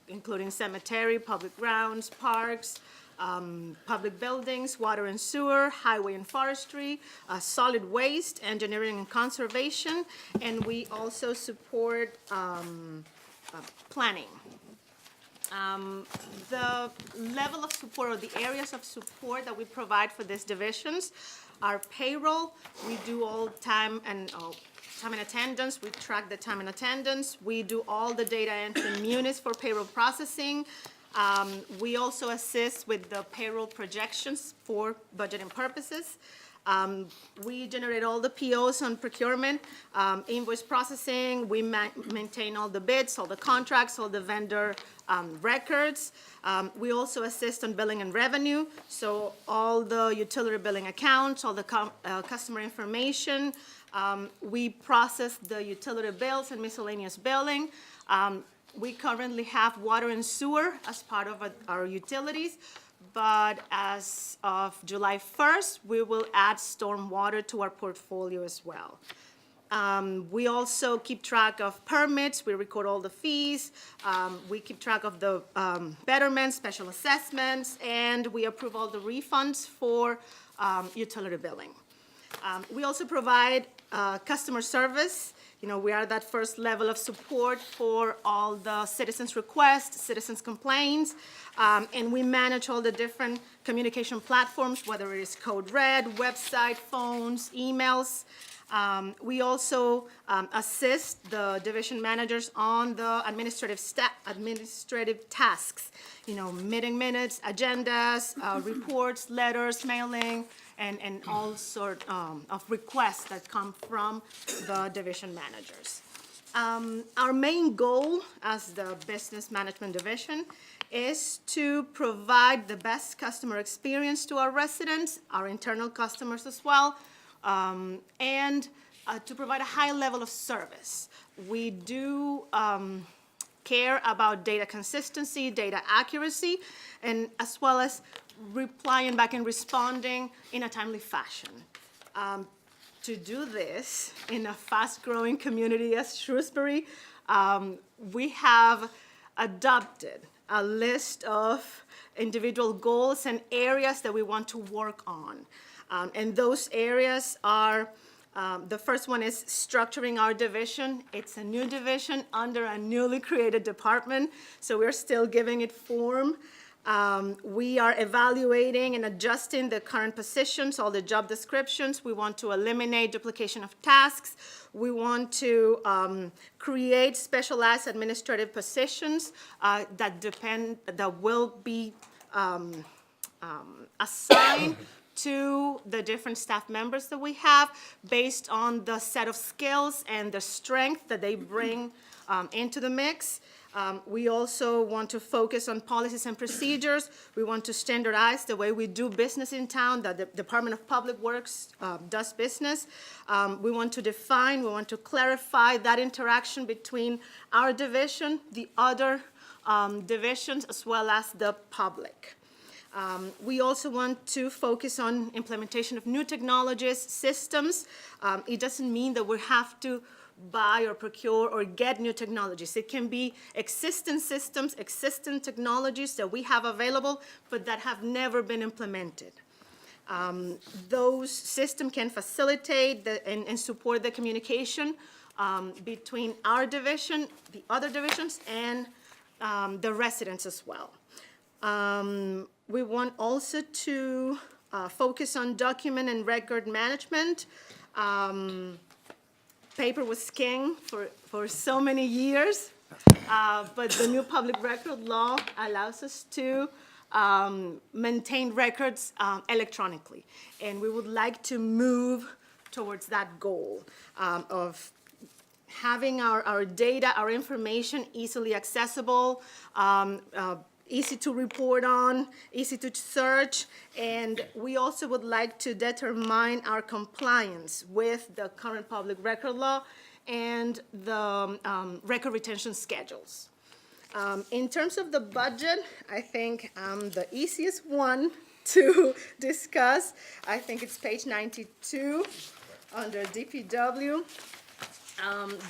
including cemetery, public grounds, parks, public buildings, water and sewer, highway and forestry, solid waste, engineering and conservation, and we also support planning. The level of support or the areas of support that we provide for these divisions are payroll. We do all time and attendance. We track the time and attendance. We do all the data entry in Munis for payroll processing. We also assist with the payroll projections for budgeting purposes. We generate all the POs on procurement, invoice processing. We maintain all the bids, all the contracts, all the vendor records. We also assist on billing and revenue, so all the utility billing accounts, all the customer information. We process the utility bills and miscellaneous billing. We currently have water and sewer as part of our utilities, but as of July 1st, we will add stormwater to our portfolio as well. We also keep track of permits, we record all the fees, we keep track of the betterments, special assessments, and we approve all the refunds for utility billing. We also provide customer service. You know, we are that first level of support for all the citizens' requests, citizens' complaints, and we manage all the different communication platforms, whether it is Code Red, website, phones, emails. We also assist the division managers on the administrative tasks, you know, meeting minutes, agendas, reports, letters, mailing, and all sort of requests that come from the division managers. Our main goal as the business management division is to provide the best customer experience to our residents, our internal customers as well, and to provide a high level of service. We do care about data consistency, data accuracy, and as well as replying back and responding in a timely fashion. To do this in a fast-growing community as Shrewsbury, we have adopted a list of individual goals and areas that we want to work on. And those areas are, the first one is structuring our division. It's a new division under a newly created department, so we're still giving it form. We are evaluating and adjusting the current positions, all the job descriptions. We want to eliminate duplication of tasks. We want to create specialized administrative positions that will be assigned to the different staff members that we have based on the set of skills and the strength that they bring into the mix. We also want to focus on policies and procedures. We want to standardize the way we do business in town, that the Department of Public Works does business. We want to define, we want to clarify that interaction between our division, the other divisions, as well as the public. We also want to focus on implementation of new technologies, systems. It doesn't mean that we have to buy or procure or get new technologies. It can be existing systems, existing technologies that we have available, but that have never been implemented. Those systems can facilitate and support the communication between our division, the other divisions, and the residents as well. We want also to focus on document and record management. Paper was king for so many years, but the new public record law allows us to maintain records electronically. And we would like to move towards that goal of having our data, our information easily accessible, easy to report on, easy to search, and we also would like to determine our compliance with the current public record law and the record retention schedules. In terms of the budget, I think the easiest one to discuss, I think it's page 92 under DPW.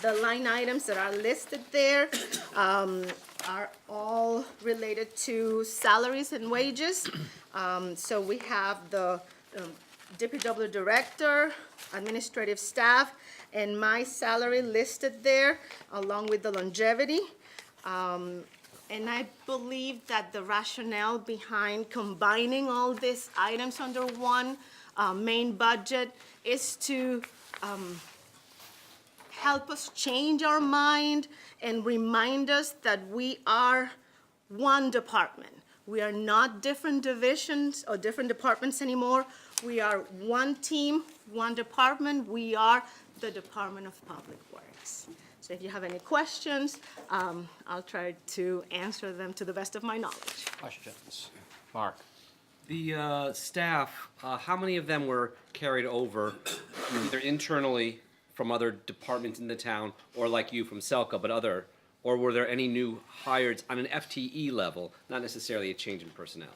The line items that are listed there are all related to salaries and wages. So we have the DPW director, administrative staff, and my salary listed there, along with the longevity. And I believe that the rationale behind combining all these items under one main budget is to help us change our mind and remind us that we are one department. We are not different divisions or different departments anymore. We are one team, one department. We are the Department of Public Works. So if you have any questions, I'll try to answer them to the best of my knowledge. Questions? Mark? The staff, how many of them were carried over either internally from other departments in the town, or like you from Selka, but other, or were there any new hires on an FTE level, not necessarily a change in personnel?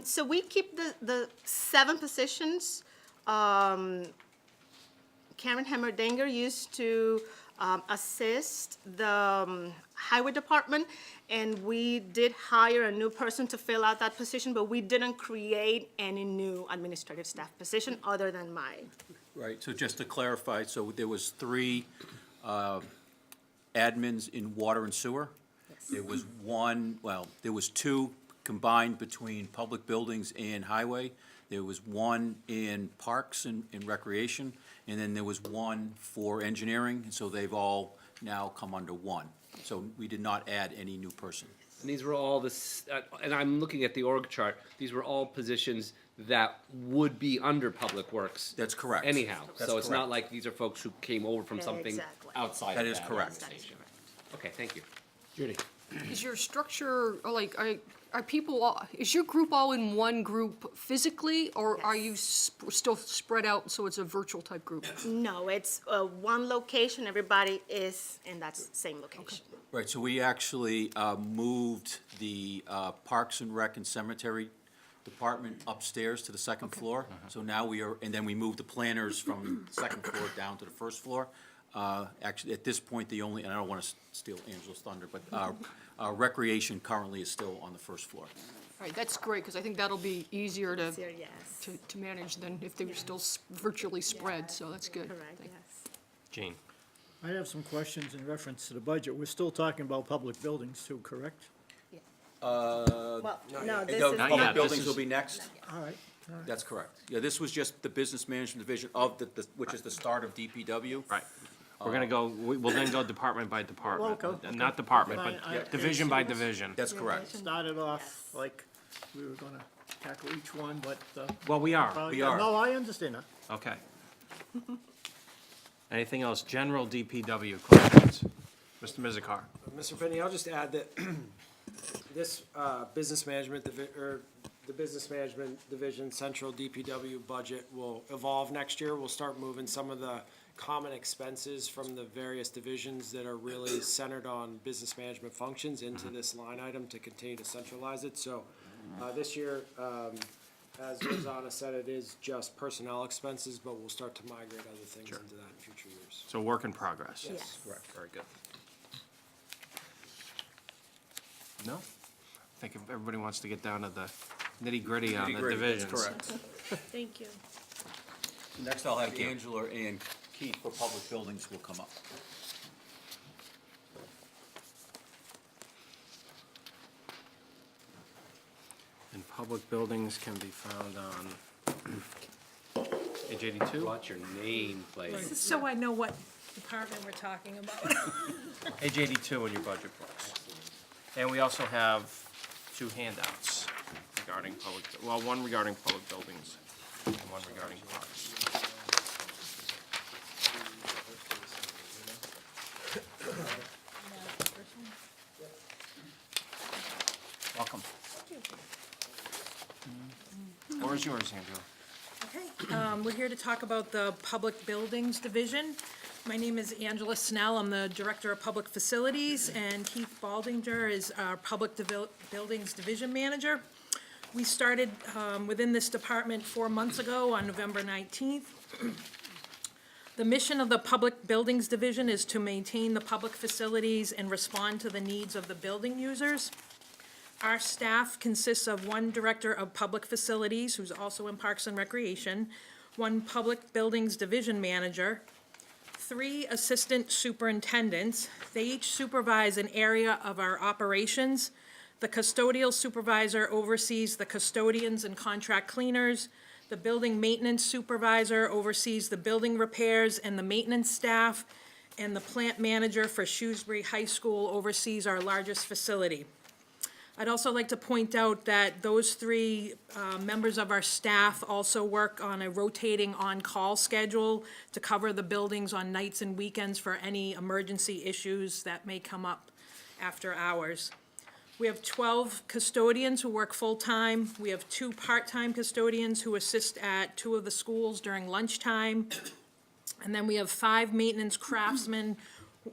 So we keep the 7 positions. Karen Hemmerdinger used to assist the highway department, and we did hire a new person to fill out that position, but we didn't create any new administrative staff position other than mine. Right, so just to clarify, so there was 3 admins in water and sewer? Yes. There was there was 2 combined between public buildings and highway. There was 1 in parks and recreation, and then there was 1 for engineering, and so they've all now come under 1. So we did not add any new person. And these were all and I'm looking at the org chart, these were all positions that would be under Public Works. That's correct. Anyhow, That's so it's not correct. like these are folks who came over from something Exactly. outside That of is that correct. organization. Okay, thank you. Judy? Is your structure, are people, is your group all in one group physically, or are you still spread out, so it's a virtual type group? No, it's one location. Everybody is in that same location. Right, so we actually moved the Parks and Rec and Cemetery Department upstairs to the second floor. So now we are, and then we moved the planners from the second floor down to the first floor. Actually, at this point, the only, and I don't want to steal Angela's thunder, but our recreation currently is still on the first floor. All right, that's great, because I think that'll be easier to, Easier, yes. to manage than if they were still virtually spread, so that's good. Correct, Thank- yes. Gene? I have some questions in reference to the budget. We're still talking about public buildings too, correct? Well, no, this No, is. Not public yet. buildings This will is- be next. All right. That's correct. Yeah, this was just the business management division of which is the start of DPW. Right. We're gonna go, we'll then go department by department. Okay, Not department, Fine, but division by division. That's correct. Started off like we were gonna tackle each one, but. Well, we are. probably- we are. No, I understand that. Okay. Anything else? General DPW questions? Mr. Mizikar? Mr. Finney, I'll just add that this business management, the business management division central DPW budget will evolve next year. We'll start moving some of the common expenses from the various divisions that are really centered on business management functions into this line item to continue to centralize it. So this year, as Rosanna said, it is just personnel expenses, but we'll start to migrate other things into that in future years. So work in progress? Yes. Correct, very good. No? I think if everybody wants to get down to the nitty-gritty on the Nitty-gritty, that's divisions. correct. Thank you. Next, I'll have Angela and Keith for public buildings will come up. And public buildings can be found on page 82? What's your name, please? So I know what department we're talking about. Page 82 in your budget books. And we also have two handouts regarding public, well, one regarding public buildings and one regarding parks. Welcome. Floor is yours, Angela. Okay, we're here to talk about the Public Buildings Division. My name is Angela Snell, I'm the Director of Public Facilities, and Keith Baldinger is our Public Buildings Division Manager. We started within this department 4 months ago on November 19th. The mission of the Public Buildings Division is to maintain the public facilities and respond to the needs of the building users. Our staff consists of one Director of Public Facilities, who's also in Parks and Recreation, one Public Buildings Division Manager, 3 Assistant Superintendents. They each supervise an area of our operations. The custodial supervisor oversees the custodians and contract cleaners. The building maintenance supervisor oversees the building repairs and the maintenance staff. And the plant manager for Shrewsbury High School oversees our largest facility. I'd also like to point out that those 3 members of our staff also work on a rotating on-call schedule to cover the buildings on nights and weekends for any emergency issues that may come up after hours. We have 12 custodians who work full-time. We have 2 part-time custodians who assist at 2 of the schools during lunchtime. And then we have 5 maintenance craftsmen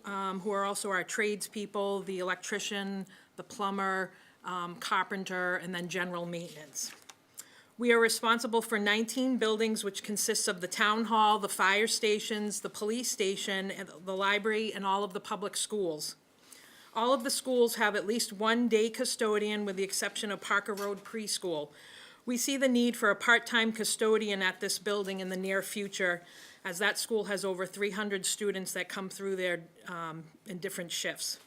who are also our tradespeople, the electrician, the plumber, carpenter, and then general maintenance. We are responsible for 19 buildings, which consists of the town hall, the fire stations, the police station, and the library, and all of the public schools. All of the schools have at least one day custodian, with the exception of Parker Road Preschool. We see the need for a part-time custodian at this building in the near future, as that school has over 300 students that come through there in different shifts.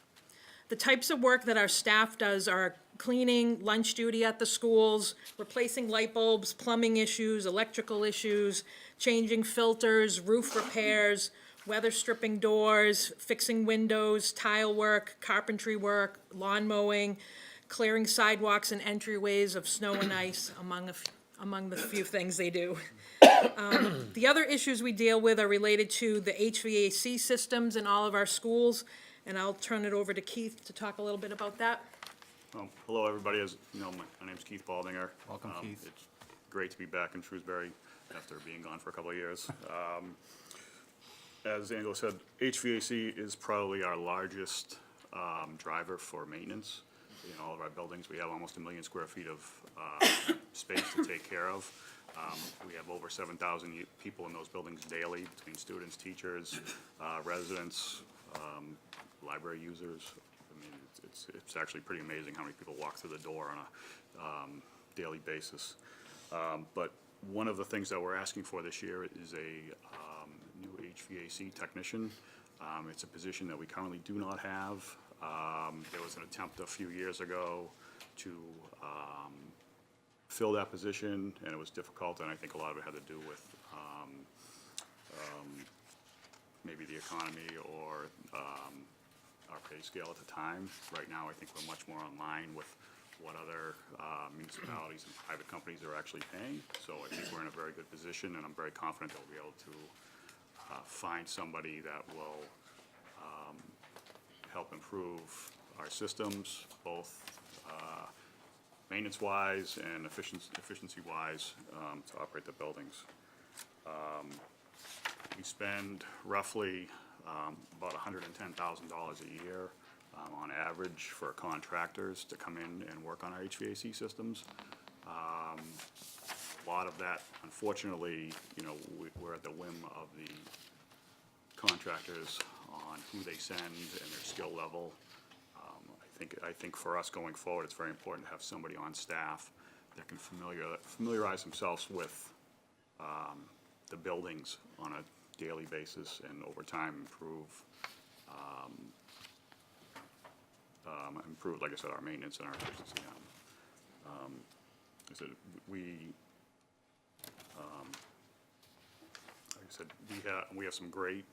The types of work that our staff does are cleaning, lunch duty at the schools, replacing light bulbs, plumbing issues, electrical issues, changing filters, roof repairs, weather stripping doors, fixing windows, tile work, carpentry work, lawn mowing, clearing sidewalks and entryways of snow and ice, among the few things they do. The other issues we deal with are related to the HVAC systems in all of our schools, and I'll turn it over to Keith to talk a little bit about that. Hello, everybody. As you know, my name's Keith Baldinger. Welcome, Keith. It's great to be back in Shrewsbury after being gone for a couple of years. As Angela said, HVAC is probably our largest driver for maintenance. In all of our buildings, we have almost 1 million square feet of space to take care of. We have over 7,000 people in those buildings daily, between students, teachers, residents, library users. I mean, it's actually pretty amazing how many people walk through the door on a daily basis. But one of the things that we're asking for this year is a new HVAC technician. It's a position that we currently do not have. There was an attempt a few years ago to fill that position, and it was difficult, and I think a lot of it had to do with maybe the economy or our pay scale at the time. Right now, I think we're much more in line with what other municipalities and private companies are actually paying. So I think we're in a very good position, and I'm very confident that we'll be able to find somebody that will help improve our systems, both maintenance-wise and efficiency-wise, to operate the buildings. We spend roughly about $110,000 a year on average for contractors to come in and work on our HVAC systems. A lot of that, unfortunately, we're at the whim of the contractors on who they send and their skill level. I think for us going forward, it's very important to have somebody on staff that can familiarize themselves with the buildings on a daily basis and over time improve, like I said, our maintenance and our efficiency. I said, like I said, we have some great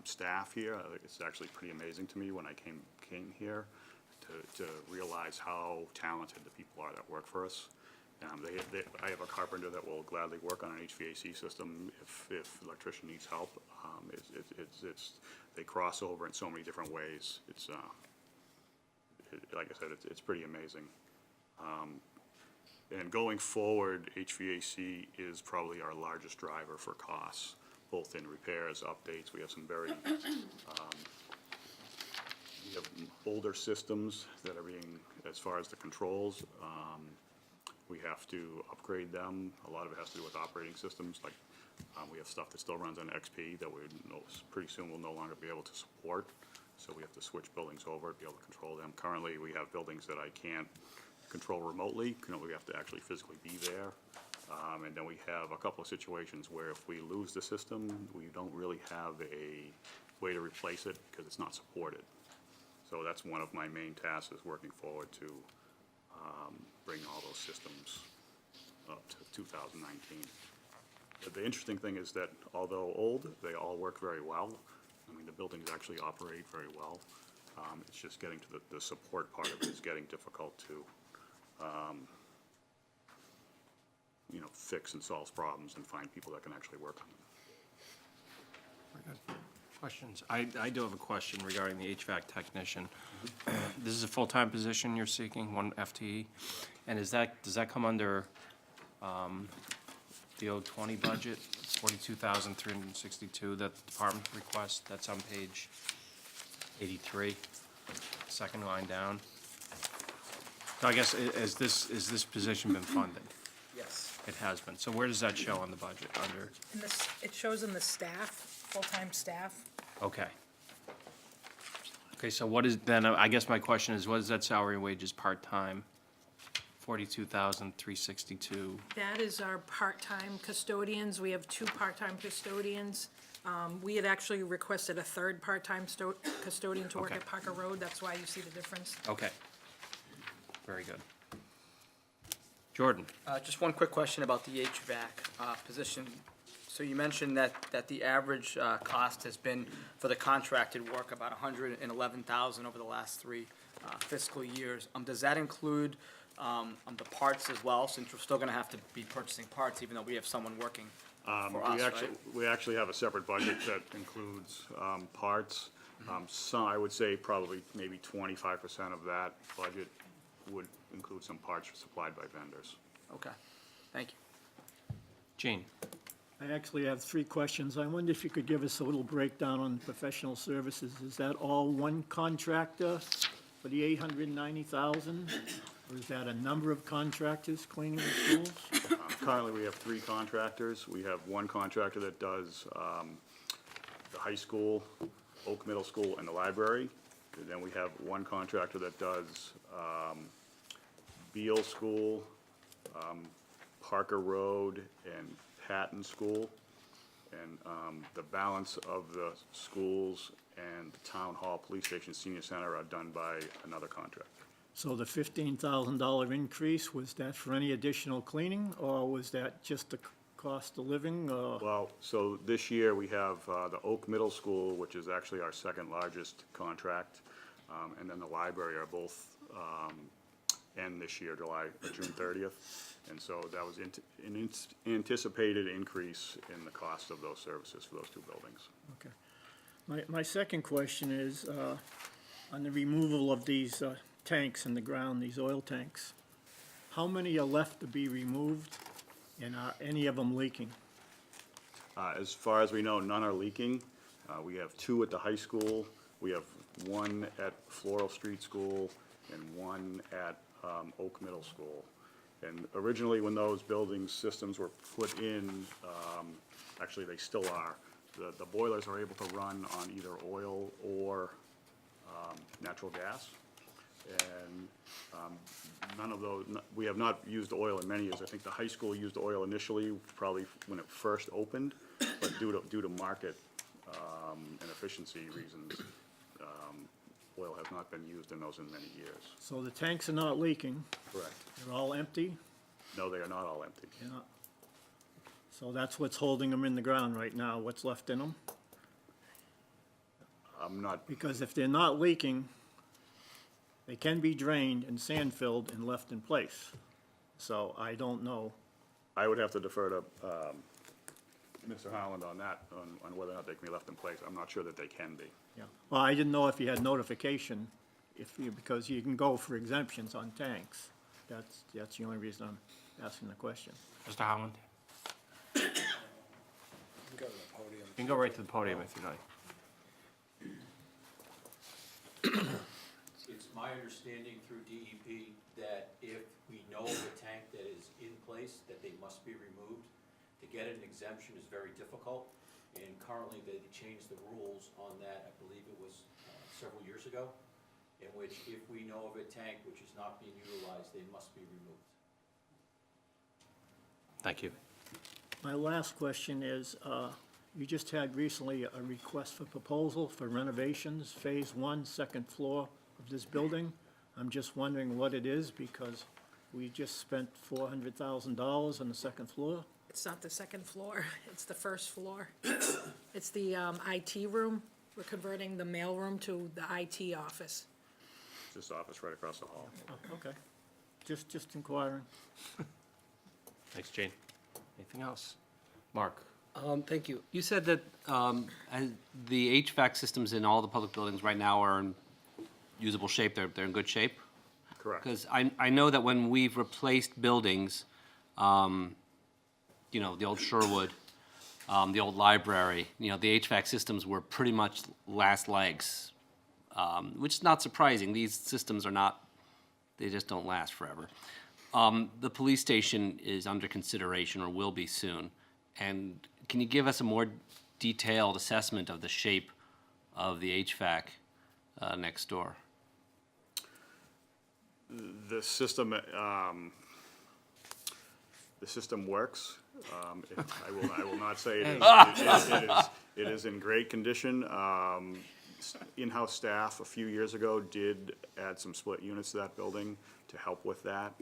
staff here. It's actually pretty amazing to me when I came here to realize how talented the people are that work for us. I have a carpenter that will gladly work on an HVAC system if the electrician needs help. They cross over in so many different ways. Like I said, it's pretty amazing. And going forward, HVAC is probably our largest driver for costs, both in repairs, updates. We have some very we have older systems that are being, as far as the controls, we have to upgrade them. A lot of it has to do with operating systems. Like we have stuff that still runs on XP that we pretty soon will no longer be able to support. So we have to switch buildings over to be able to control them. Currently, we have buildings that I can't control remotely. We have to actually physically be there. And then we have a couple of situations where if we lose the system, we don't really have a way to replace it because it's not supported. So that's one of my main tasks, is working forward to bring all those systems up to 2019. But the interesting thing is that although old, they all work very well. I mean, the buildings actually operate very well. It's just getting to the support part of it is getting difficult to fix and solve problems and find people that can actually work on them. Very good. Questions? I do have a question regarding the HVAC technician. This is a full-time position you're seeking, one FTE, and does that come under the 020 budget? It's $42,362 that the department requests. That's on page 83, second line down. So I guess, has this position been funded? Yes. It has been. So where does that show on the budget, under? It shows in the staff, full-time staff. Okay. Okay, so what is, then, I guess my question is, what is that salary and wages part-time? $42,362. That is our part-time custodians. We have 2 part-time custodians. We had actually requested a third part-time custodian to work Okay. at Parker Road. That's why you see the difference. Okay. Very good. Jordan? Just one quick question about the HVAC position. So you mentioned that the average cost has been for the contracted work about $111,000 over the last 3 fiscal years. Does that include the parts as well, since we're still going to have to be purchasing parts, even though we have someone working for us, right? We actually have a separate budget that includes parts. Some, I would say probably maybe 25% of that budget would include some parts supplied by vendors. Okay, thank you. Gene? I actually have 3 questions. I wonder if you could give us a little breakdown on professional services. Is that all one contractor for the $890,000? Or is that a number of contractors cleaning the schools? currently, we have 3 contractors. We have one contractor that does the high school, Oak Middle School, and the library. And then we have one contractor that does Beal School, Parker Road, and Patton School. And the balance of the schools and the Town Hall, Police Station, Senior Center are done by another contractor. So the $15,000 increase, was that for any additional cleaning, or was that just the cost of living, or? Well, so this year, we have the Oak Middle School, which is actually our second largest contract, and then the library are both end this year, June 30th. And so that was an anticipated increase in the cost of those services for those 2 buildings. Okay. My second question is, on the removal of these tanks in the ground, these oil tanks, how many are left to be removed, and are any of them leaking? As far as we know, none are leaking. We have 2 at the high school. We have 1 at Floral Street School and 1 at Oak Middle School. And originally, when those building systems were put in, actually, they still are, the boilers are able to run on either oil or natural gas. And none of those, we have not used oil in many years. I think the high school used oil initially, probably when it first opened, but due to market and efficiency reasons, oil has not been used in those in many years. So the tanks are not leaking? Correct. They're all empty? No, they are not all empty. Yeah. So that's what's holding them in the ground right now, what's left in them? I'm not, Because if they're not leaking, they can be drained and sand filled and left in place. So I don't know. I would have to defer to Mr. Howland on that, on whether or not they can be left in place. I'm not sure that they can be. Yeah. Well, I didn't know if you had notification, because you can go for exemptions on tanks. That's the only reason I'm asking the question. Mr. Howland? Go to the podium. You can go right to the podium if you like. It's my understanding through DEP that if we know of a tank that is in place, that they must be removed. To get an exemption is very difficult, and currently they changed the rules on that, I believe it was several years ago, in which if we know of a tank which is not being utilized, they must be removed. Thank you. My last question is, you just had recently a request for proposal for renovations, Phase 1, second floor of this building. I'm just wondering what it is, because we just spent $400,000 on the second floor. It's not the second floor, it's the first floor. It's the IT room. We're converting the mailroom to the IT office. This office right across the hall. Oh, okay. Just inquiring. Thanks, Jane. Anything else? Mark? Thank you. You said that the HVAC systems in all the public buildings right now are in usable shape, they're in good shape? Correct. Because I know that when we've replaced buildings, you know, the old Sherwood, the old library, you know, the HVAC systems were pretty much last legs, which is not surprising. These systems are not, they just don't last forever. The police station is under consideration, or will be soon. And can you give us a more detailed assessment of the shape of the HVAC next door? The system works. I will not say it is in great condition. In-house staff a few years ago did add some split units to that building to help with that.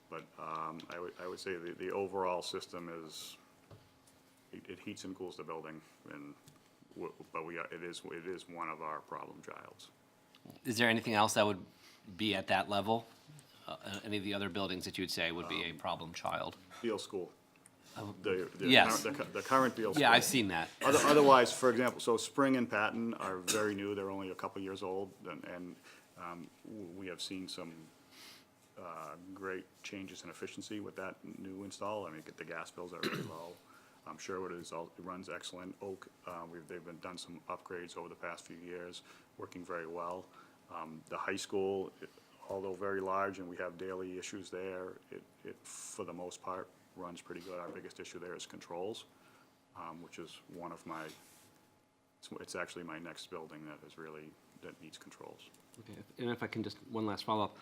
But I would say the overall system is, it heats and cools the building, but it is one of our problem childs. Is there anything else that would be at that level? Any of the other buildings that you would say would be a problem child? Beal School. Yes. The current Beal School. Yeah, I've seen that. Otherwise, for example, so Spring and Patton are very new. They're only a couple years old, and we have seen some great changes in efficiency with that new install. I mean, the gas bills are really low. Sherwood it runs excellent. Oak, they've done some upgrades over the past few years, working very well. The high school, although very large and we have daily issues there, it for the most part runs pretty good. Our biggest issue there is controls, which is one of my, it's actually my next building that is really, that needs controls. Okay, and if I can just, one last follow-up.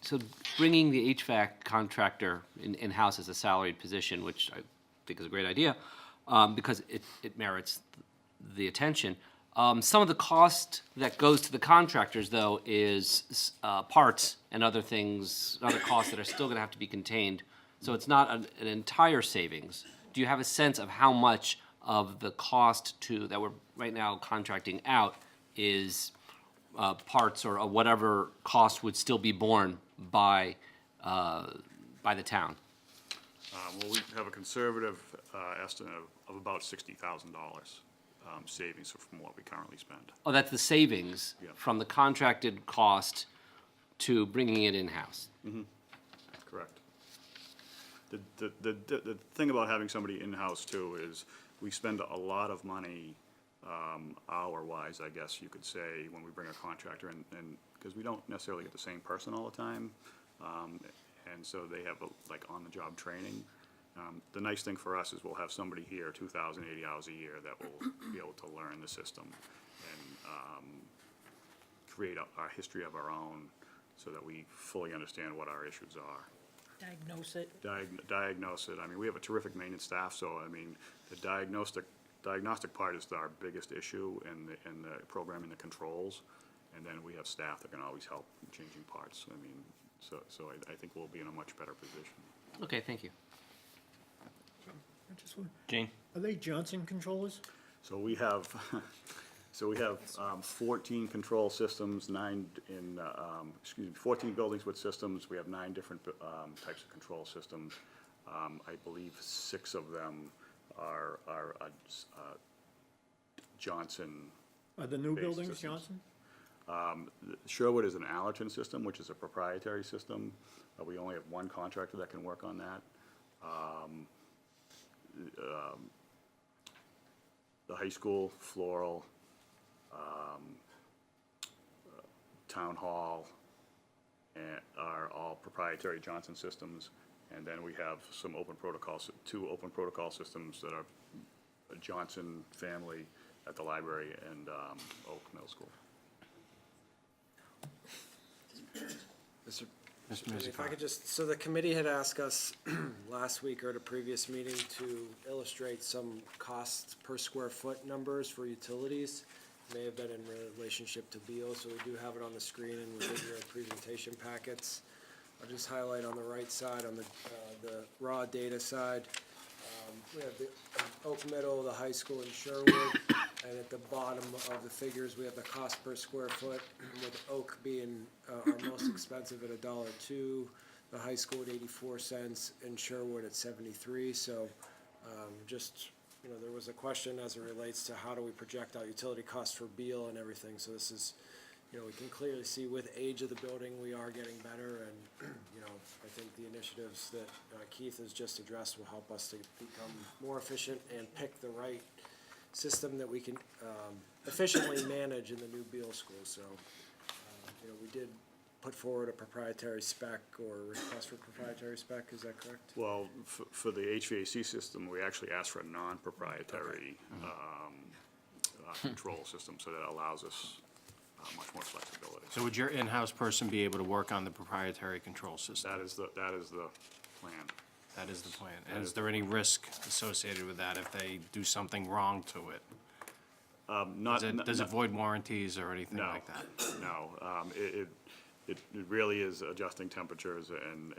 So bringing the HVAC contractor in-house as a salaried position, which I think is a great idea, because it merits the attention. Some of the cost that goes to the contractors, though, is parts and other things, other costs that are still gonna have to be contained. So it's not an entire savings. Do you have a sense of how much of the cost that we're right now contracting out is parts or whatever cost would still be borne by the town? Well, we have a conservative estimate of about $60,000 savings from what we currently spend. Oh, that's the savings Yeah. from the contracted cost to bringing it in-house? Correct. The thing about having somebody in-house too is we spend a lot of money, hour-wise, I guess you could say, when we bring a contractor in, and, because we don't necessarily get the same person all the time, and so they have like on-the-job training. The nice thing for us is we'll have somebody here 2,080 hours a year that will be able to learn the system and create our history of our own so that we fully understand what our issues are. Diagnose it. Diagnose it. I mean, we have a terrific maintenance staff, so I mean, the diagnostic part is our biggest issue in the programming the controls, and then we have staff that can always help in changing parts. I mean, so I think we'll be in a much better position. Okay, thank you. Gene? Are they Johnson controllers? So we have, 14 control systems, 14 buildings with systems. We have 9 different types of control systems. I believe 6 of them are Johnson. Are the new based buildings systems. Johnson? Sherwood is an Allerton system, which is a proprietary system. We only have one contractor that can work on that. The high school, Floral, Town Hall, are all proprietary Johnson systems. And then we have some open protocols, 2 open protocol systems that are a Johnson family at the library and Oak Middle School. If I could just, so the committee had asked us last week or at a previous meeting to illustrate some costs per square foot numbers for utilities. May have been in relationship to Beal, so we do have it on the screen and within your presentation packets. I'll just highlight on the right side, on the raw data side. We have the Oak Middle, the high school in Sherwood, and at the bottom of the figures, we have the cost per square foot, with Oak being our most expensive at $1.02, the high school at 84 cents, and Sherwood at 73. So just, you know, there was a question as it relates to how do we project out utility costs for Beal and everything. So this is, you know, we can clearly see with age of the building, we are getting better, and, you know, I think the initiatives that Keith has just addressed will help us to become more efficient and pick the right system that we can efficiently manage in the new Beal school. So, you know, we did put forward a proprietary spec or request for proprietary spec, is that correct? Well, for the HVAC system, we actually asked for a non-proprietary control system, so that allows us much more flexibility. So would your in-house person be able to work on the proprietary control system? That is the plan. That is the plan. And is there any risk associated with that if they do something wrong to it? Does it void warranties or anything like that? No, it really is adjusting temperatures and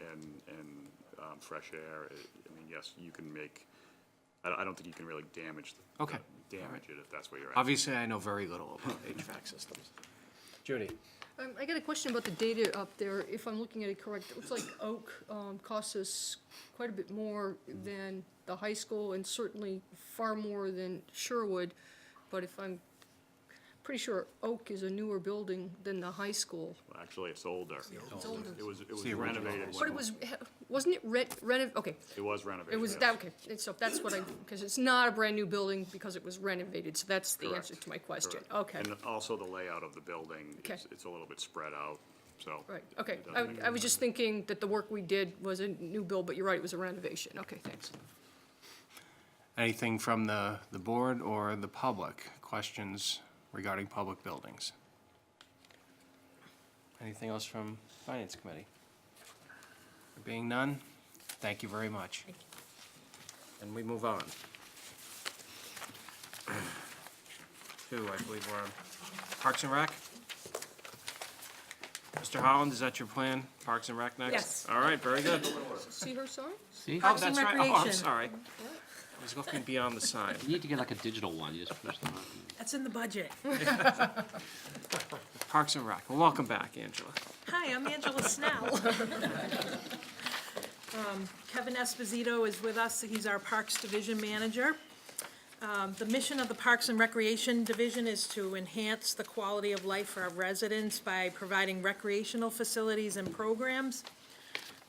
fresh air. I mean, yes, you can make, I don't think you can really damage it if that's what you're asking. Obviously, I know very little about HVAC systems. Judy? I got a question about the data up there. If I'm looking at it correct, it looks like Oak costs us quite a bit more than the high school and certainly far more than Sherwood. But if I'm pretty sure Oak is a newer building than the high school. Well, actually, it's older. It's older. It was renovated. But it was, wasn't it renovated? Okay. It was renovated. It was, yes. that, okay, so that's what because it's not a brand-new building because it was renovated, so that's the answer to my question. Correct. Okay. And also the layout of the building, Okay. it's a little bit spread out. so. Right, okay. it doesn't- I was just thinking that the work we did was a new build, but you're right, it was a renovation. Okay, thanks. Anything from the board or the public? Questions regarding public buildings? Anything else from Finance Committee? There being none, thank you very much. And we move on. I believe we're on Parks and Rec. Mr. Holland, is that your plan? Parks and Rec next? Yes. All right, very good. See her sign? See? Oh, Parks and that's right. Oh, I'm Recreation. sorry. I was looking beyond the sign. You need to get like a digital one, you just push them on. That's in the budget. Parks and Rec. Well, welcome back, Angela. Hi, I'm Angela Snell. Kevin Esposito is with us. He's our Parks Division Manager. The mission of the Parks and Recreation Division is to enhance the quality of life for our residents by providing recreational facilities and programs.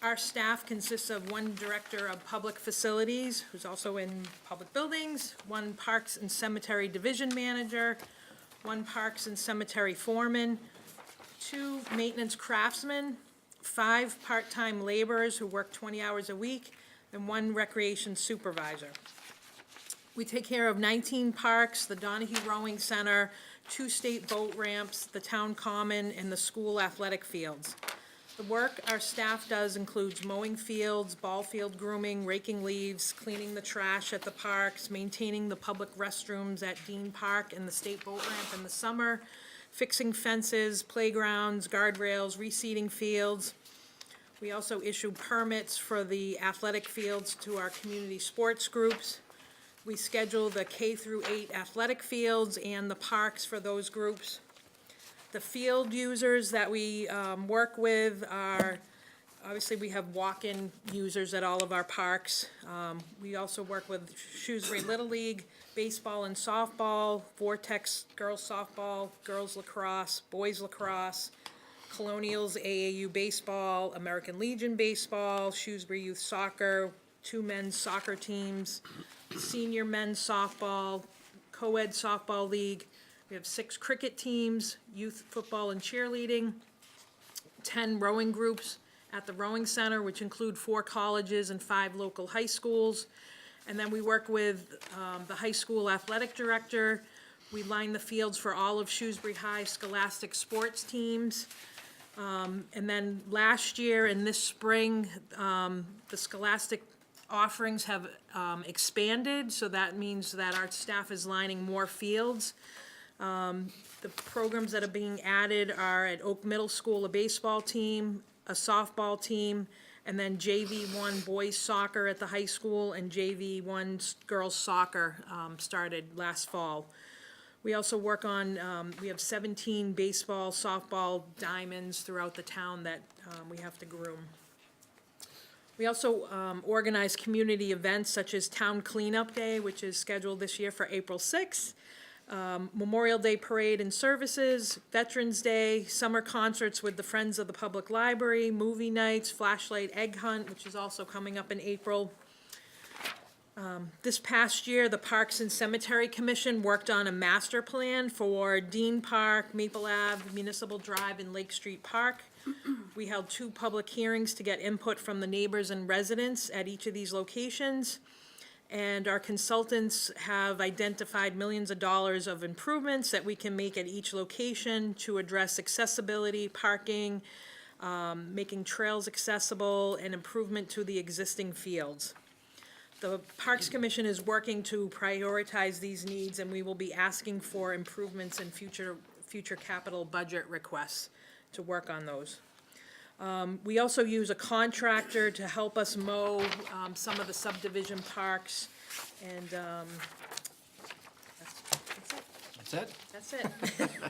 Our staff consists of one Director of Public Facilities, who's also in Public Buildings, one Parks and Cemetery Division Manager, one Parks and Cemetery Foreman, two Maintenance Craftsmen, 5 part-time laborers who work 20 hours a week, and one Recreation Supervisor. We take care of 19 parks, the Donahue Rowing Center, 2 state boat ramps, the town common, and the school athletic fields. The work our staff does includes mowing fields, ball field grooming, raking leaves, cleaning the trash at the parks, maintaining the public restrooms at Dean Park and the state boat ramp in the summer, fixing fences, playgrounds, guardrails, reseeding fields. We also issue permits for the athletic fields to our community sports groups. We schedule the K through 8 athletic fields and the parks for those groups. The field users that we work with are, obviously, we have walk-in users at all of our parks. We also work with Shrewsbury Little League, baseball and softball, Vortex girls softball, girls lacrosse, boys lacrosse, Colonials AAU baseball, American Legion baseball, Shrewsbury Youth Soccer, 2 men's soccer teams, senior men's softball, co-ed softball league. We have 6 cricket teams, youth football and cheerleading, 10 rowing groups at the rowing center, which include 4 colleges and 5 local high schools. And then we work with the high school athletic director. We line the fields for all of Shrewsbury High Scholastic sports teams. And then last year and this spring, the Scholastic offerings have expanded, so that means that our staff is lining more fields. The programs that are being added are at Oak Middle School, a baseball team, a softball team, and then JV1 boys soccer at the high school and JV1 girls soccer started last fall. We also work on, we have 17 baseball, softball diamonds throughout the town that we have to groom. We also organize community events such as Town Cleanup Day, which is scheduled this year for April 6th, Memorial Day Parade and Services, Veterans Day, summer concerts with the Friends of the Public Library, movie nights, flashlight egg hunt, which is also coming up in April. This past year, the Parks and Cemetery Commission worked on a master plan for Dean Park, Maple Ave, Municipal Drive, and Lake Street Park. We held 2 public hearings to get input from the neighbors and residents at each of these locations. And our consultants have identified millions of dollars of improvements that we can make at each location to address accessibility, parking, making trails accessible, and improvement to the existing fields. The Parks Commission is working to prioritize these needs, and we will be asking for improvements in future capital budget requests to work on those. We also use a contractor to help us mow some of the subdivision parks, and That's it? that's it.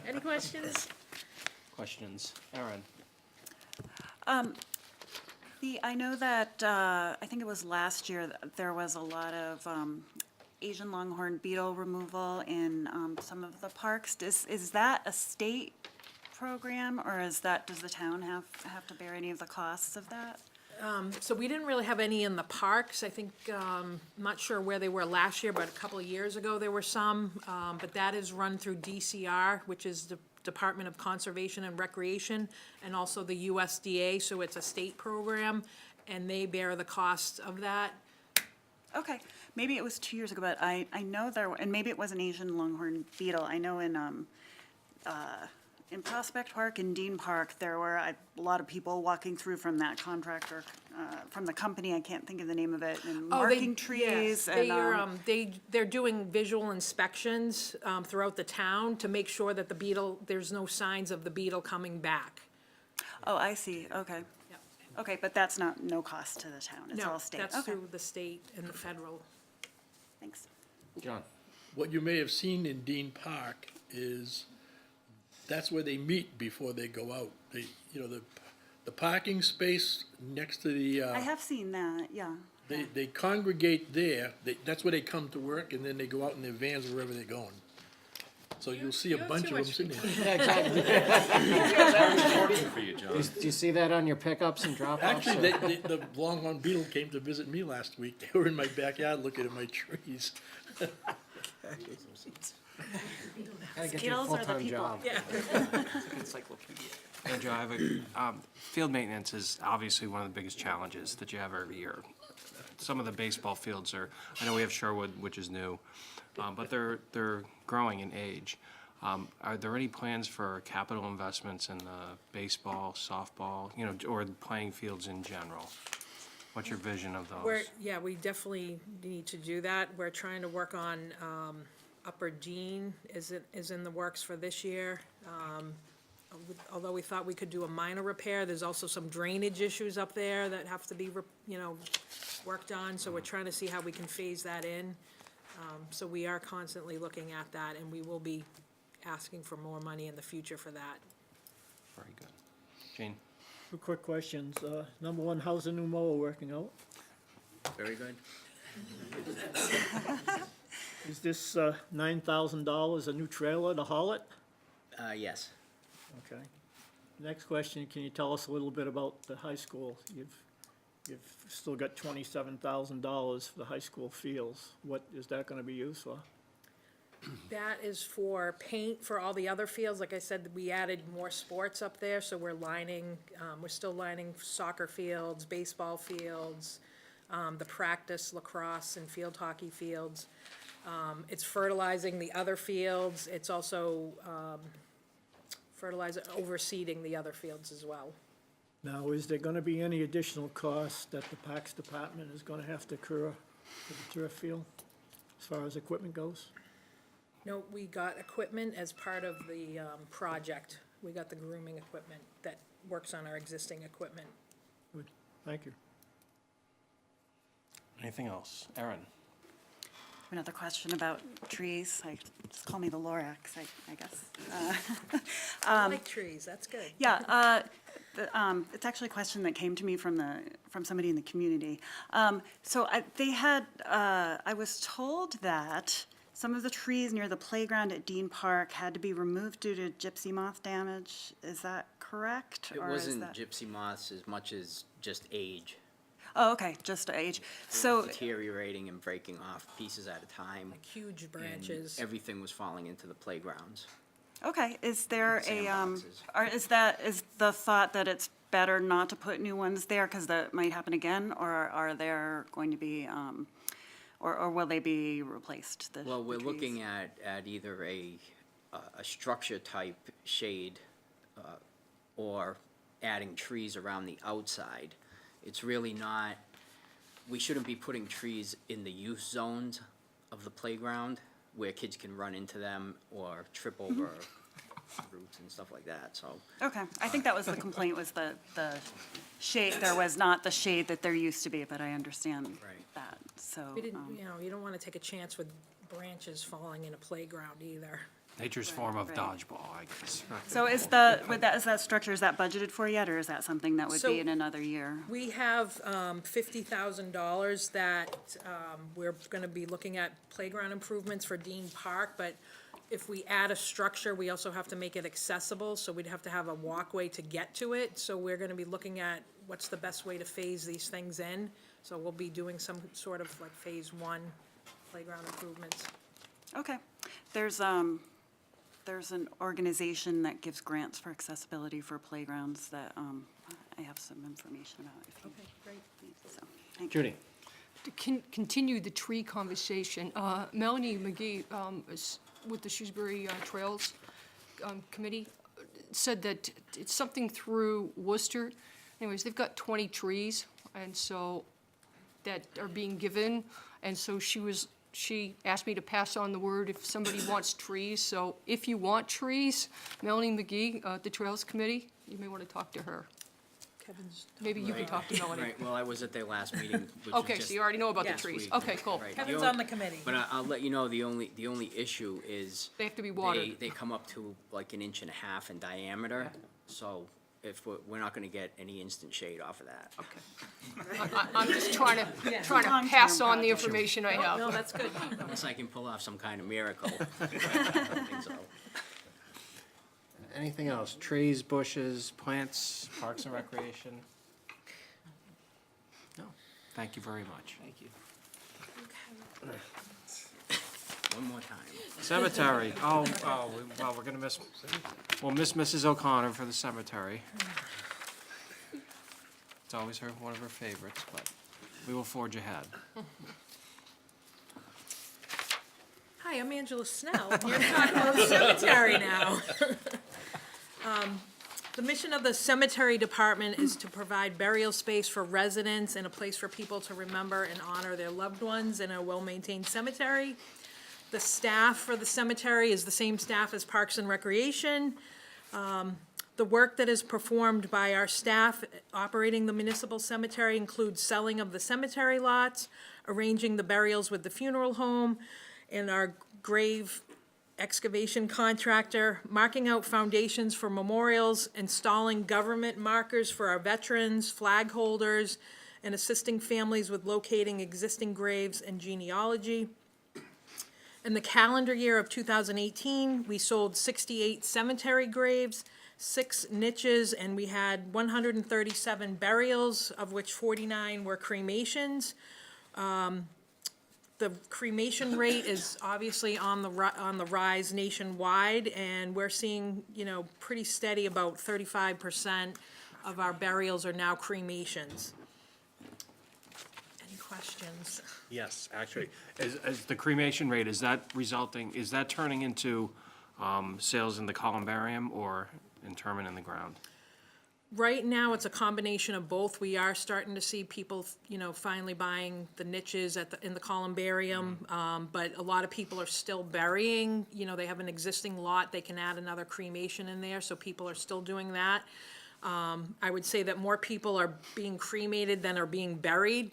Any questions? Questions? Erin? I know that, I think it was last year, there was a lot of Asian longhorn beetle removal in some of the parks. Is that a state program, or does the town have to bear any of the costs of that? So we didn't really have any in the parks. I think, I'm not sure where they were last year, but a couple of years ago there were some. But that is run through DCR, which is Department of Conservation and Recreation and also the USDA, so it's a state program, and they bear the cost of that. Okay, maybe it was 2 years ago, but I know there, and maybe it was an Asian longhorn beetle. I know in Prospect Park and Dean Park, there were a lot of people walking through from that contractor, from the company, I can't think of the name of it, and marking trees and. They're doing visual inspections throughout the town to make sure that the beetle, there's no signs of the beetle coming back. Oh, I see, okay. Okay, but that's no cost to the town, it's all state, No, that's okay, through the state and the federal. thanks. John? What you may have seen in Dean Park is, that's where they meet before they go out. They, the parking space next to the, I have seen that, yeah. they congregate there, that's where they come to work, and then they go out in their vans wherever they're going. So you'll see a bunch of them sitting there. Do you see that on your pickups and drop-offs? Actually, the longhorn beetle came to visit me last week. They were in my backyard looking at my trees. Gotta get you a Beetles are the full-time people. job. Andrew, I have a, field maintenance is obviously one of the biggest challenges that you have every year. Some of the baseball fields are, I know we have Sherwood, which is new, but they're growing in age. Are there any plans for capital investments in the baseball, softball, or the playing fields in general? What's your vision of those? We definitely need to do that. We're trying to work on, Upper Dean is in the works for this year. Although we thought we could do a minor repair, there's also some drainage issues up there that have to be, worked on, so we're trying to see how we can phase that in. So we are constantly looking at that, and we will be asking for more money in the future for that. Very good. Jane? Two quick questions. Number one, how's the new mower working out? Very good. Is this $9,000 a new trailer to haul it? Yes. Okay. Next question, can you tell us a little bit about the high school? You've still got $27,000 for the high school fields. What is that gonna be used for? That is for paint for all the other fields. Like I said, we added more sports up there, so we're still lining soccer fields, baseball fields, the practice lacrosse and field hockey fields. It's fertilizing the other fields. It's also overseeding the other fields as well. Now, is there gonna be any additional costs that the Parks Department is gonna have to incur for the turf field, as far as equipment goes? No, we got equipment as part of the project. We got the grooming equipment that works on our existing equipment. Good, thank you. Anything else? Erin? Another question about trees, just call me the Lorax, I guess. I like trees, that's good. Yeah, it's actually a question that came to me from somebody in the community. So I was told that some of the trees near the playground at Dean Park had to be removed due to gypsy moth damage. Is that correct? It or is wasn't that- gypsy moths as much as just age. Oh, okay, just age. So, Deteriorating and breaking off pieces at a time. Like huge and branches. everything was falling into the playgrounds. okay, is there a, Sandboxes. is the thought that it's better not to put new ones there because that might happen again? Or are there going to be, or will they be replaced? Well, we're trees? looking at either a structure type shade or adding trees around the outside. It's really not, we shouldn't be putting trees in the use zones of the playground where kids can run into them or trip over roots and stuff like that, so. Okay, I think that was the complaint, was the shade, there was not the shade that there used to be, but I understand that, so. We didn't, you don't want to take a chance with branches falling in a playground either. Nature's form of dodgeball, I guess. So is that structure, is that budgeted for yet, or is that something that would So- be in another year? We have $50,000 that we're going to be looking at playground improvements for Dean Park, but if we add a structure, we also have to make it accessible, so we'd have to have a walkway to get to it. So we're going to be looking at what's the best way to phase these things in. So we'll be doing some sort of like phase one playground improvements. Okay, there's, there's an organization that gives grants for accessibility for playgrounds that I have some information about. If you great. So, thank you. Judy? To continue the tree conversation, Melanie McGee is with the Shrewsbury Trails Committee, said that it's something through Worcester. Anyways, they've got 20 trees, and so that are being given, and so she asked me to pass on the word if somebody wants trees. So if you want trees, Melanie McGee, the Trails Committee, you may want to talk to her. Kevin's. Maybe you can talk to Melanie. Right, well, I was at their last meeting, which was Okay, just so you already know about the last trees. week. Okay, cool. Right. Kevin's on the committee. But I'll let you know, the only issue is. They have to be watered. They come up to like 1.5 inches in diameter, so if we're not gonna get any instant shade off of that. Okay. I'm just trying to Long-term pass on the project. information I have. No, that's good. Unless I can pull off some kind of miracle. I don't think so. Anything else? Trees, bushes, plants, Parks and Recreation? No. Thank you very much. Thank you. One more time. Cemetery, well, we're gonna we'll miss Mrs. O'Connor for the cemetery. It's always one of her favorites, but we will forge ahead. Hi, I'm Angela Snell. You're talking about the cemetery now. The mission of the cemetery department is to provide burial space for residents and a place for people to remember and honor their loved ones in a well-maintained cemetery. The staff for the cemetery is the same staff as Parks and Recreation. The work that is performed by our staff operating the municipal cemetery includes selling of the cemetery lots, arranging the burials with the funeral home, and our grave excavation contractor, marking out foundations for memorials, installing government markers for our veterans, flag holders, and assisting families with locating existing graves and genealogy. In the calendar year of 2018, we sold 68 cemetery graves, 6 niches, and we had 137 burials, of which 49 were cremations. The cremation rate is obviously on the rise nationwide, and we're seeing, pretty steady, about 35% of our burials are now cremations. Any questions? Yes, actually, as the cremation rate, is that turning into sales in the columbarium or interment in the ground? Right now, it's a combination of both. We are starting to see people, finally buying the niches in the columbarium, but a lot of people are still burying. They have an existing lot, they can add another cremation in there, so people are still doing that. I would say that more people are being cremated than are being buried.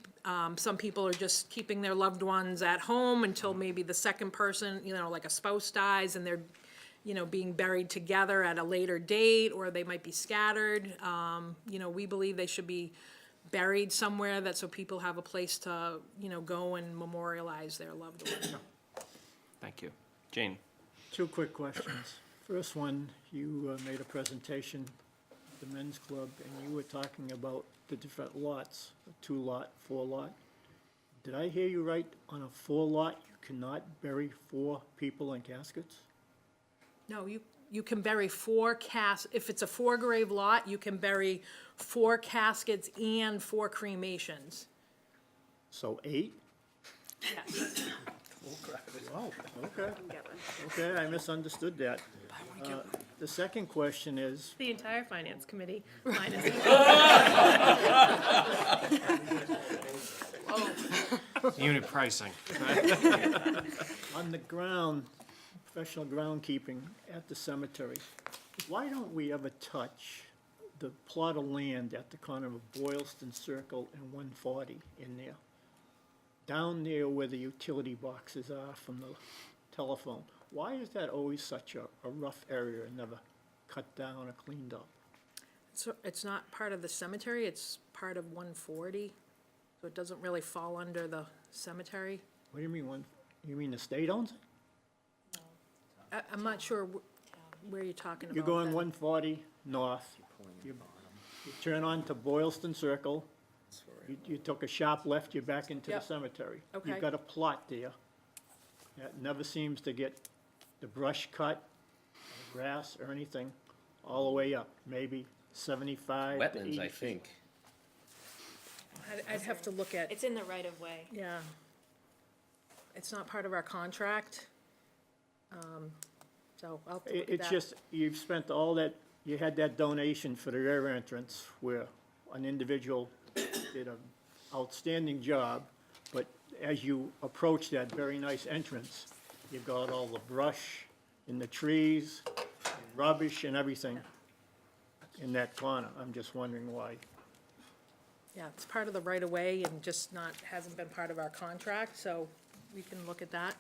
Some people are just keeping their loved ones at home until maybe the second person, like a spouse dies, and they're being buried together at a later date, or they might be scattered. We believe they should be buried somewhere so people have a place to, go and memorialize their loved one. Thank you. Jane? 2 quick questions. First one, you made a presentation at the men's club, and you were talking about the different lots, a 2-lot, 4-lot. Did I hear you right? On a 4-lot, you cannot bury 4 people in caskets? No, you can bury 4 if it's a 4-grave lot, you can bury 4 caskets and 4 cremations. So 8? Yes. Wow, okay. Okay, I misunderstood that. The second question is, The entire finance committee, minus. Unit pricing. on the ground, professional groundkeeping at the cemetery, why don't we ever touch the plot of land at the corner of Boylston Circle and 140 in there? Down there where the utility boxes are from the telephone. Why is that always such a rough area and never cut down or cleaned up? So it's not part of the cemetery, it's part of 140, so it doesn't really fall under the cemetery. What do you mean, you mean the state owns it? I'm not sure where you're talking about. You're going that. 140 north, you turn on to Boylston Circle, you took a sharp left, you're back into the Yep. cemetery. Okay. You've got a plot there that never seems to get the brush cut, grass or anything, all the way up, maybe 75 to 80 Wetlands, I feet. think. I'd have to look at, It's in the right of way. yeah. It's not part of our contract. So I'll have to look at It's that. just, you've spent all that, you had that donation for the rear entrance where an individual did an outstanding job, but as you approach that very nice entrance, you got all the brush and the trees, and rubbish and everything in that corner. I'm just wondering why. Yeah, it's part of the right of way and just not, hasn't been part of our contract, so we can look at that.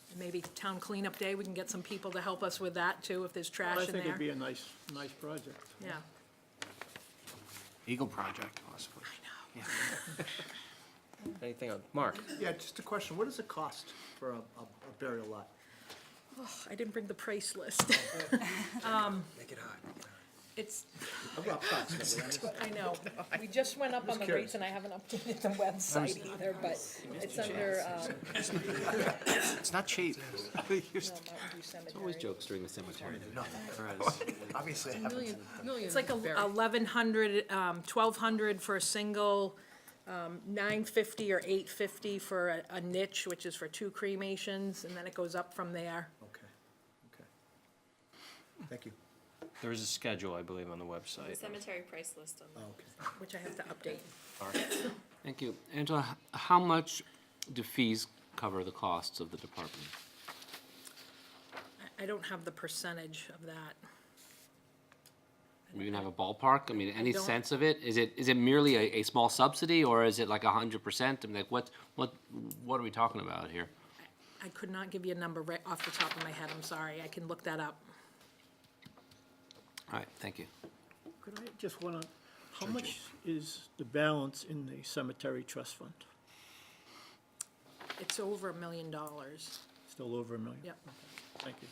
And maybe town cleanup day, we can get some people to help us with that too, if there's I trash in think it'd be there. a nice project. Yeah. Eagle project, possibly. I know. Anything else? Mark? Yeah, just a question, what does it cost for a burial lot? Oh, I didn't bring the price list. Make it hard, make it hard. It's, I've got thoughts, I know, we just went up on the rates and I haven't updated the website either, but it's under, It's not cheap. Mountain View There's always Cemetery. jokes during the cemetery. Obviously, it Million, million. It's like buried. 1,100, 1,200 for a single, 950 or 850 for a niche, which is for 2 cremations, and then it goes up from there. Okay, okay. Thank you. There is a schedule, I believe, on the The website. cemetery price list on Oh, okay. Which I have to update. Thank you. Angela, how much do fees cover the costs of the department? I don't have the percentage of that. We can have a ballpark? I mean, any don't- sense of it? Is it merely a small subsidy, or is it like 100%? I mean, like, what are we talking about here? I could not give you a number right off the top of my head, I'm sorry, I can look that up. All right, thank you. Could I just wanna, how much is the balance in the cemetery trust fund? It's over $1 million. Still over $1 million? Yep. Thank you.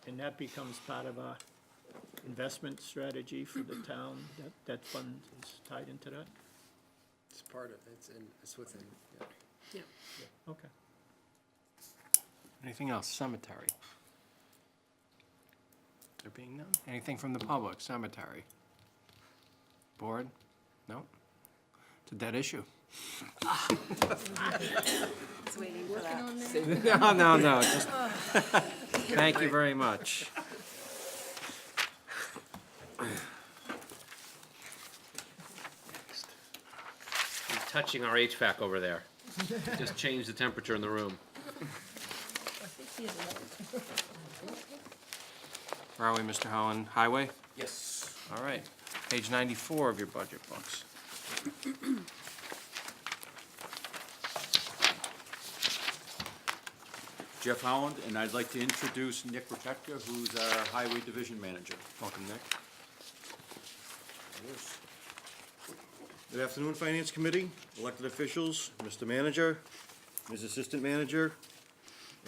And that becomes part of our investment strategy for the town, that fund is tied into that? It's part of, it's within, yeah. Yep. Okay. Anything else? Cemetery? There being none? Anything from the public? Cemetery? Board? No? It's a dead issue. It's waiting for that. No, just, thank you very much. He's touching our HVAC over there. Just changed the temperature in the room. Where are we, Mr. Holland? Highway? Yes. All right. Page 94 of your budget books. Jeff Howland, and I'd like to introduce Nick Rebecca, who's our Highway Division Manager. Welcome, Nick. Good afternoon, Finance Committee, elected officials, Mr. Manager, Ms. Assistant Manager,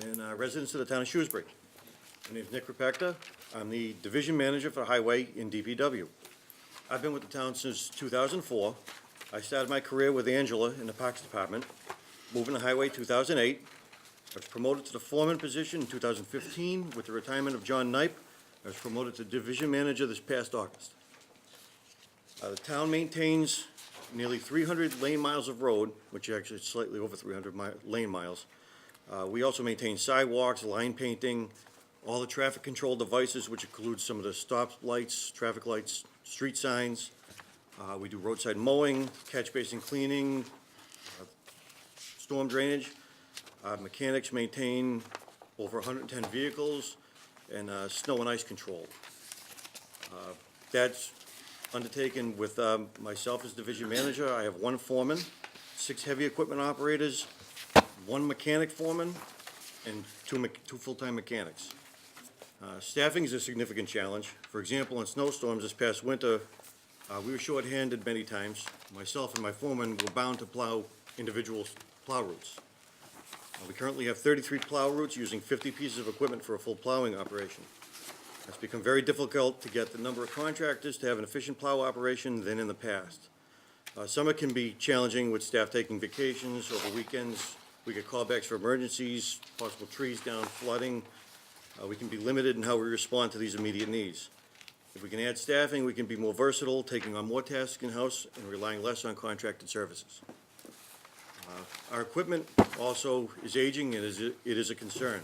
and residents of the town of Shrewsbury. My name is Nick Rebecca. I'm the Division Manager for Highway in DPW. I've been with the town since 2004. I started my career with Angela in the Parks Department, moving to Highway 2008. I was promoted to the foreman position in 2015. With the retirement of John Knipe, I was promoted to Division Manager this past August. The town maintains nearly 300 lane miles of road, which is actually slightly over 300 lane miles. We also maintain sidewalks, line painting, all the traffic control devices, which includes some of the stop lights, traffic lights, street signs. We do roadside mowing, catch basin cleaning, storm drainage. Mechanics maintain over 110 vehicles, and snow and ice control. That's undertaken with myself as division manager. I have 1 foreman, 6 heavy equipment operators, 1 mechanic foreman, and 2 full-time mechanics. Staffing is a significant challenge. For example, in snowstorms this past winter, we were shorthanded many times. Myself and my foreman were bound to plow individual plow routes. We currently have 33 plow routes using 50 pieces of equipment for a full plowing operation. It's become very difficult to get the number of contractors to have an efficient plow operation than in the past. Summer can be challenging with staff taking vacations over weekends. We get callbacks for emergencies, possible trees down, flooding. We can be limited in how we respond to these immediate needs. If we can add staffing, we can be more versatile, taking on more tasks in-house and relying less on contracted services. Our equipment also is aging and it is a concern.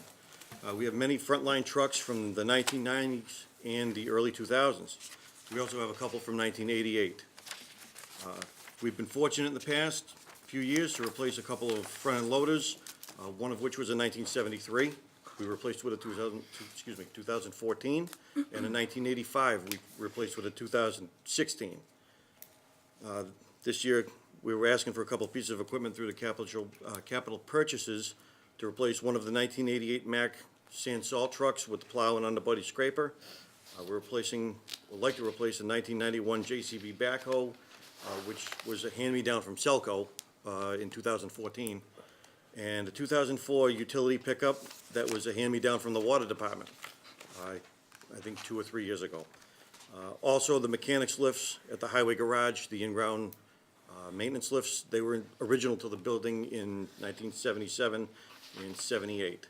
We have many frontline trucks from the 1990s and the early 2000s. We also have a couple from 1988. We've been fortunate in the past few years to replace a couple of front-end loaders, one of which was in 1973. We replaced with a 2014, and in 1985, we replaced with a 2016. This year, we were asking for a couple of pieces of equipment through the capital purchases to replace one of the 1988 Mack sand salt trucks with the plow and underbody scraper. Would like to replace a 1991 JCB backhoe, which was a hand-me-down from Selco in 2014, and a 2004 utility pickup that was a hand-me-down from the water department, I think 2 or 3 years ago. Also, the mechanics lifts at the highway garage, the in-ground maintenance lifts, they were original to the building in 1977 and 78.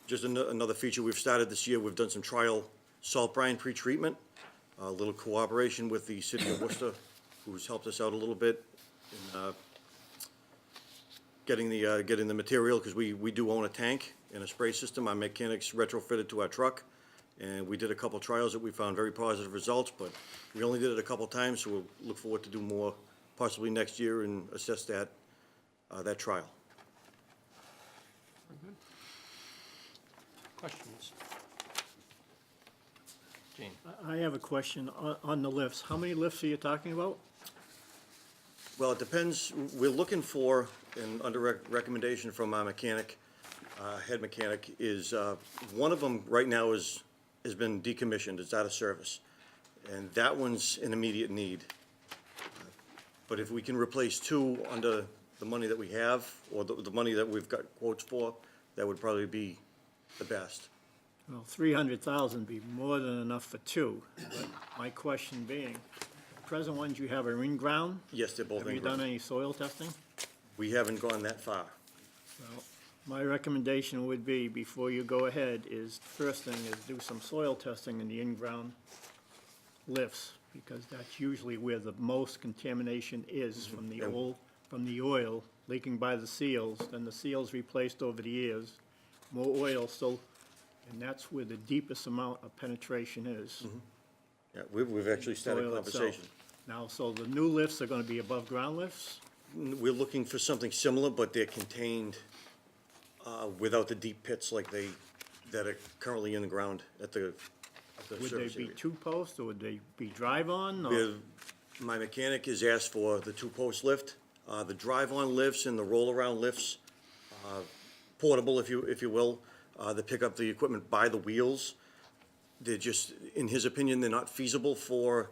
Just another feature we've started this year, we've done some trial salt brine pretreatment, a little cooperation with the city of Worcester, who's helped us out a little bit in getting the material, because we do own a tank and a spray system. Our mechanics retrofitted to our truck, and we did a couple trials that we found very positive results, but we only did it a couple times, so we'll look forward to do more possibly next year and assess that trial. Questions? Gene? I have a question on the lifts. How many lifts are you talking about? Well, it depends. We're looking for, and under recommendation from our mechanic, head mechanic, is one of them right now has been decommissioned. It's out of service. And that one's an immediate need. But if we can replace 2 under the money that we have, or the money that we've got quotes for, that would probably be the best. Well, 300,000 would be more than enough for 2. But my question being, the present ones you have are in ground? Yes, they're both Have you in ground. done any soil testing? We haven't gone that far. Well, my recommendation would be, before you go ahead, is, first thing is do some soil testing in the in-ground lifts, because that's usually where the most contamination is from the oil leaking by the seals, then the seals replaced over the years, more oil still, and that's where the deepest amount of penetration is. Yeah, we've actually started Soil conversation. itself. Now, so the new lifts are gonna be above ground lifts? We're looking for something similar, but they're contained without the deep pits like that are currently in the ground at the Would they service be area. 2-post, or would they be drive-on, or? My mechanic has asked for the 2-post lift. The drive-on lifts and the roll-around lifts, portable, if you will, that pick up the equipment by the wheels. They're just, in his opinion, they're not feasible for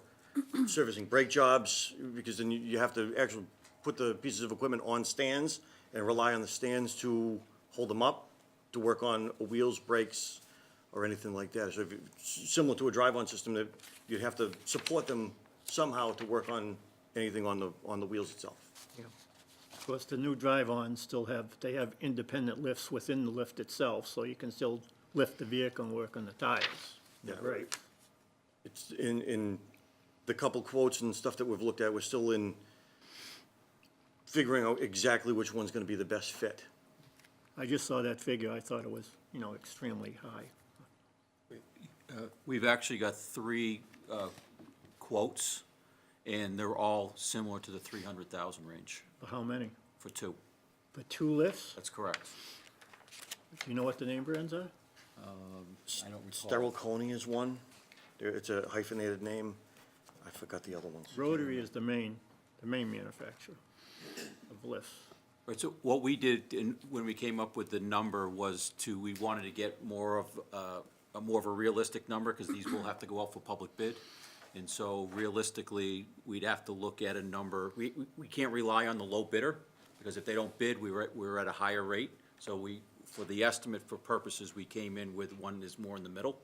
servicing brake jobs, because then you have to actually put the pieces of equipment on stands and rely on the stands to hold them up, to work on wheels, brakes, or anything like that. So similar to a drive-on system, that you'd have to support them somehow to work on anything on the wheels itself. Of course, the new drive-ons still have independent lifts within the lift itself, so you can still lift the vehicle and work on the tires. Yeah. Great. It's in the couple quotes and stuff that we've looked at, we're still in figuring out exactly which one's gonna be the best fit. I just saw that figure, I thought it was, extremely high. We've actually got 3 quotes, and they're all similar to the 300,000 range For how many? for 2. For 2 lifts? That's correct. Do you know what the name brands are? I don't recall. Sterile Coney is one. It's a hyphenated name. I forgot the other ones. Rotary is the main manufacturer of lifts. Right, so what we did when we came up with the number was we wanted to get more of a realistic number, because these will have to go out for public bid. And so realistically, we'd have to look at a number. We can't rely on the low bidder, because if they don't bid, we're at a higher rate. So for the estimate for purposes, we came in with one that's more in the middle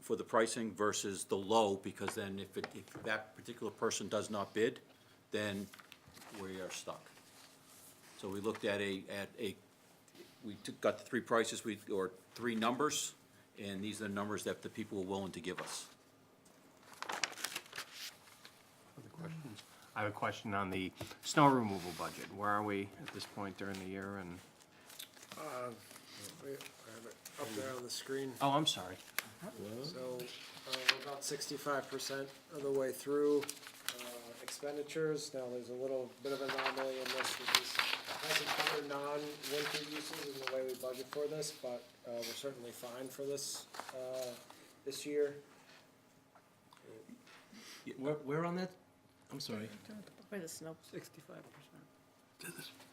for the pricing versus the low, because then if that particular person does not bid, then we are stuck. So we looked at got the three prices, or three numbers, and these are the numbers that the people were willing to give us. Other questions? I have a question on the snow removal budget. Where are we at this point during the year, and? I have it up there on the screen. Oh, I'm sorry. So, we're about 65% of the way through expenditures. Now, there's a little bit of anomaly in this, which is, has some other non-winter uses in the way we budget for this, but we're certainly fine for this, this year. Where on that? I'm sorry. Where the snow. 65%.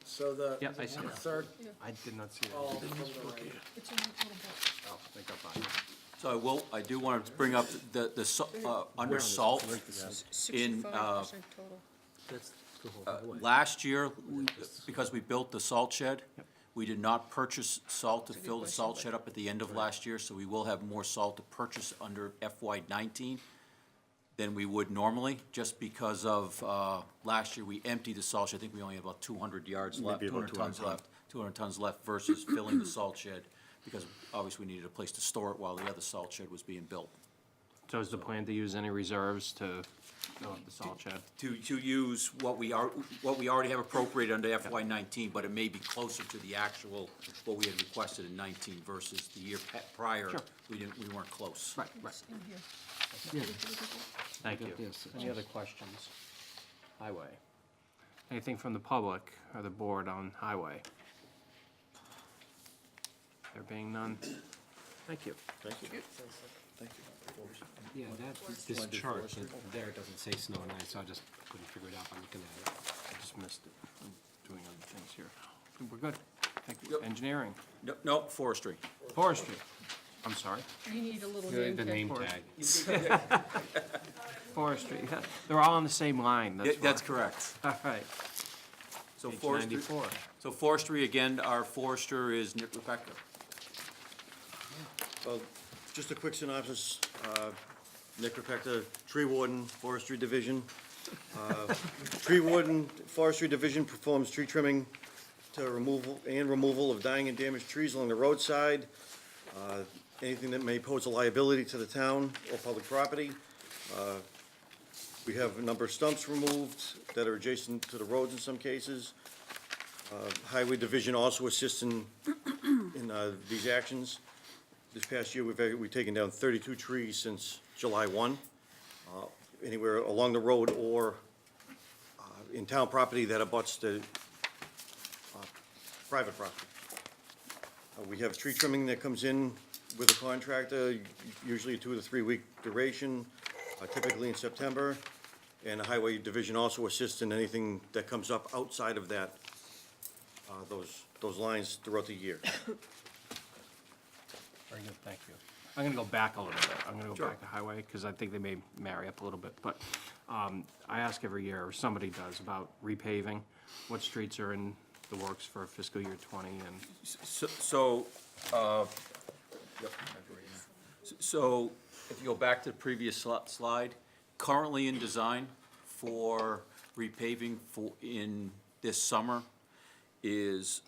So the Yeah, I see it. third, I did not see that. all from the right. It's in the total book. Oh, I think I found it. So I do want to bring up under salt, in, 65% total. last year, because we built the salt shed, we did not purchase salt to fill the salt shed up at the end of last year, so we will have more salt to purchase under FY '19 than we would normally, just because of, last year, we emptied the salt shed. I think we only had about 200 yards left, Maybe about 200 tons 200 left, 200 tons left versus filling the salt shed, because obviously we needed a place to store it while the other salt shed was being built. So is the plan to use any reserves to fill up the salt shed? To use what we already have appropriated under FY '19, but it may be closer to the actual, what we had requested in '19 versus the year prior. Sure. We weren't close. Right. Thank you. Any other questions? Highway. Anything from the public or the board on highway? There being none, thank you. Thank you. Yeah, this chart there doesn't say snow and ice, so I just couldn't figure it out by looking at it. I just missed it. I'm doing other things here. We're good. Thank you. Yep. Engineering. No, forestry. Forestry. I'm sorry. You need a little The name tag. name tag. Forestry. Yeah, they're all on the same line. That's That's why. correct. All right. So Page forestry, 94. so forestry, again, our forester is Nick Rebecca. Well, just a quick synopsis. Nick Rebecca, Tree Warden, Forestry Division. Tree Warden, Forestry Division performs tree trimming to removal of dying and damaged trees along the roadside. Anything that may pose a liability to the town or public property. We have a number of stumps removed that are adjacent to the roads in some cases. Highway Division also assists in these actions. This past year, we've taken down 32 trees since July 1, anywhere along the road or in town property that abuts the private property. We have tree trimming that comes in with a contractor, usually a 2 to 3 week duration, typically in September. And the Highway Division also assists in anything that comes up outside of that, those lines throughout the year. Very good, thank you. I'm gonna go back a little bit. I'm gonna go Sure. back to highway, because I think they may marry up a little bit. But I ask every year, or somebody does, about repaving. What streets are in the works for fiscal year '20 and? So, so if you go back to the previous slide, currently in design for repaving in this summer is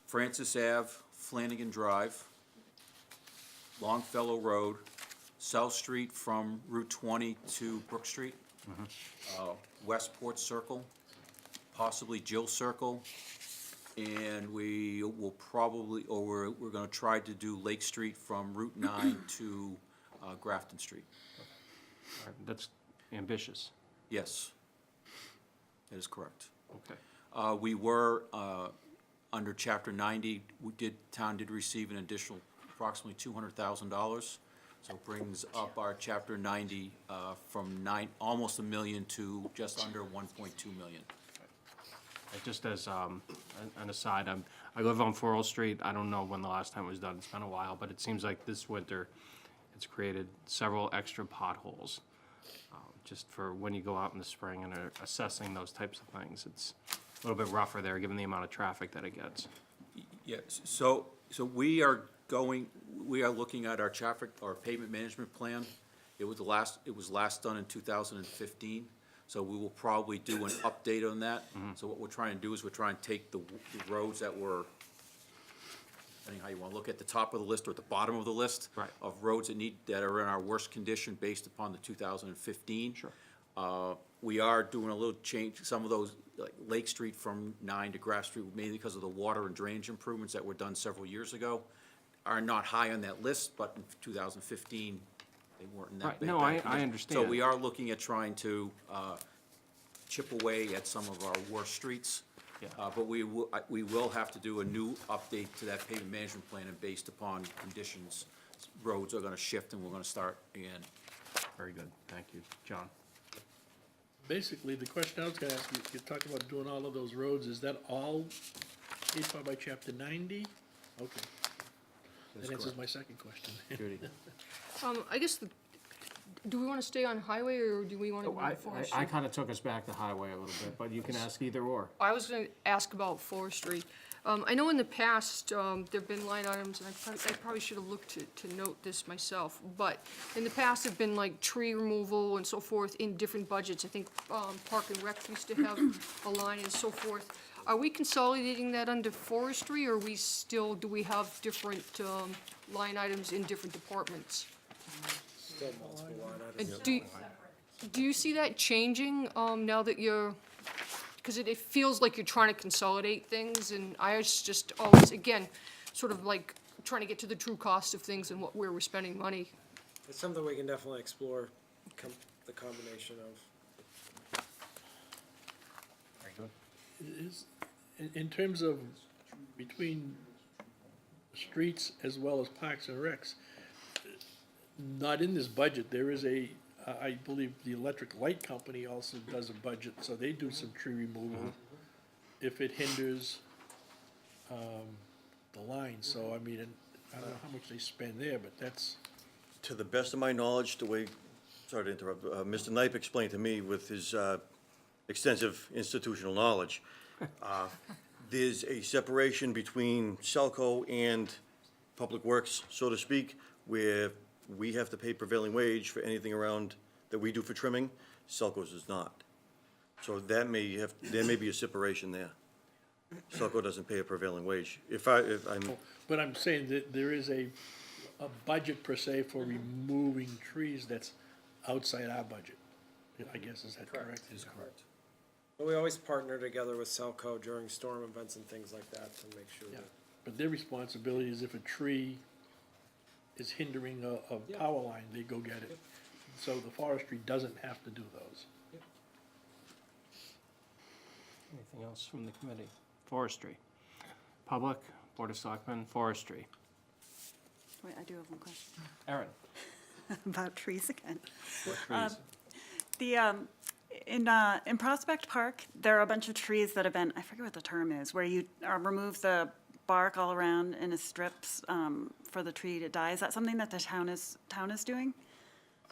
Francis Ave, Flanagan Drive, Longfellow Road, South Street from Route 20 to Brook Street, Westport Circle, possibly Jill Circle, and we will probably, or we're gonna try to do Lake Street from Route 9 to Grafton Street. All right, that's ambitious. Yes, that is correct. Okay. We were, under Chapter 90, town did receive an additional approximately $200,000. So it brings up our Chapter 90 from almost $1 million to just under $1.2 million. Just as an aside, I live on 400 Street. I don't know when the last time it was done. It's been a while, but it seems like this winter, it's created several extra potholes. Just for when you go out in the spring and are assessing those types of things. It's a little bit rougher there, given the amount of traffic that it gets. Yes, so we are looking at our traffic, our pavement management plan. It was last done in 2015, so we will probably do an update on that. So what we're trying to do is we're trying to take the roads that were depending how you want to look at the top of the list or at the bottom of the list. Right. Of roads that are in our worst condition based upon the 2015. Sure. We are doing a little change, some of those, like Lake Street from 9 to Grass Street, mainly because of the water and drainage improvements that were done several years ago, are not high on that list, but in 2015, they weren't in that Right. bad. No, bad I condition. understand. So we are looking at trying to chip away at some of our worst streets. Yeah. But we will have to do a new update to that pavement management plan, and based upon conditions, roads are gonna shift and we're gonna start again. Very good, thank you. John? Basically, the question I was gonna ask you, you talked about doing all of those roads, is that all paid for by chapter 90? Okay. That's That answers correct. my second question. Judy? I guess, do we want to stay on highway, or do we want to Oh, go I to forestry? I kind of took us back to highway a little bit, but you can ask either or. I was going to ask about forestry. I know in the past, there've been line items, and I probably should have looked to note this myself, but in the past, there've been like tree removal and so forth in different budgets. I think, Park and Rec used to have a line and so forth. Are we consolidating that under forestry, or do we have different, line items in different departments? Still multiple line And items. do you see that changing, now that you're, because it feels like you're trying to consolidate things, and I was just always, again, sort of like trying to get to the true cost of things and where we're spending money. It's something we can definitely explore, the combination of. Very good. Is, in terms of between streets as well as parks and recs, not in this budget, there is I believe the electric light company also does a budget, so they do some tree removal if it hinders, the line, so I mean, I don't know how much they spend there, but that's, To the best of my knowledge, the way, sorry to interrupt, Mr. Knipe explained to me with his extensive institutional knowledge, there's a separation between Selco and Public Works, so to speak, where we have to pay prevailing wage for anything around that we do for trimming. Selco's does not. So that there may be a separation there. Selco doesn't pay a prevailing wage. If I'm, but I'm saying that there is a budget per se for removing trees that's outside our budget. I guess, is that correct? Is correct. But we always partner together with Selco during storm events and things like that to make sure Yeah, that. but their responsibility is if a tree is hindering a power line, they go get it. So the forestry doesn't have to do those. Anything else from the committee? Forestry. Public, Board of Selectmen, Forestry. Wait, I do have one question Erin? about trees again. What trees? In Prospect Park, there are a bunch of trees that have been, I forget what the term is, where you remove the bark all around in strips for the tree to die. Is that something that the town is doing?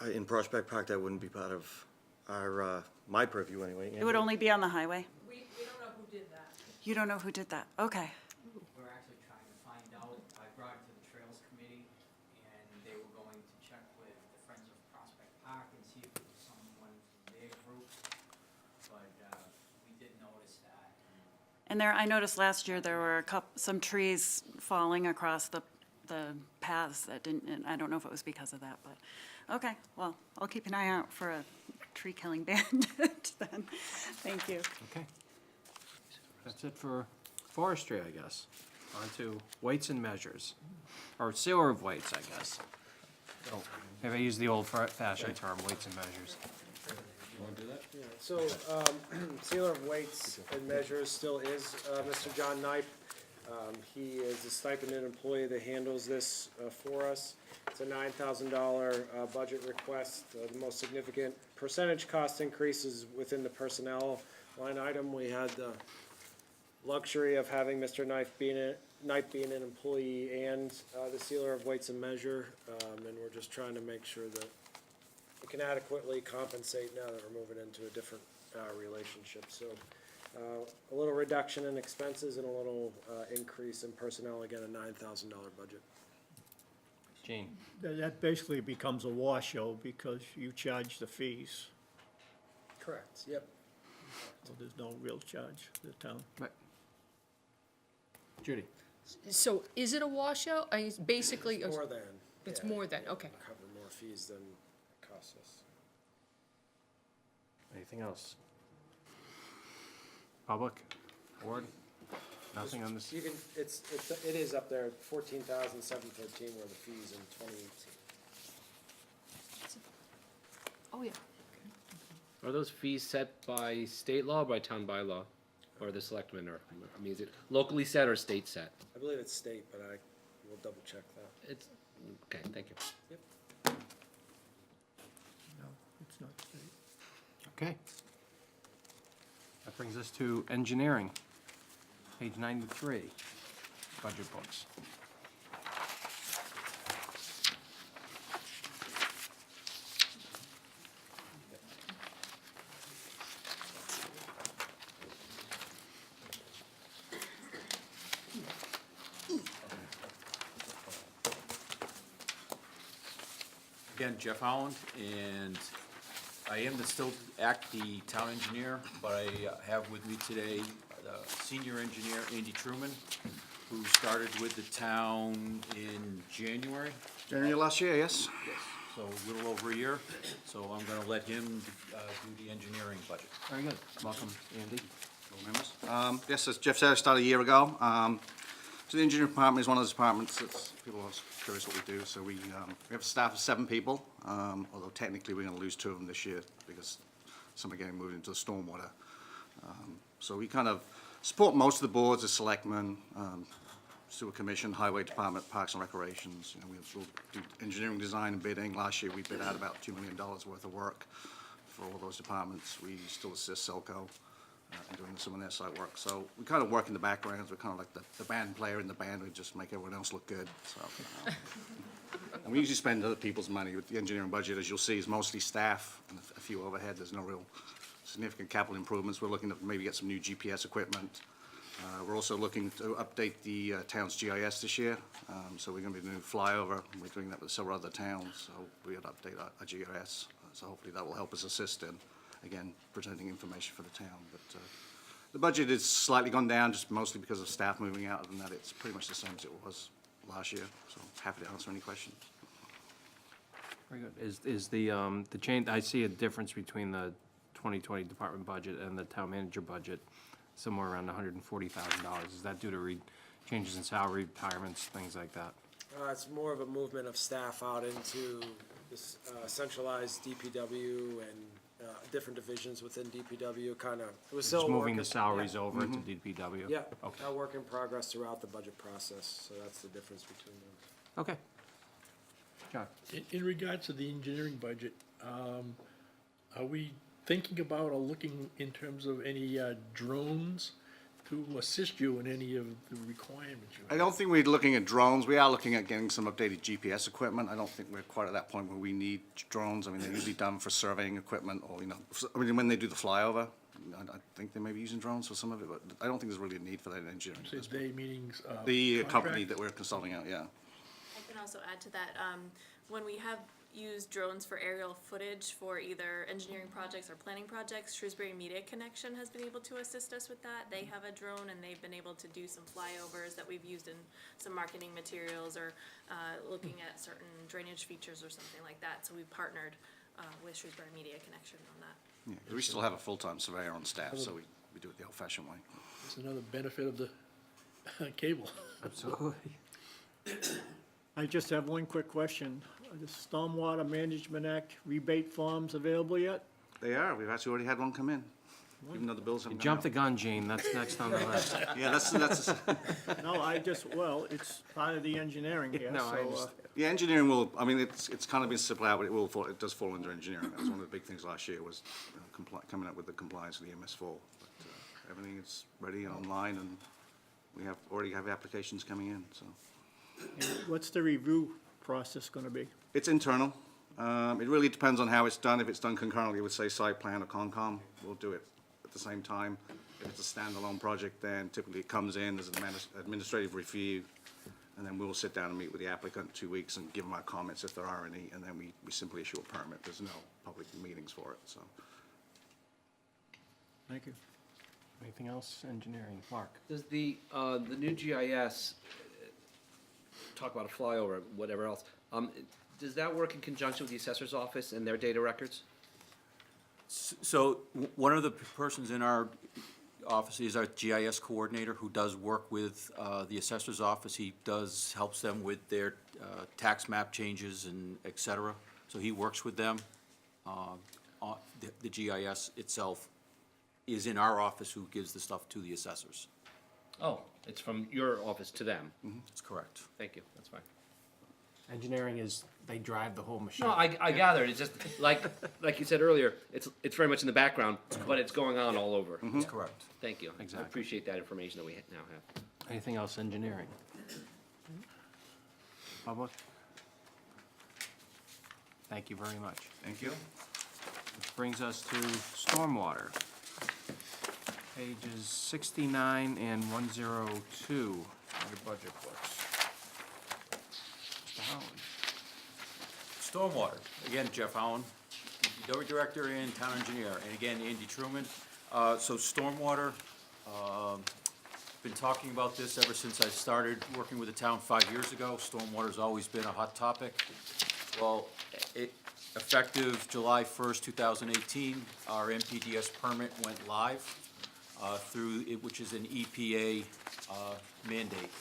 in Prospect Park, that wouldn't be part of our, my purview anyway. It would only be on the highway? We don't know who did that. You don't know who did that? Okay. We're actually trying to find out. I brought it to the Trails Committee, and they were going to check with the Friends of Prospect Park and see if it was someone from their group, but we did notice that. And there, I noticed last year there were some trees falling across the paths that didn't, and I don't know if it was because of that, but, okay, well, I'll keep an eye out for a tree-killing bandit then. Thank you. Okay. That's it for forestry, I guess. On to weights and measures, or sealer of weights, I guess. Oh, maybe I use the old-fashioned term, weights and measures. You want to do that? Yeah, so, sealer of weights and measures still is Mr. John Knipe. He is a stipended employee that handles this for us. It's a $9,000 budget request. The most significant percentage cost increases within the personnel line item. We had the luxury of having Mr. Knipe being an employee and the sealer of weights and measure, and we're just trying to make sure that we can adequately compensate now that we're moving into a different relationship. So a little reduction in expenses and a little increase in personnel, again, a $9,000 budget. Gene? That basically becomes a wash, though, because you charge the fees, Correct, yep. so there's no real charge to the town. Right. Judy? So is it a washout? It's basically. It's more than. It's yeah, more than, okay. Cover more fees than it costs us. Anything else? Public? Board? Nothing on this? You can, it is up there, 14,713 were the fees in 2018. Oh, yeah. Are those fees set by state law or by town bylaw? Or the selectmen, or, I mean, is it locally set or state set? I believe it's state, but I will double check that. It's, okay, thank you. Yep. No, it's not state. Okay. That brings us to engineering, page 93, budget books. Again, Jeff Holland, and I am still act the town engineer, but I have with me today the senior engineer, Andy Truman, who started with the town in January. January last year, yes. So a little over a year, so I'm gonna let him do the engineering budget. Very good. Welcome, Andy. Yes, as Jeff said, I started a year ago. So the engineering department is one of those departments that's, people are curious what we do. So we have a staff of 7 people, although technically we're going to lose 2 of them this year because some are getting moved into the stormwater. So we kind of support most of the boards, the selectmen, sewer commission, highway department, parks and recreations. You know, we'll do engineering, design, and bidding. Last year we bid out about $2 million worth of work for all those departments. We still assist Selco and doing some of their site work. So we kind of work in the background. We're kind of like the band player in the band. We just make everyone else look good. So, and we usually spend other people's money. With the engineering budget, as you'll see, is mostly staff and a few overhead. There's no real significant capital improvements. We're looking to maybe get some new GPS equipment. We're also looking to update the town's GIS this year. So we're going to be doing a new flyover. We're doing that with several other towns. So we got to update our GIS. So hopefully that will help us assist in, again, presenting information for the town. But the budget is slightly gone down, just mostly because of staff moving out. Other than that, it's pretty much the same as it was last year. So happy to answer any questions. Very good. Is the change, I see a difference between the 2020 department budget and the town manager budget, somewhere around $140,000. Is that due to changes in salary, retirements, things like that? It's more of a movement of staff out into this centralized DPW and different divisions within DPW, kind of. It was still Just moving work the in- salaries yeah. over to DPW? Yeah, Okay. a work in progress throughout the budget process, so that's the difference between them. Okay. John? In regards to the engineering budget, are we thinking about or looking in terms of any drones to assist you in any of the requirements you I have? don't think we're looking at drones. We are looking at getting some updated GPS equipment. I don't think we're quite at that point where we need drones. I mean, they're usually done for surveying equipment or, I mean, when they do the flyover, I think they may be using drones for some of it, but I don't think there's really a need for that in engineering. Say they meaning The company contract? that we're consulting out, yeah. I can also add to that, when we have used drones for aerial footage for either engineering projects or planning projects, Shrewsbury Media Connection has been able to assist us with that. They have a drone and they've been able to do some flyovers that we've used in some marketing materials or looking at certain drainage features or something like that. So we partnered with Shrewsbury Media Connection on that. Yeah, we still have a full-time surveyor on staff, so we do it the old-fashioned way. It's another benefit of the cable. Absolutely. I just have one quick question. Are the Stormwater Management Act rebate forms available yet? They are. We've actually already had one come in, even though the bills haven't You come jumped out. the gun, Gene. That's next on the list. Yeah, that's. No, well, it's part of the engineering here, No, I so, understand. Yeah, engineering will, I mean, it's kind of been simple out, but it does fall under engineering. That was one of the big things last year was coming up with the compliance with the MS4. But everything is ready and online, and we already have applications coming in, so. and what's the review process gonna be? It's internal. It really depends on how it's done. If it's done concurrently with, say, site plan or Concom, we'll do it at the same time. If it's a standalone project, then typically it comes in, there's an administrative review, and then we'll sit down and meet with the applicant in 2 weeks and give them our comments if there are any, and then we simply issue a permit. There's no public meetings for it, so. Thank you. Anything else, engineering? Mark? Does the new GIS, talk about a flyover, whatever else, does that work in conjunction with the assessor's office and their data records? So one of the persons in our office is our GIS coordinator who does work with the assessor's office. He helps them with their tax map changes and et cetera. So he works with them. The GIS itself is in our office who gives the stuff to the assessors. Oh, it's from your office to them? That's correct. Thank you, that's fine. Engineering is, they drive the whole machine. No, I gathered, it's just, like you said earlier, it's very much in the background, but it's going on all over. That's correct. Thank you. Exactly. I appreciate that information that we now have. Anything else, engineering? Public? Thank you very much. Thank you. Which brings us to stormwater. Pages 69 and 102 of your budget books. Mr. Howland. Stormwater, again, Jeff Allen, DPW Director and Town Engineer, and again, Andy Truman. So stormwater, been talking about this ever since I started working with the town 5 years ago. Stormwater's always been a hot topic. Well, effective July 1st, 2018, our MPDS permit went live through it, which is an EPA mandate.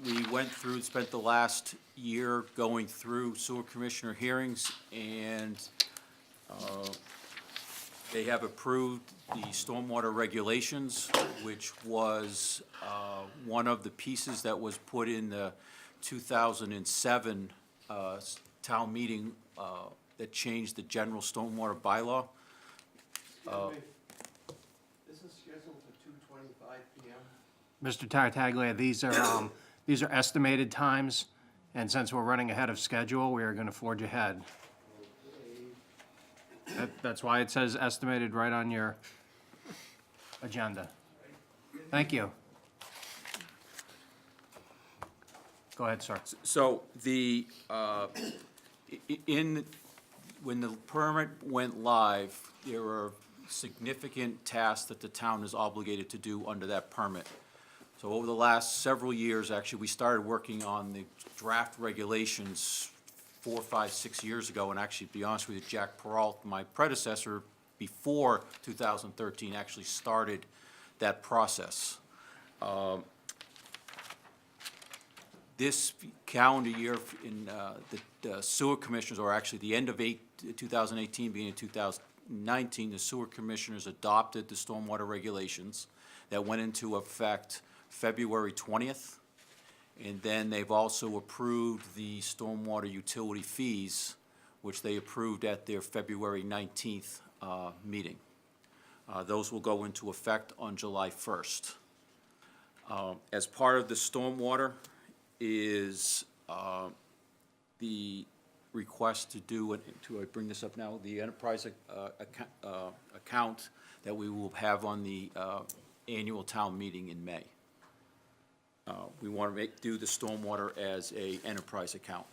We went through, spent the last year going through sewer commissioner hearings, and they have approved the stormwater regulations, which was one of the pieces that was put in the 2007 town meeting that changed the general stormwater bylaw. This is scheduled for 2:25 PM. Mr. Tartaglia, these are estimated times, and since we're running ahead of schedule, we are gonna forge ahead. That's why it says estimated right on your agenda. Thank you. Go ahead, sir. So when the permit went live, there were significant tasks that the town is obligated to do under that permit. So over the last several years, actually, we started working on the draft regulations 4, 5, 6 years ago, and actually, to be honest with you, Jack Peralt, my predecessor, before 2013, actually started that process. This calendar year, in the sewer commissioners, or actually the end of 2018, beginning of 2019, the sewer commissioners adopted the stormwater regulations that went into effect February 20th. And then they've also approved the stormwater utility fees, which they approved at their February 19th meeting. Those will go into effect on July 1st. As part of the stormwater is the request to do, I bring this up now, the enterprise account that we will have on the annual town meeting in May. We want to do the stormwater as a enterprise account.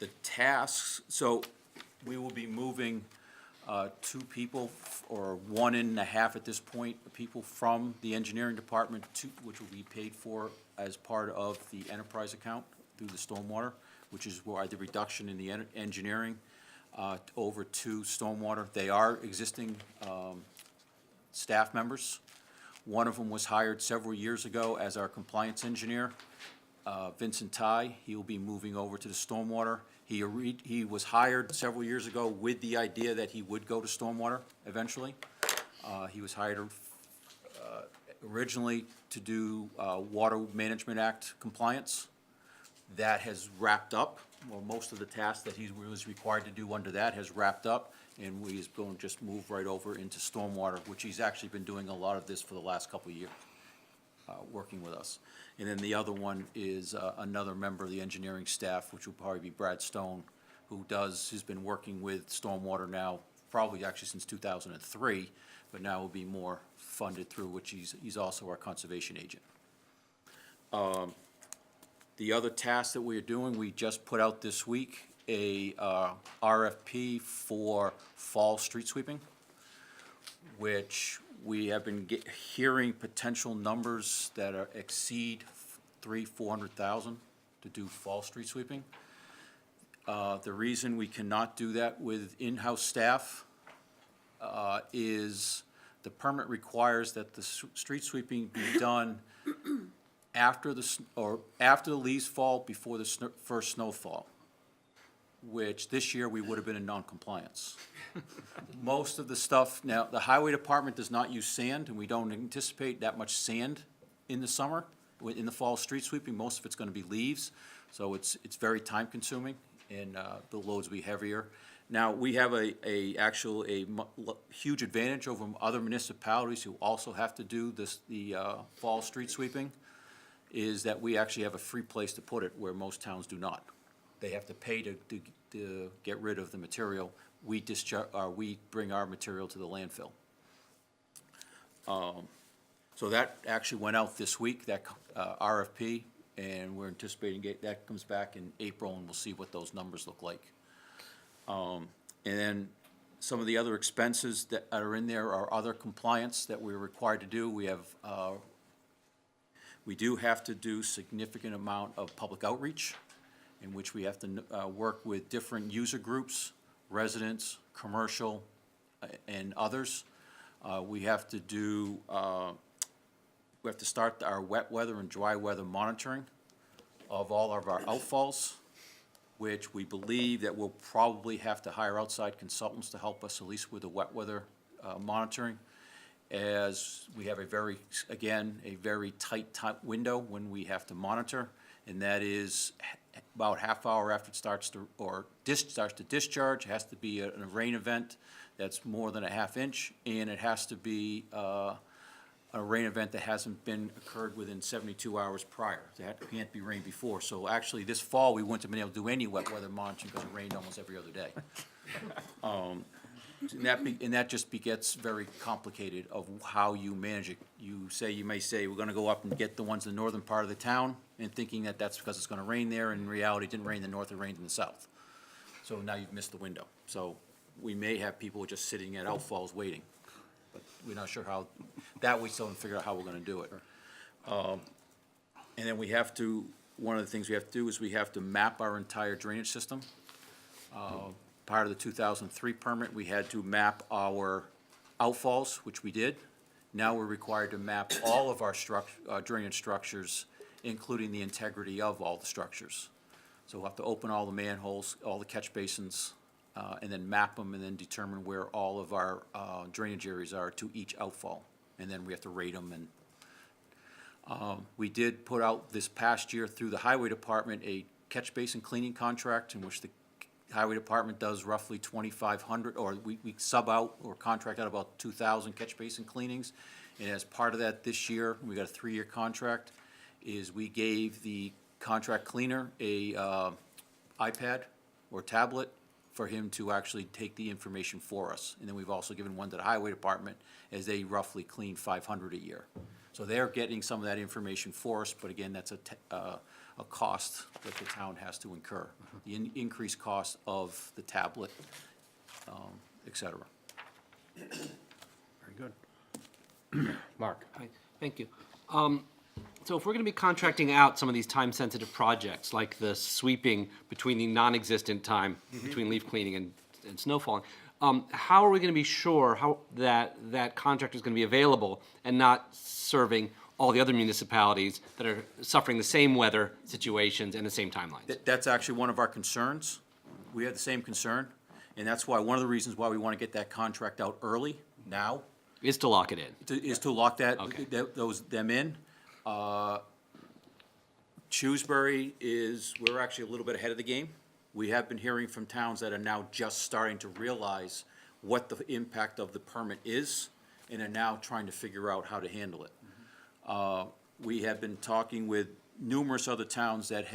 The tasks, so we will be moving 2 people, or 1.5 at this point, people from the engineering department, which will be paid for as part of the enterprise account through the stormwater, which is why the reduction in the engineering over to stormwater. They are existing staff members. One of them was hired several years ago as our compliance engineer, Vincent Ty. He will be moving over to the stormwater. He was hired several years ago with the idea that he would go to stormwater eventually. He was hired originally to do Water Management Act compliance. That has wrapped up. Well, most of the tasks that he was required to do under that has wrapped up, and he's going to just move right over into stormwater, which he's actually been doing a lot of this for the last couple of years, working with us. And then the other one is another member of the engineering staff, which will probably be Brad Stone, who's been working with stormwater now, probably actually since 2003, but now will be more funded through, which he's also our conservation agent. The other task that we are doing, we just put out this week, a RFP for fall street sweeping, which we have been hearing potential numbers that exceed 400,000 to do fall street sweeping. The reason we cannot do that with in-house staff is the permit requires that the street sweeping be done after the leaves fall, before the first snowfall, which this year we would have been in non-compliance. Most of the stuff, now, the highway department does not use sand, and we don't anticipate that much sand in the summer. In the fall street sweeping, most of it's gonna be leaves, so it's very time-consuming, and the loads will be heavier. Now, we have a huge advantage over other municipalities who also have to do the fall street sweeping, is that we actually have a free place to put it, where most towns do not. They have to pay to get rid of the material. We bring our material to the landfill. So that actually went out this week, that RFP, and we're anticipating that comes back in April, and we'll see what those numbers look like. And then some of the other expenses that are in there are other compliance that we're required to do. We do have to do significant amount of public outreach, in which we have to work with different user groups, residents, commercial, and others. We have to start our wet weather and dry weather monitoring of all of our outfalls, which we believe that we'll probably have to hire outside consultants to help us, at least with the wet weather monitoring, as we have a very tight window when we have to monitor, and that is about half hour after it starts to discharge. It has to be a rain event that's more than a half inch, and it has to be a rain event that hasn't occurred within 72 hours prior. That can't be rain before. So actually, this fall, we wouldn't have been able to do any wet weather monitoring because it rained almost every other day. And that just gets very complicated of how you manage it. You may say, we're gonna go up and get the ones in the northern part of the town, and thinking that that's because it's gonna rain there, and in reality, it didn't rain in the north, it rained in the south. So now you've missed the window. So we may have people just sitting at outfalls waiting, but we're not sure how, we still haven't figured out how we're gonna do it. And then one of the things we have to do is we have to map our entire drainage system. Part of the 2003 permit, we had to map our outfalls, which we did. Now we're required to map all of our drainage structures, including the integrity of all the structures. So we'll have to open all the manholes, all the catch basins, and then map them, and then determine where all of our drainage areas are to each outfall. And then we have to rate them. And we did put out this past year through the highway department a catch basin cleaning contract, in which the highway department does roughly 2,500, or we sub out or contract out about 2,000 catch basin cleanings. And as part of that this year, we got a 3-year contract, is we gave the contract cleaner a iPad or tablet for him to actually take the information for us. And then we've also given one to the highway department, as they roughly clean 500 a year. So they're getting some of that information for us, but again, that's a cost that the town has to incur. The increased cost of the tablet, et cetera. Very good. Mark? Hi, thank you. So if we're gonna be contracting out some of these time-sensitive projects, like the sweeping between the non-existent time, between leaf cleaning and snow falling, how are we gonna be sure that contractor is gonna be available and not serving all the other municipalities that are suffering the same weather situations and the same timelines? That's actually one of our concerns. We have the same concern, and that's why, one of the reasons why we want to get that contract out early, now. Is to lock it in. Is to lock them in. Shrewsbury we're actually a little bit ahead of the game. We have been hearing from towns that are now just starting to realize what the impact of the permit is, and are now trying to figure out how to handle it. We have been talking with numerous other towns that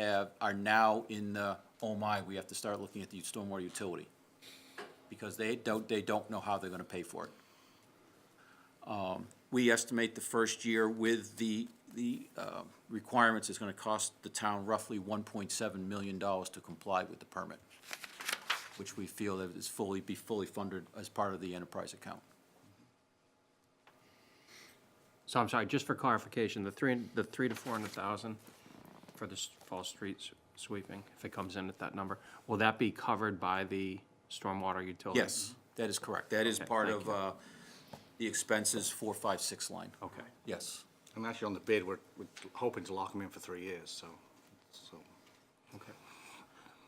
are now in the, oh my, we have to start looking at the stormwater utility, because they don't know how they're gonna pay for it. We estimate the first year with the the requirements is gonna cost the town roughly $1.7 million to comply with the permit, which we feel that is be fully funded as part of the enterprise account. So I'm sorry, just for clarification, the three to 400,000 for the fall street sweeping, if it comes in at that number, will that be covered by the stormwater utility? Yes, that is correct. That is Okay, part thank of the expenses 456 line. Okay. Yes. And actually on the bid, we're hoping to lock them in for 3 years, so. Okay.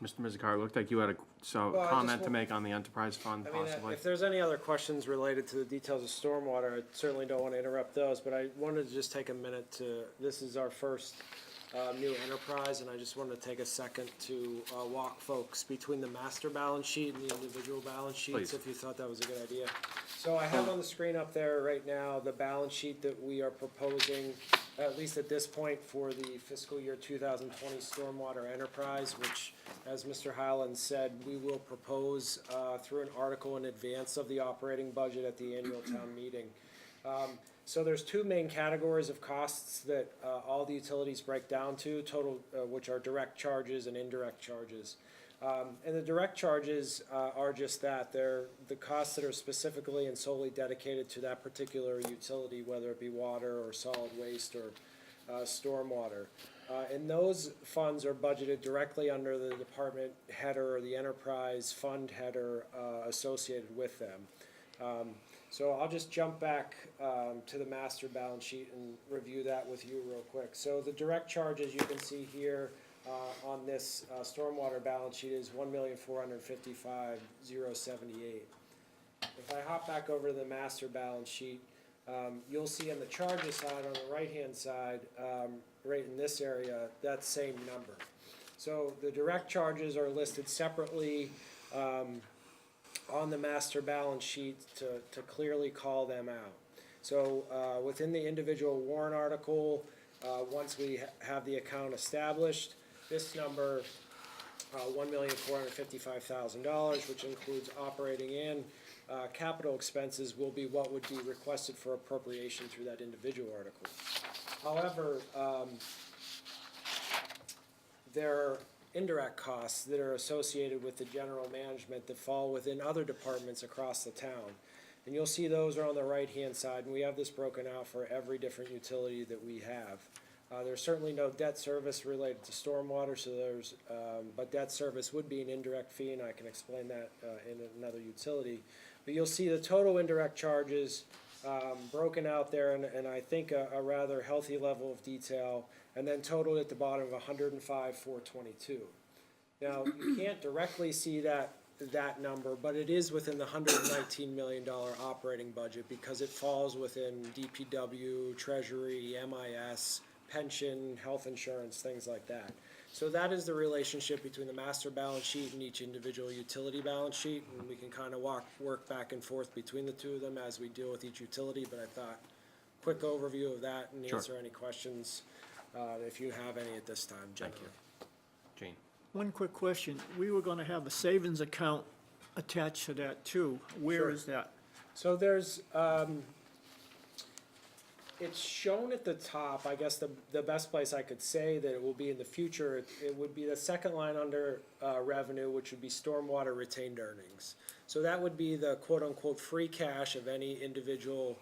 Mr. Mizikar, it looked like you had a Well, I comment just to wa- make on the enterprise fund, I mean, possibly? if there's any other questions related to the details of stormwater, I certainly don't want to interrupt those, but I wanted to just take a minute this is our first new enterprise, and I just wanted to take a second to walk folks between the master balance sheet and the individual balance sheets, Please. if you thought that was a good idea. So I have on the screen up there right now the balance sheet that we are proposing, at least at this point, for the fiscal year 2020 stormwater enterprise, which, as Mr. Highland said, we will propose through an article in advance of the operating budget at the annual town meeting. So there's two main categories of costs that all the utilities break down to, total, which are direct charges and indirect charges. And the direct charges are just that. They're the costs that are specifically and solely dedicated to that particular utility, whether it be water or solid waste or stormwater. And those funds are budgeted directly under the department header or the enterprise fund header associated with them. So I'll just jump back to the master balance sheet and review that with you real quick. So the direct charges you can see here on this stormwater balance sheet is $1,455,078. If I hop back over to the master balance sheet, you'll see on the charges side, on the right-hand side, right in this area, that same number. So the direct charges are listed separately on the master balance sheet to clearly call them out. So within the individual warrant article, once we have the account established, this number, $1,455,000, which includes operating and capital expenses, will be what would be requested for appropriation through that individual article. However, there are indirect costs that are associated with the general management that fall within other departments across the town. And you'll see those are on the right-hand side, and we have this broken out for every different utility that we have. There's certainly no debt service related to stormwater, so but debt service would be an indirect fee, and I can explain that in another utility. But you'll see the total indirect charges broken out there, and I think a rather healthy level of detail, and then totaled at the bottom of $105,422. Now, you can't directly see that number, but it is within the $119 million operating budget because it falls within DPW, Treasury, MIS, pension, health insurance, things like that. So that is the relationship between the master balance sheet and each individual utility balance sheet, and we can kind of work back and forth between the two of them as we deal with each utility, but I thought, quick overview of that and Sure. answer any questions if you have any at this time, gentlemen. Gene? One quick question. We were gonna have a savings account attached to that too. Where Sure. is that? So there's, it's shown at the top, I guess the best place I could say that it will be in the future, it would be the second line under revenue, which would be stormwater retained earnings. So that would be the quote-unquote free cash of any individual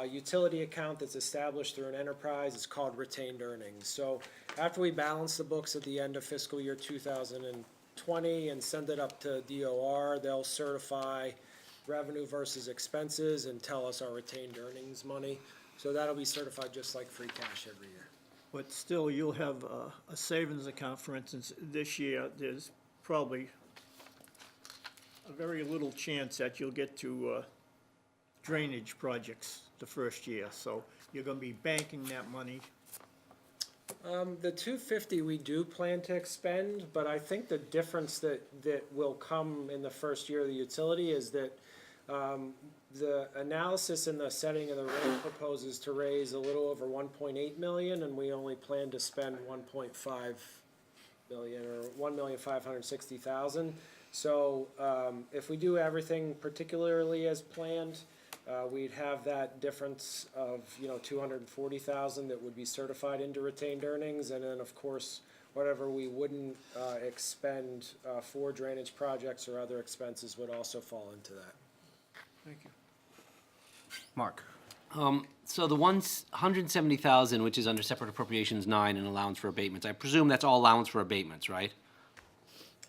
utility account that's established through an enterprise. It's called retained earnings. So after we balance the books at the end of fiscal year 2020 and send it up to DOR, they'll certify revenue versus expenses and tell us our retained earnings money. So that'll be certified just like free cash every year. But still, you'll have a savings account, for instance, this year, there's probably a very little chance that you'll get to drainage projects the first year, so you're gonna be banking that money. The $250 we do plan to expend, but I think the difference that will come in the first year of the utility is that the analysis and the setting of the rate proposes to raise a little over 1.8 million, and we only plan to spend 1.5 million, or 1,560,000. So if we do everything particularly as planned, we'd have that difference of, you know, 240,000 that would be certified into retained earnings, and then, of course, whatever we wouldn't expend for drainage projects or other expenses would also fall into that. Thank you. Mark? So the 170,000, which is under separate appropriations 9 and allowance for abatements, I presume that's all allowance for abatements, right?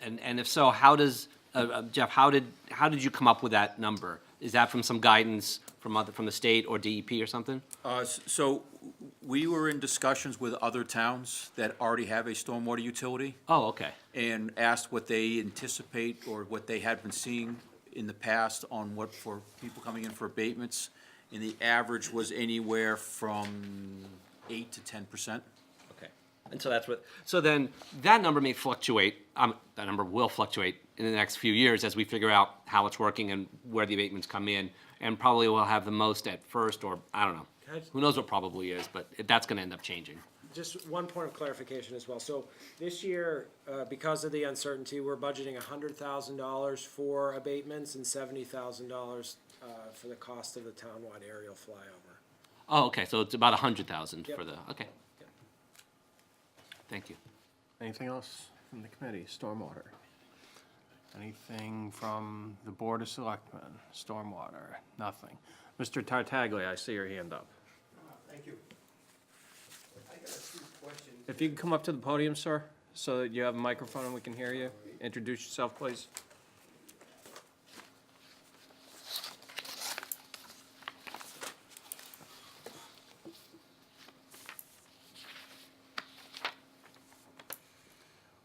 And if so, how does, Jeff, how did you come up with that number? Is that from some guidance from the state or DEP or something? So we were in discussions with other towns that already have a stormwater utility. Oh, okay. And asked what they anticipate or what they had been seeing in the past on what for people coming in for abatements. And the average was anywhere from 8 to 10%. Okay. And so that's what, so then that number may fluctuate, that number will fluctuate in the next few years as we figure out how it's working and where the abatements come in. And probably we'll have the most at first, or I don't know. Who knows what probably is, but that's gonna end up changing. Just one point of clarification as well. So this year, because of the uncertainty, we're budgeting $100,000 for abatements and $70,000 for the cost of the townwide aerial flyover. Oh, okay, so it's about 100,000 Yep. for the, okay. Thank you. Anything else from the committee? Stormwater? Anything from the Board of Selectmen? Stormwater? Nothing. Mr. Tartaglia, I see your hand up. Thank you. I got a few questions. If you could come up to the podium, sir, so that you have a microphone and we can hear you. Introduce yourself, please.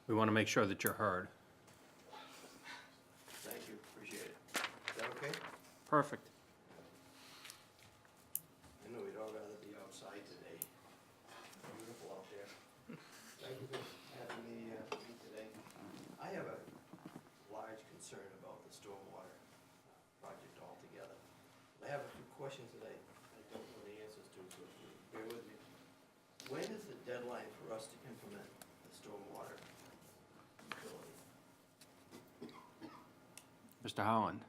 We want to make sure that you're heard. Thank you, appreciate it. Is that okay? Perfect. I know we'd all rather be outside today. Beautiful out there. Thank you for having me today. I have a large concern about the stormwater project altogether. I have a few questions that I don't know the answers to, so if you bear with me. When is the deadline for us to implement the stormwater utility? Mr. Holland?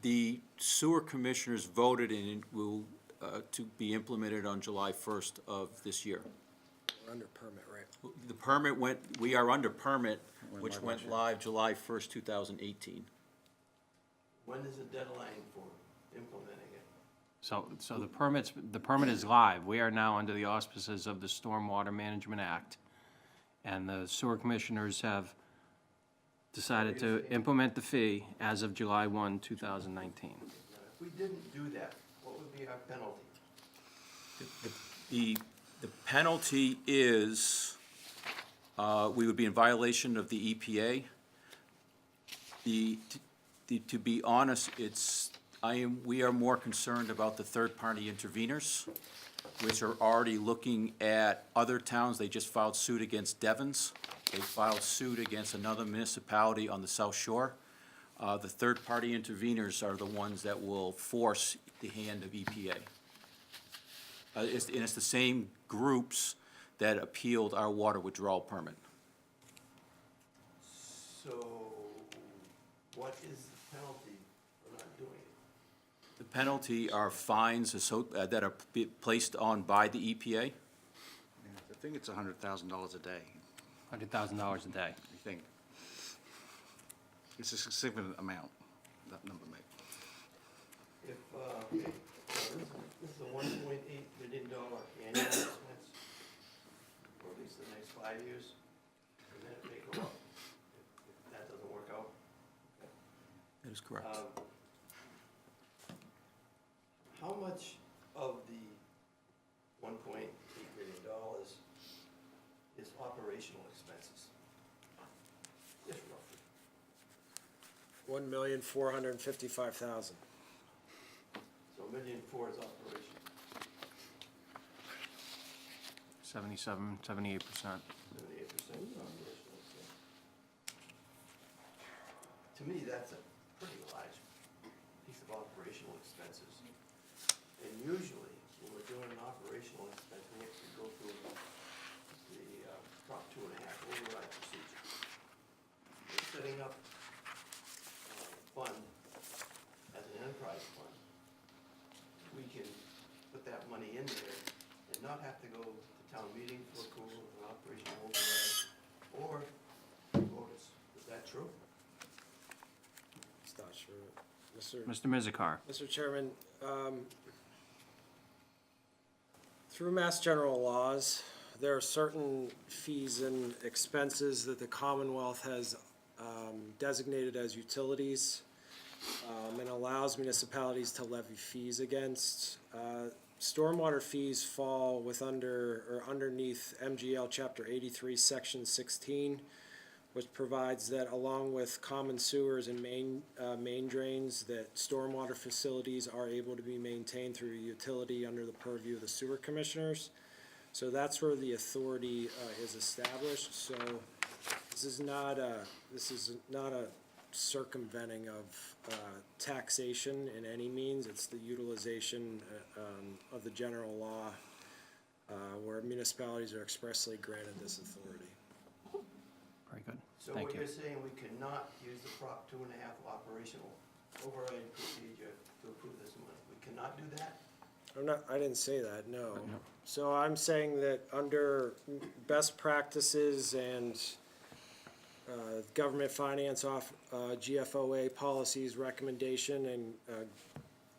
The sewer commissioners voted and it will, to be implemented on July 1st of this year. We're under permit, right? The permit we are under permit, which went live July 1st, 2018. When is the deadline for implementing it? So the permit is live. We are now under the auspices of the Stormwater Management Act. And the sewer commissioners have decided to implement the fee as of July 1, 2019. Now, if we didn't do that, what would be our penalty? The penalty is, we would be in violation of the EPA. To be honest, we are more concerned about the third-party interveners, which are already looking at other towns. They just filed suit against Devon's. They filed suit against another municipality on the South Shore. The third-party interveners are the ones that will force the hand of EPA. And it's the same groups that appealed our water withdrawal permit. So, what is the penalty for not doing it? The penalty are fines that are placed on by the EPA. I think it's $100,000 a day. $100,000 a day. I think. It's a significant amount, that number may. If, okay, so this is a $1.8 million annual expense for at least the next 5 years, and then it may go up if that doesn't work out. That is correct. How much of the $1.8 million is operational expenses? Just roughly. $1,455,000. So $1.4 million is operation. 77, 78%. 78% is operational expense. To me, that's a pretty large piece of operational expenses. And usually, when we're doing an operational expense, we have to go through the Prop 2.5 override procedure. We're setting up a fund as an enterprise not have to go to town meeting for approval of an operational override or voters. Is that true? It's not sure. Mr. Mizikar. Mr. Chairman, through Mass General laws, there are certain fees and expenses that the Commonwealth has designated as utilities and allows municipalities to levy fees against. Stormwater fees fall underneath MGL Chapter 83, Section 16, which provides that along with common sewers and main drains, that stormwater facilities are able to be maintained through a utility under the purview of the sewer commissioners. So that's where the authority is established. So this is not a circumventing of taxation in any means. It's the utilization of the general law where municipalities are expressly granted this authority. Very good. So Thank what you. you're saying, we cannot use the Prop 2.5 operational override procedure to approve this money? We cannot do that? I didn't say that, no. So I'm saying that under best practices and government finance GFOA policies recommendation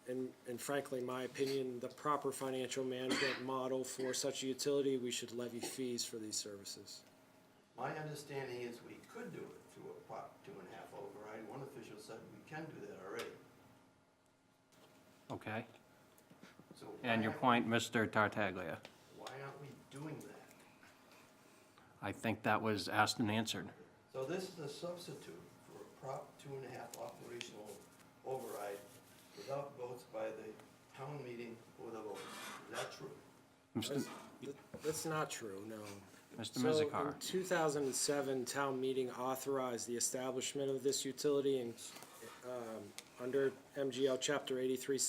and frankly, my opinion, the proper financial management model for such a utility, we should levy fees for these services. My understanding is we could do it through a Prop 2.5 override. One official said we can do that already. Okay. So And your point, Mr. Tartaglia. why aren't we doing that? I think that was asked and answered. So this is a substitute for a Prop 2.5 operational override without votes by the town meeting or the voters. Is that true? That's not true, no. Mr. So Mizikar. in 2007, town meeting authorized the establishment of this utility and under MGL Chapter 83,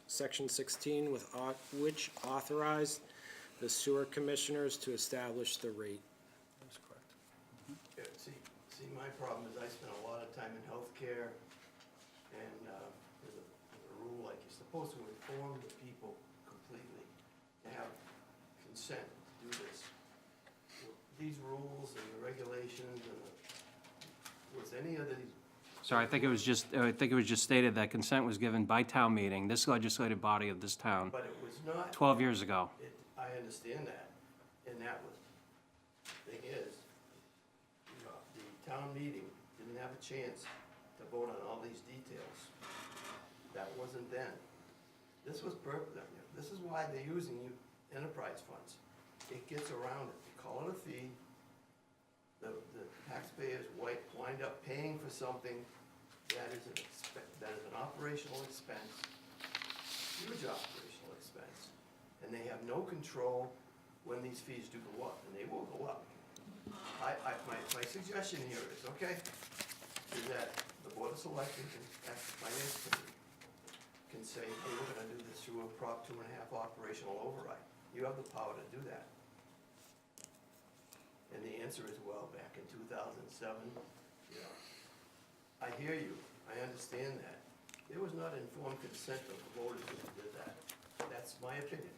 Section 16, which authorized the sewer commissioners to establish the rate. That's correct. Yeah, see, my problem is I spent a lot of time in healthcare, and there's a rule like you're supposed to inform the people completely, to have consent to do this. These rules and the regulations and was any of these, So I think it was just stated that consent was given by town meeting, this legislative body of this town, but it was not. 12 years ago. I understand that, and that was, thing is, the town meeting didn't have a chance to vote on all these details. That wasn't then. This was this is why they're using enterprise funds. It gets around it. They call it a fee. The taxpayers wind up paying for something that is an operational expense, huge operational expense. And they have no control when these fees do go up, and they will go up. My suggestion here is, okay, is that the Board of Selectmen and the Finance Committee can say, hey, we're gonna do this through a Prop 2.5 operational override. You have the power to do that. And the answer is, well, back in 2007, I hear you, I understand that. There was not informed consent of the voters who did that. That's my opinion.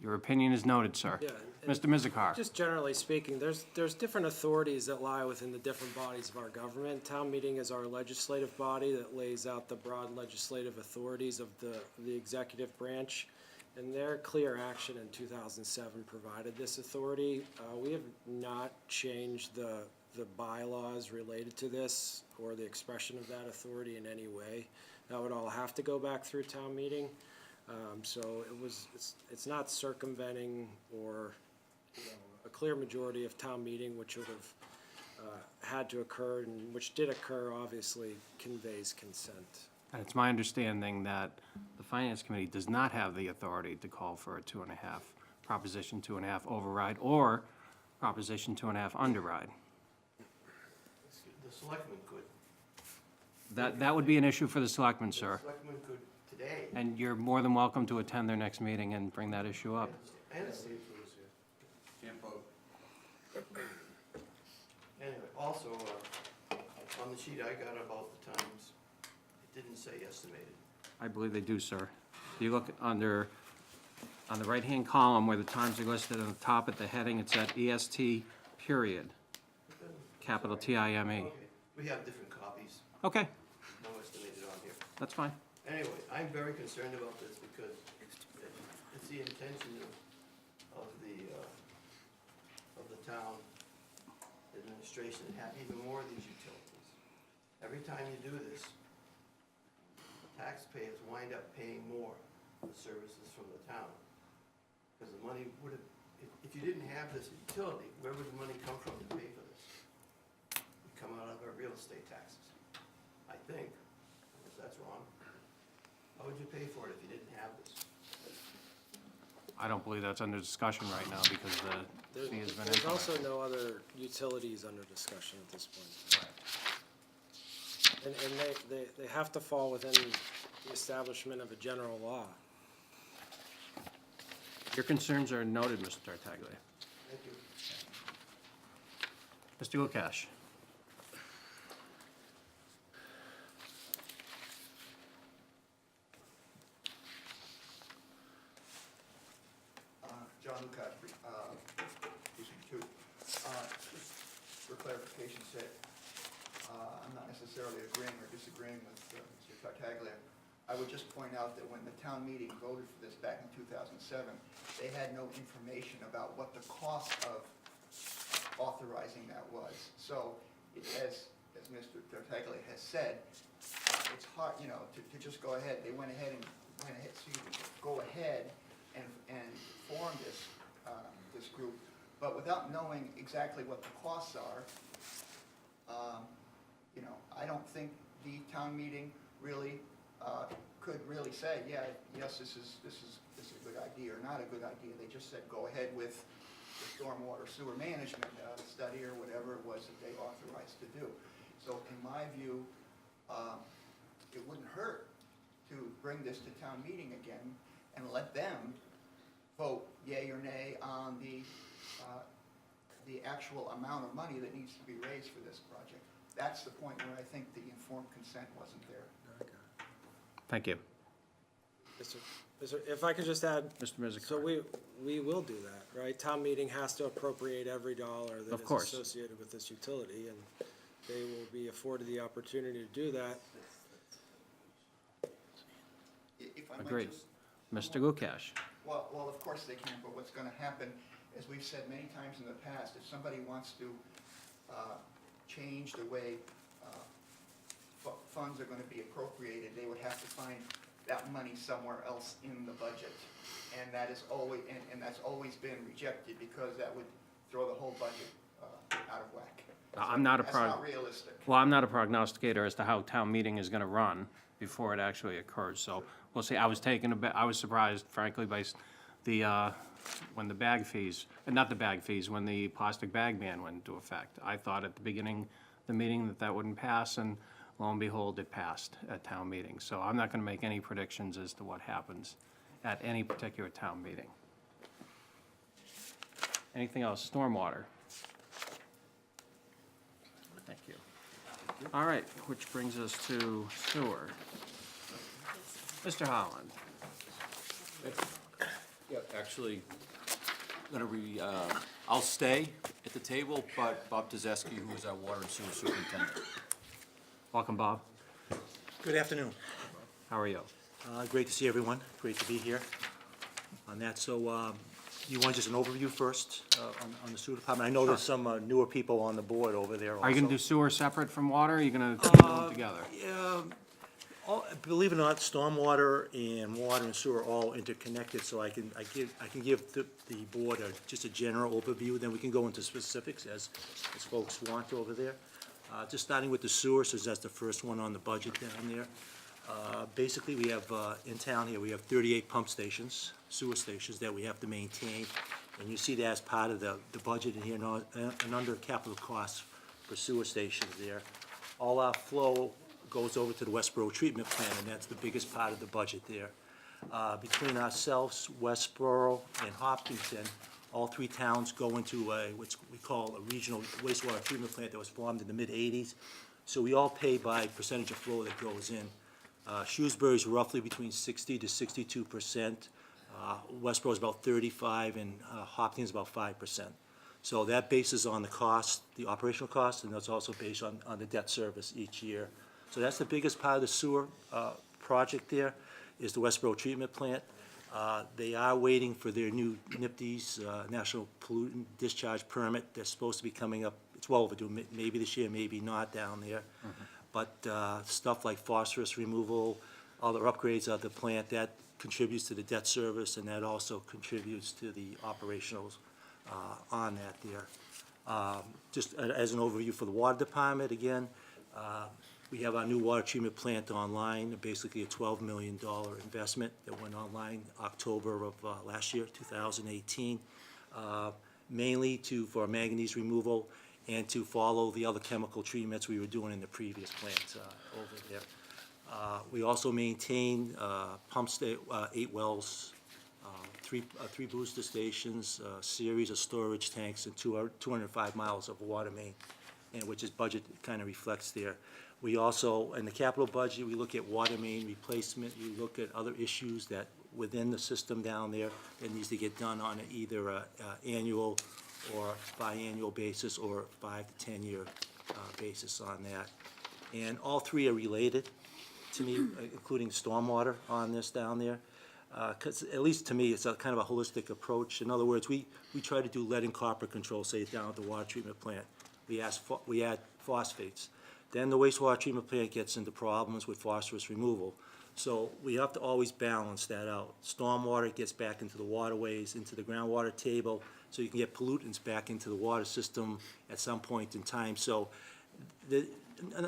Your opinion is noted, sir. Yeah, Mr. Mizikar. Just generally speaking, there's different authorities that lie within the different bodies of our government. Town meeting is our legislative body that lays out the broad legislative authorities of the executive branch. And their clear action in 2007 provided this authority. We have not changed the bylaws related to this or the expression of that authority in any way. That would all have to go back through town meeting. So it's not circumventing or, a clear majority of town meeting, which would have had to occur and which did occur, obviously conveys consent. And it's my understanding that the Finance Committee does not have the authority to call for a 2.5, Proposition 2.5 override or Proposition 2.5 underride. The selectmen could. That would be an issue for the selectmen, sir. The selectmen could today. And you're more than welcome to attend their next meeting and bring that issue up. I understand. Can't vote. Anyway, also, on the sheet I got about the times, it didn't say estimated. I believe they do, sir. If you look under On the right-hand column where the times are listed on the top at the heading, it's at EST period, capital TIME. We have different copies, Okay, no estimated on here. that's fine. Anyway, I'm very concerned about this because it's the intention of the town administration to have even more of these utilities. Every time you do this, taxpayers wind up paying more for services from the town. Because the money would have, if you didn't have this utility, where would the money come from to pay for this? It'd come out of our real estate taxes, I think, unless that's wrong. How would you pay for it if you didn't have this? I don't believe that's under discussion right now because the fee has been There's implemented. also no other utilities under discussion at this point. And they have to fall within the establishment of a general law. Your concerns are noted, Mr. Tartaglia. Thank you. Mr. Lukash. John Lukash, Precinct 2. Just for clarification's sake, I'm not necessarily agreeing or disagreeing with Mr. Tartaglia. I would just point out that when the town meeting voted for this back in 2007, they had no information about what the cost of authorizing that was. So, as Mr. Tartaglia has said, it's hard, to just go ahead. They went ahead and go ahead and form this group, but without knowing exactly what the costs are, I don't think the town meeting really could really say, yes, this is a good idea or not a good idea. They just said go ahead with the stormwater sewer management study or whatever it was that they authorized to do. So in my view, it wouldn't hurt to bring this to town meeting again and let them vote yea or nay on the actual amount of money that needs to be raised for this project. That's the point where I think the informed consent wasn't there. Thank you. If I could just add. Mr. Mizik. So we will do that, right? Town meeting has to appropriate every dollar that Of is course. associated with this utility, and they will be afforded the opportunity to do that. If I might Agreed. just- Mr. Lukash. Well, of course they can, but what's going to happen, as we've said many times in the past, if somebody wants to change the way funds are going to be appropriated, they would have to find that money somewhere else in the budget. And that is always, and that's always been rejected because that would throw the whole budget out of whack. I'm not a That's not realistic. Well, I'm not a prognosticator as to how town meeting is gonna run before it actually occurs, so we'll see. I was surprised frankly by when the bag fees, not the bag fees, when the plastic bag ban went into effect. I thought at the beginning of the meeting that wouldn't pass, and lo and behold, it passed at town meeting. So I'm not gonna make any predictions as to what happens at any particular town meeting. Anything else? Stormwater? Thank you. All right, which brings us to sewer. Mr. Holland? Yeah, actually, I'll stay at the table, but Bob Tezewski, who is our water and sewer superintendent. Welcome, Bob. Good afternoon. How are you? Great to see everyone. Great to be here on that. So you want just an overview first on the sewer department? I know there's some newer people on the board over there also. Are you gonna do sewer separate from water, or are you gonna do them together? Believe it or not, stormwater and water and sewer are all interconnected, so I can give the board just a general overview, then we can go into specifics as folks want over there. Just starting with the sewer, since that's the first one on the budget down there. Basically, we have, in town here, we have 38 pump stations, sewer stations that we have to maintain. And you see that as part of the budget in here, and under capital costs for sewer stations there. All our flow goes over to the Westboro treatment plant, and that's the biggest part of the budget there. Between ourselves, Westboro, and Hopkinton, all three towns go into what we call a regional wastewater treatment plant that was formed in the mid-'80s. So we all pay by percentage of flow that goes in. Shrewsbury's roughly between 60 to 62%. Westboro is about 35, and Hopkins about 5%. So that bases on the cost, the operational cost, and that's also based on the debt service each year. So that's the biggest part of the sewer project there, is the Westboro treatment plant. They are waiting for their new NIPD's National Pollutant Discharge Permit. They're supposed to be coming up, it's well overdue, maybe this year, maybe not down there. But stuff like phosphorus removal, other upgrades of the plant, that contributes to the debt service, and that also contributes to the operationals on that there. Just as an overview for the water department, again, we have our new water treatment plant online, basically a $12 million investment that went online October of last year, 2018, mainly for manganese removal and to follow the other chemical treatments we were doing in the previous plants over there. We also maintain pump 8 wells, three booster stations, a series of storage tanks, and 205 miles of water main, and which is budget kind of reflects there. We also, in the capital budget, we look at water main replacement. We look at other issues that within the system down there that needs to get done on either a annual or biannual basis or 5 to 10 year basis on that. And all three are related to me, including stormwater on this down there. Because at least to me, it's a kind of a holistic approach. In other words, we try to do lead and copper control, say down at the water treatment plant. We add phosphates. Then the wastewater treatment plant gets into problems with phosphorus removal. So we have to always balance that out. Stormwater gets back into the waterways, into the groundwater table, so you can get pollutants back into the water system at some point in time. So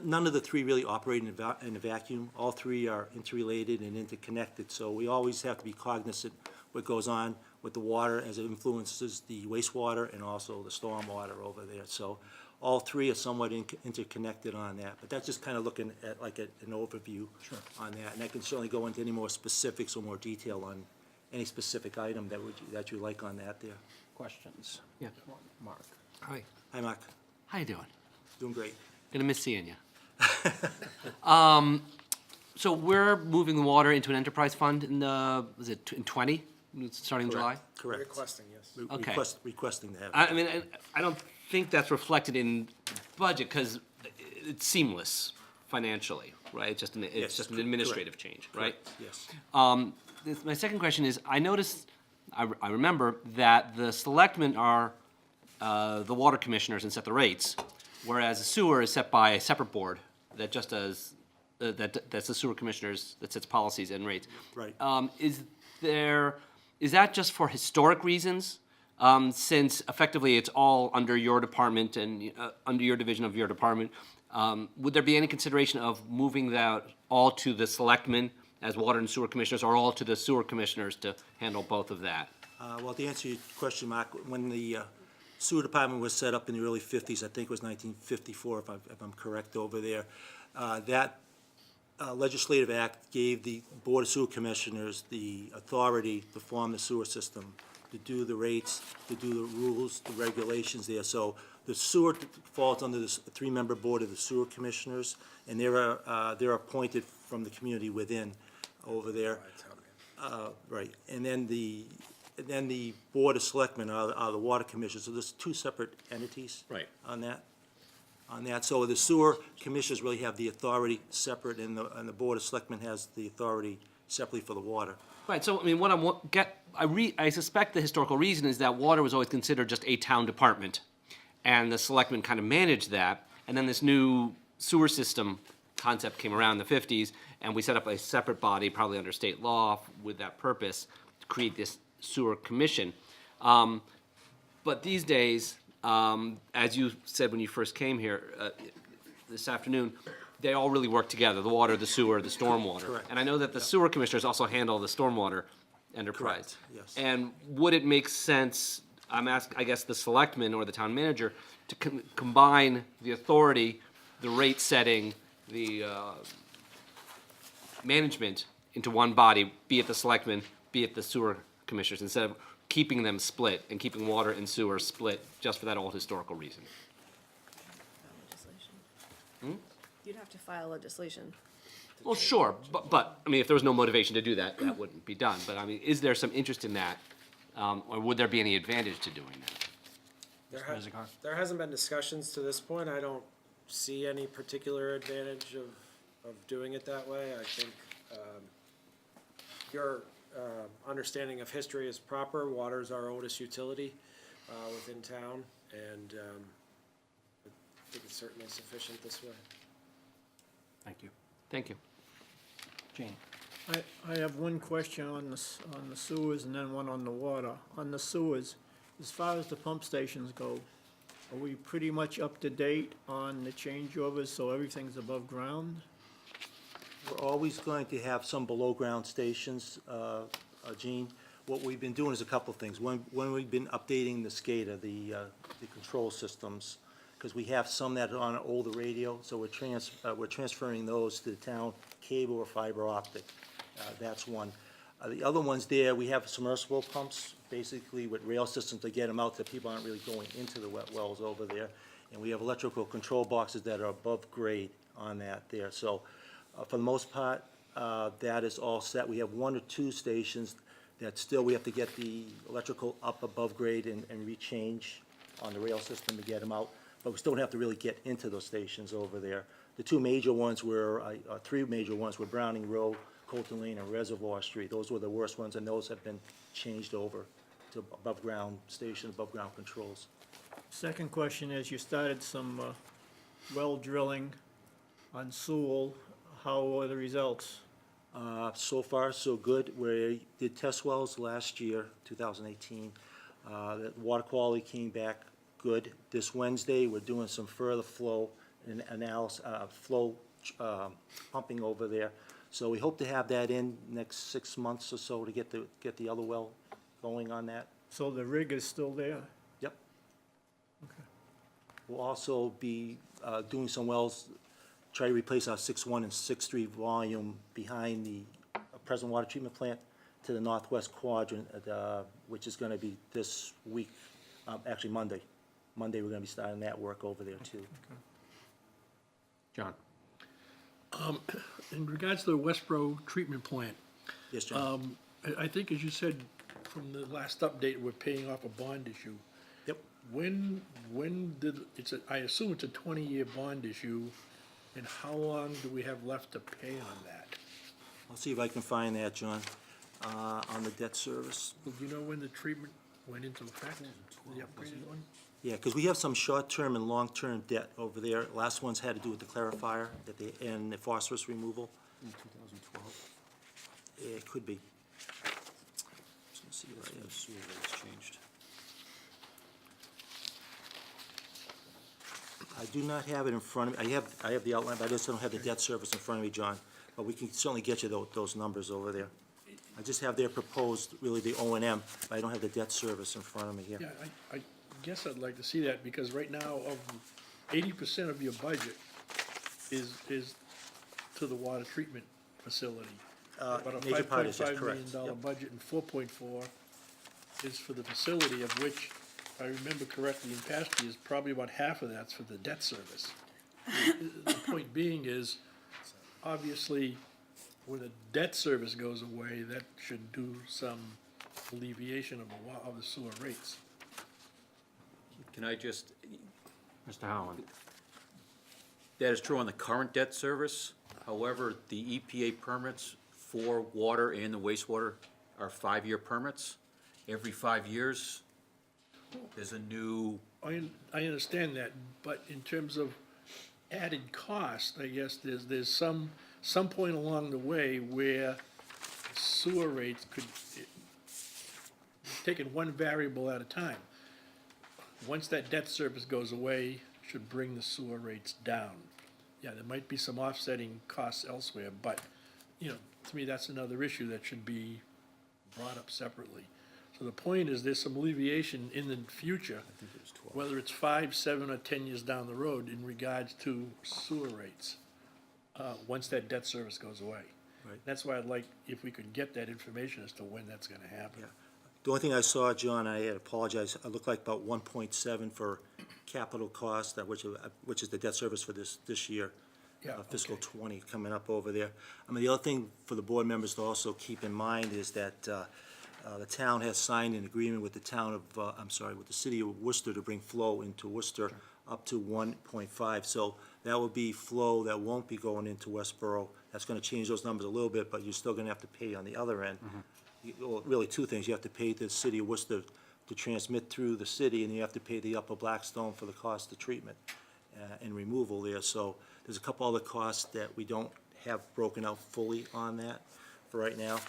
none of the three really operate in a vacuum. All three are interrelated and interconnected. So we always have to be cognizant what goes on with the water as it influences the wastewater and also the stormwater over there. So all three are somewhat interconnected on that. But that's just kind of looking at like an overview on that. And I can certainly go into any more specifics or more detail on any specific item that you like on that there. Questions? Yeah. Mark? Hi. Hi, Mark. How you doing? Doing great. Gonna miss seeing you. So we're moving the water into an enterprise fund in the, was it in 20, starting in July? Correct. Requesting, yes. Okay. Requesting to have it. I mean, I don't think that's reflected in budget because it's seamless financially, right? It's just an administrative change, right? Yes. My second question is, I noticed, I remember that the selectmen are the water commissioners and set the rates, whereas the sewer is set by a separate board that just does, that's the sewer commissioners that sets policies and rates. Right. Is that just for historic reasons? Since effectively it's all under your department and under your division of your department, would there be any consideration of moving that all to the selectmen as water and sewer commissioners, or all to the sewer commissioners to handle both of that? Well, to answer your question, Mark, when the sewer department was set up in the early 50s, I think it was 1954, if I'm correct over there, that legislative act gave the Board of Sewer Commissioners the authority to form the sewer system, to do the rates, to do the rules, the regulations there. So the sewer falls under the three-member board of the sewer commissioners, and they're appointed from the community within over there. Right, and then the Board of Selectmen are the water commissioners. So there's two separate entities. Right. On that. So the sewer commissioners really have the authority separate, and the Board of Selectmen has the authority separately for the water. Right, so, I mean, I suspect the historical reason is that water was always considered just a town department, and the selectmen kind of managed that, and then this new sewer system concept came around in the 50s, and we set up a separate body, probably under state law, with that purpose, to create this sewer commission. But these days, as you said when you first came here this afternoon, they all really work together, the water, the sewer, the stormwater. Correct. And I know that the sewer commissioners also handle the stormwater enterprise. Correct, yes. And would it make sense, I'm asking, I guess, the selectman or the town manager, to combine the authority, the rate setting, the management into one body, be it the selectmen, be it the sewer commissioners, instead of keeping them split and keeping water and sewer split just for that old historical reason? You'd have to file legislation. Well, sure, but, I mean, if there was no motivation to do that, that wouldn't be done. But, I mean, is there some interest in that, or would there be any advantage to doing that? There hasn't been discussions to this point. I don't see any particular advantage of doing it that way. I think your understanding of history is proper. Water is our oldest utility within town, and I think it's certainly sufficient this way. Thank you. Thank you. Jane? I have one question on the sewers and then one on the water. On the sewers, as far as the pump stations go, are we pretty much up to date on the changeovers, so everything's above ground? We're always going to have some below-ground stations, Gene. What we've been doing is a couple of things. When we've been updating the SCADA, the control systems, because we have some that are on an older radio, so we're transferring those to the town cable or fiber optic. That's one. The other ones there, we have submersible pumps, basically with rail systems to get them out, that people aren't really going into the wet wells over there. And we have electrical control boxes that are above grade on that there. So for the most part, that is all set. We have one or two stations that still we have to get the electrical up above grade and rechange on the rail system to get them out. But we still don't have to really get into those stations over there. The two major ones were, three major ones were Browning Road, Colton Lane, and Reservoir Street. Those were the worst ones, and those have been changed over to above-ground station, above-ground controls. Second question is, you started some well drilling on Sewell. How are the results? So far, so good. We did test wells last year, 2018. The water quality came back good. This Wednesday, we're doing some further flow and analysis, pumping over there. So we hope to have that in next 6 months or so to get the other well going on that. So the rig is still there? Yep. Okay. We'll also be doing some wells, try to replace our 6.1 and 6.3 volume behind the present water treatment plant to the northwest quadrant, which is going to be this week, actually Monday. Monday, we're going to be starting that work over there, too. Okay. John? In regards to the Westboro treatment plant, Yes, John. I think, as you said from the last update, we're paying off a bond issue. Yep. When did, I assume it's a 20-year bond issue, and how long do we have left to pay on that? I'll see if I can find that, John, on the debt service. Do you know when the treatment went into effect, the upgraded one? Yeah, because we have some short-term and long-term debt over there. Last one's had to do with the clarifier and the phosphorus removal. In 2012? Yeah, it could be. Just gonna see if I have sewer rates changed. I do not have it in front of me. I have the outline, but I just don't have the debt service in front of me, John. But we can certainly get you those numbers over there. I just have their proposed, really, the O&M, but I don't have the debt service in front of me here. Yeah, I guess I'd like to see that, because right now, 80% of your budget is to the water treatment facility. About a Major part is, yes, $5.5 correct. million Yep. budget, and 4.4 is for the facility, of which, if I remember correctly, in past years, probably about half of that's for the debt service. The point being is, obviously, when the debt service goes away, that should do some alleviation of the sewer rates. Can I just, Mr. Howland? that is true on the current debt service. However, the EPA permits for water and the wastewater are 5-year permits. Every 5 years, there's a new, I understand that, but in terms of added cost, I guess there's some point along the way where sewer rates could, taking one variable at a time. Once that debt service goes away, should bring the sewer rates down. Yeah, there might be some offsetting costs elsewhere, but, to me, that's another issue that should be brought up separately. So the point is, there's some alleviation in the future, whether it's 5, 7, or 10 years down the road, in regards to sewer rates, once that debt service goes away. Right. That's why I'd like, if we could get that information as to when that's gonna happen. Yeah. The only thing I saw, John, I apologize, it looked like about 1.7 for capital cost, which is the debt service for this year. fiscal '20 coming up over there. I mean, the other thing for the board members to also keep in mind is that the town has signed an agreement with the town of, with the city of Worcester to bring flow into Worcester up to 1.5. So that will be flow that won't be going into Westboro. That's gonna change those numbers a little bit, but you're still gonna have to pay on the other end. Well, really two things. You have to pay the city of Worcester to transmit through the city, and you have to pay the Upper Blackstone for the cost of treatment and removal there. So there's a couple other costs that we don't have broken out fully on that for right now.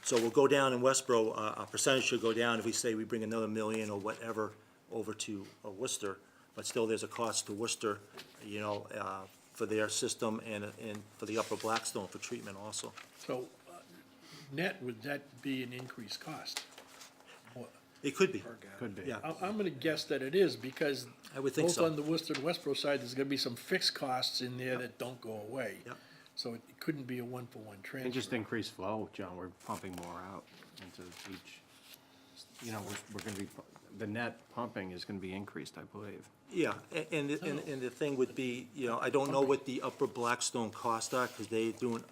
So we'll go down in Westboro, our percentage should go down if we say we bring another $1 million or whatever over to Worcester, but still there's a cost to Worcester, for their system and for the Upper Blackstone for treatment also. So, net, would that be an increased cost? It could be. Could be. Yeah. I'm gonna guess that it is, because I would think both so. on the Worcester and Westboro side, there's gonna be some fixed costs in there that don't go away. Yep. So it couldn't be a one-for-one transfer. And just increase flow, John, we're pumping more out into each, we're gonna be, the net pumping is gonna be increased, I believe. Yeah, and the thing would be, I don't know what the Upper Blackstone costs are, because they're doing,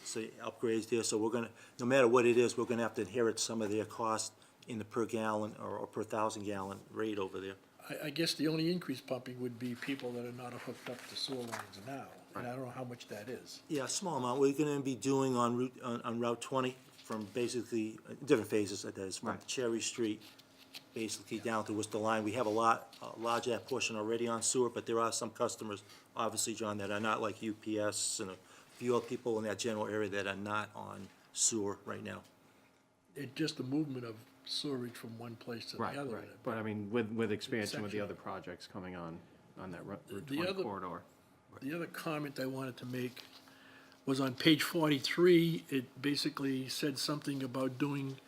say, upgrades there, so we're gonna, no matter what it is, we're gonna have to inherit some of their costs in the per gallon or per 1,000-gallon rate over there. I guess the only increased pumping would be people that are not hooked up to sewer lines now, and I don't know how much that is. Yeah, a small amount. We're gonna be doing on Route 20 from basically, different phases, that is, from Cherry Street, basically down to Worcester Line. We have a large that portion already on sewer, but there are some customers, obviously, John, that are not like UPS and a few other people in that general area that are not on sewer right now. It's just the movement of sewerage from one place to the Right, other. right. But I mean, with expansion, with the Section. other projects coming on that Route The 20 other- corridor. The other comment I wanted to make was on page 43, it basically said something about doing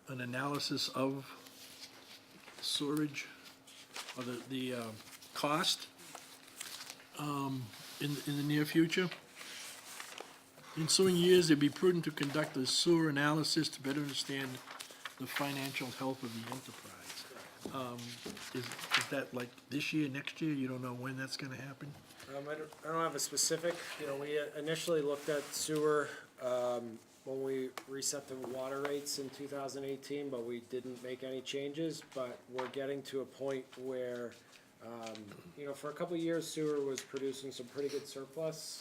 an analysis of sewerage, or the cost in the near future. In ensuing years, it'd be prudent to conduct a sewer analysis to better understand the financial health of the enterprise. Is that like this year, next year? You don't know when that's gonna happen? I don't have a specific, we initially looked at sewer, when we reset the water rates in 2018, but we didn't make any changes, but we're getting to a point where, for a couple of years, sewer was producing some pretty good surplus,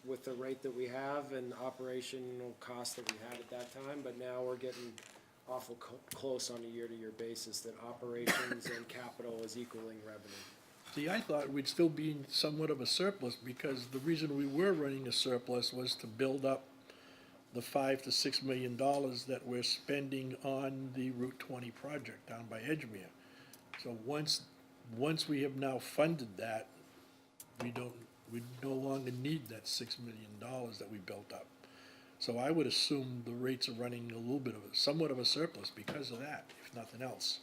with the rate that we have and operational costs that we had at that time, but now we're getting awful close on a year-to-year basis that operations and capital is equaling revenue. See, I thought we'd still be in somewhat of a surplus, because the reason we were running a surplus was to build up the $5 to $6 million that we're spending on the Route 20 project down by Edgemere. So once we have now funded that, we no longer need that $6 million that we built up. So I would assume the rates are running a little bit of somewhat of a surplus because of that, if nothing else.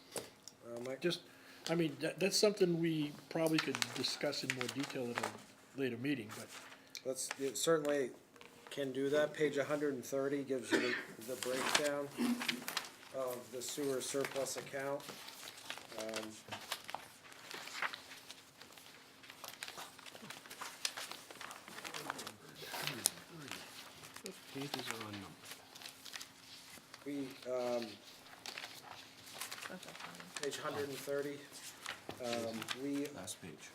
That's something we probably could discuss in more detail at a later meeting, but. It certainly can do that. Page 130 gives you the breakdown of the sewer surplus account. Pages are unnumbered. We, page 130, Last page.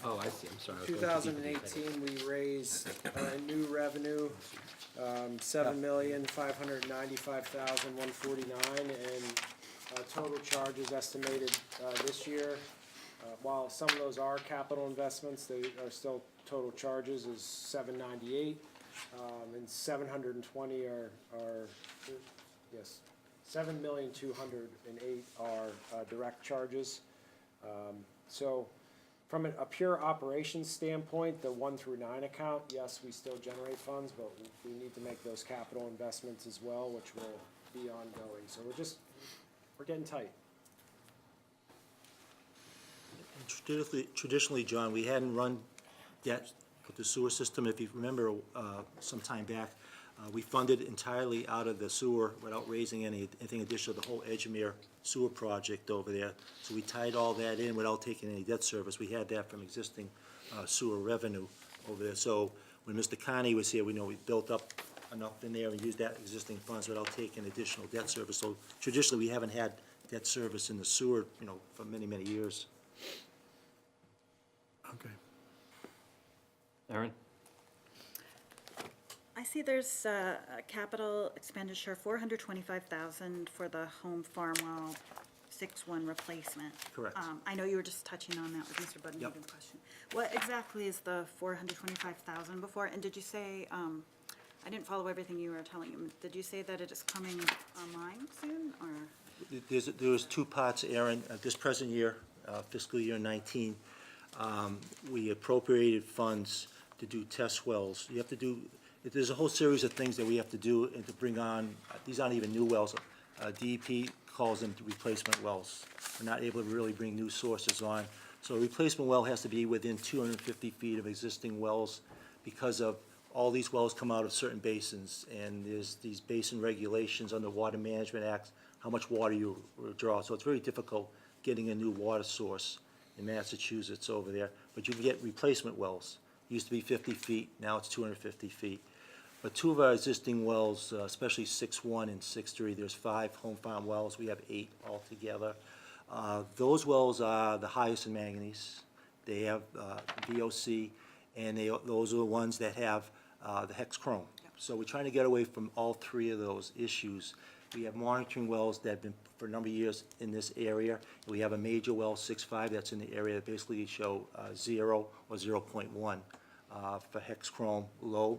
Oh, I see, I'm sorry. 2018, we raised new revenue, $7,595,149, and total charges estimated this year. While some of those are capital investments, they are still total charges is $798, and 720 are yes, 7,208,000 are direct charges. So from a pure operations standpoint, the 1 through 9 account, yes, we still generate funds, but we need to make those capital investments as well, which will be ongoing. So we're getting tight. Traditionally, John, we hadn't run debt with the sewer system. If you remember, some time back, we funded entirely out of the sewer without raising anything additional, the whole Edgemere sewer project over there. So we tied all that in without taking any debt service. We had that from existing sewer revenue over there. So when Mr. Connie was here, we know we built up enough in there and used that existing funds without taking additional debt service. So traditionally, we haven't had debt service in the sewer, for many, many years. Okay. Aaron? I see there's a capital expenditure, $425,000 for the home farm well 6-1 replacement. Correct. I know you were just touching on that with Mr. Buddenhaven's question. What exactly is the $425,000 before? And did you say, I didn't follow everything you were telling him. Did you say that it is coming online soon, or? There was two parts, Aaron. This present year, fiscal year 19, we appropriated funds to do test wells. You have to do, there's a whole series of things that we have to do and to bring on, these aren't even new wells. DEP calls them replacement wells. We're not able to really bring new sources on. So a replacement well has to be within 250 feet of existing wells because of all these wells come out of certain basins, and there's these basin regulations under Water Management Act, how much water you draw. So it's very difficult getting a new water source in Massachusetts over there. But you can get replacement wells. Used to be 50 feet, now it's 250 feet. But two of our existing wells, especially 6-1 and 6-3, there's 5 home farm wells. We have 8 altogether. Those wells are the highest in manganese. They have VOC, and those are the ones that have the hex chrome. So we're trying to get away from all 3 of those issues. We have monitoring wells that have been for a number of years in this area. We have a major well, 6.5, that's in the area that basically show 0 or 0.1 for hex chrome, low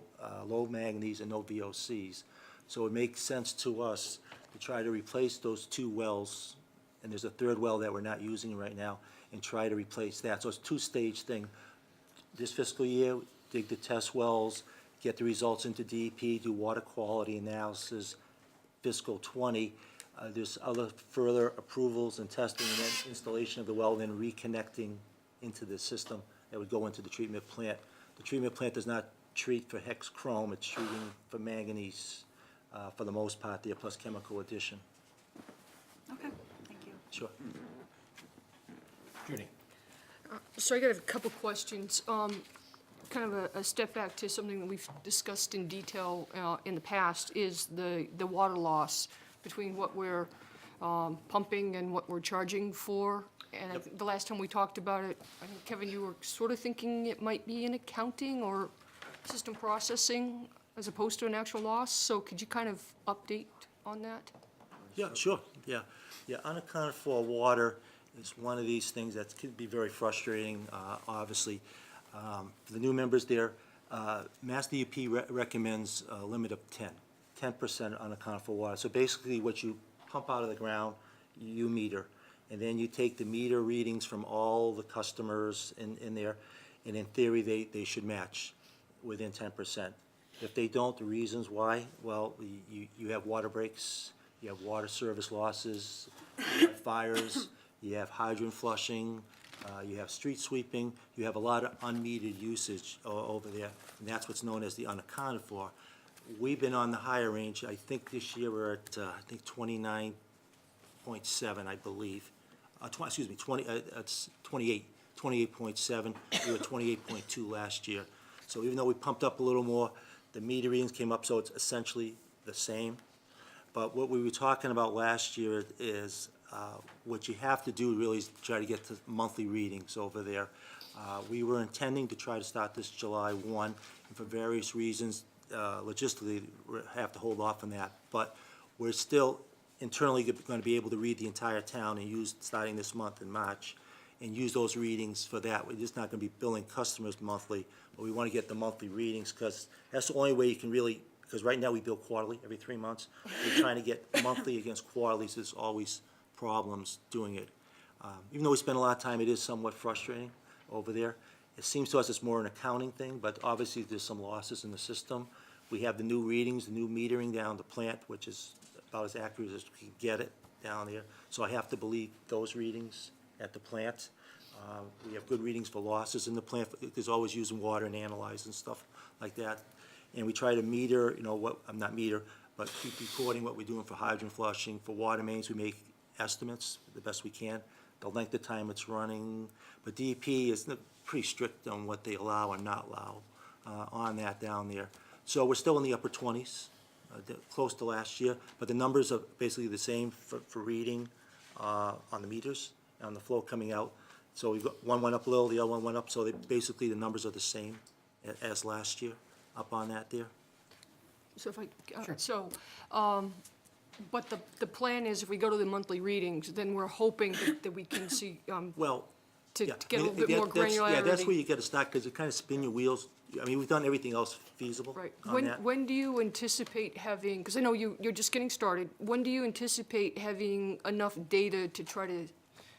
manganese, and no VOCs. So it makes sense to us to try to replace those 2 wells, and there's a 3rd well that we're not using right now, and try to replace that. So it's a 2-stage thing. This fiscal year, dig the test wells, get the results into DEP, do water quality analysis. Fiscal 20, there's other further approvals and testing and then installation of the well, then reconnecting into the system that would go into the treatment plant. The treatment plant does not treat for hex chrome, it's treating for manganese for the most part there, plus chemical addition. Okay, thank you. Sure. Judy? So I got a couple questions. Kind of a step back to something that we've discussed in detail in the past is the water loss between what we're pumping and what we're charging for. And I think the last time we talked about it, I think, Kevin, you were sort of thinking it might be in accounting or system processing as opposed to an actual loss. So could you kind of update on that? Yeah, sure, yeah. Yeah, unaccounted for water is one of these things that can be very frustrating, obviously. For the new members there, Mass DEP recommends a limit of 10% unaccounted for water. So basically what you pump out of the ground, you meter. And then you take the meter readings from all the customers in there, and in theory, they should match within 10%. If they don't, the reasons why, well, you have water breaks, you have water service losses, you have fires, you have hydrant flushing, you have street sweeping, you have a lot of unmetered usage over there, and that's what's known as the unaccounted for. We've been on the higher range. I think this year we're at, 29.7, I believe. It's 28.7. We were 28.2 last year. So even though we pumped up a little more, the meter readings came up, so it's essentially the same. But what we were talking about last year is what you have to do really is try to get to monthly readings over there. We were intending to try to start this July 1, and for various reasons, logistically, we have to hold off on that. But we're still internally going to be able to read the entire town and use, starting this month in March, and use those readings for that. We're just not going to be billing customers monthly, but we want to get the monthly readings because that's the only way you can really, because right now we bill quarterly, every 3 months. We're trying to get monthly against quarterlies. There's always problems doing it. Even though we spend a lot of time, it is somewhat frustrating over there. It seems to us it's more an accounting thing, but obviously there's some losses in the system. We have the new readings, the new metering down the plant, which is about as accurate as we can get it down there. So I have to believe those readings at the plant. We have good readings for losses in the plant. There's always using water and analyze and stuff like that. And we try to meter, not meter, but keep recording what we're doing for hydrant flushing. For water mains, we make estimates the best we can. the length of time it's running. But DEP is pretty strict on what they allow or not allow on that down there. So we're still in the upper 20s, close to last year, but the numbers are basically the same for reading on the meters, on the flow coming out. So we've got, one went up a little, the other one went up, so basically the numbers are the same as last year, up on that there. So if but the plan is if we go to the monthly readings, then we're hoping that we can see, Well, to yeah, get a I little mean, bit more Yeah, that's where granularity. you gotta start, because it kind of spin your wheels. I mean, we've done everything else feasible Right. on that. When do you anticipate having, because I know you're just getting started, when do you anticipate having enough data to try to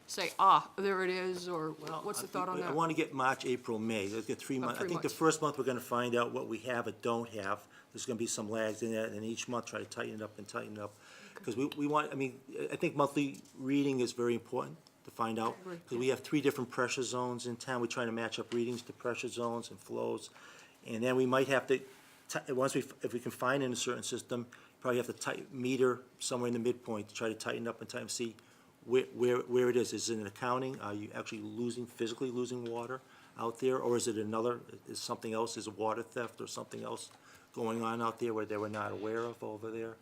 say, there it is, or what's the thought on I that? want to get March, April, May. Let's get 3 months. I 3 think the months. first month, we're going to find out what we have or don't have. There's going to be some lags in that, and each month, try to tighten it up and tighten it up. Because we want, I mean, I think monthly reading is very important to find out. agree. Because we have 3 different pressure zones in town. We're trying to match up readings to pressure zones and flows. And then we might have to, if we can find in a certain system, probably have to meter somewhere in the midpoint to try to tighten up and time, see where it is. Is it an accounting? Are you actually physically losing water out there? Or is it is something else, is it water theft or something else going on out there where they were not aware of over there?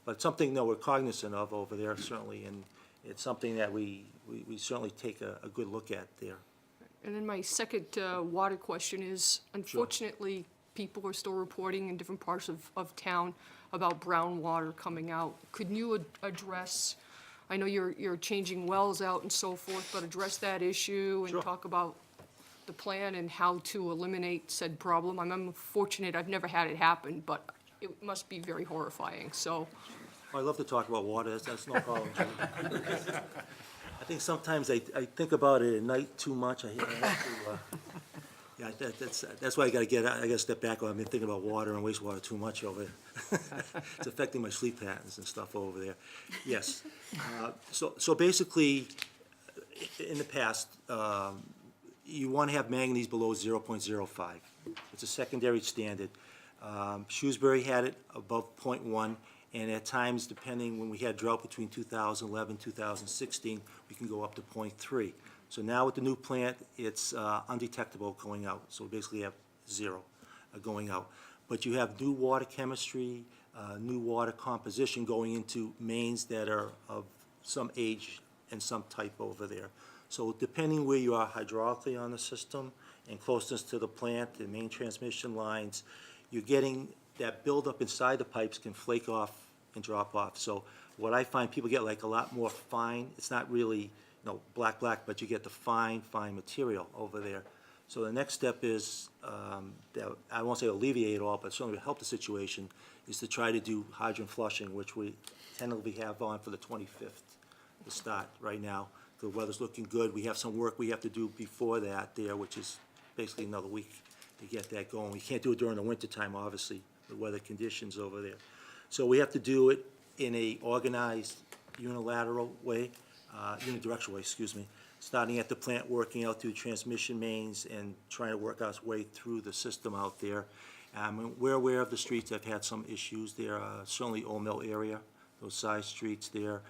But something that we're cognizant of over there, certainly, and it's something that we certainly take a good look at there. And then my second water question is, unfortunately, people are still reporting in different parts of town about brown water coming out. Could you address, I know you're changing wells out and so forth, but address that issue and talk about the plan and how to eliminate said problem? I'm fortunate, I've never had it happen, but it must be very horrifying, so. I love to talk about water, that's no problem, Judy. I think sometimes I think about it at night too much. I have to, yeah, that's why I gotta step back. I've been thinking about water and wastewater too much over there. It's affecting my sleep patterns and stuff over there. Yes. So basically, in the past, you want to have manganese below 0.05. It's a secondary standard. Shrewsbury had it above 0.1. And at times, depending, when we had drought between 2011, 2016, we can go up to 0.3. So now with the new plant, it's undetectable going out. So we basically have 0 going out. But you have new water chemistry, new water composition going into mains that are of some age and some type over there. So depending where you are hydraulically on the system and closeness to the plant and main transmission lines, you're getting that buildup inside the pipes can flake off and drop off. So what I find, people get like a lot more fine, it's not really, black, but you get the fine material over there. So the next step is, that I won't say alleviate it all, but certainly help the situation, is to try to do hydrant flushing, which we tentatively have on for the 25th to start right now. The weather's looking good. We have some work we have to do before that there, which is basically another week to get that going. We can't do it during the wintertime, obviously, the weather conditions over there. So we have to do it in a organized, unilateral way, unidirectional way, excuse me, starting at the plant, working out through transmission mains and trying to work our way through the system out there. We're aware of the streets that have had some issues there, certainly Old Mill area, those side streets there,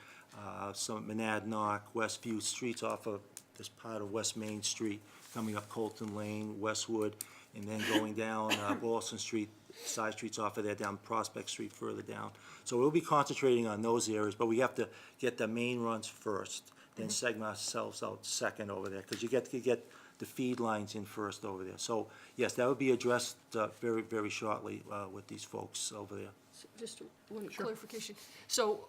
some Monadnock, Westview streets off of this part of West Main Street, coming up Colton Lane, Westwood, and then going down Boston Street, side streets off of there, down Prospect Street further down. So we'll be concentrating on those areas, but we have to get the main runs first, then segment ourselves out second over there, because you get to get the feed lines in first over there. So, yes, that would be addressed very, very shortly with these folks over there. Just one clarification. So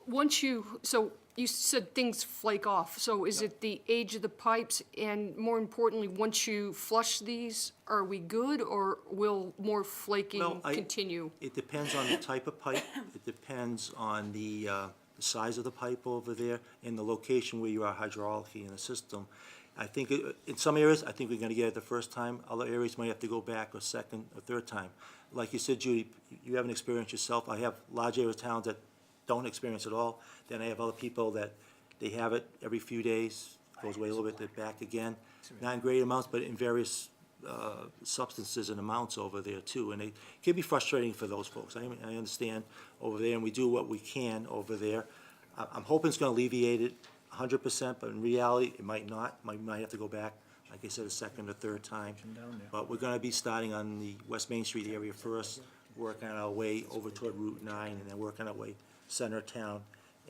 you said things flake off. So is it the age of the pipes? And more importantly, once you flush these, are we good, or will more flaking continue? It depends on the type of pipe. It depends on the size of the pipe over there and the location where you are hydraulically in the system. I think in some areas, I think we're going to get it the first time. Other areas might have to go back a second or third time. Like you said, Judy, you haven't experienced yourself. I have large area towns that don't experience it at all. Then I have other people that they have it every few days, goes away a little bit, they're back again. Not in great amounts, but in various substances and amounts over there too. And it can be frustrating for those folks. I understand over there, and we do what we can over there. I'm hoping it's going to alleviate it 100%, but in reality, it might not. Might have to go back, like I said, a second or third time. But we're gonna be starting on the West Main Street area first, working our way over toward Route 9, and then working our way center town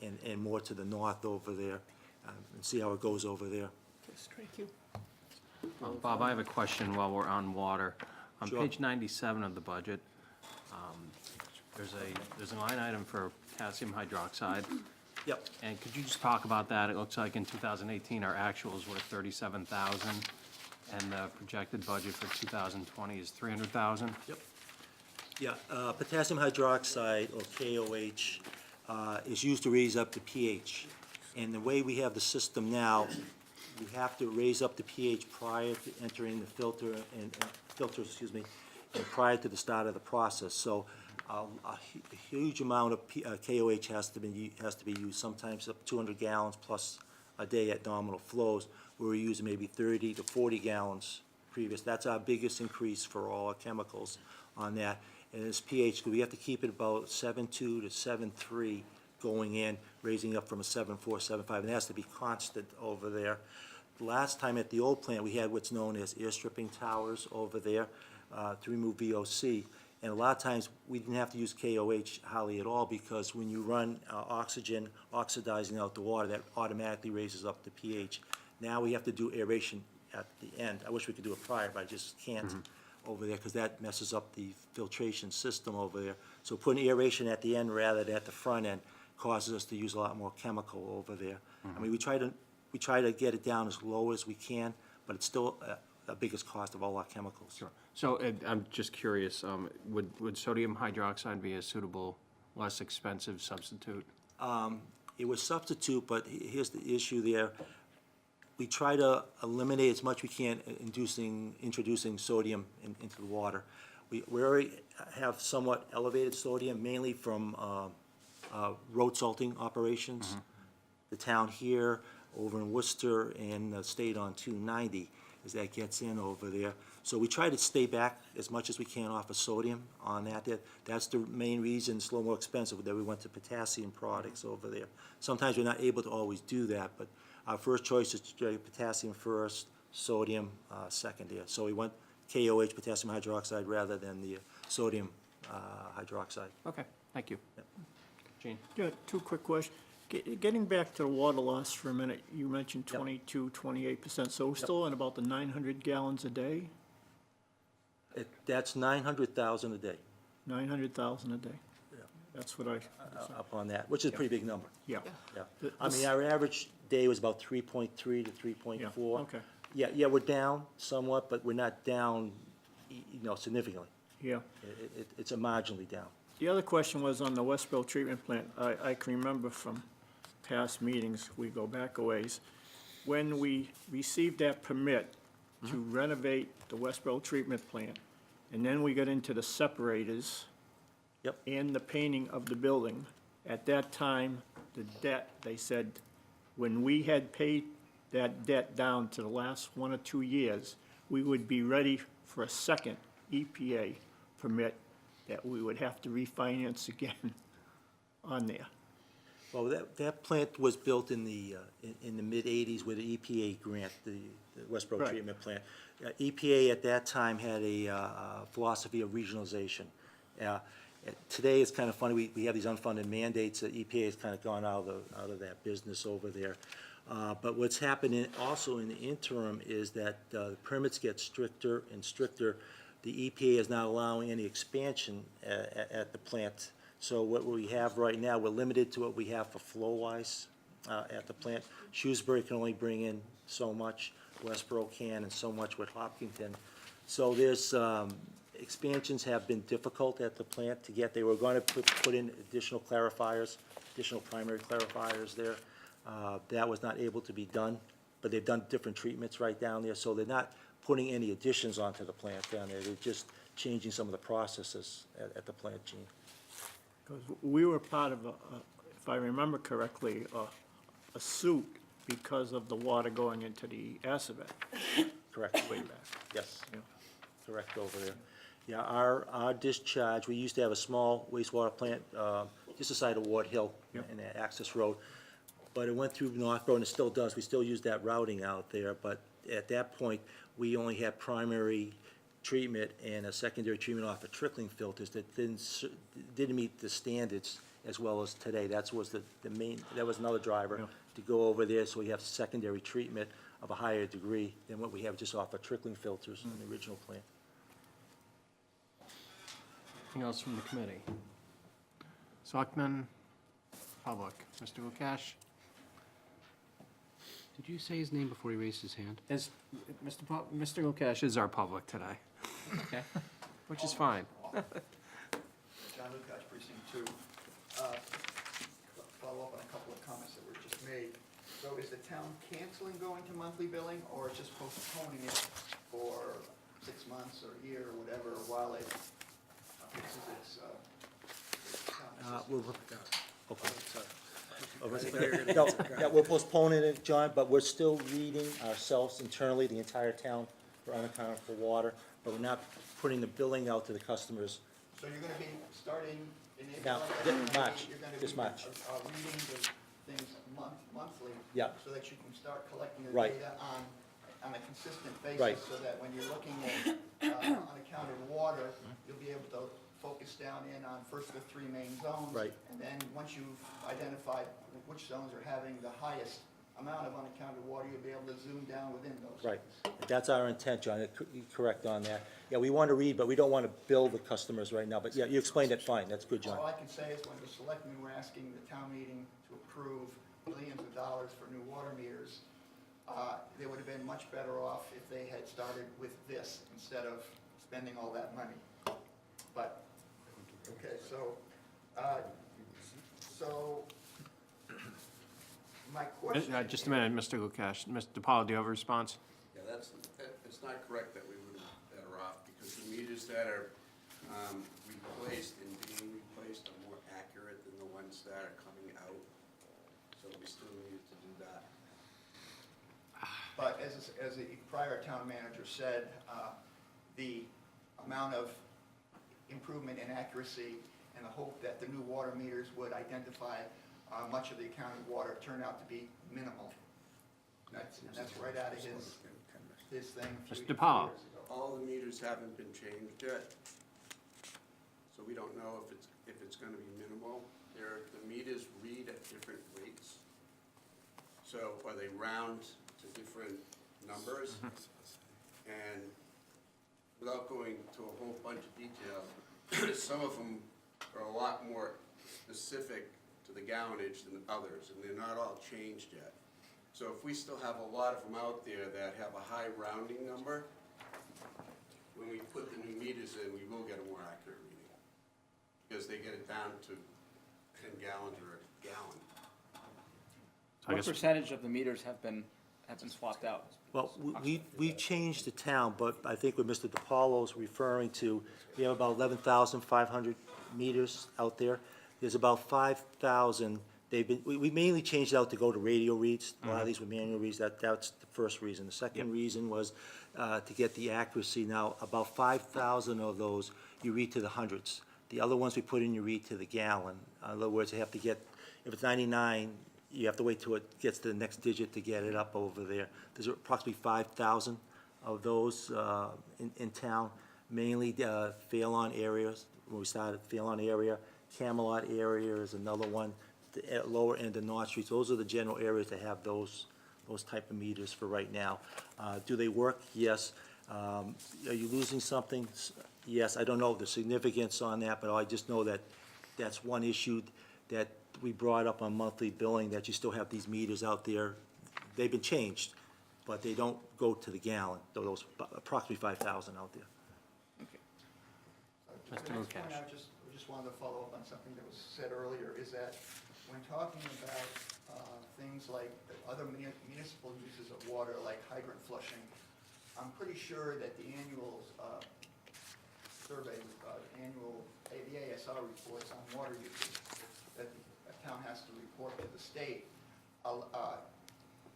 and more to the north over there, and see how it goes over there. Thank you. Bob, I have a question while we're on water. On Sure. page 97 of the budget, there's a line item for potassium hydroxide. Yep. And could you just talk about that? It looks like in 2018, our actuals were 37,000, and the projected budget for 2020 is 300,000. Yep. Yeah, potassium hydroxide, or KOH, is used to raise up the pH. And the way we have the system now, we have to raise up the pH prior to entering the filter and and prior to the start of the process. So a huge amount of KOH has to be used, sometimes up to 200 gallons plus a day at nominal flows. We're using maybe 30 to 40 gallons previous. That's our biggest increase for all our chemicals on that. And this pH, we have to keep it about 7.2 to 7.3 going in, raising up from a 7.4, 7.5, and it has to be constant over there. Last time at the old plant, we had what's known as air stripping towers over there to remove VOC. And a lot of times, we didn't have to use KOH hardly at all, because when you run oxygen oxidizing out the water, that automatically raises up the pH. Now we have to do aeration at the end. I wish we could do it prior, but I just can't over there, because that messes up the filtration system over there. So putting aeration at the end rather than at the front end causes us to use a lot more chemical over there. I mean, we try to get it down as low as we can, but it's still the biggest cost of all our chemicals. Sure. So I'm just curious, would sodium hydroxide be a suitable, less expensive substitute? It would substitute, but here's the issue there. We try to eliminate as much we can introducing sodium into the water. We already have somewhat elevated sodium, mainly from road salting operations. The town here, over in Worcester, and the state on 290, as that gets in over there. So we try to stay back as much as we can off of sodium on that. That's the main reason it's a little more expensive, that we went to potassium products over there. Sometimes we're not able to always do that, but our first choice is to do potassium first, sodium second there. So we went KOH, potassium hydroxide, rather than the sodium hydroxide. Okay, thank you. Yep. Gene? Yeah, two quick questions. Getting back to the water loss for a minute, you mentioned 22, 28%, so we're still in about the 900 gallons a day? That's 900,000 a day. 900,000 a day? Yeah. That's what I... Up on that, which is a pretty big number. Yeah. Yeah. I mean, our average day was about 3.3 to 3.4. Yeah, okay. Yeah, we're down somewhat, but we're not down, significantly. Yeah. It's a marginally down. The other question was on the Westboro treatment plant. I can remember from past meetings, we go back a ways, when we received that permit to renovate the Westboro treatment plant, and then we got into the separators and the painting of the building. At that time, the debt, they said, when we had paid that debt down to the last 1 or 2 years, we would be ready for a second EPA permit that we would have to refinance again on there. Well, that plant was built in the mid-'80s with the EPA grant, the Westboro Right. treatment plant. EPA at that time had a philosophy of regionalization. Today, it's kind of funny, we have these unfunded mandates that EPA has kind of gone out of that business over there. But what's happened also in the interim is that the permits get stricter and stricter. The EPA is not allowing any expansion at the plant. So what we have right now, we're limited to what we have for flow-wise at the plant. Shrewsbury can only bring in so much, Westboro can, and so much with Hopkinton. So there's, expansions have been difficult at the plant to get. They were going to put in additional clarifiers, additional primary clarifiers there. That was not able to be done, but they've done different treatments right down there, so they're not putting any additions onto the plant down there. They're just changing some of the processes at the plant, Gene. Because we were part of, if I remember correctly, a suit because of the water going into the Assabet. Correct. Way back. Yes. Correct over there. Yeah, our discharge, we used to have a small wastewater plant just aside of Ward Hill in that access road. but it went through Northborough, and it still does. We still use that routing out there, but at that point, we only had primary treatment and a secondary treatment off of trickling filters that didn't meet the standards as well as today. That was the main, that was another driver to go over there, so we have secondary treatment of a higher degree than what we have just off of trickling filters in the original plan. Anything else from the committee? Selectmen, public. Mr. Lukash? Did you say his name before he raised his hand? Mr. Lukash is our public today. Okay. Which is fine. John Lukash, precinct 2. Follow up on a couple of comments that were just made. So is the town canceling going to monthly billing, or just postponing it for 6 months or a year or whatever, while it fixes its No, we're postponing it, John, but we're still reading ourselves internally, the entire town, for unaccounted for water, but we're not putting the billing out to the customers. So you're gonna be starting in Now, April? March, You're gonna this be, March. reading the things monthly? Yeah. So that you can start collecting the Right. data on a consistent basis? Right. So that when you're looking at unaccounted water, you'll be able to focus down in on first the 3 main zones. Right. And then, once you've identified which zones are having the highest amount of unaccounted water, you'll be able to zoom down within those. Right, that's our intent, John, you're correct on that. Yeah, we want to read, but we don't want to bill the customers right now, but yeah, you explained it fine, that's good, John. All I can say is when the selectmen were asking the town meeting to approve millions of dollars for new water meters, they would have been much better off if they had started with this instead of spending all that money. But, okay, so my question. Just a minute, Mr. Lukash. Mr. DiPaolo, do you have a response? Yeah, it's not correct that we would be better off, because the meters that are replaced and being replaced are more accurate than the ones that are coming out. So we still need to do that. But as the prior town manager said, the amount of improvement in accuracy and the hope that the new water meters would identify much of the accounted water turned out to be minimal. And that's right out of his thing. Mr. DiPaolo. All the meters haven't been changed yet, so we don't know if it's gonna be minimal. The meters read at different rates, so, or they round to different numbers. And without going to a whole bunch of detail, some of them are a lot more specific to the gallonage than others, and they're not all changed yet. So if we still have a lot of them out there that have a high rounding number, when we put the new meters in, we will get a more accurate reading, because they get it down to 10 gallons or a gallon. What percentage of the meters have been swapped out? Well, we changed the town, but I think what Mr. DiPaolo's referring to, we have about 11,500 meters out there. There's about 5,000, we mainly changed it out to go to radio reads. A lot of these were manual reads, that's the first reason. The second reason was to get the accuracy. Now, about 5,000 of those, you read to the hundreds. The other ones we put in, you read to the gallon. In other words, you have to get, if it's 99, you have to wait till it gets to the next digit to get it up over there. There's approximately 5,000 of those in town, mainly Phelan areas. When we started, Phelan area, Camelot area is another one, the lower end of North Street. Those are the general areas that have those type of meters for right now. Do they work? Yes. Are you losing something? Yes. I don't know the significance on that, but I just know that that's one issue that we brought up on monthly billing, that you still have these meters out there. They've been changed, but they don't go to the gallon, those approximately 5,000 out there. Mr. The next Lukash. point I just wanted to follow up on something that was said earlier, is that when talking about things like other municipal uses of water, like hydrant flushing, I'm pretty sure that the annual survey, annual ASR reports on water usage that a town has to report to the state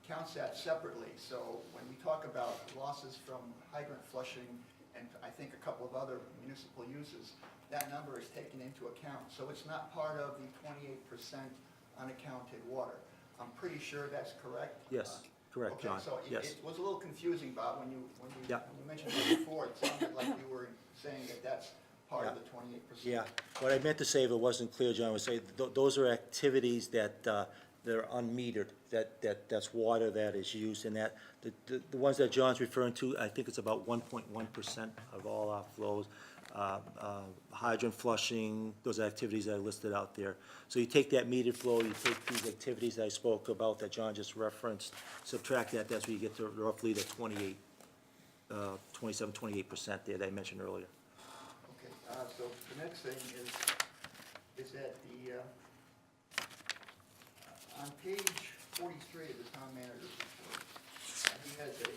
counts that separately. So when we talk about losses from hydrant flushing and I think a couple of other municipal uses, that number is taken into account. So it's not part of the 28% unaccounted water. I'm pretty sure that's correct. Yes, correct, John, Okay, so yes. it was a little confusing, Bob, when you Yeah. mentioned it before, it sounded like you were saying that that's part of the 28%. Yeah, what I meant to say, if it wasn't clear, John, was say, those are activities that, that are unmetered, that's water that is used in that. The ones that John's referring to, I think it's about 1.1% of all our flows. Hydrant flushing, those activities that I listed out there. So you take that metered flow, you take these activities that I spoke about that John just referenced, subtract that, that's where you get to roughly the 28, 27, 28% there that I mentioned earlier. Okay, so the next thing is that on page 43 of the town manager's report, he has a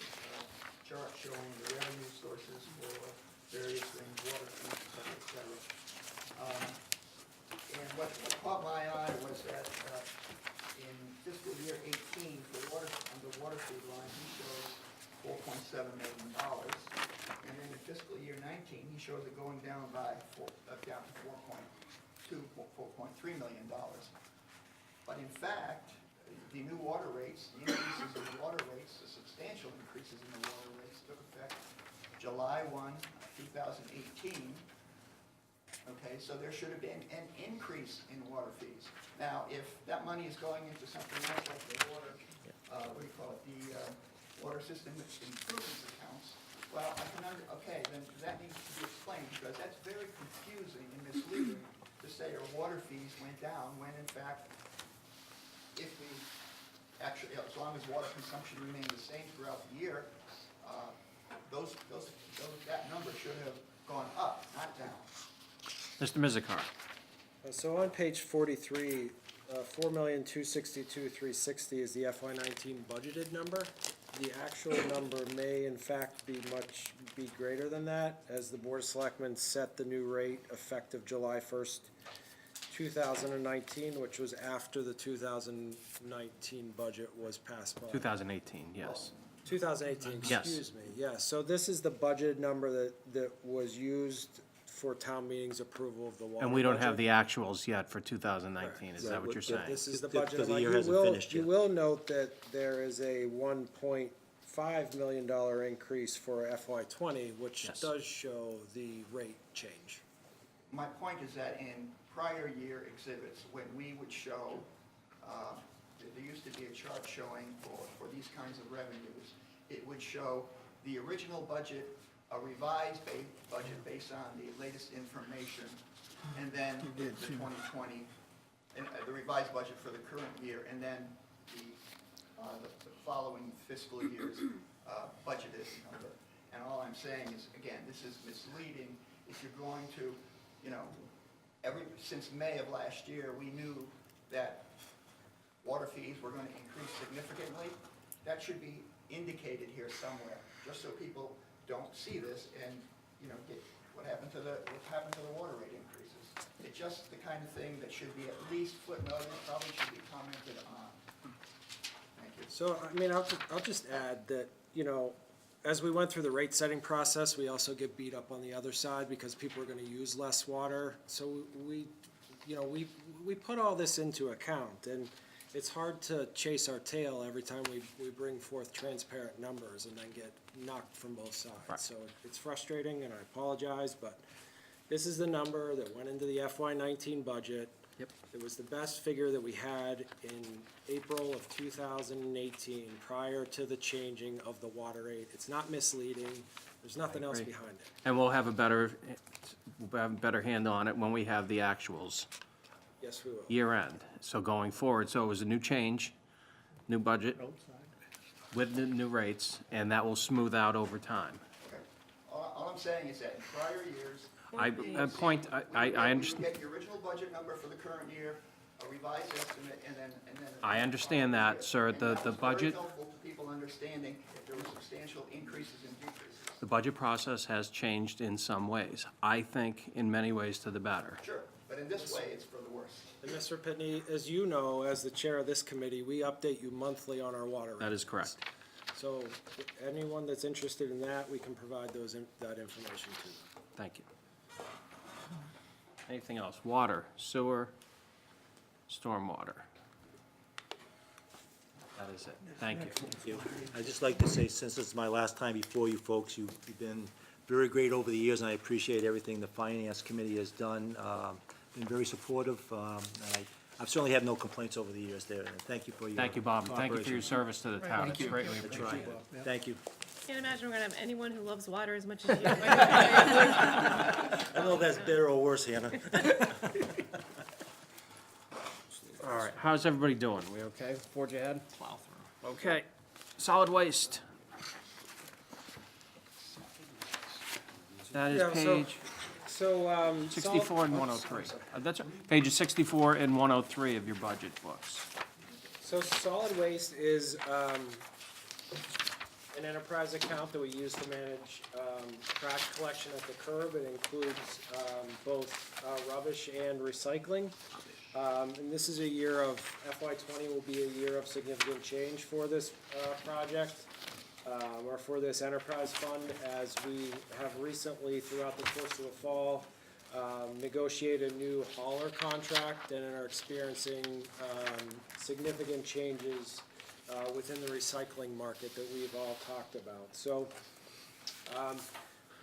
chart showing the revenue sources for various things, water, fees, et cetera. And what caught my eye was that in fiscal year 18, for water, on the water feed line, he shows $4.7 million. And then in fiscal year 19, he shows it going down by down to $4.3 million. But in fact, the new water rates, the increases in the water rates, the substantial increases in the water rates took effect July 1, 2018. Okay, so there should have been an increase in water fees. Now, if that money is going into something else like the water, what do you call it, the water system improvements accounts, well, I can okay, then that needs to be explained, because that's very confusing and misleading to say our water fees went down when in fact, if we actually, as long as water consumption remained the same throughout the year, that number should have gone up, not down. Mr. Mizikar. So on page 43, $4,262,360 is the FY19 budgeted number. The actual number may in fact be greater than that, as the Board of Selectmen set the new rate effective July 1st, 2019, which was after the 2019 budget was passed by. 2018, yes. 2018, Yes. excuse me, yes. So this is the budgeted number that was used for town meeting's approval of the water And we don't have budget. the actuals yet for 2019, is that what you're saying? This is the Because budget. the Now, year you hasn't will- finished You yet. will note that there is a $1.5 million increase for FY20, which Yes. does show the rate change. My point is that in prior year exhibits, when we would show, there used to be a chart showing for these kinds of revenues, it would show the original budget, a revised budget based on the latest information, and then the 2020, and the revised budget for the current year, and then the following fiscal year's budgeted number. And all I'm saying is, again, this is misleading. If you're going to, since May of last year, we knew that water fees were going to increase significantly. That should be indicated here somewhere, just so people don't see this and, get what happened to the water rate increases. It's just the kind of thing that should be at least footnoted, probably should be commented on. Thank you. So, I mean, I'll just add that, as we went through the rate setting process, we also get beat up on the other side because people are gonna use less water. So we put all this into account, and it's hard to chase our tail every time we bring forth transparent numbers and then get knocked from both sides. Right. So it's frustrating, and I apologize, but this is the number that went into the FY19 budget. Yep. It was the best figure that we had in April of 2018, prior to the changing of the water rate. It's not misleading. There's nothing else agree. behind it. And we'll have a better handle on it when we have the actuals Yes, we will. year end. So going forward, so it was a new change, new budget with the new rates, and that will smooth out over time. Okay. All I'm saying is that in prior years. I understand. We get the original budget number for the current year, a revised estimate, and then. I understand that, sir. And The that was budget, very helpful to people understanding if there were substantial increases and decreases. the budget process has changed in some ways. I think in many ways to the better. Sure, but in this way, it's for the worse. And Mr. Pitney, as you know, as the chair of this committee, we update you monthly on our water rates. That is correct. So anyone that's interested in that, we can provide that information to them. Thank you. Anything else? Water, sewer, stormwater. That is it. Thank you. Thank you. I'd just like to say, since it's my last time before you folks, you've been very great over the years, and I appreciate everything the Finance Committee has done. Been very supportive, and I've certainly had no complaints over the years there, and thank you for your Thank you, Bob. Thank you for your cooperation. service to the town. It's greatly That's appreciated. right. Thank you. Can't imagine we're gonna have anyone who loves water as much as you. I don't know if that's better or worse, Hannah. All right, how's everybody doing? We okay? Forge ahead? Plow through. Okay. Solid waste. That is Yeah, so- page So, 64 and 103. That's pages 64 and 103 of your budget books. So solid waste is, an enterprise account that we use to manage, trash collection at the curb. It includes, both, rubbish and recycling. And this is a year of, FY '20 will be a year of significant change for this, project, or for this enterprise fund, as we have recently, throughout the course of the fall, negotiated a new hauler contract and are experiencing, significant changes, within the recycling market that we've all talked about. So,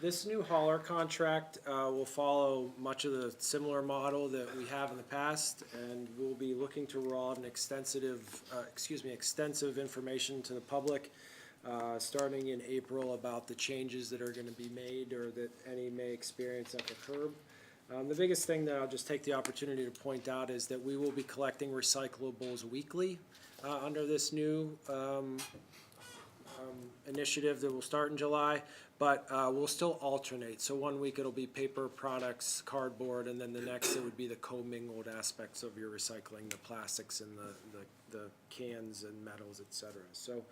this new hauler contract will follow much of the similar model that we have in the past, and we'll be looking to roll out an extensive information to the public starting in April about the changes that are going to be made or that any may experience at the curb. The biggest thing that I'll just take the opportunity to point out is that we will be collecting recyclables weekly under this new initiative that will start in July, but we'll still alternate. So one week it'll be paper products, cardboard, and then the next it would be the commingled aspects of your recycling, the plastics and the cans and metals, et cetera. So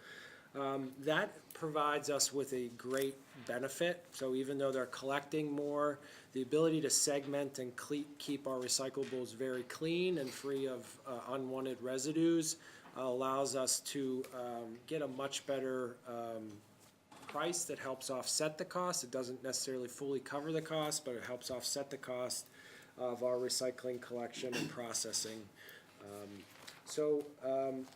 that provides us with a great benefit. So even though they're collecting more, the ability to segment and keep our recyclables very clean and free of unwanted residues allows us to get a much better price that helps offset the cost. It doesn't necessarily fully cover the cost, but it helps offset the cost of our recycling collection and processing. So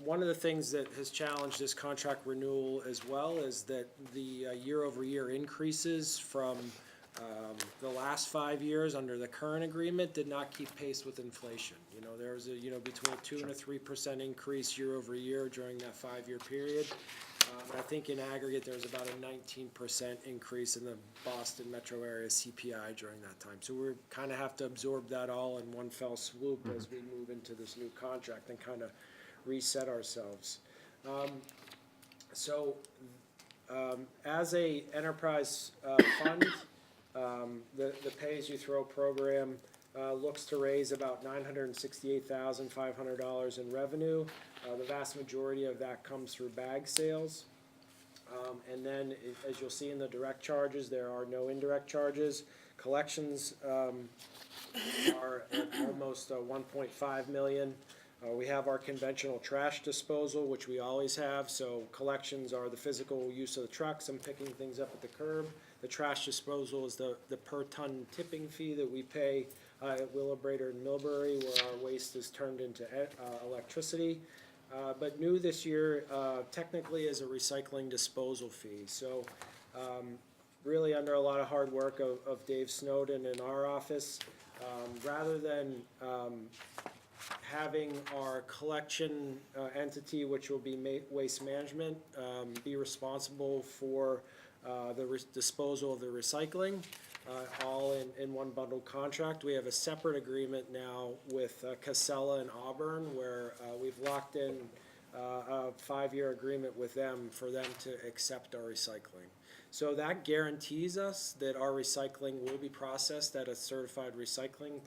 one of the things that has challenged this contract renewal as well is that the year-over-year increases from the last 5 years under the current agreement did not keep pace with inflation. You know, there was a, between a 2% and a 3% increase year over year during that 5-year period. I think in aggregate, there was about a 19% increase in the Boston metro area CPI during that time. So we kind of have to absorb that all in one fell swoop as we move into this new contract and kind of reset ourselves. As a enterprise fund, the pay-as-you-throw program looks to raise about $968,500 in revenue. The vast majority of that comes through bag sales. And then, as you'll see in the direct charges, there are no indirect charges. Collections are at almost 1.5 million. We have our conventional trash disposal, which we always have. So collections are the physical use of the trucks and picking things up at the curb. The trash disposal is the per ton tipping fee that we pay at Willibrator and Millbury, where our waste is turned into electricity. But new this year, technically, is a recycling disposal fee. So really under a lot of hard work of Dave Snowden in our office, rather than having our collection entity, which will be Waste Management, be responsible for the disposal of the recycling, all in one bundled contract. We have a separate agreement now with Casella and Auburn, where we've locked in a 5-year agreement with them for them to accept our recycling. So that guarantees us that our recycling will be processed at a certified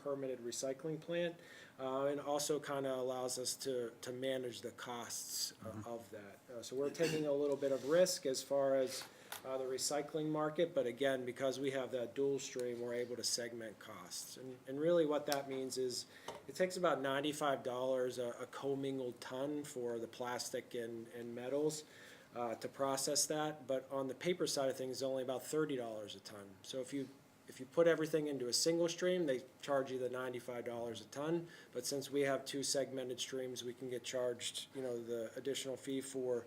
permitted recycling plant, and also kind of allows us to manage the costs of that. So we're taking a little bit of risk as far as the recycling market, but again, because we have that dual stream, we're able to segment costs. And really what that means is it takes about $95 a commingled ton for the plastic and metals to process that, but on the paper side of things, it's only about $30 a ton. So if you if you put everything into a single stream, they charge you the $95 a ton. But since we have two segmented streams, we can get charged, you know, the additional fee for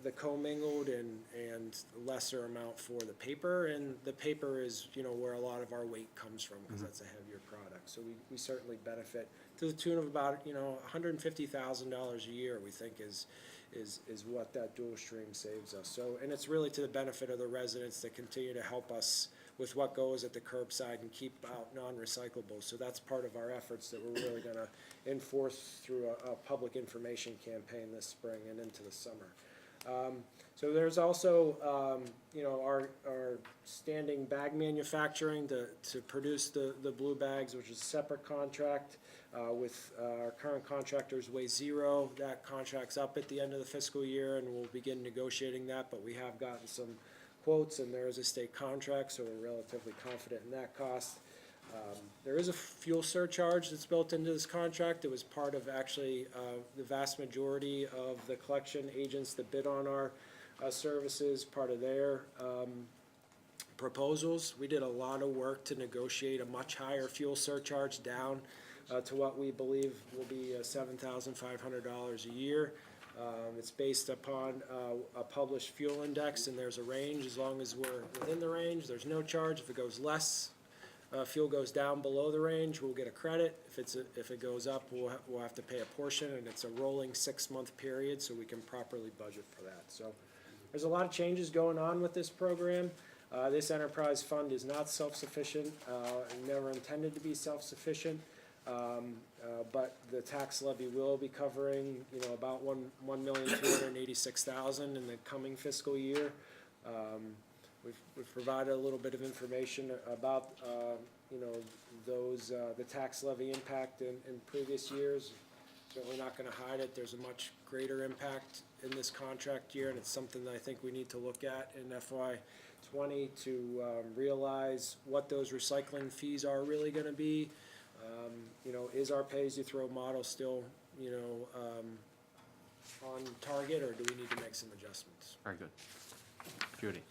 the commingled and lesser amount for the paper. And the paper is, you know, where a lot of our weight comes from, because that's a heavier product. So we certainly benefit to the tune of about, you know, $150,000 a year, we think is what that dual stream saves us. So, and it's really to the benefit of the residents that continue to help us with what goes at the curbside and keep out non-recyclables. So that's part of our efforts that we're really gonna enforce through a public information campaign this spring and into the summer. So there's also, you know, our standing bag manufacturing to produce the blue bags, which is a separate contract with our current contractors, Way Zero. That contract's up at the end of the fiscal year, and we'll begin negotiating that, but we have gotten some quotes, and there is a state contract, so we're relatively confident in that cost. There is a fuel surcharge that's built into this contract. It was part of actually the vast majority of the collection agents that bid on our services, part of their proposals. We did a lot of work to negotiate a much higher fuel surcharge down to what we believe will be $7,500 a year. It's based upon a published fuel index, and there's a range. As long as we're within the range, there's no charge. If it goes less, fuel goes down below the range, we'll get a credit. If it goes up, we'll have to pay a portion, and it's a rolling 6-month period, so we can properly budget for that. So there's a lot of changes going on with this program. This enterprise fund is not self-sufficient, never intended to be self-sufficient. But the tax levy will be covering, you know, about $1,286,000 in the coming fiscal year. We've provided a little bit of information about, you know, those, the tax levy impact in previous years. Certainly not gonna hide it. There's a much greater impact in this contract year, and it's something that I think we need to look at in FY20 to realize what those recycling fees are really gonna be. You know, is our pay-as-you-throw model still, you know, on target, or do we need to make some adjustments? Very good. Judy?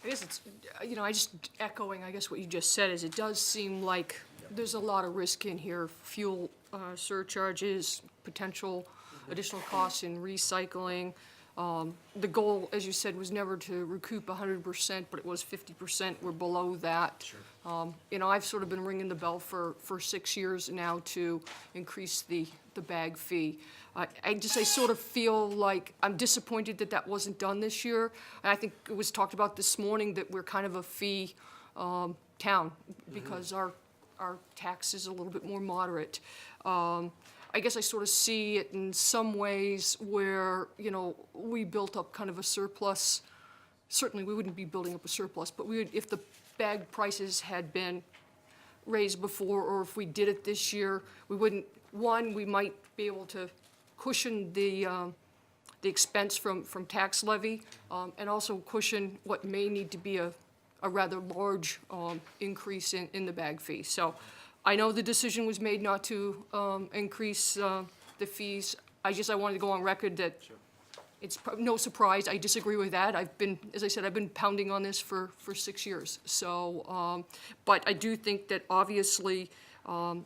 I guess it's, you know, I just echoing, I guess, what you just said, is it does seem like there's a lot of risk in here. Fuel surcharges, potential additional costs in recycling. The goal, as you said, was never to recoup 100%, but it was 50%. We're below that. Sure. You know, I've sort of been ringing the bell for 6 years now to increase the bag fee. I sort of feel like I'm disappointed that that wasn't done this year. And I think it was talked about this morning that we're kind of a fee town because our tax is a little bit more moderate. I guess I sort of see it in some ways where, you know, we built up kind of a surplus. Certainly, we wouldn't be building up a surplus, but we would, if the bag prices had been raised before, or if we did it this year, we wouldn't, one, we might be able to cushion the expense from tax levy, and also cushion what may need to be a rather large increase in the bag fee. So I know the decision was made not to increase the fees. I wanted to go on record that it's no surprise, I disagree with that. As I said, I've been pounding on this for 6 years. So, but I do think that obviously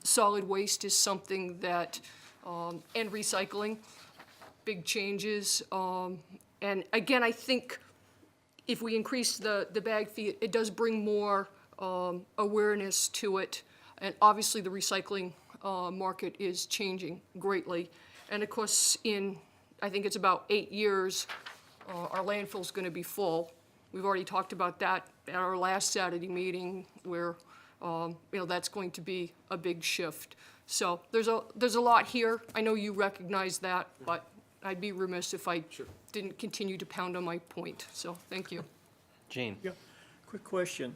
solid waste is something that, and recycling, big changes. And again, I think if we increase the bag fee, it does bring more awareness to it. And obviously, the recycling market is changing greatly. And of course, I think it's about 8 years, our landfill's gonna be full. We've already talked about that at our last Saturday meeting, where, you know, that's going to be a big shift. So there's a lot here. I know you recognize that, but I'd be remiss if I didn't continue to pound on my point. So, thank you. Gene? Yeah, quick question.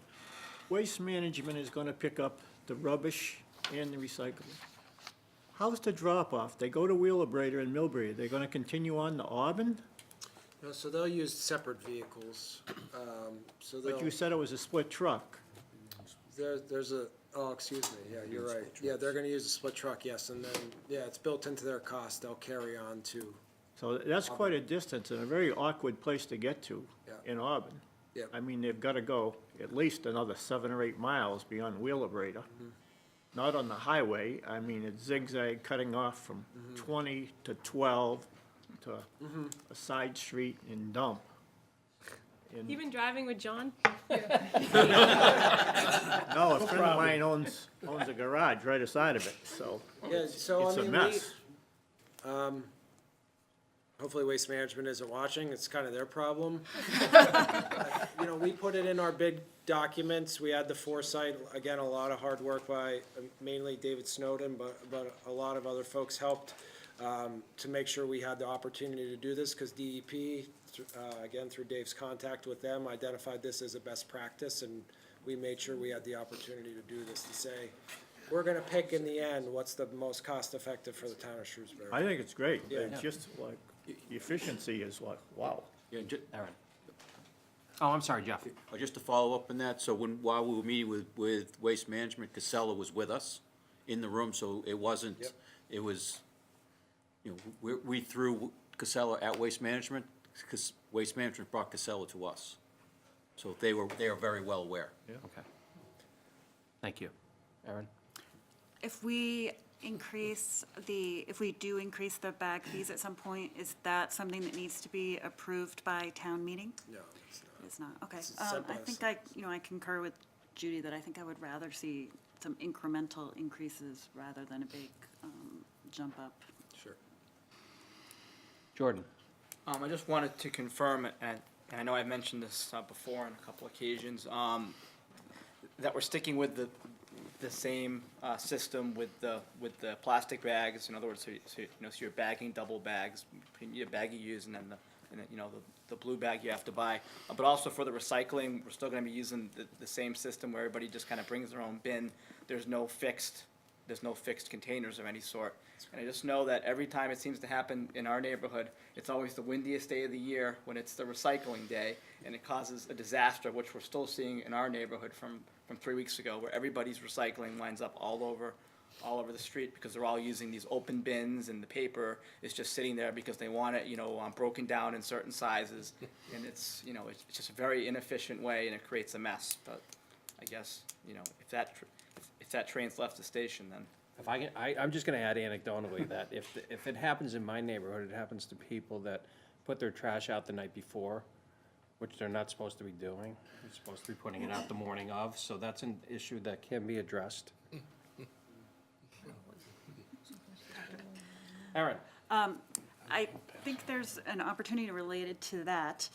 Waste Management is gonna pick up the rubbish and the recycling. How's the drop-off? They go to Wheelabrator and Millbury. They're gonna continue on to Auburn? No, so they'll use separate vehicles. But you said it was a split truck. There's a, oh, excuse me, yeah, you're right. Yeah, they're gonna use a split truck, yes, and then, yeah, it's built into their cost. They'll carry on to. So that's quite a distance and a very awkward place to get to Yeah. in Auburn. Yep. I mean, they've gotta go at least another 7 or 8 miles beyond Wheelabrator. Not on the highway, I mean, it's zigzag cutting off from 20 to 12 to a side street and dump. And- You've been driving with John? No, a friend of mine owns a garage right aside of it, so Yeah, so it's I a mean, mess. hopefully Waste Management isn't watching, it's kind of their problem. You know, we put it in our bid documents, we had the foresight, again, a lot of hard work by mainly David Snowden, but a lot of other folks helped to make sure we had the opportunity to do this, because DEP, again, through Dave's contact with them, identified this as a best practice, and we made sure we had the opportunity to do this, to say, we're gonna pick in the end what's the most cost-effective for the town of Shrewsbury. I think it's great, Yeah. it's just like, the efficiency is like, wow. Yeah, Aaron. Oh, I'm sorry, Jeff. Just to follow up on that, so while we were meeting with Waste Management, Casella was with us in the room, so it wasn't, Yep. it was, you know, we threw Casella at Waste Management, because Waste Management brought Casella to us. So they are very well aware. Okay. Thank you. Aaron? If we if we do increase the bag fees at some point, is that something that needs to be approved by town meeting? No, it's not. It's not, okay. It's set by I think I concur with Judy that I think I would rather see some incremental increases rather than a big, jump up. Sure. Jordan? I just wanted to confirm, and I know I've mentioned this before on a couple occasions, that we're sticking with the same system with the plastic bags. In other words, so you're bagging double bags, you bag you use, and then the blue bag you have to buy. But also for the recycling, we're still going to be using the same system where everybody just kind of brings their own bin. There's no fixed containers of any sort. And I just know that every time it seems to happen in our neighborhood, it's always the windiest day of the year when it's the recycling day, and it causes a disaster, which we're still seeing in our neighborhood from 3 weeks ago, where everybody's recycling winds up all over the street because they're all using these open bins, and the paper is just sitting there because they want it, broken down in certain sizes, and it's just a very inefficient way, and it creates a mess. But I guess, if that train's left the station, then. If I'm just gonna add anecdotally that if it happens in my neighborhood, it happens to people that put their trash out the night before, which they're not supposed to be doing. They're supposed to be putting it out the morning of, so that's an issue that can be addressed. Aaron? I think there's an opportunity related to that,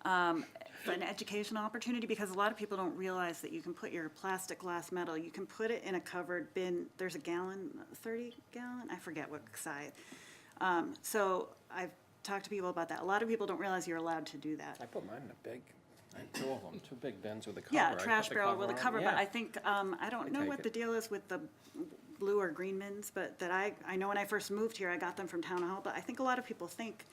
an educational opportunity, because a lot of people don't realize that you can put your plastic, glass, metal, you can put it in a covered bin. There's a gallon, 30 gallon, I forget what size. So I've talked to people about that. A lot of people don't realize you're allowed to do that. I put mine in a big, I had 2 of them, 2 big bins with a cover. Yeah, I put trash the barrel with a on. cover, but Yeah. I think, I don't know take what it. the deal is with the blue or green bins, but that I know when I first moved here, I got them from Town Hall, but I think a lot of people think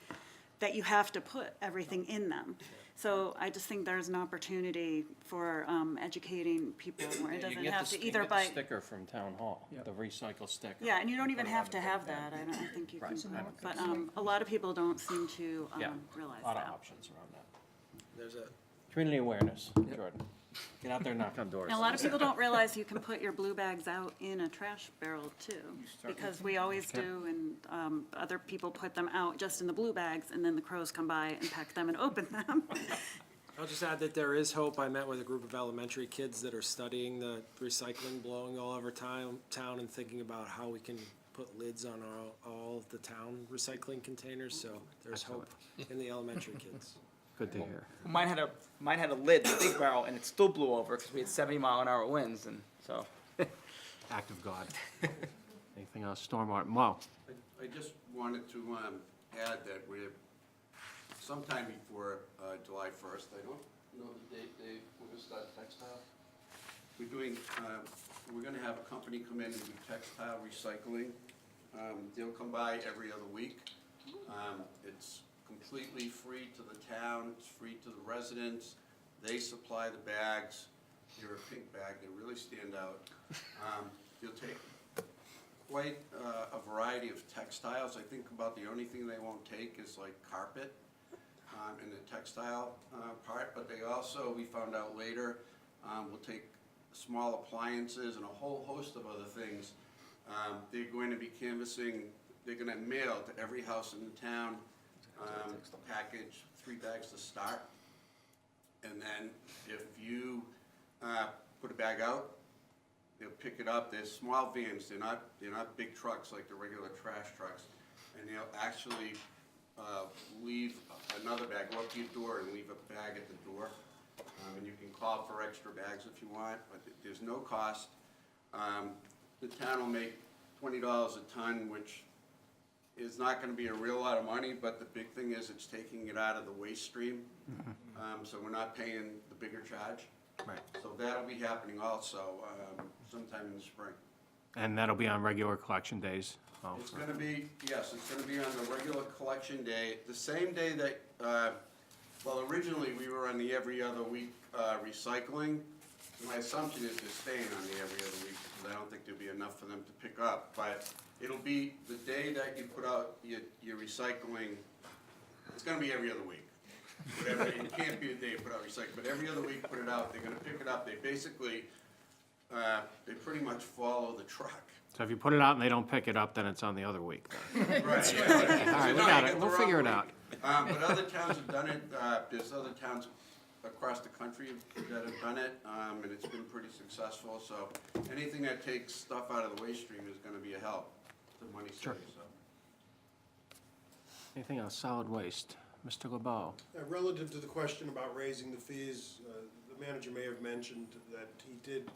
that you have to put everything in them. So I just think there's an opportunity for educating people where it You doesn't get have the- to you either get the by, sticker from Town Hall, the recycle sticker. yeah, and you don't even Put it on have the to big have bag. that. I think you can, Right. but a lot of people don't seem to Yeah, realize a lot of that. options around that. There's a, Community awareness, Jordan. Get out there, knock on doors. And a lot of people don't realize you can put your blue bags out in a trash barrel too, because we always do, and other people put them out just in the blue bags, and then the crows come by and pack them and open them. I'll just add that there is hope. I met with a group of elementary kids that are studying the recycling blowing all over town and thinking about how we can put lids on all of the town recycling containers, so there's hope in the elementary kids. Good to hear. Mine had a lid, a big barrel, and it still blew over because we had 70-mile-an-hour winds, and so. Act of God. Anything else, Stormwater? Mo? I just wanted to add that we're sometime before July 1st, I don't know the date, Dave, we're gonna start textile. We're doing, we're gonna have a company come in and do textile recycling. They'll come by every other week. It's completely free to the town, it's free to the residents. They supply the bags. They're a pink bag, they really stand out. You'll take quite a variety of textiles. I think about the only thing they won't take is like carpet. in the textile part, but they also, we found out later, will take small appliances and a whole host of other things. They're going to be canvassing, they're gonna mail to every house in the town, a package, 3 bags to start. And then if you put a bag out, they'll pick it up. They're small vans, they're not big trucks like the regular trash trucks. And they'll actually leave another bag, go up to your door and leave a bag at the door. And you can call for extra bags if you want, but there's no cost. The town will make $20 a ton, which is not gonna be a real lot of money, but the big thing is it's taking it out of the waste stream. So we're not paying the bigger charge. Right. So that'll be happening also sometime in the spring. And that'll be on regular collection days? Oh, It's gonna be, yes, it's gonna be on the regular collection day, the same day that, well, originally we were on the every other week recycling. My assumption is they're staying on the every other week because I don't think there'll be enough for them to pick up. But it'll be the day that you put out your recycling, it's gonna be every other week. Whatever, it can't be the day you put out recycling, but every other week put it out, they're gonna pick it up. They basically, they pretty much follow the truck. So if you put it out and they don't pick it up, then it's on the other week. Right. All right, we got it. We'll figure it out. But other towns have done it, there's other towns across the country that have done it, and it's been pretty successful, so anything that takes stuff out of the waste stream is gonna be a help to money saved, so. Anything else? Solid waste. Mr. LeBeau. Relative to the question about raising the fees, the manager may have mentioned that he did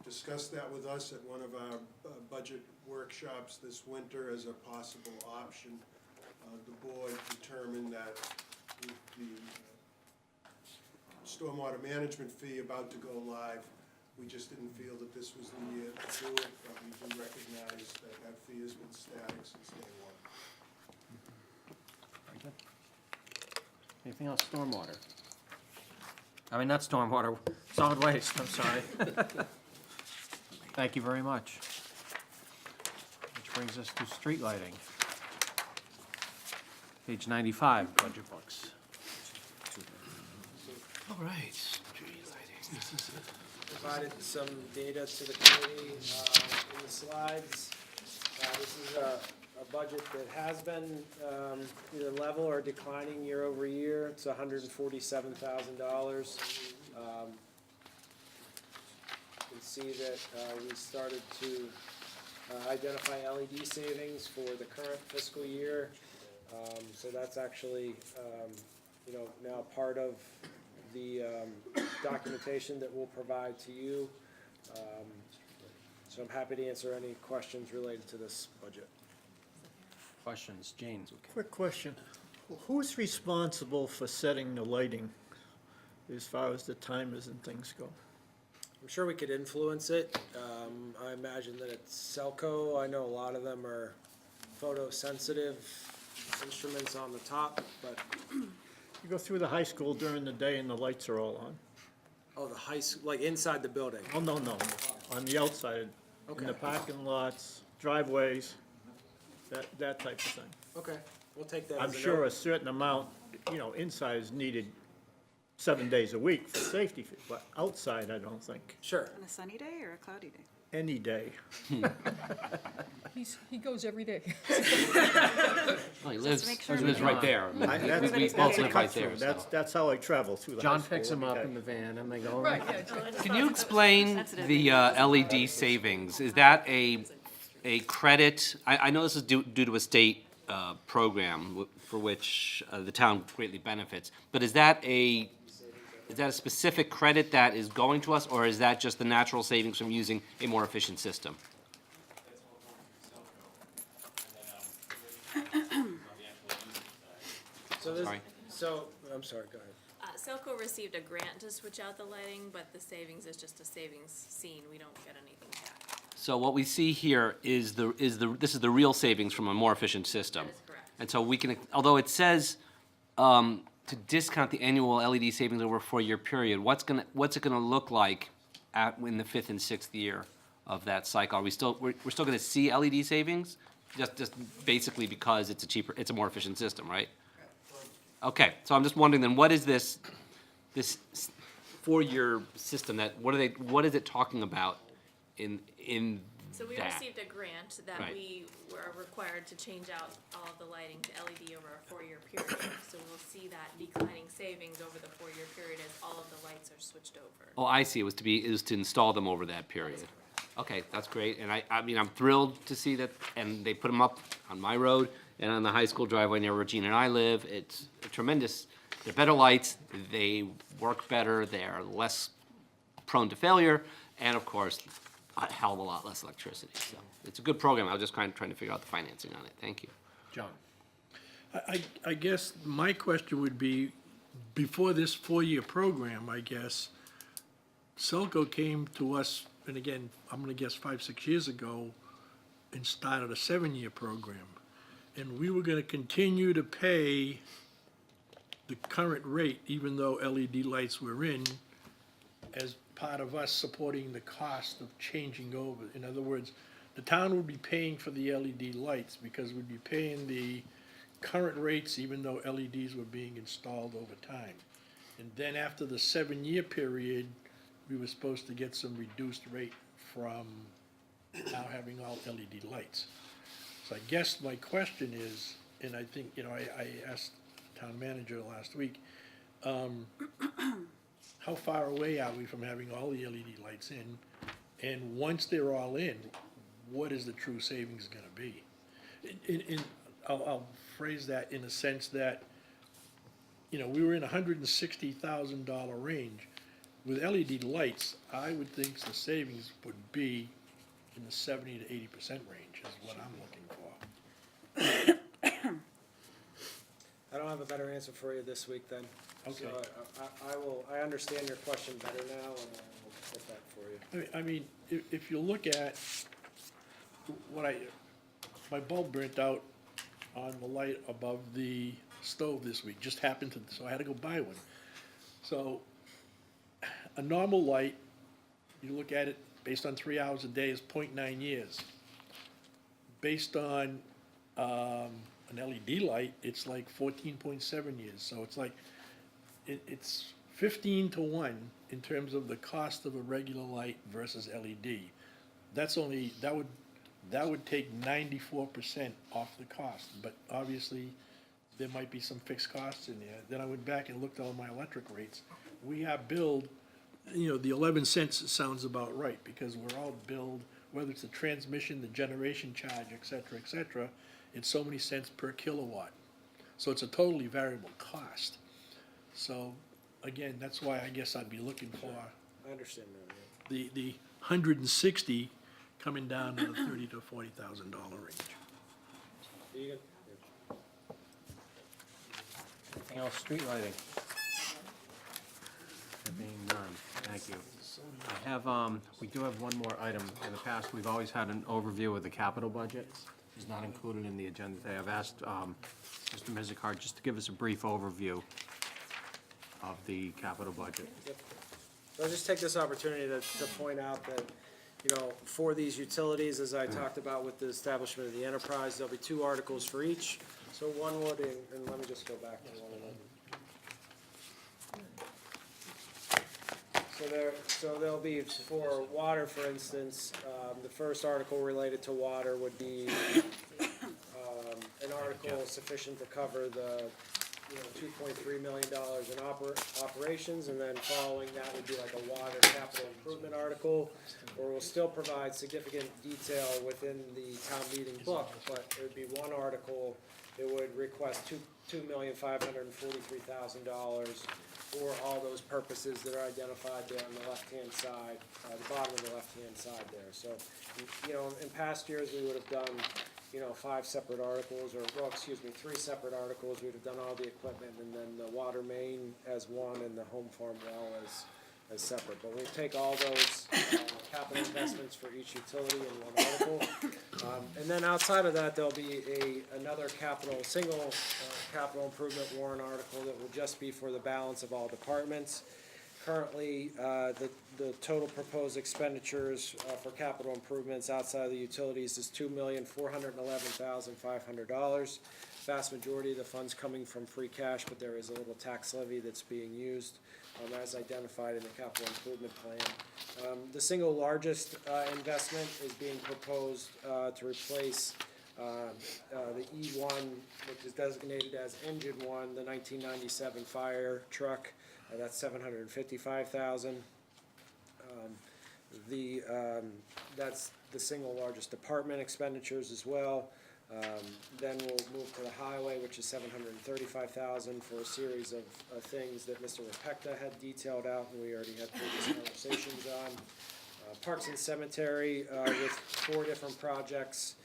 discuss that with us at one of our budget workshops this winter as a possible option. The board determined that with the stormwater management fee about to go live, we just didn't feel that this was the year to do it, but we do recognize that that fee has been static since day one. Very good. Anything else? Stormwater? I mean, not stormwater, solid waste, I'm sorry. Thank you very much. Which brings us to street lighting. Page 95, budget books. All right, street lighting. Provided some data to the committee in the slides. This is a budget that has been either level or declining year over year. It's $147,000. You can see that we started to identify LED savings for the current fiscal year. So that's actually, now part of the documentation that we'll provide to you. So I'm happy to answer any questions related to this budget. Questions? Jane? Quick question. Who's responsible for setting the lighting as far as the timers and things go? I'm sure we could influence it. I imagine that it's Selco. I know a lot of them are photosensitive instruments on the top, but. You go through the high school during the day and the lights are all on. Oh, the high school, like inside the building? Oh, no, on the outside, in the parking lots, driveways, that type of thing. Okay, we'll take that as a I'm note. sure a certain amount, inside is needed 7 days a week for safety, but outside, I don't think. Sure. On a sunny day or a cloudy day? Any day. He goes every day. Well, he Just lives, to make sure he lives we- right there. I mean, I- we- that's- we that's both a live cut right there, through. so. That's how I travel through the high John school picks them every up day. in the van and they go. Right, Can you explain the LED savings? Is that a credit? I know this is due to a state program for which the town greatly benefits, but is that a specific credit that is going to us, or is that just the natural savings from using a more efficient system? I'm sorry, go ahead. Selco received a grant to switch out the lighting, but the savings is just a savings seen. We don't get anything back. So what we see here is this is the real savings from a more efficient system. That is correct. And so we can, although it says to discount the annual LED savings over a 4-year period, what's it gonna look like in the 5th and 6th year of that cycle? Are we still, we're still gonna see LED savings? Just basically because it's a more efficient system, right? Okay, so I'm just wondering then, what is this 4-year system that, what is it talking about in So we that? received a grant that Right. we were required to change out all of the lighting to LED over a 4-year period. So we'll see that declining savings over the 4-year period as all of the lights are switched over. Oh, I see, it was to install them over that period. Okay, that's great, and I mean, I'm thrilled to see that, and they put them up on my road and on the high school driveway near Regina and I live. It's a tremendous, they're better lights, they work better, they're less prone to failure, and of course, a hell of a lot less electricity, so it's a good program. I was just trying to figure out the financing on it. Thank you. John? I guess my question would be, before this 4-year program, I guess, Selco came to us, and again, I'm gonna guess 5, 6 years ago, and started a 7-year program. And we were gonna continue to pay the current rate, even though LED lights were in, as part of us supporting the cost of changing over. In other words, the town would be paying for the LED lights because we'd be paying the current rates even though LEDs were being installed over time. And then after the 7-year period, we were supposed to get some reduced rate from now having all LED lights. So I guess my question is, and I think, I asked the town manager last week, how far away are we from having all the LED lights in? And once they're all in, what is the true savings gonna be? I'll phrase that in a sense that, we were in $160,000 range. With LED lights, I would think the savings would be in the 70 to 80% range is what I'm looking for. I don't have a better answer for you this week then. Okay. So I understand your question better now, and I will put that for you. I mean, if you look at my bulb burnt out on the light above the stove this week, just happened to, so I had to go buy one. So, a normal light, you look at it based on 3 hours a day is 0.9 years. Based on, an LED light, it's like 14.7 years, so it's like, it's 15 to 1 in terms of the cost of a regular light versus LED. That would take 94% off the cost, but obviously, there might be some fixed costs in there. Then I went back and looked at all my electric rates. We are billed, the 11 cents sounds about right, because we're all billed, whether it's the transmission, the generation charge, et cetera, it's so many cents per kilowatt. So it's a totally variable cost. So, again, that's why I guess I'd be looking for I understand that, yeah. the 160 coming down to the $30,000 to $40,000 range. Egan? Anything else, street lighting? There being none, thank you. I have, we do have one more item. In the past, we've always had an overview of the capital budget. It's not included in the agenda today. I've asked Mr. Mizikar just to give us a brief overview of the capital budget. Yep. So I'll just take this opportunity to point out that, for these utilities, as I talked about with the establishment of the enterprise, there'll be 2 articles for each. So one would, and let me just go back to one of them. So there'll be, for water, for instance, the first article related to water would be an article sufficient to cover the, $2.3 million in operations, and then following that would be like a water capital improvement article, where we'll still provide significant detail within the town meeting book, but it would be one article that would request $2,543,000 for all those purposes that are identified there on the left-hand side, the bottom of the left-hand side there. So, in past years, we would have done, 5 separate articles, or, 3 separate articles. We'd have done all the equipment, and then the water main as one, and the home farm well as separate. But we take all those capital investments for each utility in one article. And then outside of that, there'll be another single capital improvement warrant article that will just be for the balance of all departments. Currently, the total proposed expenditures for capital improvements outside of the utilities is $2,411,500. vast majority of the funds coming from free cash, but there is a little tax levy that's being used, as identified in the capital improvement plan. The single largest investment is being proposed to replace the E1, which is designated as Engine 1, the 1997 fire truck. That's $755,000. That's the single largest department expenditures as well. Then we'll move to the highway, which is $735,000 for a series of things that Mr. Repecta had detailed out, and we already had previous conversations on. Parks and Cemetery, with 4 different projects,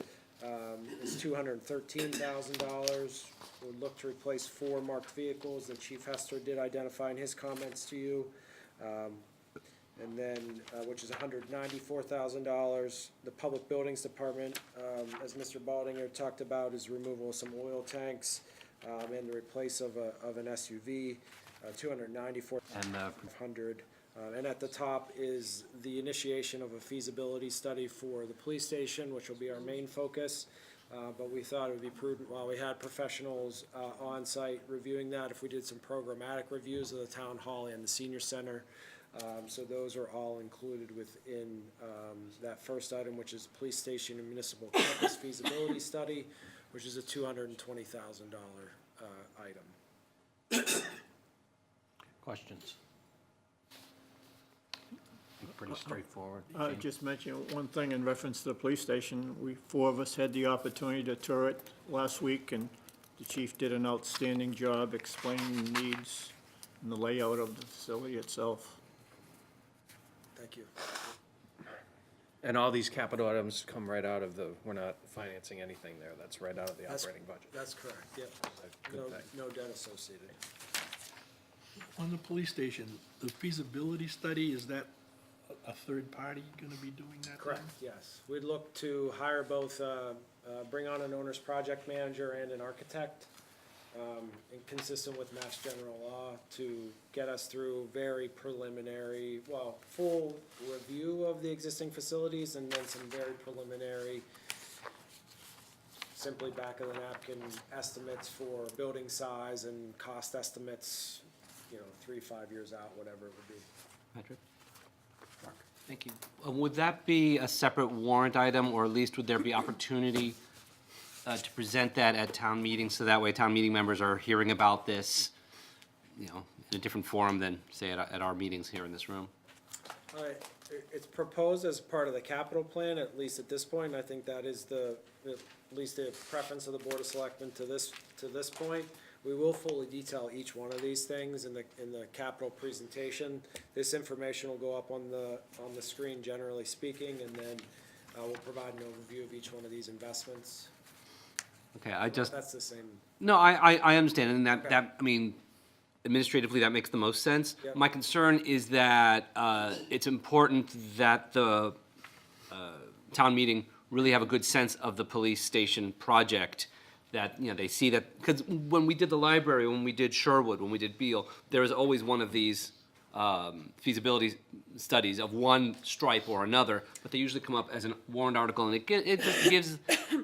is $213,000. We'll look to replace 4 marked vehicles that Chief Hester did identify in his comments to you. And then, which is $194,000. The Public Buildings Department, as Mr. Baldinger talked about, is removal of some oil tanks, and the replace of an SUV, $294,500. And at the top is the initiation of a feasibility study for the police station, which will be our main focus. But we thought it would be prudent, while we had professionals on site reviewing that, if we did some programmatic reviews of the town hall and the senior center. So those are all included within that first item, which is police station and municipal campus feasibility study, which is a $220,000 item. Questions? Pretty straightforward. Just mention one thing in reference to the police station. 4 of us had the opportunity to tour it last week, and the chief did an outstanding job explaining the needs and the layout of the facility itself. Thank you. And all these capital items come right out of we're not financing anything there, that's right out of the operating budget. That's correct, yep. Good thing. No debt associated. On the police station, the feasibility study, is that a third party gonna be doing that? Correct, yes. We'd look to hire both, bring on an owner's project manager and an architect, and consistent with Mass General Law, to get us through very preliminary, full review of the existing facilities, and then some very preliminary, simply back of the napkin estimates for building size and cost estimates, 3-5 years out, whatever it would be. Patrick? Thank you. Would that be a separate warrant item, or at least would there be opportunity to present that at town meetings, so that way town meeting members are hearing about this, in a different forum than, say, at our meetings here in this room? It's proposed as part of the capital plan, at least at this point. I think that is at least the preference of the Board of Selectmen to this point. We will fully detail each one of these things in the capital presentation. This information will go up on the screen, generally speaking, and then we'll provide an overview of each one of these investments. Okay, That's the same. No, I understand, and Okay. that, I mean, administratively, that makes the most sense. Yep. My concern is that it's important that the town meeting really have a good sense of the police station project, that, they see that, because when we did the library, when we did Sherwood, when we did Beale, there was always one of these feasibility studies of one stripe or another, but they usually come up as a warrant article, and it just gives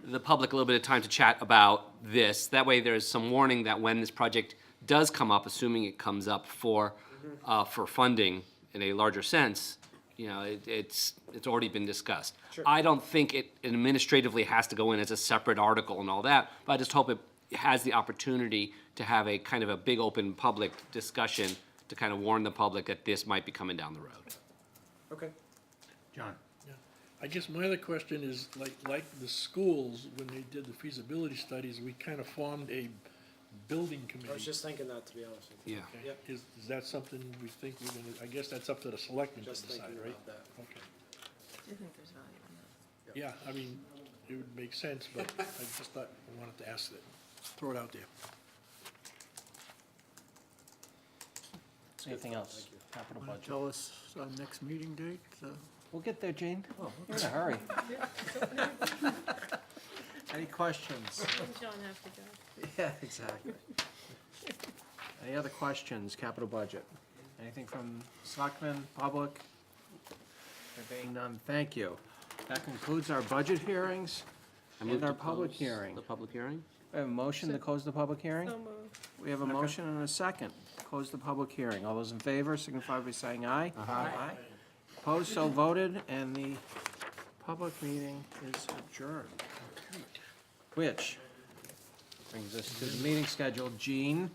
the public a little bit of time to chat about this. That way, there's some warning that when this project does come up, assuming it comes up for funding in a larger sense, it's already been discussed. Sure. I don't think it administratively has to go in as a separate article and all that, but I just hope it has the opportunity to have a kind of a big open public discussion to kind of warn the public that this might be coming down the road. Okay. John? Yeah. I guess my other question is, like the schools, when they did the feasibility studies, we kind of formed a building committee. I was just thinking that, to be honest with you. Yeah. Okay. Yep. Is that something we think we're gonna, I guess that's up to the selectmen to Just decide, thinking right? about that. Okay. I think there's value in that. Yeah, I mean, it would make sense, but I just thought, I wanted to ask that, throw it out there. Anything else? Capital Want budget. to tell us our next meeting date? We'll get there, Gene. We're in a hurry. Any questions? John have to go. Yeah, exactly. Any other questions, capital budget? Anything from selectmen, public? There being none, thank you. That concludes our budget hearings I move and our to public close hearing. The public hearing? We have a motion to close the public hearing? So moved. We have a motion and a second. Close the public hearing. All those in favor signify by saying aye. Aye. Opposed, so voted, and the public meeting is adjourned. Which brings us to the meeting schedule. Jean,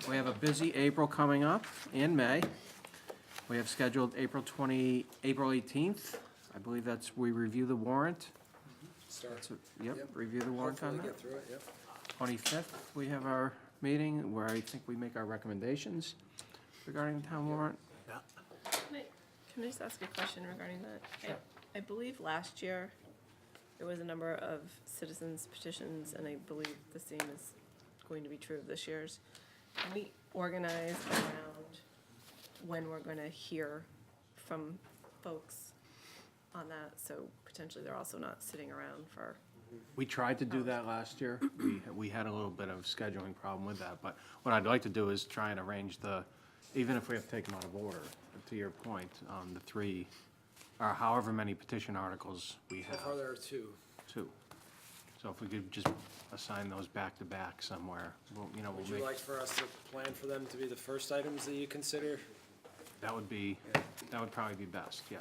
we have a busy April coming up, and May. We have scheduled April 18th. I believe that's, we review the warrant. Start. Yep, review the warrant on Hopefully that. get through it, yep. 25th, we have our meeting where I think we make our recommendations regarding the town warrant. Can I just ask a question regarding that? I believe last year, there was a number of citizens petitions, and I believe the same is going to be true of this year's. Can we organize around when we're gonna hear from folks on that, so potentially they're also not sitting around for, We tried to do that last year. We had a little bit of scheduling problem with that, but what I'd like to do is try and arrange even if we have to take them out of order, to your point, the three, or however many petition articles we So have. far there are two. Two. So if we could just assign those back to back somewhere, we'll Would you make, like for us to plan for them to be the first items that you consider? that would probably be best, yeah.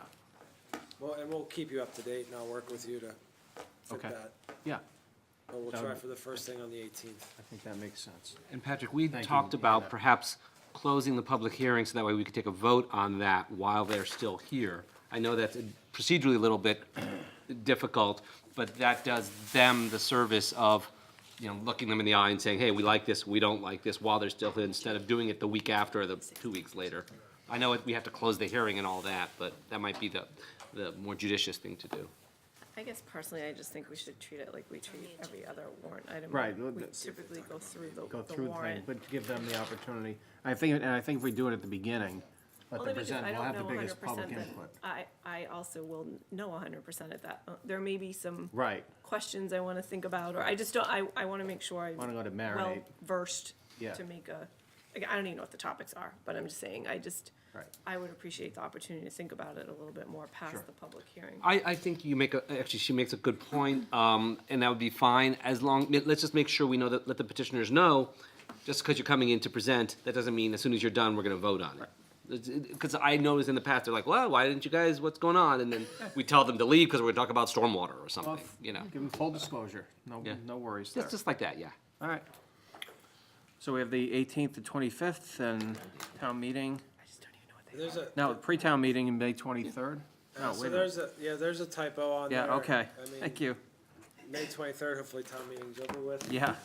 Well, and we'll keep you up to date, and I'll work with you to fit Okay. that. Yeah, But we'll That try would- for the first thing on the 18th. I think that makes sense. And Patrick, we Thank you. talked Yeah, about that- perhaps closing the public hearing so that way we could take a vote on that while they're still here. I know that's procedurally a little bit difficult, but that does them the service of, looking them in the eye and saying, hey, we like this, we don't like this, while they're still here, instead of doing it the week after or the 2 weeks later. I know we have to close the hearing and all that, but that might be the more judicious thing to do. I guess personally, I just think we should treat it like we treat every other warrant item. Right. We typically go through the Go through the thing, warrant. but give them the opportunity. I think if we do it at the beginning, let them Only because present, I we'll don't have the know biggest 100% public that- input. I also will know 100% at that. There may be some Right. questions I want to think about, or I just don't, I want to make sure I'm Wanna go to marinate. well-versed Yeah. to make I don't even know what the topics are, but I'm just saying, Right. I would appreciate the opportunity to think about it a little bit more past the public hearing. I think actually, she makes a good point, and that would be fine, let's just make sure we know let the petitioners know, just because you're coming in to present, that doesn't mean as soon as you're done, we're gonna vote on it. Because I noticed in the past, they're like, well, why didn't you guys, what's going on? And then we tell them to leave because we're gonna talk about stormwater or something, Give them full disclosure. No worries there. Just like that, yeah. All right. So we have the 18th to 25th and town meeting. There's a, No, pre-town meeting in May 23rd? No, so wait a there's minute. there's a typo on there. Yeah, okay. I mean, Thank you. May 23rd, hopefully town meeting's over with. Yeah.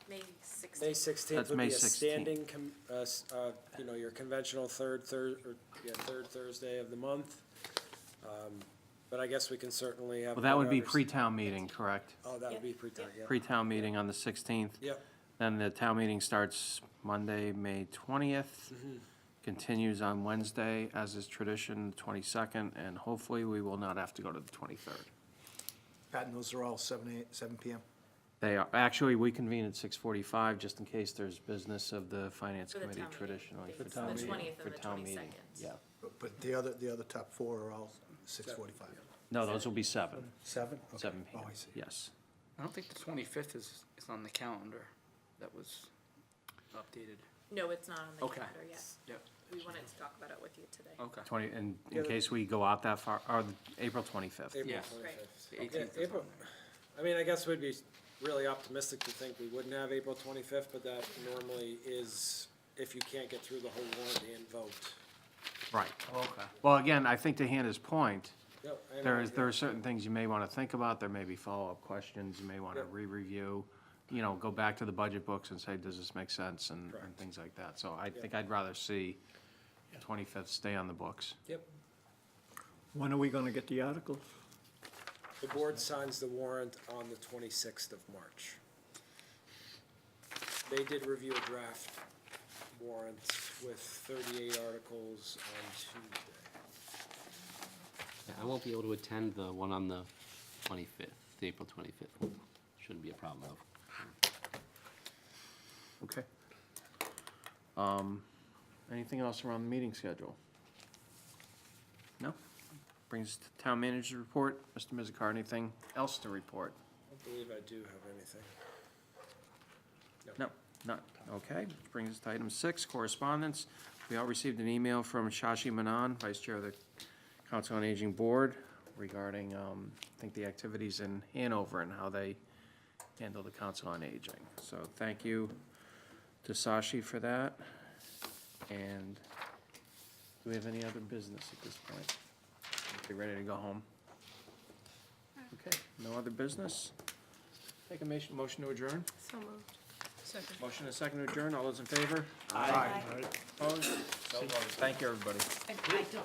May 16th. May 16th That's would May be a 16th. standing, your conventional third Thursday of the month. But I guess we can certainly have. Well, that would be others. pre-town meeting, correct? Oh, that would be pre-town, yeah. Pre-town meeting on the 16th. Yep. Then the town meeting starts Monday, May 20th. Continues on Wednesday, as is tradition, 22nd, and hopefully we will not have to go to the 23rd. Pat, and those are all 7 PM? They are, actually, we convene at 6:45, just in case there's business of the finance For the committee town meeting. traditionally. for It's town the meeting, 20th for and the town meeting, 22nd. Yeah. But the other top four are all 6:45? No, those will be 7. 7? 7 Oh, PM, I see. yes. I don't think the 25th is on the calendar. That was updated. No, it's not on the Okay. calendar yet. Yep. We wanted to talk about it with you today. Okay. 20, and Yeah, in the- case we go out that far, or April 25th. April Yeah. 25th. The Yeah, 18th is April, on there. I mean, I guess we'd be really optimistic to think we wouldn't have April 25th, but that normally is if you can't get through the whole warrant and vote. Right. Okay. Well, again, I think to Hannah's point, Yep, I know, there are certain things you may want to think about, there may be follow-up questions, you may want to Yep. re-review, go back to the budget books and say, does this make sense, and things like that. So I think I'd rather see 25th stay on the books. Yep. When are we gonna get the articles? The board signs the warrant on the 26th of March. They did review a draft warrant with 38 articles on Tuesday. Yeah, I won't be able to attend the one on the 25th, the April 25th one. Shouldn't be a problem, though. Okay. Anything else around the meeting schedule? No? Brings us to town manager's report. Mr. Mizikar, anything else to report? believe I do have anything. No, none. Okay, which brings us to item 6, correspondence. We all received an email from Shashi Manan, Vice Chair of the Council on Aging Board, regarding, I think, the activities in Hanover and how they handle the Council on Aging. So thank you to Sashi for that. And do we have any other business at this point? Okay, ready to go home? Okay, no other business? Take a motion to adjourn? So moved. Second. Motion and a second to adjourn, all those in favor? Aye. Opposed? So voted. Thank you, everybody. I don't